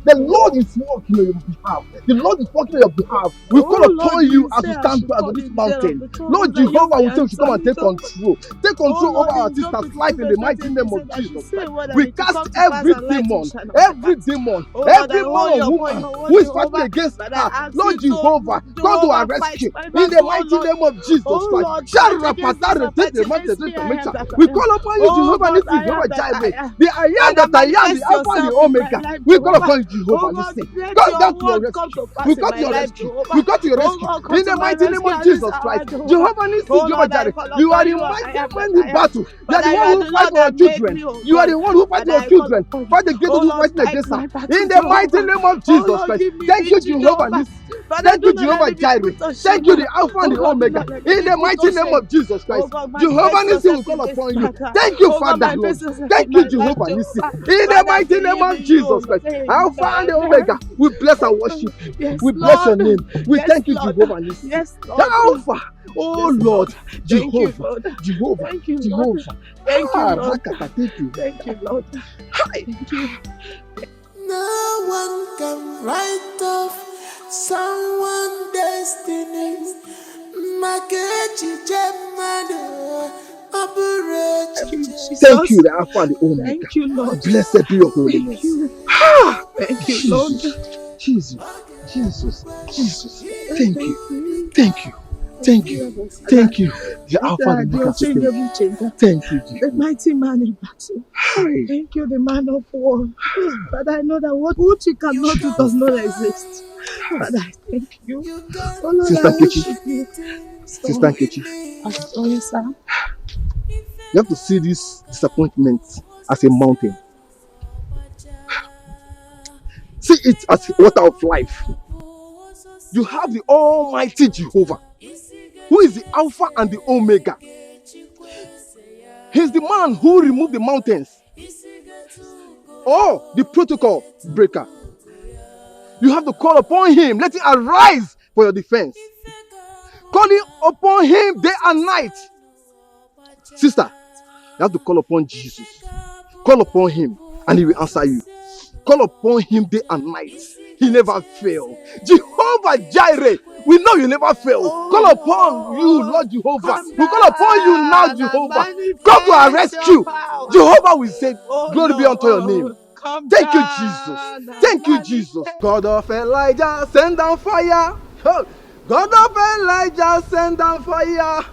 The Lord is working on your behalf. The Lord is working on your behalf. We call upon you as we stand on this mountain. Lord Jehovah, we say we should come and take control. Take control over our sister's life in the mighty name of Jesus. We cast every demon or woman who is fighting against her. Lord Jehovah, come to our rescue in the mighty name of Jesus Christ. We call upon you, Jehovah Nissi, Jehovah Jireh. The I am that I am, the Alpha and the Omega. We call upon you, Jehovah Nissi. God, to your rescue. We got to your rescue. We got to your rescue in the mighty name of Jesus Christ. Jehovah Nissi, Jehovah Jireh. You are the mighty man in battle. You are the one who fights for our children. You are the one who fights for our children. Fight against those who fight against her. In the mighty name of Jesus Christ. Thank you, Jehovah Nissi. Thank you, Jehovah Jireh. Thank you, the Alpha and the Omega. In the mighty name of Jesus Christ. Jehovah Nissi will call upon you. Thank you, Father Lord. Thank you, Jehovah Nissi. In the mighty name of Jesus Christ. Alpha and the Omega. We bless and worship you. We bless your name. We thank you, Jehovah Nissi. The Alpha. Oh Lord, Jehovah, Jehovah, Thank you, Jehovah. Lord. Thank you, Lord. Thank you. Thank you, Lord. Thank you. No one can write off someone's destiny. Thank you, the Alpha and the Omega. Thank you, Lord. Blessed be your holiness. Thank you, Lord. Jesus. Thank you. Thank you. The Alpha and the Omega. Thank you, The mighty man in battle. Thank you, the man of war. But I know that what you cannot do does not exist. But I thank you. Oh Lord, Sister I worship Nkechi. you. Sister Nkechi. I'm sorry, sir. You have to see this disappointment as a mountain. See it as a water of life. You have the Almighty Jehovah, who is the Alpha and the Omega. He's the man who removed the mountains. Oh, the protocol breaker. You have to call upon him. Let him arise for your defense. Calling upon him day and night. Sister, you have to call upon Jesus. Call upon him and he will answer you. Call upon him day and night. He never fails. Jehovah Jireh, we know you never fail. Call upon you, Lord Jehovah. We call upon you now, Jehovah. Come to our rescue. Jehovah will say, glory be unto your name. Thank you, Jesus. Thank you, Jesus. God of Elijah, send down fire. God of Elijah, send down fire.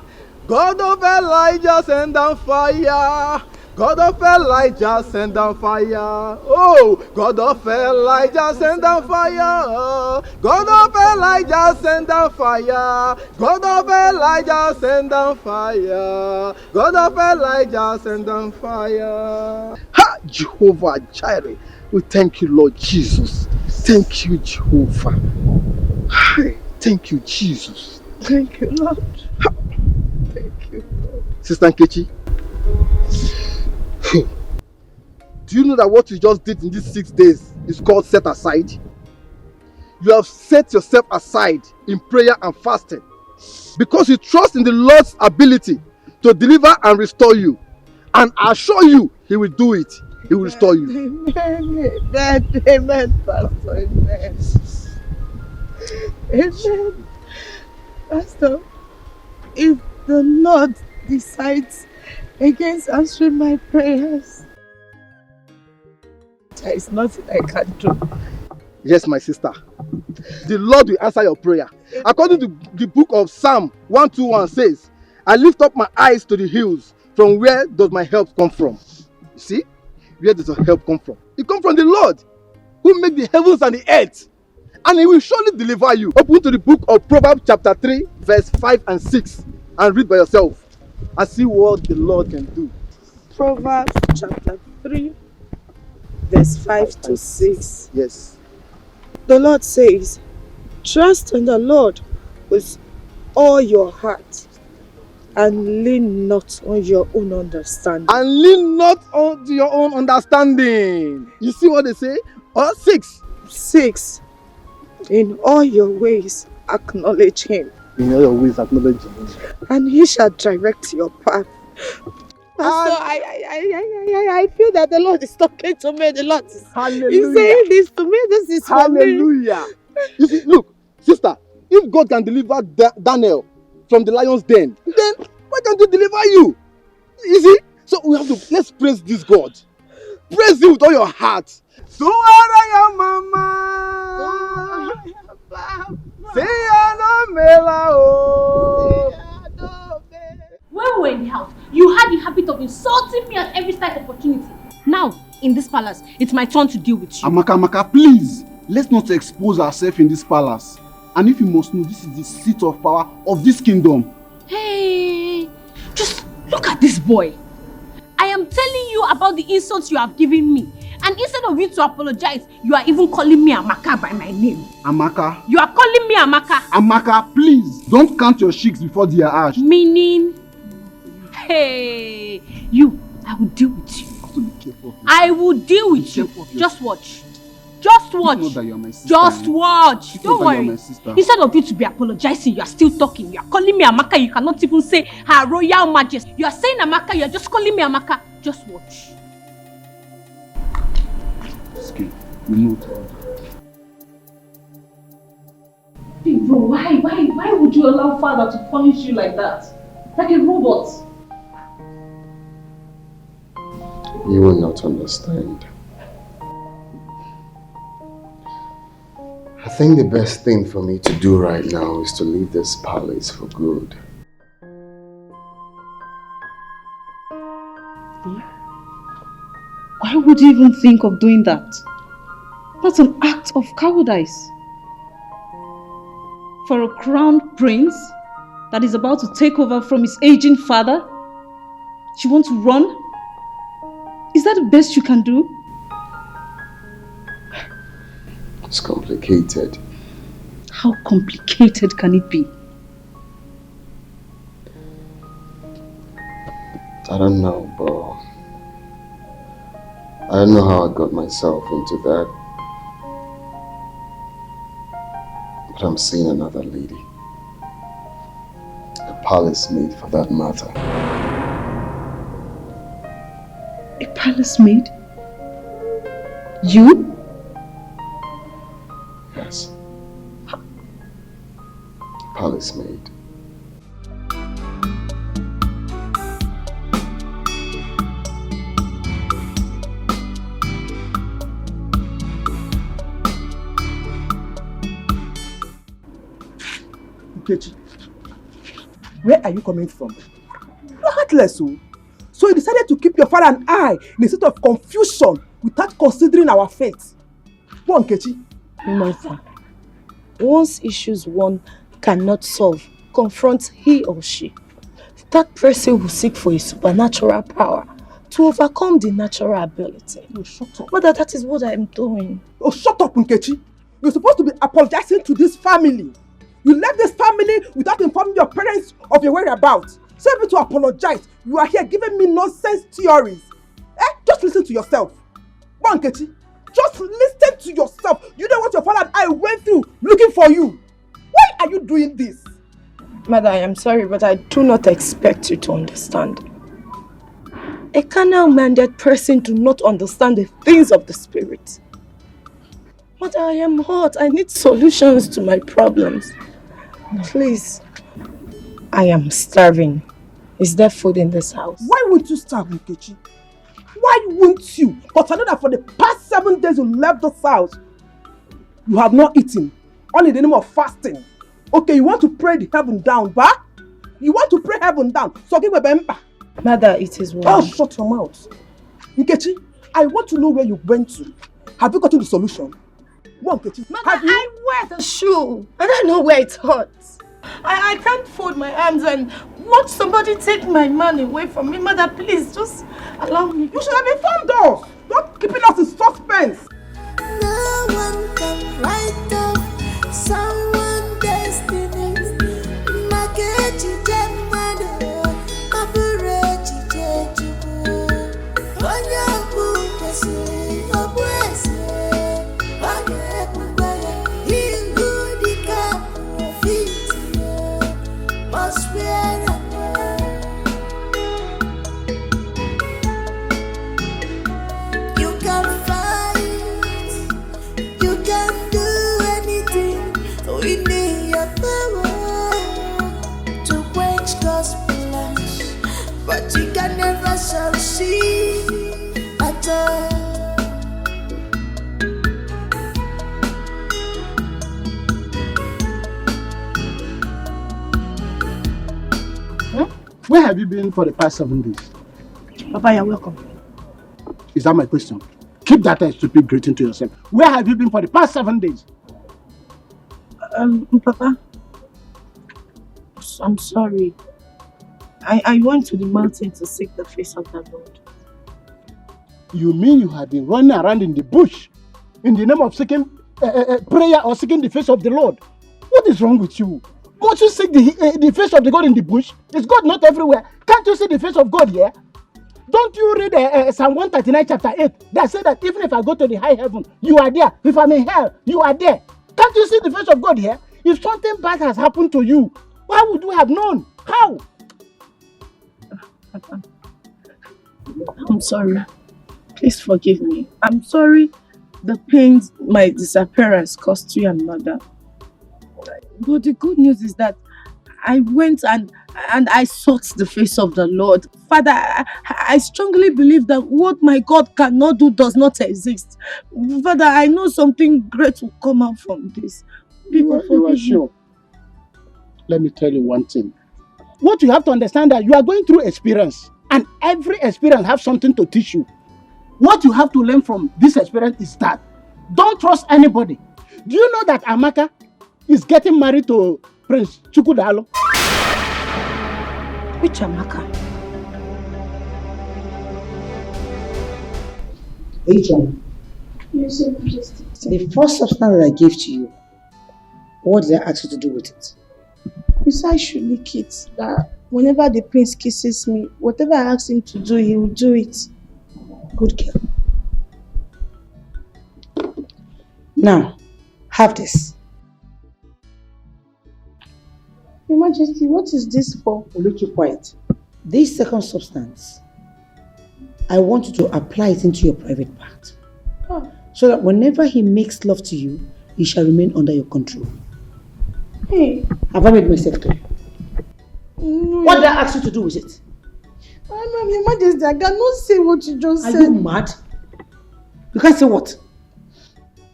God of Elijah, send down fire. God of Elijah, send down fire. Oh, God of Elijah, send down fire. God of Elijah, send down fire. God of Elijah, send down fire. God of Elijah, send down fire. Ha! Jehovah Jireh. We thank you, Lord Jesus. Thank you, Jehovah. Thank you, Jesus. Thank you, Lord. Thank you, Lord. Sister Nkechi, do you know that what you just did in these 6 days is called set aside? You have set yourself aside in prayer and fasting because you trust in the Lord's ability to deliver and restore you. And I assure you, he will do it. He will restore you. Amen, Pastor. Amen. Amen. Pastor, if the Lord decides against answering my prayers, there is nothing I can do. Yes, my sister. The Lord will answer your prayer. According to the book of Psalm 121 says, I lift up my eyes to the hills. From where does my help come from? You see? Where does your help come from? It comes from the Lord, who made the heavens and the earth. And he will surely deliver you. Open to the book of Proverbs chapter 3, verse 5 and 6. And read by yourself. And see what the Lord can do. Proverbs chapter 3, verse 5 to 6. Yes. The Lord says, trust in the Lord with all your heart And lean not on your own understanding. And lean not on to your own understanding. You see what they say? 6. 6. In all your ways, acknowledge him. In all your ways, acknowledge him. And he shall direct your path. Pastor, I feel that the Lord is talking to me. The Lord is saying this to me. This is for me. Hallelujah. You see, look, sister, if God can deliver Daniel from the lion's den, then why can't he deliver you? You see? So let's praise this God. Praise him with all your heart. So are mama. Say When we were in the house, you had the habit of insulting me at every slight opportunity. Now, in this palace, it's my turn to deal with you. Amaka, please, let's not expose ourselves in this palace. And if you must know, this is the seat of power of this kingdom. Hey, just look at this boy. I am telling you about the insults you have given me. And instead of you to apologize, you are even calling me Amaka by my name. Amaka. You are calling me Amaka. Amaka, please, don't count your cheeks before they are ashed. Meaning, hey, I will deal with you. I will deal with you. Just watch. Just watch. Just watch. Don't worry. Instead of you to be apologizing, you are still talking. You are calling me Amaka. You cannot even say Her Royal Majesty. You are saying Amaka. You are just calling me Amaka. Just watch. Hey bro, why would you allow father to punish you like that? Like a robot? You will not understand. I think the best thing for me to do right now is to leave this palace for good. Why would you even think of doing that? That's an act of cowardice. For a crowned prince that is about to take over from his aging father, you want to run? Is that the best you can do? It's complicated. How complicated can it be? I don't know, bro. I don't know how I got myself into that. But I'm seeing another lady. A palace maid for that matter. A palace maid? You? Yes. Palace maid. Nkechi, where are you coming from? You're heartless, so you decided to keep your father and I in a state of confusion without considering our fate. Go on, Nkechi. Martha, once issues one cannot solve, confront he or she. That person will seek for a supernatural power to overcome the natural ability. Oh, shut up. Mother, that is what I am doing. Oh, shut up, Nkechi. You're supposed to be apologizing to this family. You left this family without informing your parents of your whereabouts. So able to apologize, you are here giving me nonsense theories. Just listen to yourself. Go on, Nkechi. Just listen to yourself. You know what your father and I went through looking for you. Why are you doing this? Mother, I am sorry, but I do not expect you to understand. A carnal-minded person do not understand the things of the spirit. Mother, I am hot. I need solutions to my problems. Please. I am starving. Is there food in this house? Why won't you starve, Nkechi? Why won't you? But I know that for the past 7 days you left this house, you have not eaten. Only in the name of fasting. Okay, you want to pray the heaven down, bah? You want to pray heaven down. So give a bemba. Mother, it is well. Oh, shut your mouth. Nkechi, I want to know where you went to. Have you gotten the solution? One, Nkechi. Mother, I wear the shoe. I don't know where it hurts. I can't fold my arms and watch somebody take my man away from me. Mother, please, just allow me. You should have informed us. Not keeping us in suspense. No one can write off someone's destiny. Where have you been for the past 7 days? Papa, you're welcome. Is that my question? Keep that stupid greeting to yourself. Where have you been for the past 7 days? Papa, I'm sorry. I went to the mountain to seek the face of the Lord. You mean you have been running around in the bush in the name of seeking prayer or seeking the face of the Lord? What is wrong with you? Won't you seek the face of the God in the bush? Is God not everywhere? Can't you see the face of God here? Don't you read Psalm 139 chapter 8 that said that even if I go to the high heaven, you are there. If I'm in hell, you are there. Can't you see the face of God here? If something bad has happened to you, why would you have known? How? I'm sorry. Please forgive me. I'm sorry the pains my disappearance caused you and mother. But the good news is that I went and I sought the face of the Lord. Father, I strongly believe that what my God cannot do does not exist. Father, I know something great will come out from this. You are sure? Let me tell you one thing. What you have to understand that you are going through experience, and every experience has something to teach you. What you have to learn from this experience is that don't trust anybody. Do you know that Amaka is getting married to Prince Chukudalo? Which Amaka? Adrian, the first substance that I gave to you, what did I ask you to do with it? You said I should lick it. That whenever the prince kisses me, whatever I ask him to do, he will do it. Good girl. Now, have this. Your Majesty, what is this for? Will you keep quiet? This second substance, I want you to apply it into your private part. Oh. So that whenever he makes love to you, he shall remain under your control. Hey. Have I made myself clear? No. What did I ask you to do with it? Your Majesty, I cannot say what you just said. Are you mad? You can't say what?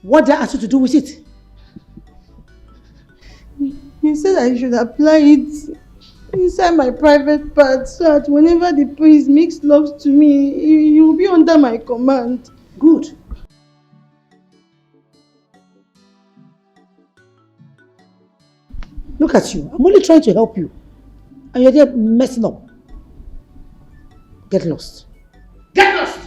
What did I ask you to do with it? You said I should apply it inside my private part so that whenever the prince makes love to me, he will be under my command. Good. Look at you. I'm only trying to help you. And you're there messing up. Get lost. Get lost!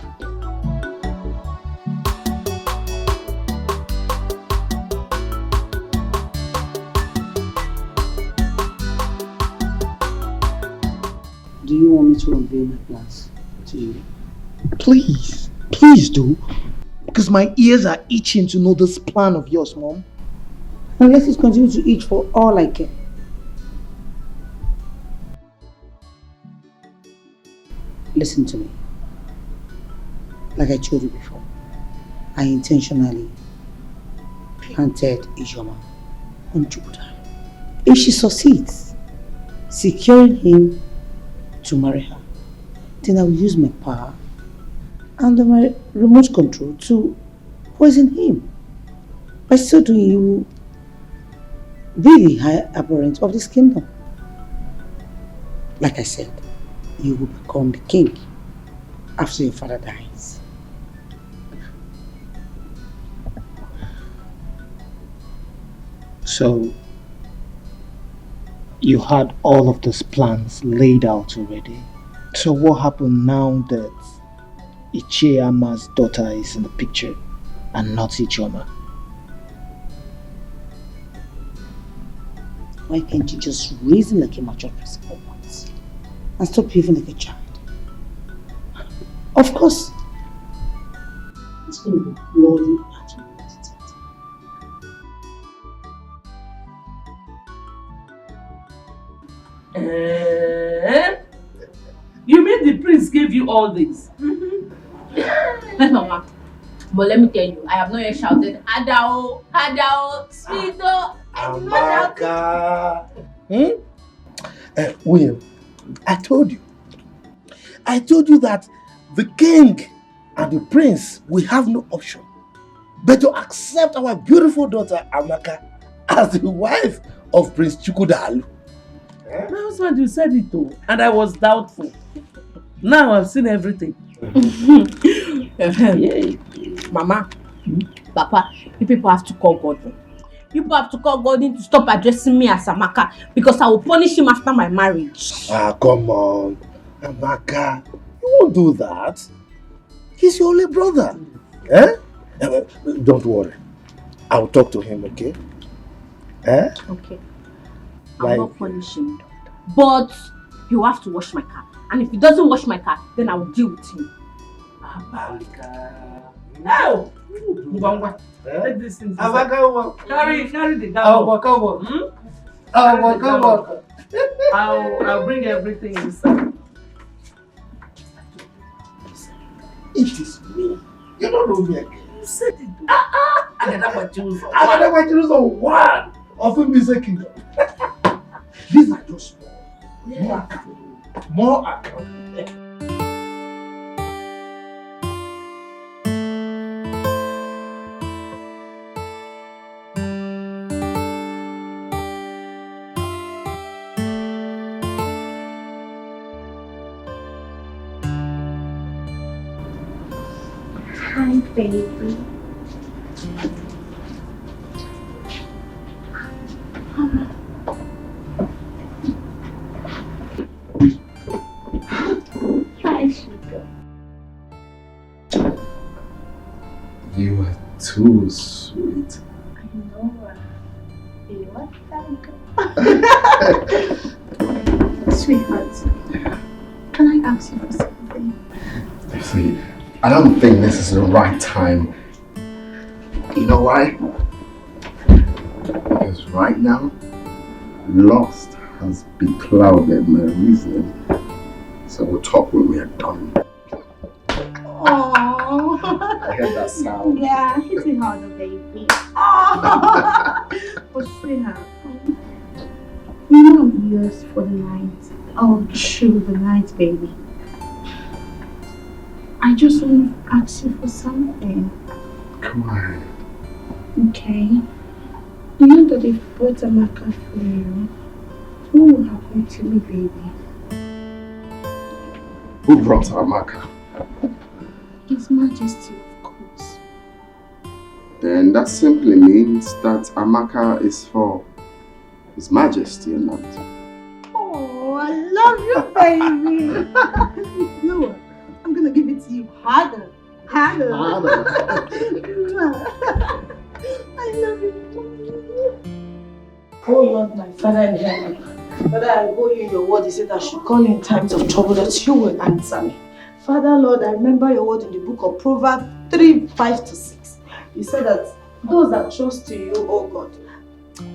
Do you want me to unveil my plans to you? Please, please do. Because my ears are itching to know this plan of yours, Mom. And let it continue to itch for all I care. Listen to me. Like I told you before, I intentionally planted Ijoma on Jupiter. If she succeeds, securing him to marry her, then I will use my power under my remote control to poison him. By so doing, he will be the high apparent of this kingdom. Like I said, you will become the king after your father dies. So, you had all of these plans laid out already. So what happened now that Ichiyama's daughter is in the picture and not Ichoma? Why can't you just reason like a mature person for once and stop behaving like a child? Of course, it's going to be bloody at You mean the prince gave you all this? Mama, but let me tell you, I have not yet shouted, Adao, Adao, Sweeto, Amaka. William, I told you that the king and the prince will have no option but to accept our beautiful daughter Amaka as the wife of Prince Chukwudalu. My husband, you said it too, and I was doubtful. Now I've seen everything. Mama, Papa, you people have to call Gordon. You people have to call Gordon to stop addressing me as Amaka because I will punish him after my marriage. Ah, come on. Amaka, you won't do that. He's your only brother. Eh? Don't worry. I'll talk to him, okay? Eh? Okay. I'll not punish him. But you have to wash my car. And if he doesn't wash my car, then I will deal with him. No! Take this thing. Carry the dog. I'll bring everything inside. It is me. You don't know me again. You said it. I never choose one of him is a kingdom. These are just more accountable. Hi, baby. Hi, sugar. You are too sweet. I know. You what that? Sweetheart. Can I ask you for something? See, I don't think this is the right time. You know why? Because right now, lust has beclouded my reasoning. So we'll talk when we are done. Aww. I heard that sound. Yeah, hit it harder, baby. Oh, sweetheart. You know I'm yours for the night. Oh, through the night, baby. I just want to ask you for something. Come on. Okay. You know that if brought Amaka for you, what will happen to me, baby? Who brought Amaka? His Majesty, of course. Then that simply means that Amaka is for His Majesty and not. Oh, I love you, baby. You know what? I'm gonna give it to you harder. Harder. I love you. Oh Lord, my Father in heaven, Father, I owe you your word. You said I should call in times of trouble, that you will answer me. Father, Lord, I remember your word in the book of Proverbs 3:5-6. You said that those that trust in you, oh God.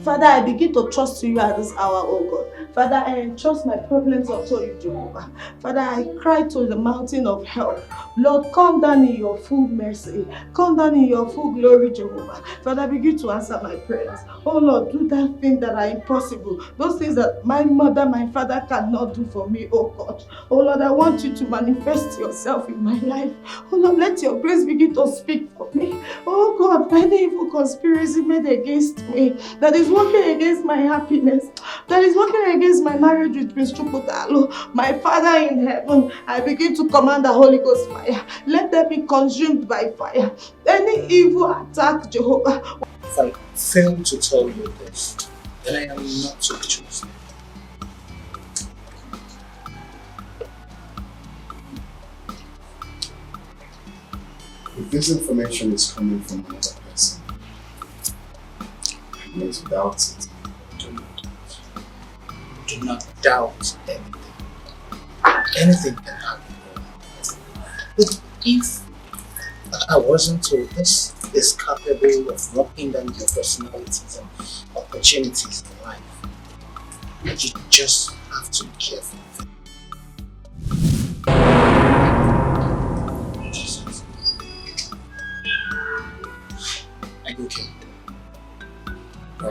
Father, I begin to trust you at this hour, oh God. Father, I entrust my problems unto you, Jehovah. Father, I cry to the mountain of help. Lord, come down in your full mercy. Come down in your full glory, Jehovah. Father, begin to answer my prayers. Oh Lord, do that thing that are impossible. Those things that my mother, my father cannot do for me, oh God. Oh Lord, I want you to manifest yourself in my life. Oh Lord, let your grace begin to speak for me. Oh God, any evil conspiracy made against me that is working against my happiness, that is working against my marriage with Prince Chukudalo, my Father in heaven, I begin to command the Holy Ghost fire. Let them be consumed by fire. Any evil attack, Jehovah. If I fail to tell you this, then I am not to be chosen. If this information is coming from another person, I need to doubt it. Do not doubt anything. Anything can happen. But if I wasn't told this is capable of knocking down your personalities and opportunities in life, you just have to be careful. Jesus. Are you okay? No.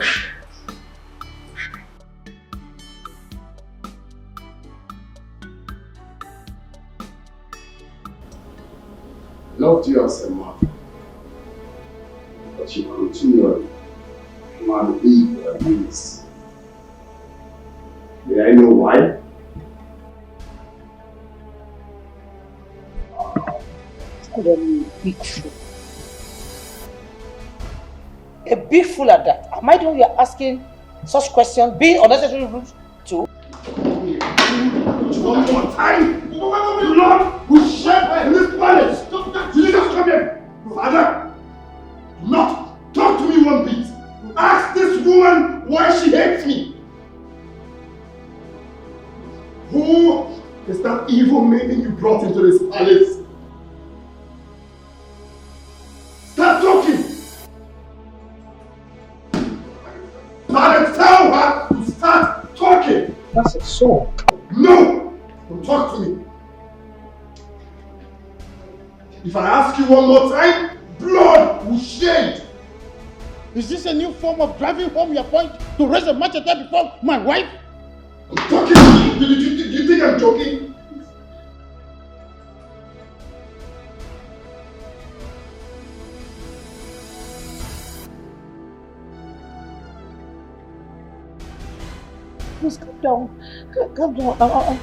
Loved you as a mother, but you continually malleable against the May I know why? Big fool. A big fool at that. Am I the one you're asking such questions, being unnecessary rude to? One more time! Lord, we share in this palace! Stop that! You just come here! Father! Do not talk to me one bit! Ask this woman why she hates me! Who is that evil maiden you brought into this palace? Start talking! Father, tell her to start talking! That's a song. No! Don't talk to me! If I ask you one more time, blood will shed! Is this a new form of driving home your point to raise a machete before my wife? I'm talking to you! Do you think I'm joking? Please calm down. Calm down.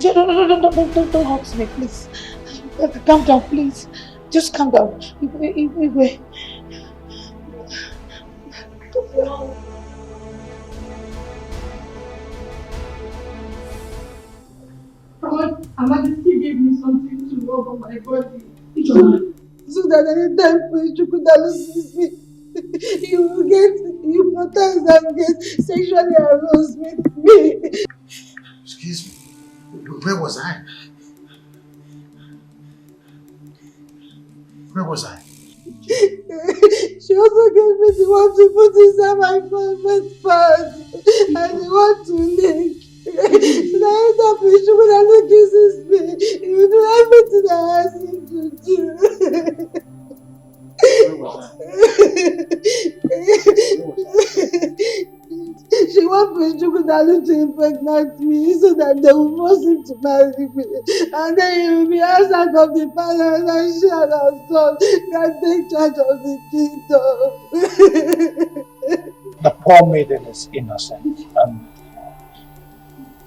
Don't hurt me, please. Calm down, please. Just calm down. Igwe. Amadi still gave me something to rub on my body. So that anytime Chukwudalu sees me, he will get hypnotized and get sexually aroused with me. Excuse me, where was I? Where was I? She also gave me the one to put inside my private part and the one to lick. So that anytime Chukwudalu kisses me, he will do everything I ask him to do. She wants Chukwudalu to impregnate me so that they will force him to marry me. And then he will be asked out of the palace and she and her son can take charge of the kingdom. The poor maiden is innocent and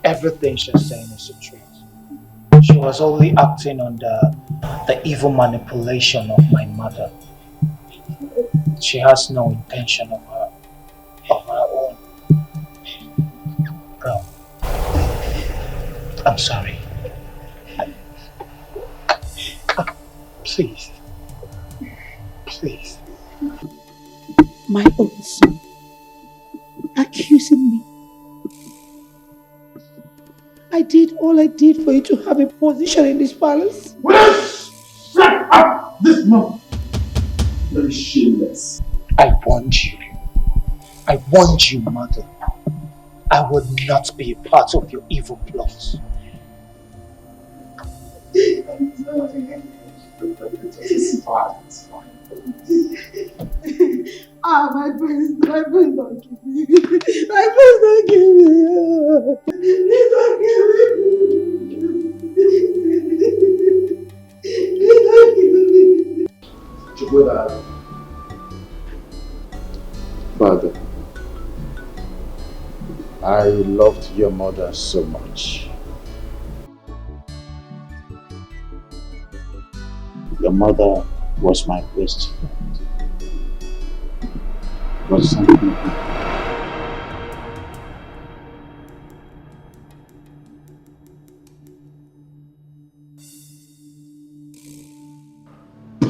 everything she's saying is the truth. She was only acting under the evil manipulation of my mother. She has no intention of her own. Bro, I'm sorry. Please. Please. My own son. Accusing me. I did all I did for you to have a position in this palace. Please! Shut up this moment! Very shameless. I warned you. I warned you, mother. I would not be a part of your evil plots. I'm sorry. It's fine. It's fine. My friends don't give me. My friends don't give me. Please don't give me. Please don't give me. Chukwudalu. Father, I loved your mother so much. Your mother was my best friend. Was something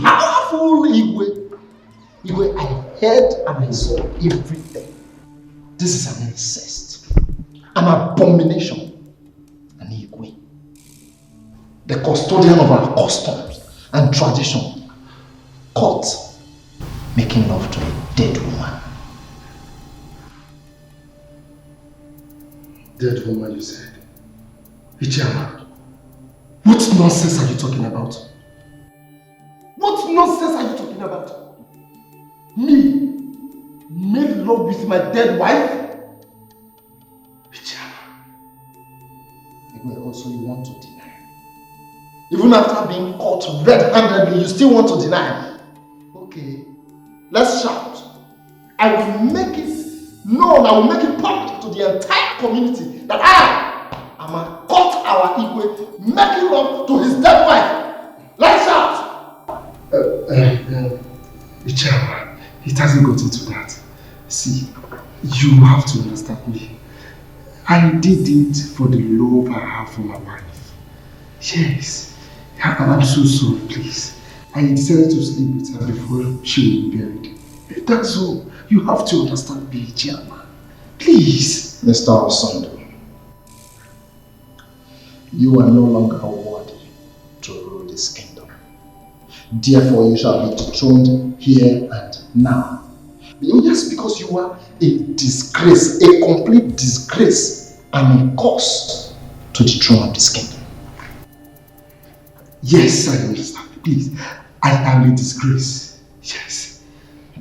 Powerful Igwe. Igwe, I heard and I saw everything. This is an incest, an abomination, an Igwe. The custodian of our customs and tradition, caught making love to a dead woman. Dead woman, you said? Ichiyama, what nonsense are you talking about? What nonsense are you talking about? Me? Made love with my dead wife? Ichiyama. Igwe, also you want to deny. Even after being caught red-handedly, you still want to deny. Okay, let's shout. I will make it known, I will make it public to to the entire community that I am a caught our Igwe making love to his dead wife. Let's out! Ichama, it hasn't got into that. See, you have to understand me. I did it for the love I have for my wife. Yes, I'm so sorry, please. I decided to sleep with her before she would be buried. That's all. You have to understand me, Ichama. Please. Mr. Osondo, you are no longer worthy to rule this kingdom. Therefore, you shall be dethroned here and now. Just because you are a disgrace, a complete disgrace, and a curse to the throne of this kingdom. Yes, I understand. Please, I am a disgrace. Yes,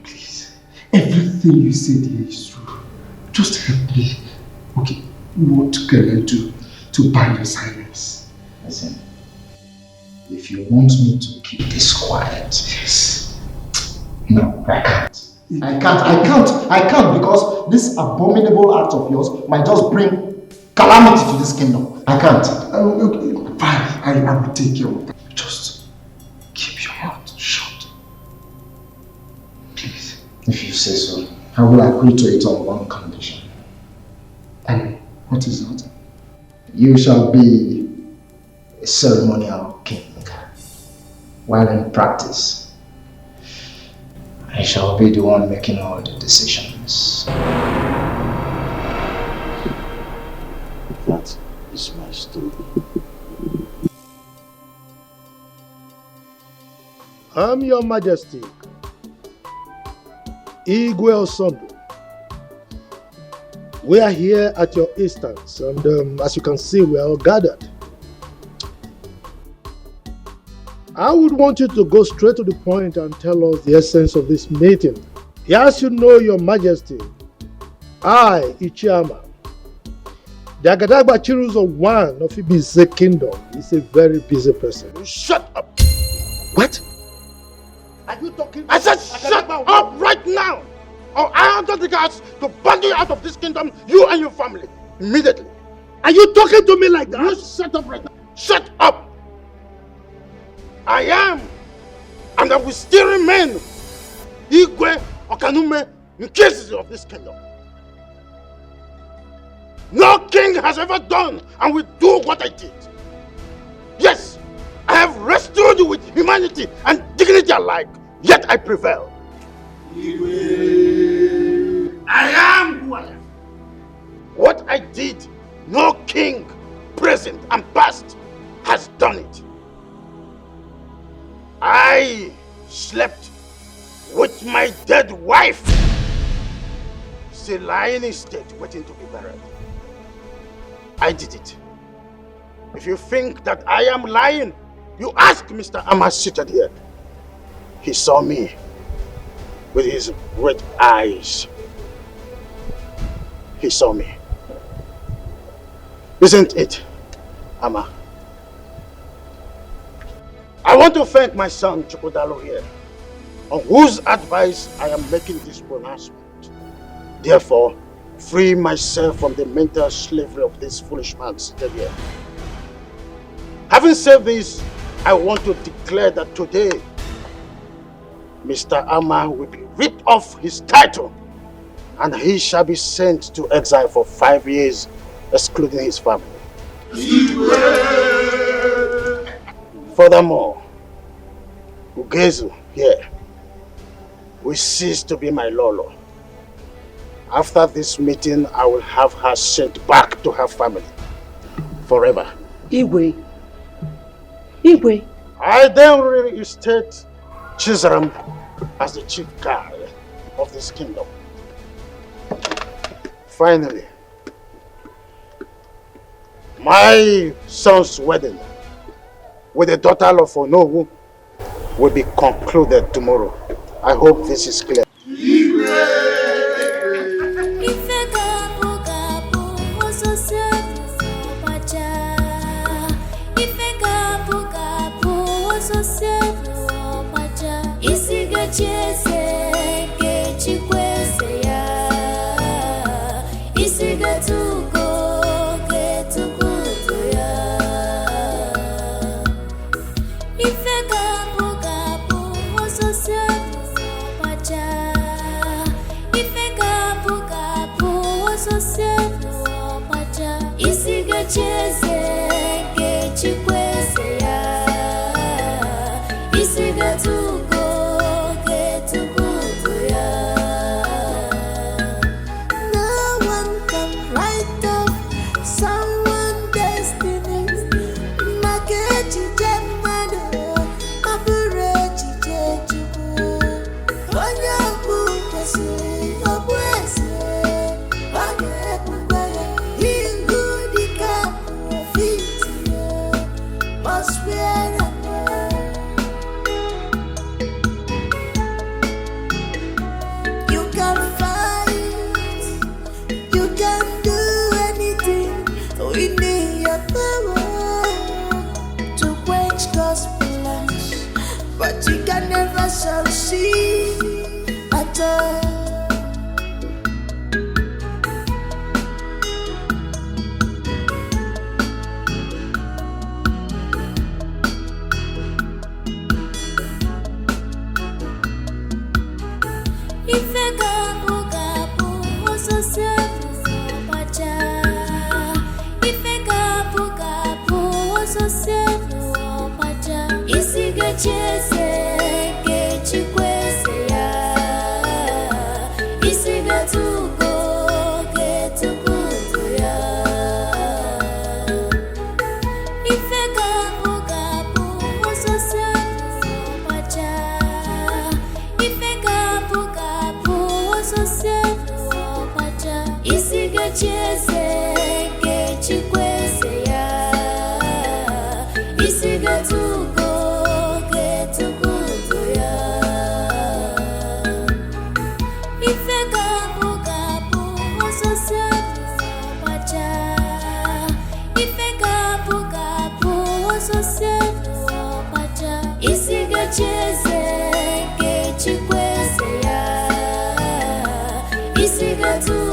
please. Everything you said here is true. Just help me. Okay, what can I do to buy your silence? Listen, if you want me to keep this quiet, yes. No, I can't. I can't because this abominable act of yours might just bring calamity to this kingdom. I can't. Okay, fine, I will take care of that. Just keep your mouth shut. Please. If you say so, I will agree to it on one condition. And what is that? You shall be a ceremonial king, while in practice, I shall be the one making all the decisions. That is my story. I'm Your Majesty, Igwe Osondo. We are here at your instance, and as you can see, we are all gathered. I would want you to go straight to the point and tell us the essence of this meeting. As you know, Your Majesty, I, Ichiama, the Agadagba Chiruzo one of Ibize Kingdom, is a very busy person. Shut up! What? Are you talking? I said shut up right now! Or I order the guards to bang you out of this kingdom, you and your family, immediately. Are you talking to me like that? You shut up right now. Shut up! I am, and I will still remain Igwe Okanume in cases of this kingdom. No king has ever done and will do what I did. Yes, I have restored you with humanity and dignity alike, yet I prevail. Igwe. I am who I am. What I did, no king, present and past, has done it. I slept with my dead wife, still lying in state, waiting to be buried. I did it. If you think that I am lying, you ask Mr. Amma seated here. He saw me with his red eyes. He saw me. Isn't it, Amma? I want to thank my son Chukwudalo here, on whose advice I am making this pronouncement. Therefore, free myself from the mental slavery of this foolish man seated here. Having said this, I want to declare that today, Mr. Amma will be ripped off his title and he shall be sent to exile for 5 years, excluding his family. Furthermore, Ugezu here will cease to be my Lolo. After this meeting, I will have her sent back to her family forever. Igwe. I then reinstate Chizaram as the chief guard of this kingdom. Finally, my son's wedding with the daughter of Onowu will be concluded tomorrow. I hope this is clear. Isiga tu